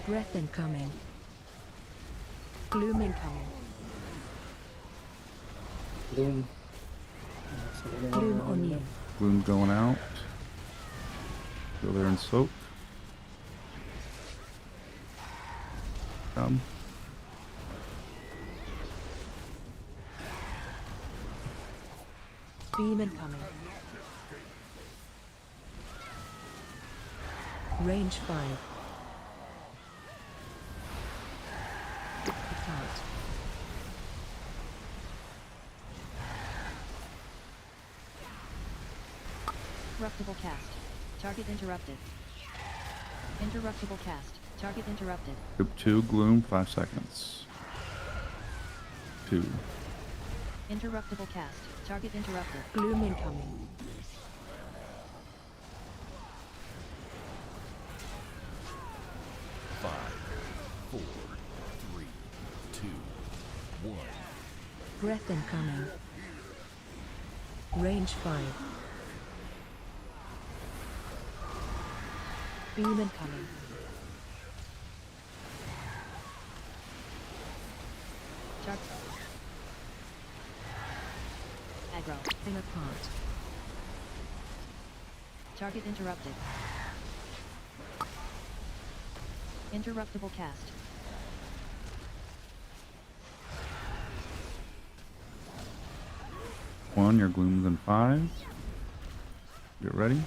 Breath incoming. Gloom incoming. Bloom. Gloom on you. Bloom going out. Go there and soak. Come. Beam incoming. Range 5. Attacked. Interruptible cast. Target interrupted. Interruptible cast. Target interrupted. Group 2, Gloom, 5 seconds. 2. Interruptible cast. Target interrupted. Gloom incoming. Five, 4, 3, 2, 1. Breath incoming. Range 5. Beam incoming. Target. Aggro. In apart. Target interrupted. Interruptible cast. One, your Gloom's in 5. Get ready.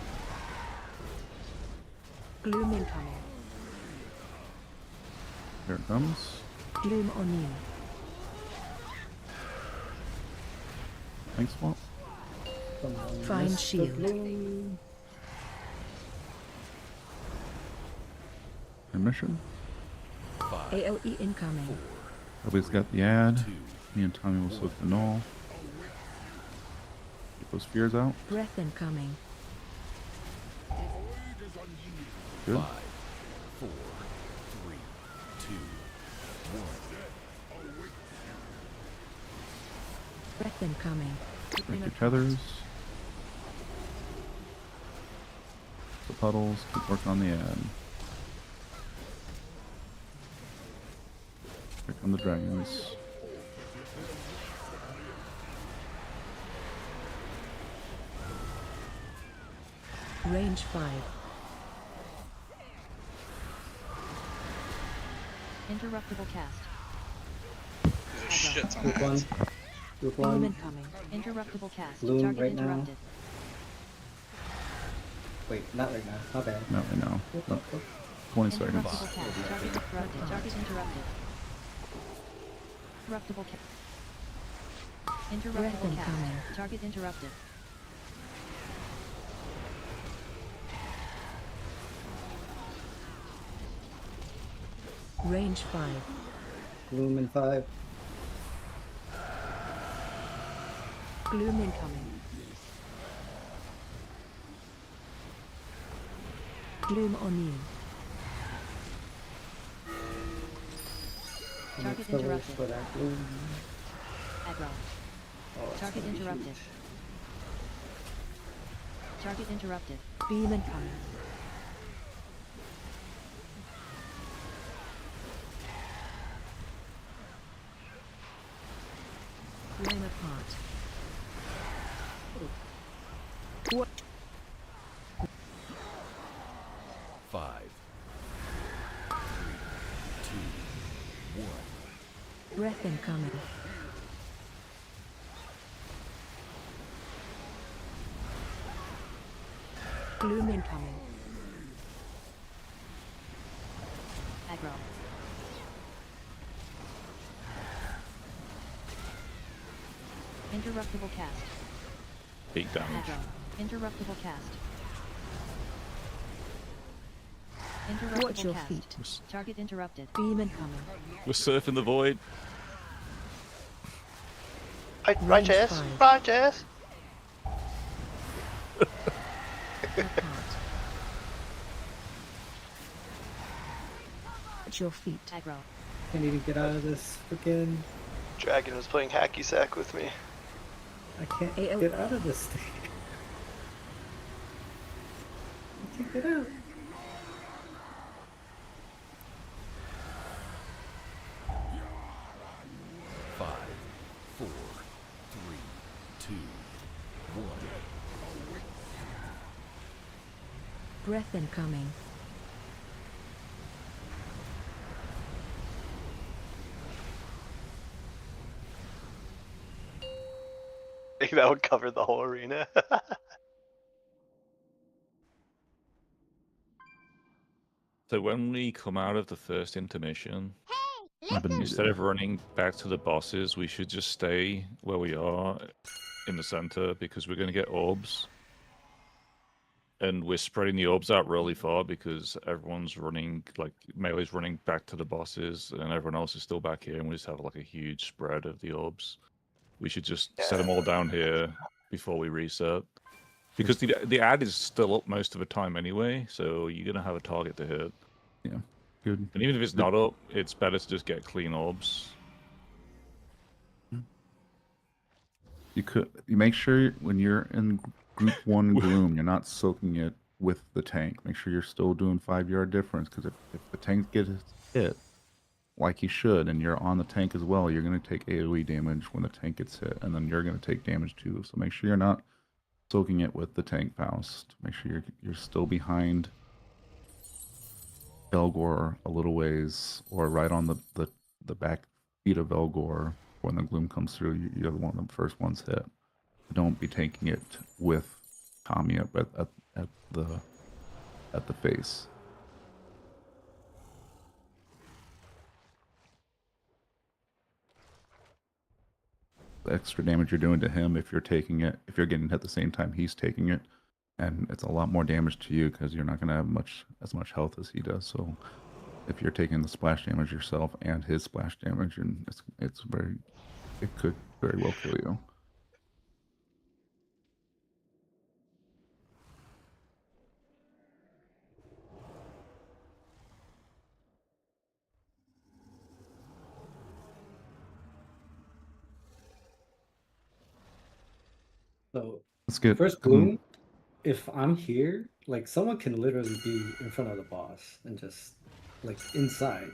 Gloom incoming. Here it comes. Gloom on you. Thanks, Swamp. Find Mr. shield. Bloom. Mission. AOE incoming. Everybody's got the ad. Me and Tommy will soak the null. Get those fears out. Breath incoming. Good. 5, 4, 3, 2, 1. Breath incoming. Break your tethers. The puddles. Keep working on the ad. Here come the dragons. Range 5. Interruptible cast. There's a shit ton Group of one. ads. Group Beam one. incoming. Interruptible cast. Bloom Target right now. interrupted. Wait, not right now. My bad. Not right now. No. 20 seconds. Interruptible cast. Target interrupted. Target interrupted. Interruptible cast. Interruptible cast. incoming. Target interrupted. Range 5. Gloom in 5. Gloom incoming. Gloom on you. Target Pillars interrupted. for that gloom. Aggro. Oh, it's Target gonna be interrupted. huge. Target interrupted. Beam incoming. Flame apart. What? 5, 3, 2, 1. Breath incoming. Gloom incoming. Aggro. Interruptible cast. 8 damage. Aggro. Interruptible cast. Watch Interruptible your cast. feet. Target interrupted. Beam incoming. We're surfing the void. Righteous, five. righteous. At your feet. Aggro. Can't even get out of this freaking. Dragon was playing hacky sack with me. I can't AOE. get out of this thing. I can't get out. Five, 4, 3, 2, 1. Breath incoming. I think that would cover the whole arena. So when we come out of the first intermission, I've been instead of running back to the bosses, we should just stay where we are in the center because we're going to get orbs. And we're spreading the orbs out really far because everyone's running, like Melee's running back to the bosses and everyone else is still back here and we just have like a huge spread of the orbs. We should just set them all down here before we reset. Because the ad is still up most of the time anyway, so you're going to have a target to hit. Yeah, good. And even if it's not up, it's better to just get clean orbs. You make sure when you're in group 1 gloom, you're not soaking it with the tank. Make sure you're still doing 5-yard difference, because if the tank gets hit, like he should, and you're on the tank as well, you're going to take AoE damage when the tank gets hit, and then you're going to take damage too. So make sure you're not soaking it with the tank Faust. Make sure you're still behind Velgor a little ways, or right on the back feet of Velgor. When the gloom comes through, you're the one of the first ones hit. Don't be taking it with Tommy up at the face. The extra damage you're doing to him if you're taking it, if you're getting hit at the same time he's taking it, and it's a lot more damage to you because you're not going to have as much health as he does. So if you're taking the splash damage yourself and his splash damage, and it could very well kill you. So Let's get first gloom. If I'm here, like someone can literally be in front of the boss and just like inside.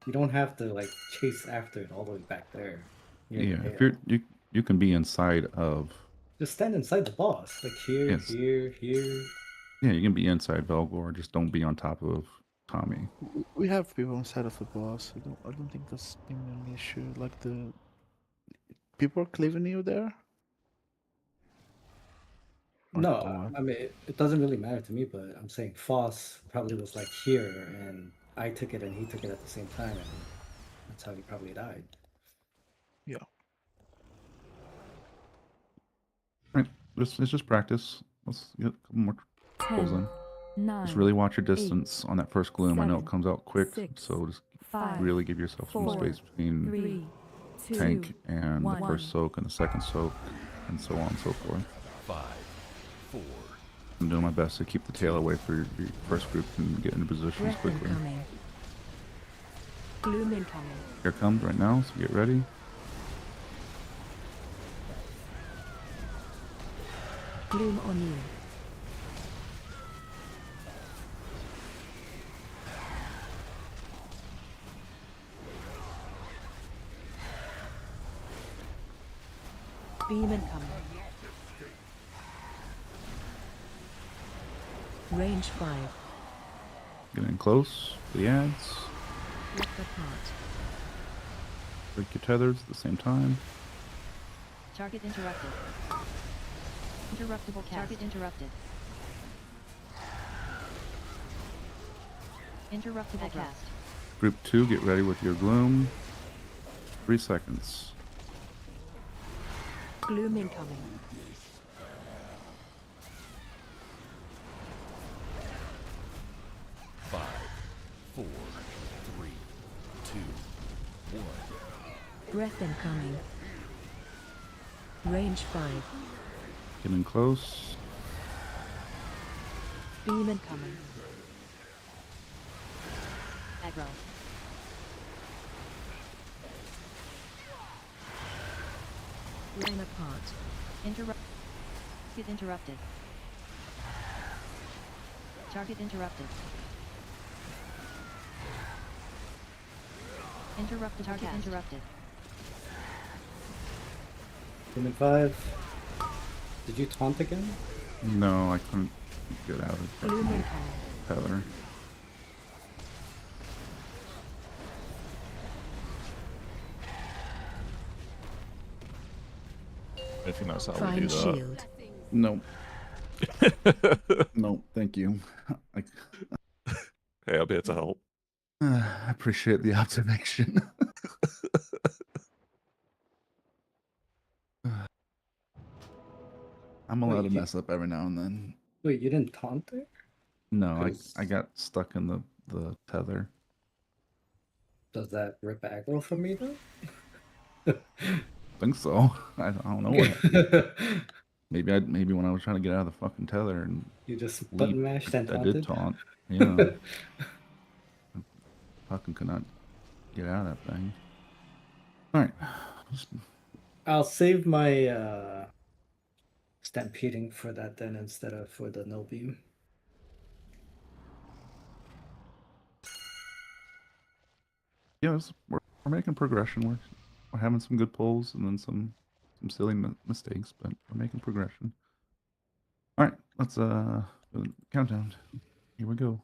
You don't have to like chase after it all the way back there. Yeah, if you can be inside of. Just stand inside the boss, like here, Yes. here. Yeah, you can be inside Velgor, just don't be on top of Tommy. We have people inside of the boss. I don't think that's been an issue. Like the people are cleaving you there. No, I mean it doesn't really matter to me, but I'm saying Foss probably was like here, and I took it, and he took it at the same time, and that's how he probably died. Yeah. Right, it's just practice. Let's get a couple more pulls in. Just really watch your distance on that first gloom. I know it comes out quick, so just really give yourself some space between tank and the first soak and the second soak, and so on and so forth. 5, 4. I'm doing my best to keep the tail away for your first group and get into positions quickly. Gloom incoming. Here it comes right now, so get ready. Gloom on you. Beam incoming. Range 5. Getting close. The ads. Ripped apart. Break your tethers at the same time. Target interrupted. Interruptible cast. Target interrupted. Interruptible cast. Group 2, get ready with your gloom. 3 seconds. Gloom incoming. Five, 4, 3, 2, 1. Breath incoming. Range 5. Getting close. Beam incoming. Aggro. Line apart. Target interrupted. Target interrupted. Interrupted. Target interrupted. Human 5. Did you taunt again? No, I couldn't get out of the Gloom incoming. tether. I think that's how we Find do that. shield. No. No, thank you. Hey, I'll be able to help. I appreciate the observation. I'm allowed to mess up every now and then. Wait, you didn't taunt there? No, I got stuck in the tether. Does that rip aggro from me though? I think so. I don't know what happened. Maybe when I was trying to get out of the fucking tether and You just leap, button mashed and I did taunted? taunt. Yeah. I fucking could not get out of that thing. Alright. I'll save my stampeding for that then instead of for the no beam. Yeah, we're making progression. We're having some good pulls and then some silly mistakes, but we're making progression. All right, let's countdown. Here we go.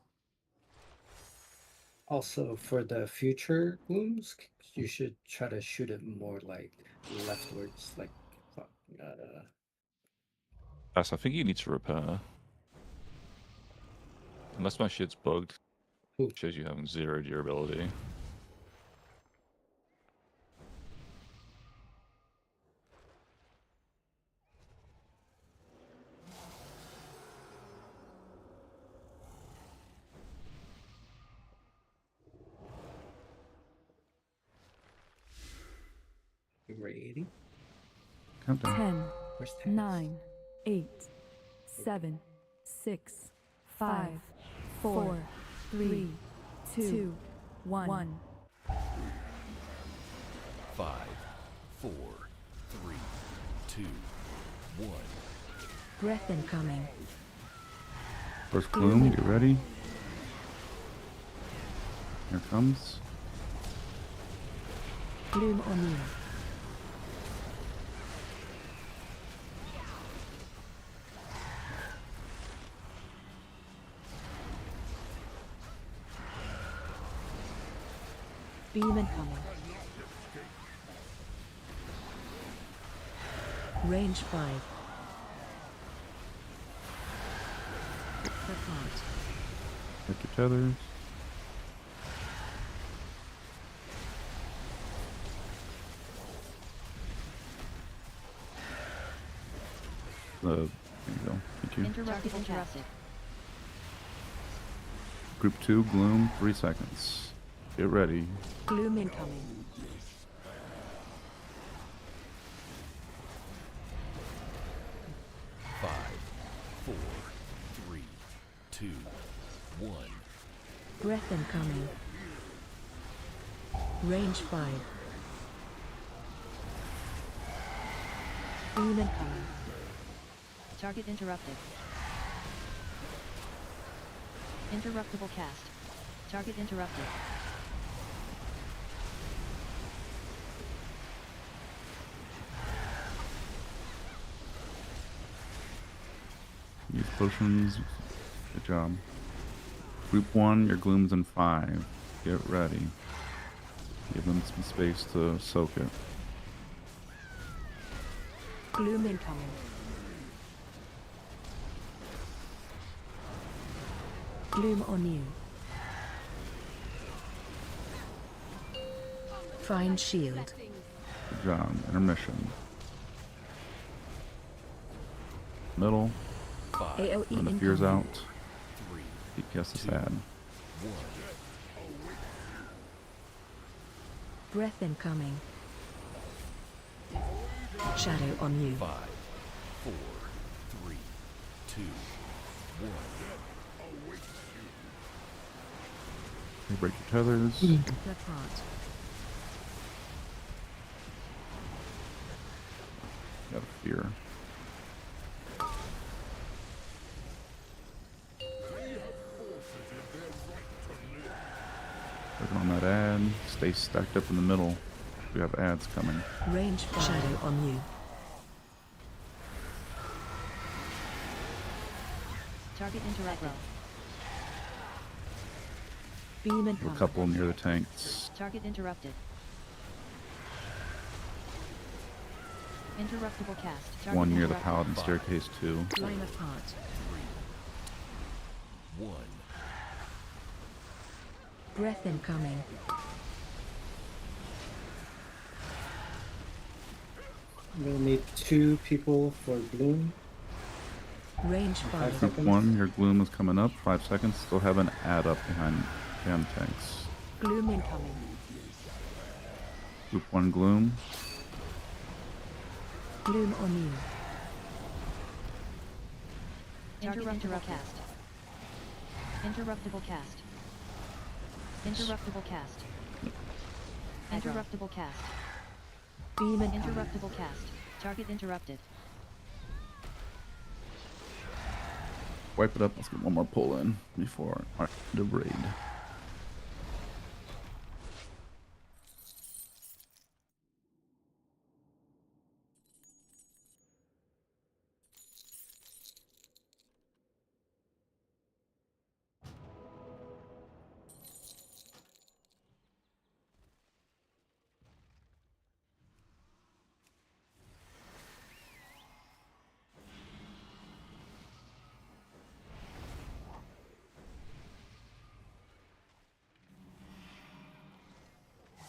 Also, for the future glooms, you should try to shoot it more like leftwards, like As I think you need to repair. Unless my shit's bugged. It shows you having 0 durability. 80. Countdown. 10, Where's Taz? 9, 8, 7, 6, 5, 4, 3, 2, 1. 5, 4, 3, 2, 1. Breath incoming. First gloom, get ready. Here it comes. Gloom on you. Beam incoming. Range 5. Apart. Check your tethers. There you go. Thank you. Interrupted. Group 2, gloom, 3 seconds. Get ready. Gloom incoming. Five, 4, 3, 2, 1. Breath incoming. Range 5. Beam incoming. Target interrupted. Interruptible cast. Target interrupted. Use potions. Good job. Group 1, your gloom's in 5. Get ready. Give them some space to soak it. Gloom incoming. Gloom on you. Find shield. Good job. Intermission. Middle. AOE When the fear's incoming. out. DPS is sad. Breath incoming. Shadow on you. 5, 4, 3, 2, 1. You break your tethers. Apart. Got a fear. Working on that ad. Stay stacked up in the middle. We have ads coming. Range 5. Shadow on you. Target interrupted. Beam A incoming. couple near the tanks. Target interrupted. Interruptible cast. Target One near the interrupted. paladin staircase too. Line apart. 1. Breath incoming. We'll need 2 people for gloom. Range 5. Group 1, your gloom is coming up. 5 seconds. Still have an ad up behind tanks. Gloom incoming. Group 1 gloom. Gloom on you. Interruptible cast. Interruptible cast. Interruptible cast. Interruptible cast. Beam incoming. Interruptible cast. Target interrupted. Wipe it up. Let's get one more pull in before the raid.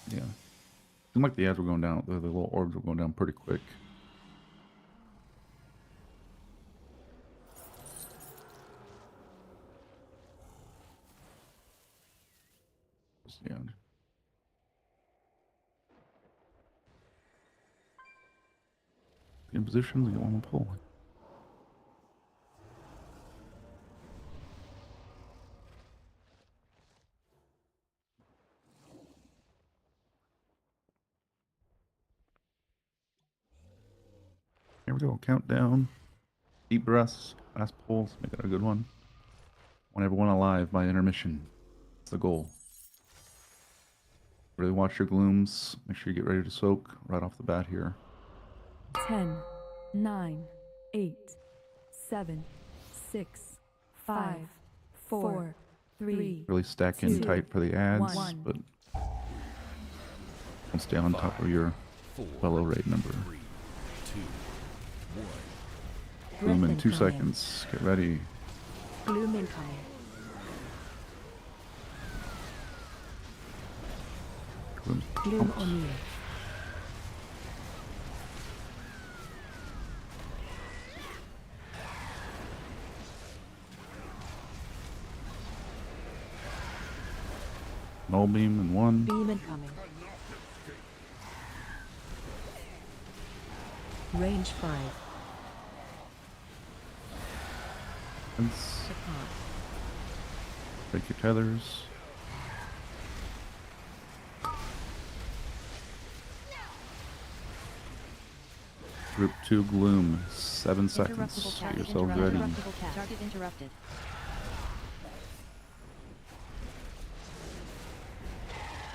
Yeah. Seemed like the ads were going down, the little orbs were going down pretty quick. Yeah. Get in position, get one more pull. Here we go. Countdown. Deep breaths. Last pulls. Make it a good one. Want everyone alive by intermission. That's the goal. Really watch your glooms. Make sure you get ready to soak right off the bat here. 10, 9, 8, 7, 6, 5, 4, 3. Really stack in 2, tight for the ads, 1. but don't stay on top of your fellow raid number. 2, 1. Gloom in 2 incoming. seconds. Get ready. Gloom incoming. Gloom. Gloom on you. Null beam in 1. Beam incoming. Range 5. Break your tethers. Group 2 gloom. 7 seconds. Get yourselves ready. Target interrupted.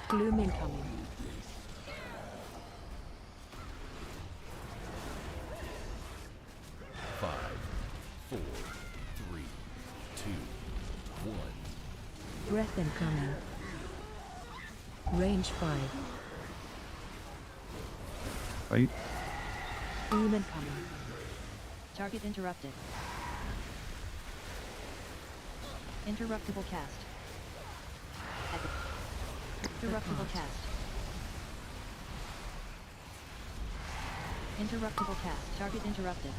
Gloom incoming. Five, 4, 3, 2, 1. Breath incoming. Range 5. Fight. Beam incoming. Target interrupted. Interruptible cast. Interruptible cast. Interruptible cast. Target interrupted.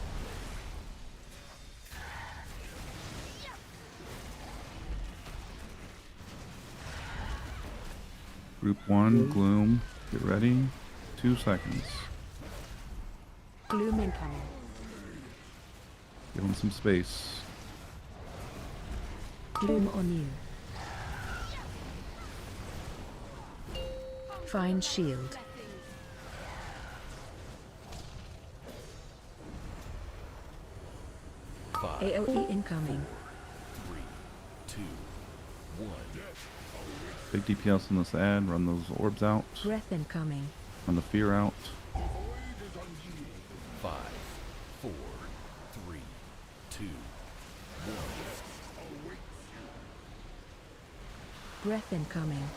Group 1 gloom. Get ready. 2 seconds. Gloom incoming. Give them some space. Gloom on you. Find shield. AOE incoming. 3, 2, 1. Big DPS in this ad. Run those orbs out. Breath incoming. Run the fear out. 5, 4, 3, 2, 1. Breath incoming.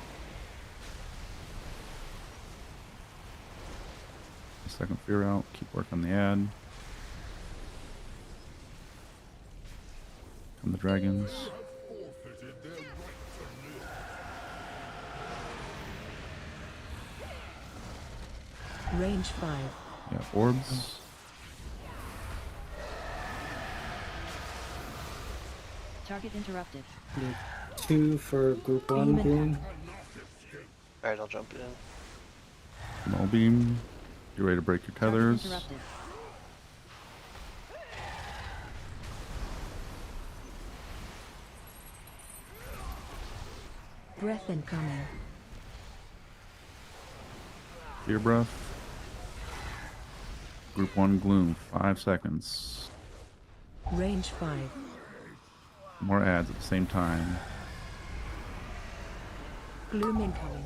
Second fear out. Keep working the ad. Come the dragons. Range 5. Yeah, orbs. Target interrupted. 2 for group 1 gloom. Alright, I'll jump in. Null beam. You're ready to break your tethers. Interrupted. Breath incoming. Fear breath. Group 1 gloom. 5 seconds. Range 5. More ads at the same time. Gloom incoming.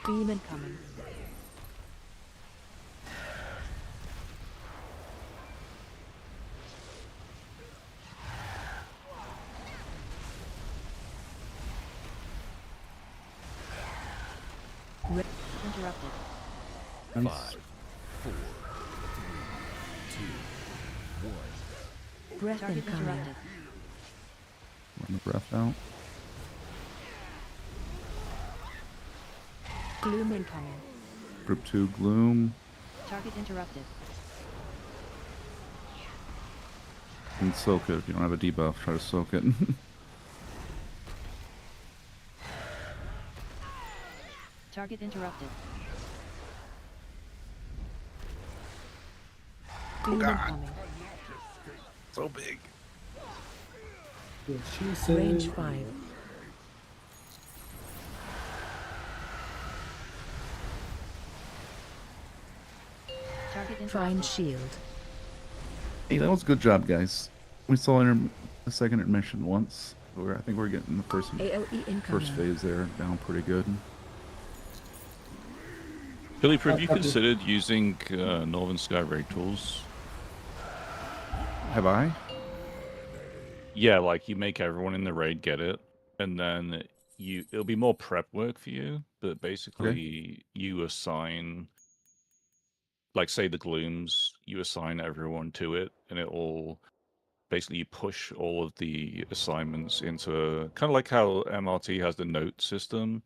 Beam incoming. Interrupted. 5, 4, 3, 2, 1. Breath Target incoming. interrupted. Run the breath out. Gloom incoming. Group 2 gloom. Target interrupted. And soak it if you don't have a debuff. Try to soak it. Target interrupted. Oh God. Incoming. So big. What she said. Range 5. Target interrupted. Find shield. Hey, that was a good job, guys. We saw a second intermission once. I think we're getting the first AOE first incoming. phase there down pretty good. Philip, have you considered using Northern Sky raid tools? Have I? Yeah, like you make everyone in the raid get it, and then it'll be more prep work for you, but basically you assign, like say the glooms, you assign everyone to it, and it'll basically you push all of the assignments into kind of like how MRT has the note system,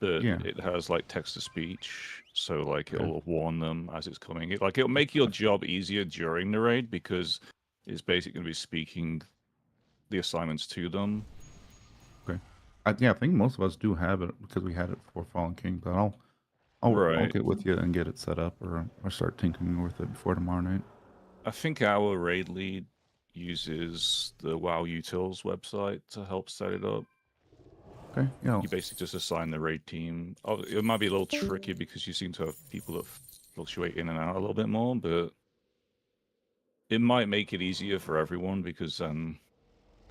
but Yeah. it has like text to speech, so like Okay. it'll warn them as it's coming. It'll make your job easier during the raid because it's basically going to be speaking the assignments to them. Okay. I think most of us do have it because we had it before Fallen King, but I'll Right. get with you and get it set up or start tinkering with it before tomorrow night. I think our raid lead uses the WoW Utils website to help set it up. Okay, yeah. You basically just assign the raid team. Oh, it might be a little tricky because you seem to have people that fluctuate in and out a little bit more, but it might make it easier for everyone because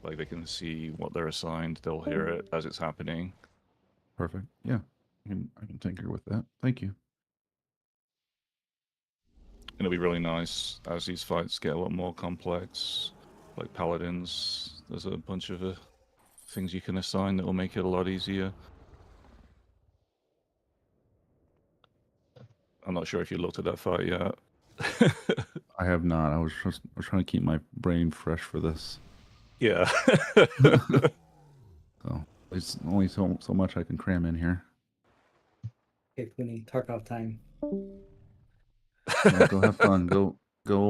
like they can see what they're assigned, they'll hear it as it's happening. Perfect. Yeah. I can tinker with that. Thank you. It'll be really nice as these fights get a lot more complex. Like paladins, there's a bunch of things you can assign that will make it a lot easier. I'm not sure if you looked at that fight yet. I have not. I was trying to keep my brain fresh for this. Yeah. So there's only so much I can cram in here. Okay, Quinny, Tarkov time. Yeah, go have fun. Go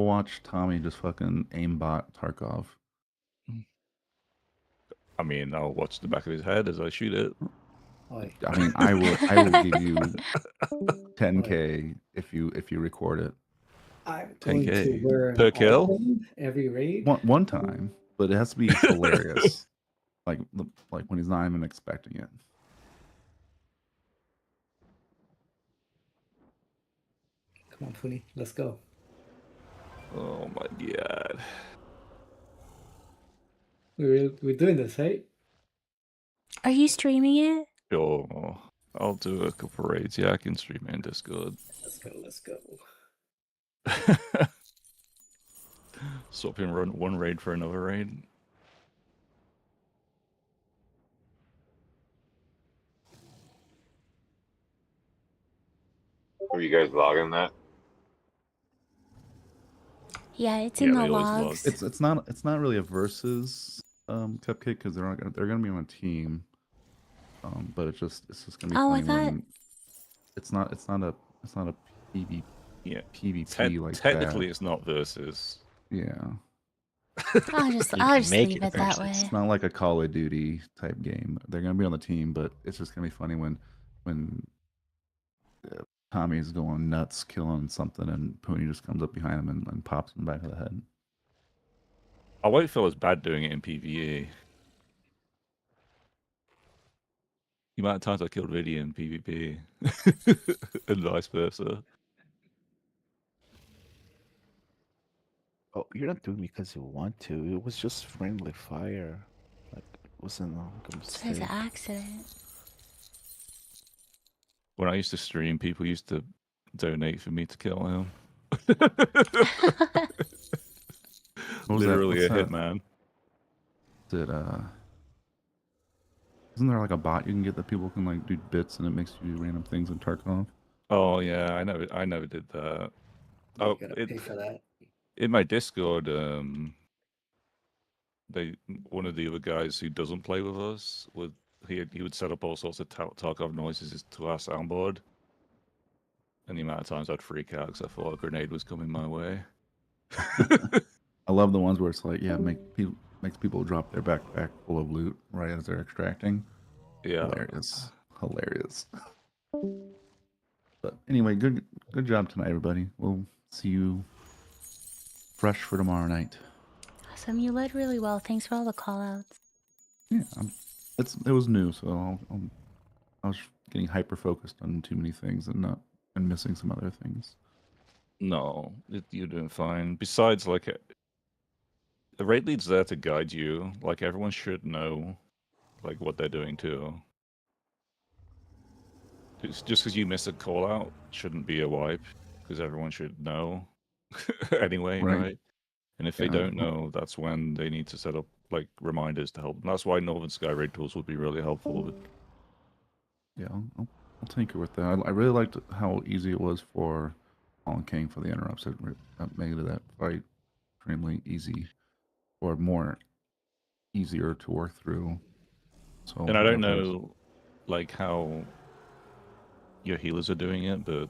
watch Tommy just fucking aimbot Tarkov. I mean, I'll watch the back of his head as I shoot it. Oi. I mean, I will give you 10K if you record it. I'm going to wear an per kill? all-in every raid. One time, but it has to be hilarious. like when he's not even expecting it. Come on, Quinny, let's go. Oh my god. We're doing this, right? Are you streaming it? Sure. I'll do a couple raids. Yeah, I can stream it in Discord. Let's go. Swap in one raid for another raid. Are you guys logging that? Yeah, it's in the they always log. logs. It's not really a versus cupcake because they're gonna be on a team. But it's just gonna be Oh, I funny thought- when it's not a PvP. Yeah, PvP like technically that. it's not versus. Yeah. I'll just leave it that way. It's not like a Call of Duty type game. They're gonna be on the team, but it's just gonna be funny when Tommy's going nuts killing something and Pony just comes up behind him and pops him back of the head. I won't feel as bad doing it in PvE. The amount of times I killed Viddy in PvP and vice versa. Oh, you're not doing it because you want to. It was just friendly fire. Like, it wasn't like a It's mistake. an accident. When I used to stream, people used to donate for me to kill him. What was that? Literally What's a that? hitman. Isn't there like a bot you can get that people can like do bits and it makes you do random things in Tarkov? Oh yeah, I never did that. You Oh, gotta pay for that. in my Discord, one of the other guys who doesn't play with us he would set up all sorts of Tarkov noises to our soundboard, and the amount of times I'd freak out because I thought a grenade was coming my way. I love the ones where it's like, yeah, makes people drop their backpack full of loot right as they're extracting. Yeah. Hilarious. But anyway, good job tonight, everybody. We'll see you fresh for tomorrow night. Awesome, you led really well. Thanks for all the call outs. Yeah, it was new, so I was getting hyper focused on too many things and missing some other things. No, you're doing fine. Besides, like, the raid lead's there to guide you. Like, everyone should know, like, what they're doing too. Just because you miss a call out shouldn't be a wipe, because everyone should know anyway, right? And if they don't know, that's when they need to set up like reminders to help. And that's why Northern Sky raid tools would be really helpful. Yeah, I'll tinker with that. I really liked how easy it was for Colin King for the interrupts. It made that fight extremely easy, or more easier to work through. So, and I don't know, like, how your healers are doing it, but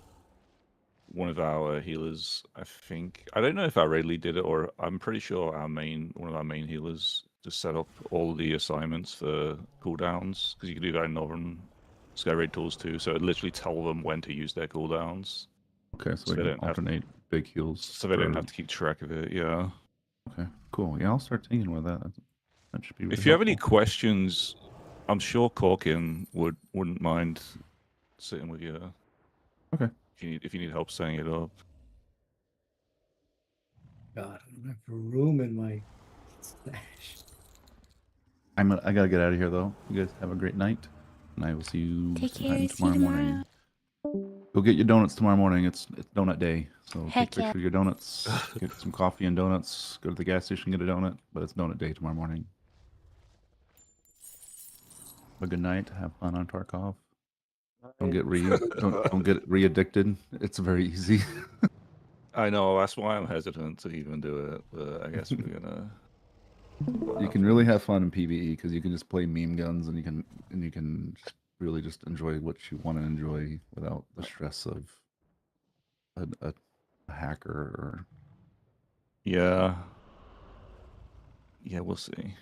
one of our healers, I don't know if our raid lead did it, or I'm pretty sure one of our main healers just set up all the assignments for cooldowns, because you can do that in Northern Sky raid tools too. So it literally tell them when to use their cooldowns. Okay, so they can alternate big heals. So they don't have to keep track of it. Yeah. Okay, cool. Yeah, I'll start thinking with that. That should be. Really If you have any questions, I'm sure Corkin wouldn't mind sitting with you. Okay. If you need help setting it up. God, I don't have room in my stash. I gotta get out of here though. You guys have a great night, and I will see you sometime tomorrow morning. Go get your donuts tomorrow morning. It's donut day, so take a picture of your donuts. Get some coffee and donuts. Go to the gas station, get a donut. But it's donut day tomorrow morning. Have a good night. Have fun on Tarkov. Don't get don't get re-addicted. It's very easy. I know, that's why I'm hesitant to even do it, but I guess we're gonna. You can really have fun in PvE because you can just play meme guns and you can really just enjoy what you want to enjoy without the stress of a hacker or. Yeah. Yeah, we'll see.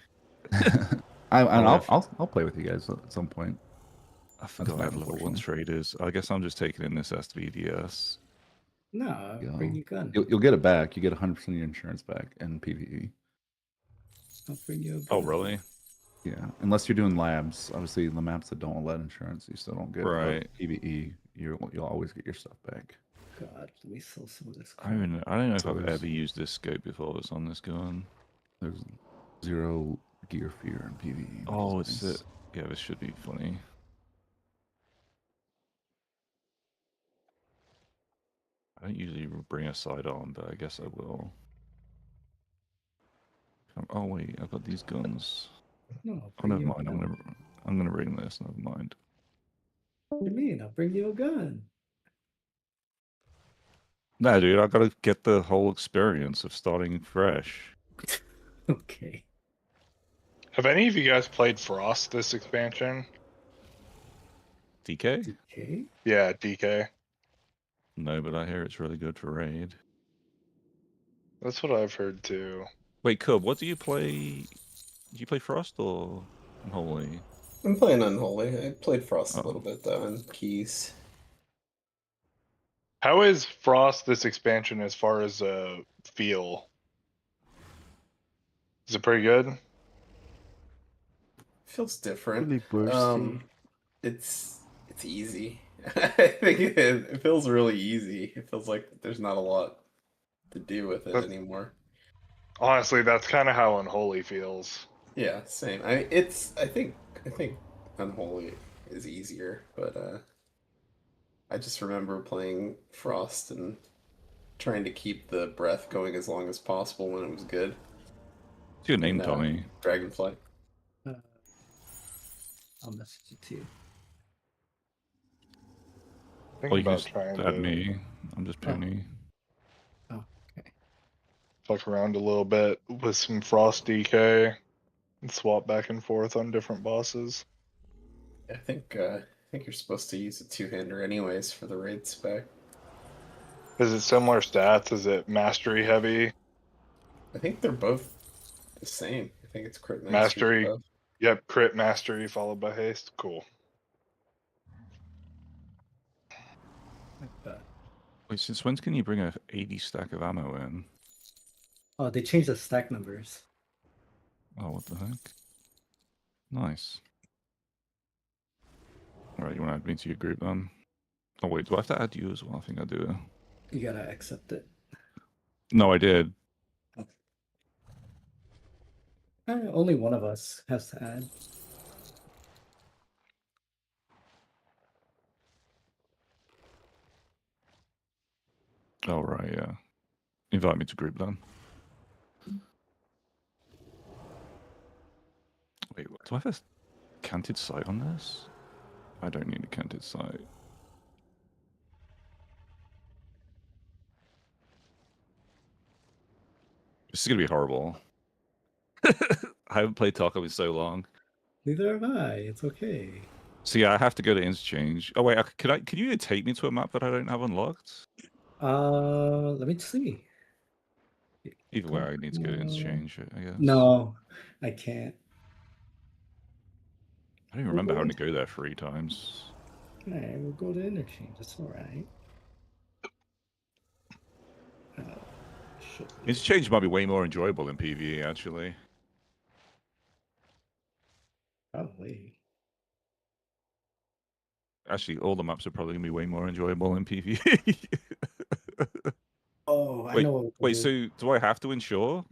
I'll play with you guys at some point. I forgot I have level 1 traders. I guess I'm just taking in this SVDS. No, bring your gun. You'll get it back. You get 100% of your insurance back in PvE. I'll bring you a gun. Oh, really? Yeah, unless you're doing labs. Obviously, the maps that don't let insurance, you still don't get. Right. PvE, you'll always get your stuff back. God, let me sell some of this. I don't know if I've ever used this scope before. It's on this gun. There's 0 gear fear in PvE. Oh, it's it. Yeah, this should be funny. I don't usually bring a sidearm, but I guess I will. Oh wait, I've got these guns. No, oh, never mind. I'm gonna bring this. Never mind. What do you mean? I'll bring you a gun. No, dude, I gotta get the whole experience of starting fresh. Okay. Have any of you guys played Frost this expansion? DK? DK? Yeah, DK. No, but I hear it's really good for raid. That's what I've heard too. Wait, Cub, what do you play? Do you play Frost or Unholy? I'm playing Unholy. I played Frost a little bit though in Keys. How is Frost this expansion as far as feel? Is it pretty good? Feels different. Really bursty. It's easy. I think it feels really easy. It feels like there's not a lot to do with it anymore. Honestly, that's kind of how Unholy feels. Yeah, same. I think Unholy is easier, but I just remember playing Frost and trying to keep the breath going as long as possible when it was good. What's your name, Tommy? Dragonfly. I'll message it to you. Or you can just add me. I'm just Penny. Oh, okay. Fuck around a little bit with some Frost DK and swap back and forth on different bosses. I think you're supposed to use a two-hander anyways for the raid spec. Is it similar stats? Is it mastery heavy? I think they're both the same. I think it's crit mastery. Mastery. Both. Yep, crit mastery followed by haste. Cool. Like that. Wait, since when can you bring a 80 stack of ammo in? Oh, they changed the stack numbers. Oh, what the heck? Nice. Alright, you want to add me to your group then? Oh wait, do I have to add you as well? I think I do. You gotta accept it. No, I did. Only one of us has to add. Oh right, yeah. Invite me to group then. Wait, do I have a canted sight on this? I don't need a canted sight. This is gonna be horrible. I haven't played Taco in so long. Neither have I. It's okay. So yeah, I have to go to interchange. Oh wait, could you take me to a map that I don't have unlocked? Let me see. Either way, I need to go to interchange, I guess. No, I can't. I don't even remember having to go there 3 times. Alright, we'll go to interchange. That's alright. Interchange might be way more enjoyable than PvE, actually. Probably. Actually, all the maps are probably gonna be way more enjoyable than PvE. Oh, I know what we'll wait, do. so do I have to insure?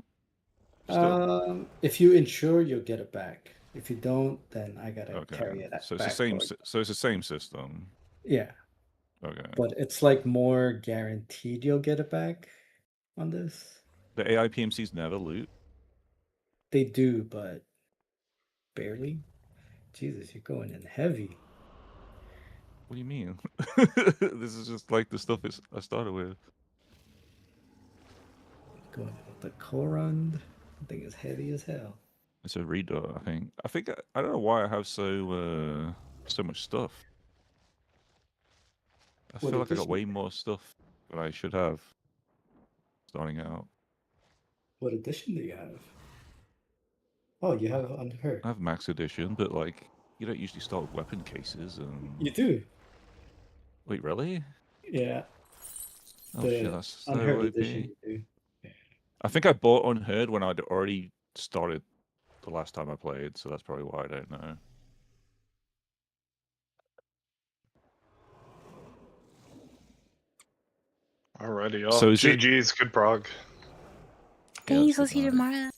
Still? If you insure, you'll get it back. If you don't, then I gotta carry it So it's back. the same. So it's the same system. Yeah. Okay. But it's like more guaranteed you'll get it back on this. The AI PMCs never loot. They do, but barely. Jesus, you're going in heavy. What do you mean? This is just like the stuff I started with. Going with the Korund. I think it's heavy as hell. It's a reader, I think. I don't know why I have so much stuff. I What feel like I got edition? way more stuff than I should have starting out. What edition do you have? Oh, you have Unheard. I have Max Edition, but like you don't usually start with weapon cases and. You do. Wait, really? Yeah. Oh The shit, that's so Unheard OP. edition you do. I think I bought Unheard when I'd already started the last time I played, so that's probably why I don't know. Alrighty, y'all. So is it- GG's, good prog. Thanks, we'll see you tomorrow.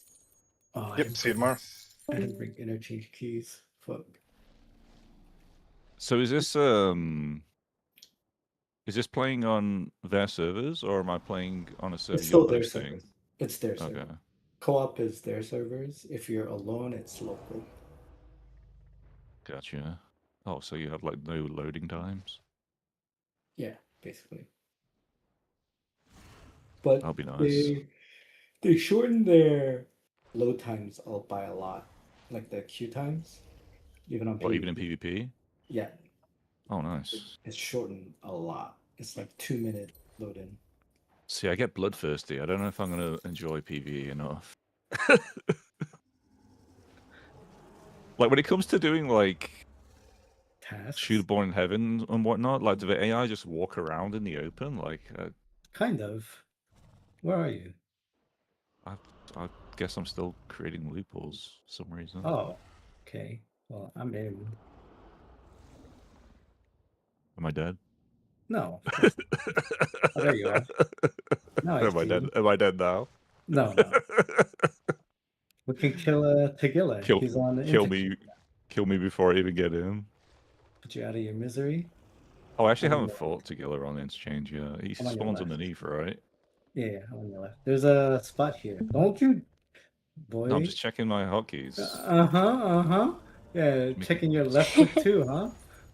Oh, Yep, see you tomorrow. I didn't bring interchange keys. Fuck. So is this playing on their servers or am I playing on a server It's still you're their hosting? servers. It's their Okay. server. Co-op is their servers. If you're alone, it's local. Gotcha. Oh, so you have like no loading times? Yeah, basically. But That'll be nice. they shortened their load times out by a lot, like the queue times, even on What, PvP. even in PvP? Yeah. Oh, nice. It's shortened a lot. It's like 2-minute load in. See, I get bloodthirsty. I don't know if I'm going to enjoy PvE enough. Like, when it comes to doing, like, tasks, Shootborn in Heaven and whatnot, like, do the AI just walk around in the open? Like, kind of. Where are you? I guess I'm still creating loopholes for some reason. Oh, okay. Well, I'm in. Am I dead? No. Of course not. Oh, there you are. No, I Am I see dead? you. Am I dead now? No. We can kill Tagilla. He's on the Kill me before I even get in. Put you out of your misery. Oh, I actually I'm on haven't fought Tagilla on interchange yet. He I'm on your spawns left. underneath, right? Yeah, on your left. There's a spot here. Don't you, boy? No, I'm just checking my hotkeys. Yeah, checking your left click too, huh?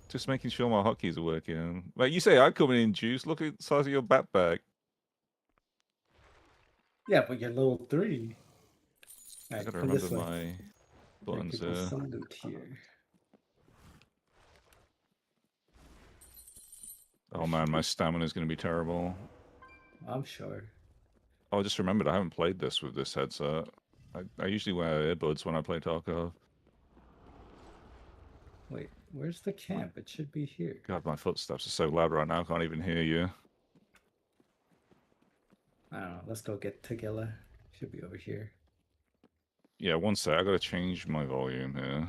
Just making sure my hotkeys are working. Like you say, I'm coming in juice. Look at the size of your backpack. Yeah, but you're level 3. I Alright, gotta come this remember way. my buttons There's here. some loot here. Oh man, my stamina is gonna be terrible. I'm sure. Oh, I just remembered I haven't played this with this headset. I usually wear earbuds when I play Tarkov. Wait, where's the camp? It should be here. God, my footsteps are so loud right now, I can't even hear you. I don't know. Let's go get Tagilla. Should be over here. Yeah, one sec, I gotta change my volume here.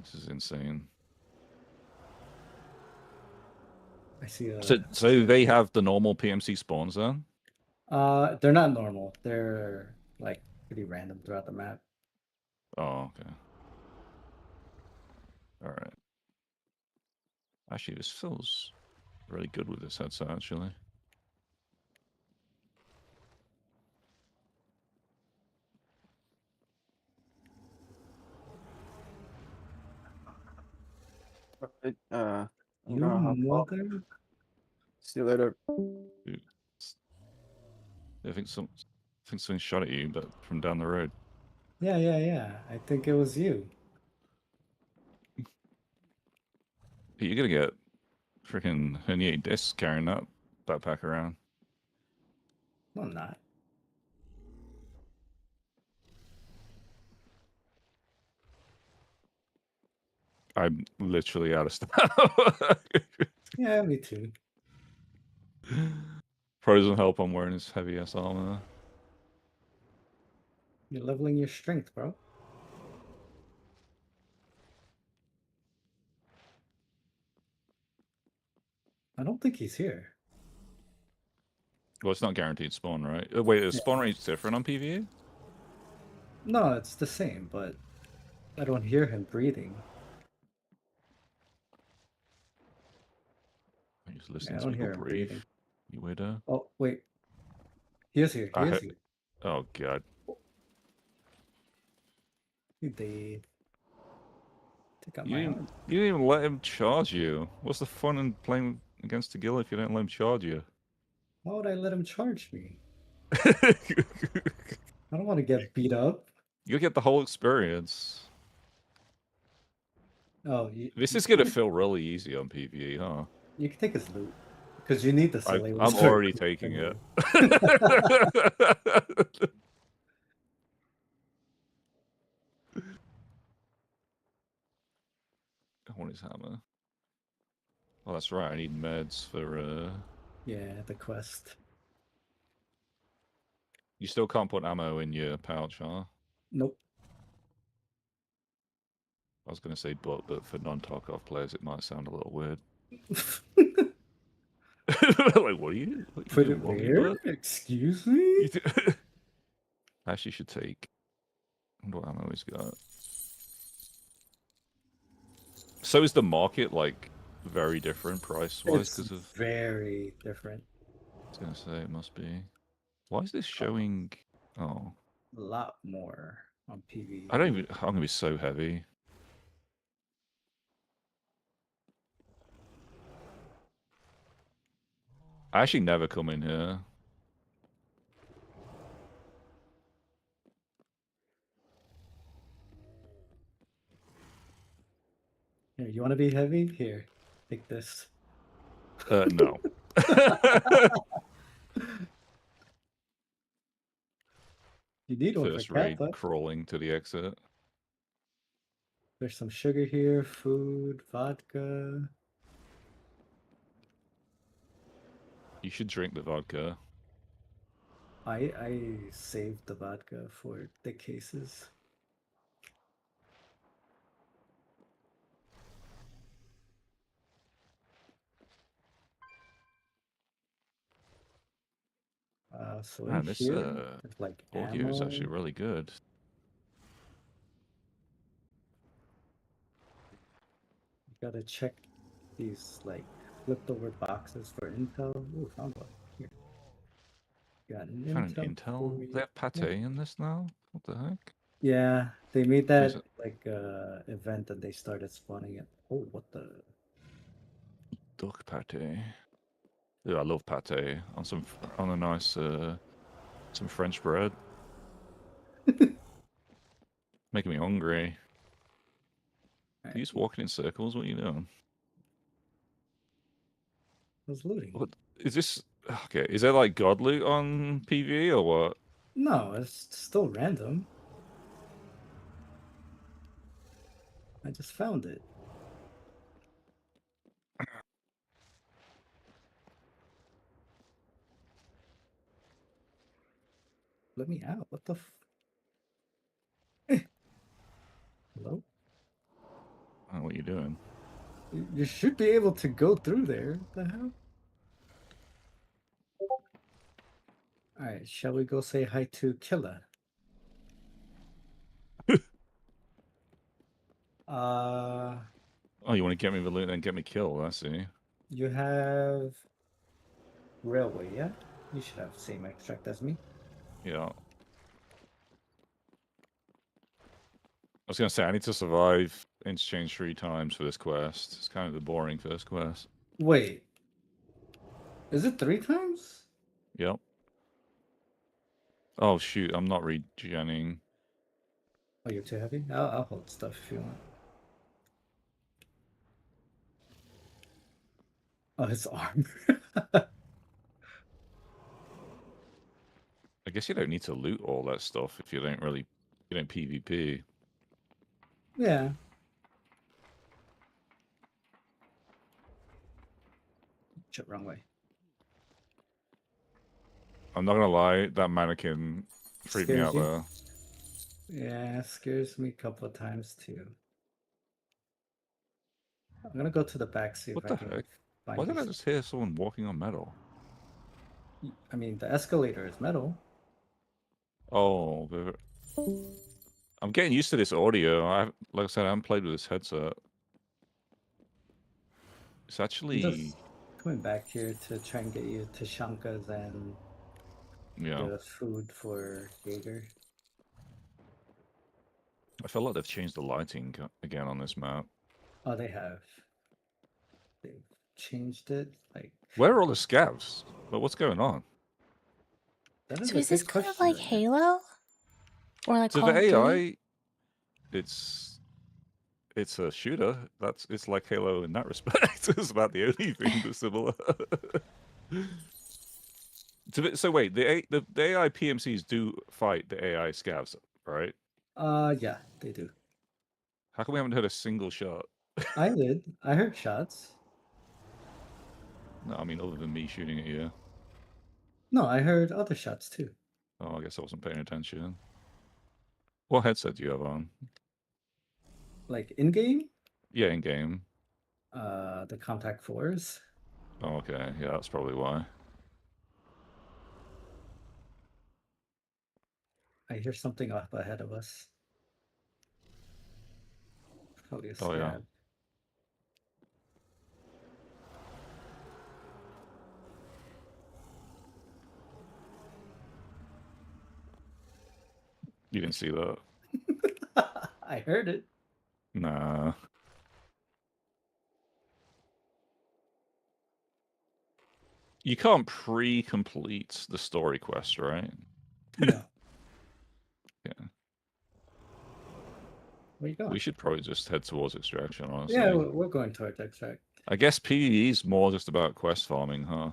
This is insane. I see a. So they have the normal PMC spawns then? They're not normal. They're like pretty random throughout the map. Oh, okay. Alright. Actually, this feels really good with this headset, actually. Right, I'm You gonna hop off. mother. See you later. I think something shot at you, but from down the road. Yeah. I think it was you. You're gonna get freaking herniated discs carrying that backpack around. No, I'm not. I'm literally out of stuff. Yeah, me too. Probably doesn't help I'm wearing his heavy ass armor. You're leveling your strength, bro. I don't think he's here. Well, it's not guaranteed spawn, right? Wait, is spawn rate different on PvE? No, it's the same, but I don't hear him breathing. I just Yeah, listening I to don't people hear him breathe. breathing. You weirdo. Oh, wait. He is here. He is here. Oh god. They take out You my didn't, arm. you didn't even let him charge you. What's the fun in playing against a gill if you don't let him charge you? Why would I let him charge me? I don't want to get beat up. You'll get the whole experience. Oh, This is gonna feel really easy on PvE, huh? You can take his loot. Because you need the Soleil. I'm already taking it. I want his hammer. Oh, that's right. I need meds for. Yeah, the quest. You still can't put ammo in your pouch, huh? Nope. I was gonna say, but for non-Tarkov players, it might sound a little weird. Like, what are you? Put it where? Excuse me? Actually, should take. I wonder what ammo he's got. So is the market like very different price-wise because of? Very different. I was gonna say it must be. Why is this showing? Oh, A lot more on PvE. I don't even. I'm gonna be so heavy. I actually never come in here. Here, you want to be heavy? Here, take this. No. You need one First for raid Kappa. crawling to the exit. There's some sugar here, food, vodka. You should drink the vodka. I saved the vodka for the cases. So Man, in this here, there's like audio is actually ammo. really good. You gotta check these like flipped over boxes for intel. Ooh, found one. Here. Got an Found intel. an intel. They have pate in this now. What the heck? Yeah, they made Is that it- like event and they started spawning it. Oh, what the? Duck pate. Yeah, I love pate on on a nice some French bread. Making me hungry. Are you just walking in circles? What are you doing? I was looting. What is this? Okay, is there like god loot on PvE or what? No, it's still random. I just found it. Let me out. What the Hello? Oh, what are you doing? You should be able to go through there. What the hell? Alright, shall we go say hi to Killa? Oh, you want to get me the loot, then get me killed? I see. You have railway, yeah? You should have the same extract as me. Yeah. I was gonna say I need to survive interchange 3 times for this quest. It's kind of the boring first quest. Wait. Is it 3 times? Yep. Oh shoot, I'm not regenning. Oh, you're too heavy? I'll hold stuff if you want. Oh, his arm. I guess you don't need to loot all that stuff if you don't PvP. Yeah. Shit, wrong way. I'm not gonna lie, that mannequin freaked me Scares out you? there. Yeah, scares me a couple of times too. I'm gonna go to the back, see What if I the can heck? find Why did I these. just hear someone walking on metal? I mean, the escalator is metal. Oh, I'm getting used to this audio. Like I said, I haven't played with this headset. It's I'm actually, just coming back here to try and get you to Shanka's and yeah. the food for Jaeger. I feel like they've changed the lighting again on this map. Oh, they have. They've changed it. Like, Where are all the scavs? But what's going on? that is So a is this good kind of question. like Halo? Or like To Call the of Duty? AI, it's a shooter. It's like Halo in that respect. It's about the only thing that's similar. So wait, the AI PMCs do fight the AI scavs, right? Yeah, they do. How come we haven't heard a single shot? I did. I heard shots. No, I mean other than me shooting at you. No, I heard other shots too. Oh, I guess I wasn't paying attention. What headset do you have on? Like in game? Yeah, in game. The Contact 4s. Oh, okay. Yeah, that's probably why. I hear something up ahead of us. Probably a Oh, yeah. scab. You didn't see that? I heard it. Nah. You can't pre-complete the story quest, right? No. Yeah. Where you going? We should probably just head towards extraction, honestly. Yeah, we're going towards extract. I guess PvE is more just about quest farming, huh?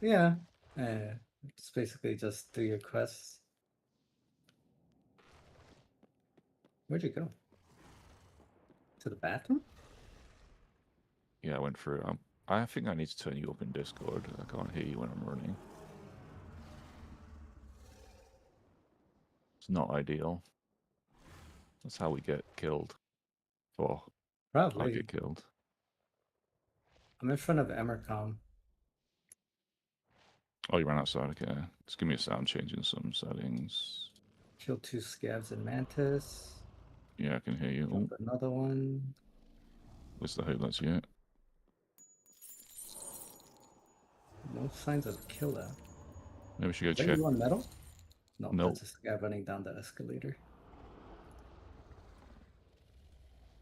Yeah. It's basically just do your quests. Where'd you go? To the bathroom? Yeah, I went through. I think I need to turn you up in Discord. I can't hear you when I'm running. It's not ideal. That's how we get killed. Or I Probably. get killed. I'm in front of Emercom. Oh, you ran outside. Okay. Just give me a sound change in some settings. Kill 2 scabs and mantis. Yeah, I can hear you. Jump another one. Where's the hope that's you? No signs of killer. Maybe we should go Is that check. you on metal? No, Nope. that's a scab running down the escalator.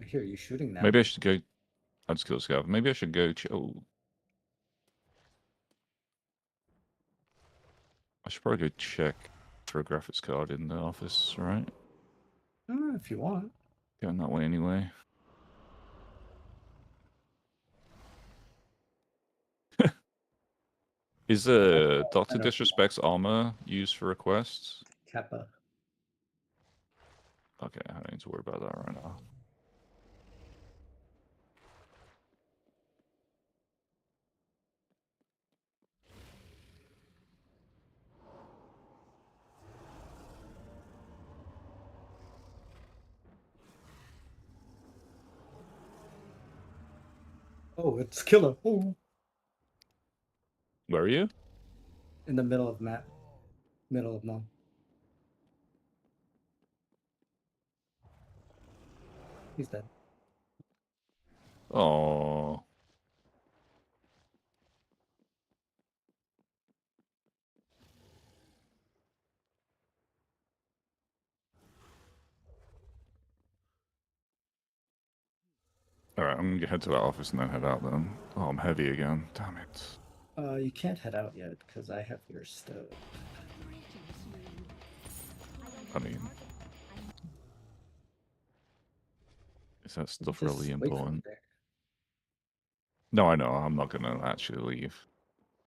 I hear you shooting now. Maybe I should go. I just killed Scav. Maybe I should go. Oh. I should probably go check for a graphics card in the office, right? If you want. Going that way anyway. Is I Doctor don't- Disrespect's armor used for requests? Kappa. Okay, I don't need to worry about that right now. Oh, it's killer. Oh. Where are you? In the middle of map. Middle of none. He's dead. Oh. Alright, I'm gonna head to that office and then head out then. Oh, I'm heavy again. Damn it. You can't head out yet because I have your stuff. I mean, is that stuff Just really wait for me important? there. No, I know. I'm not gonna actually leave.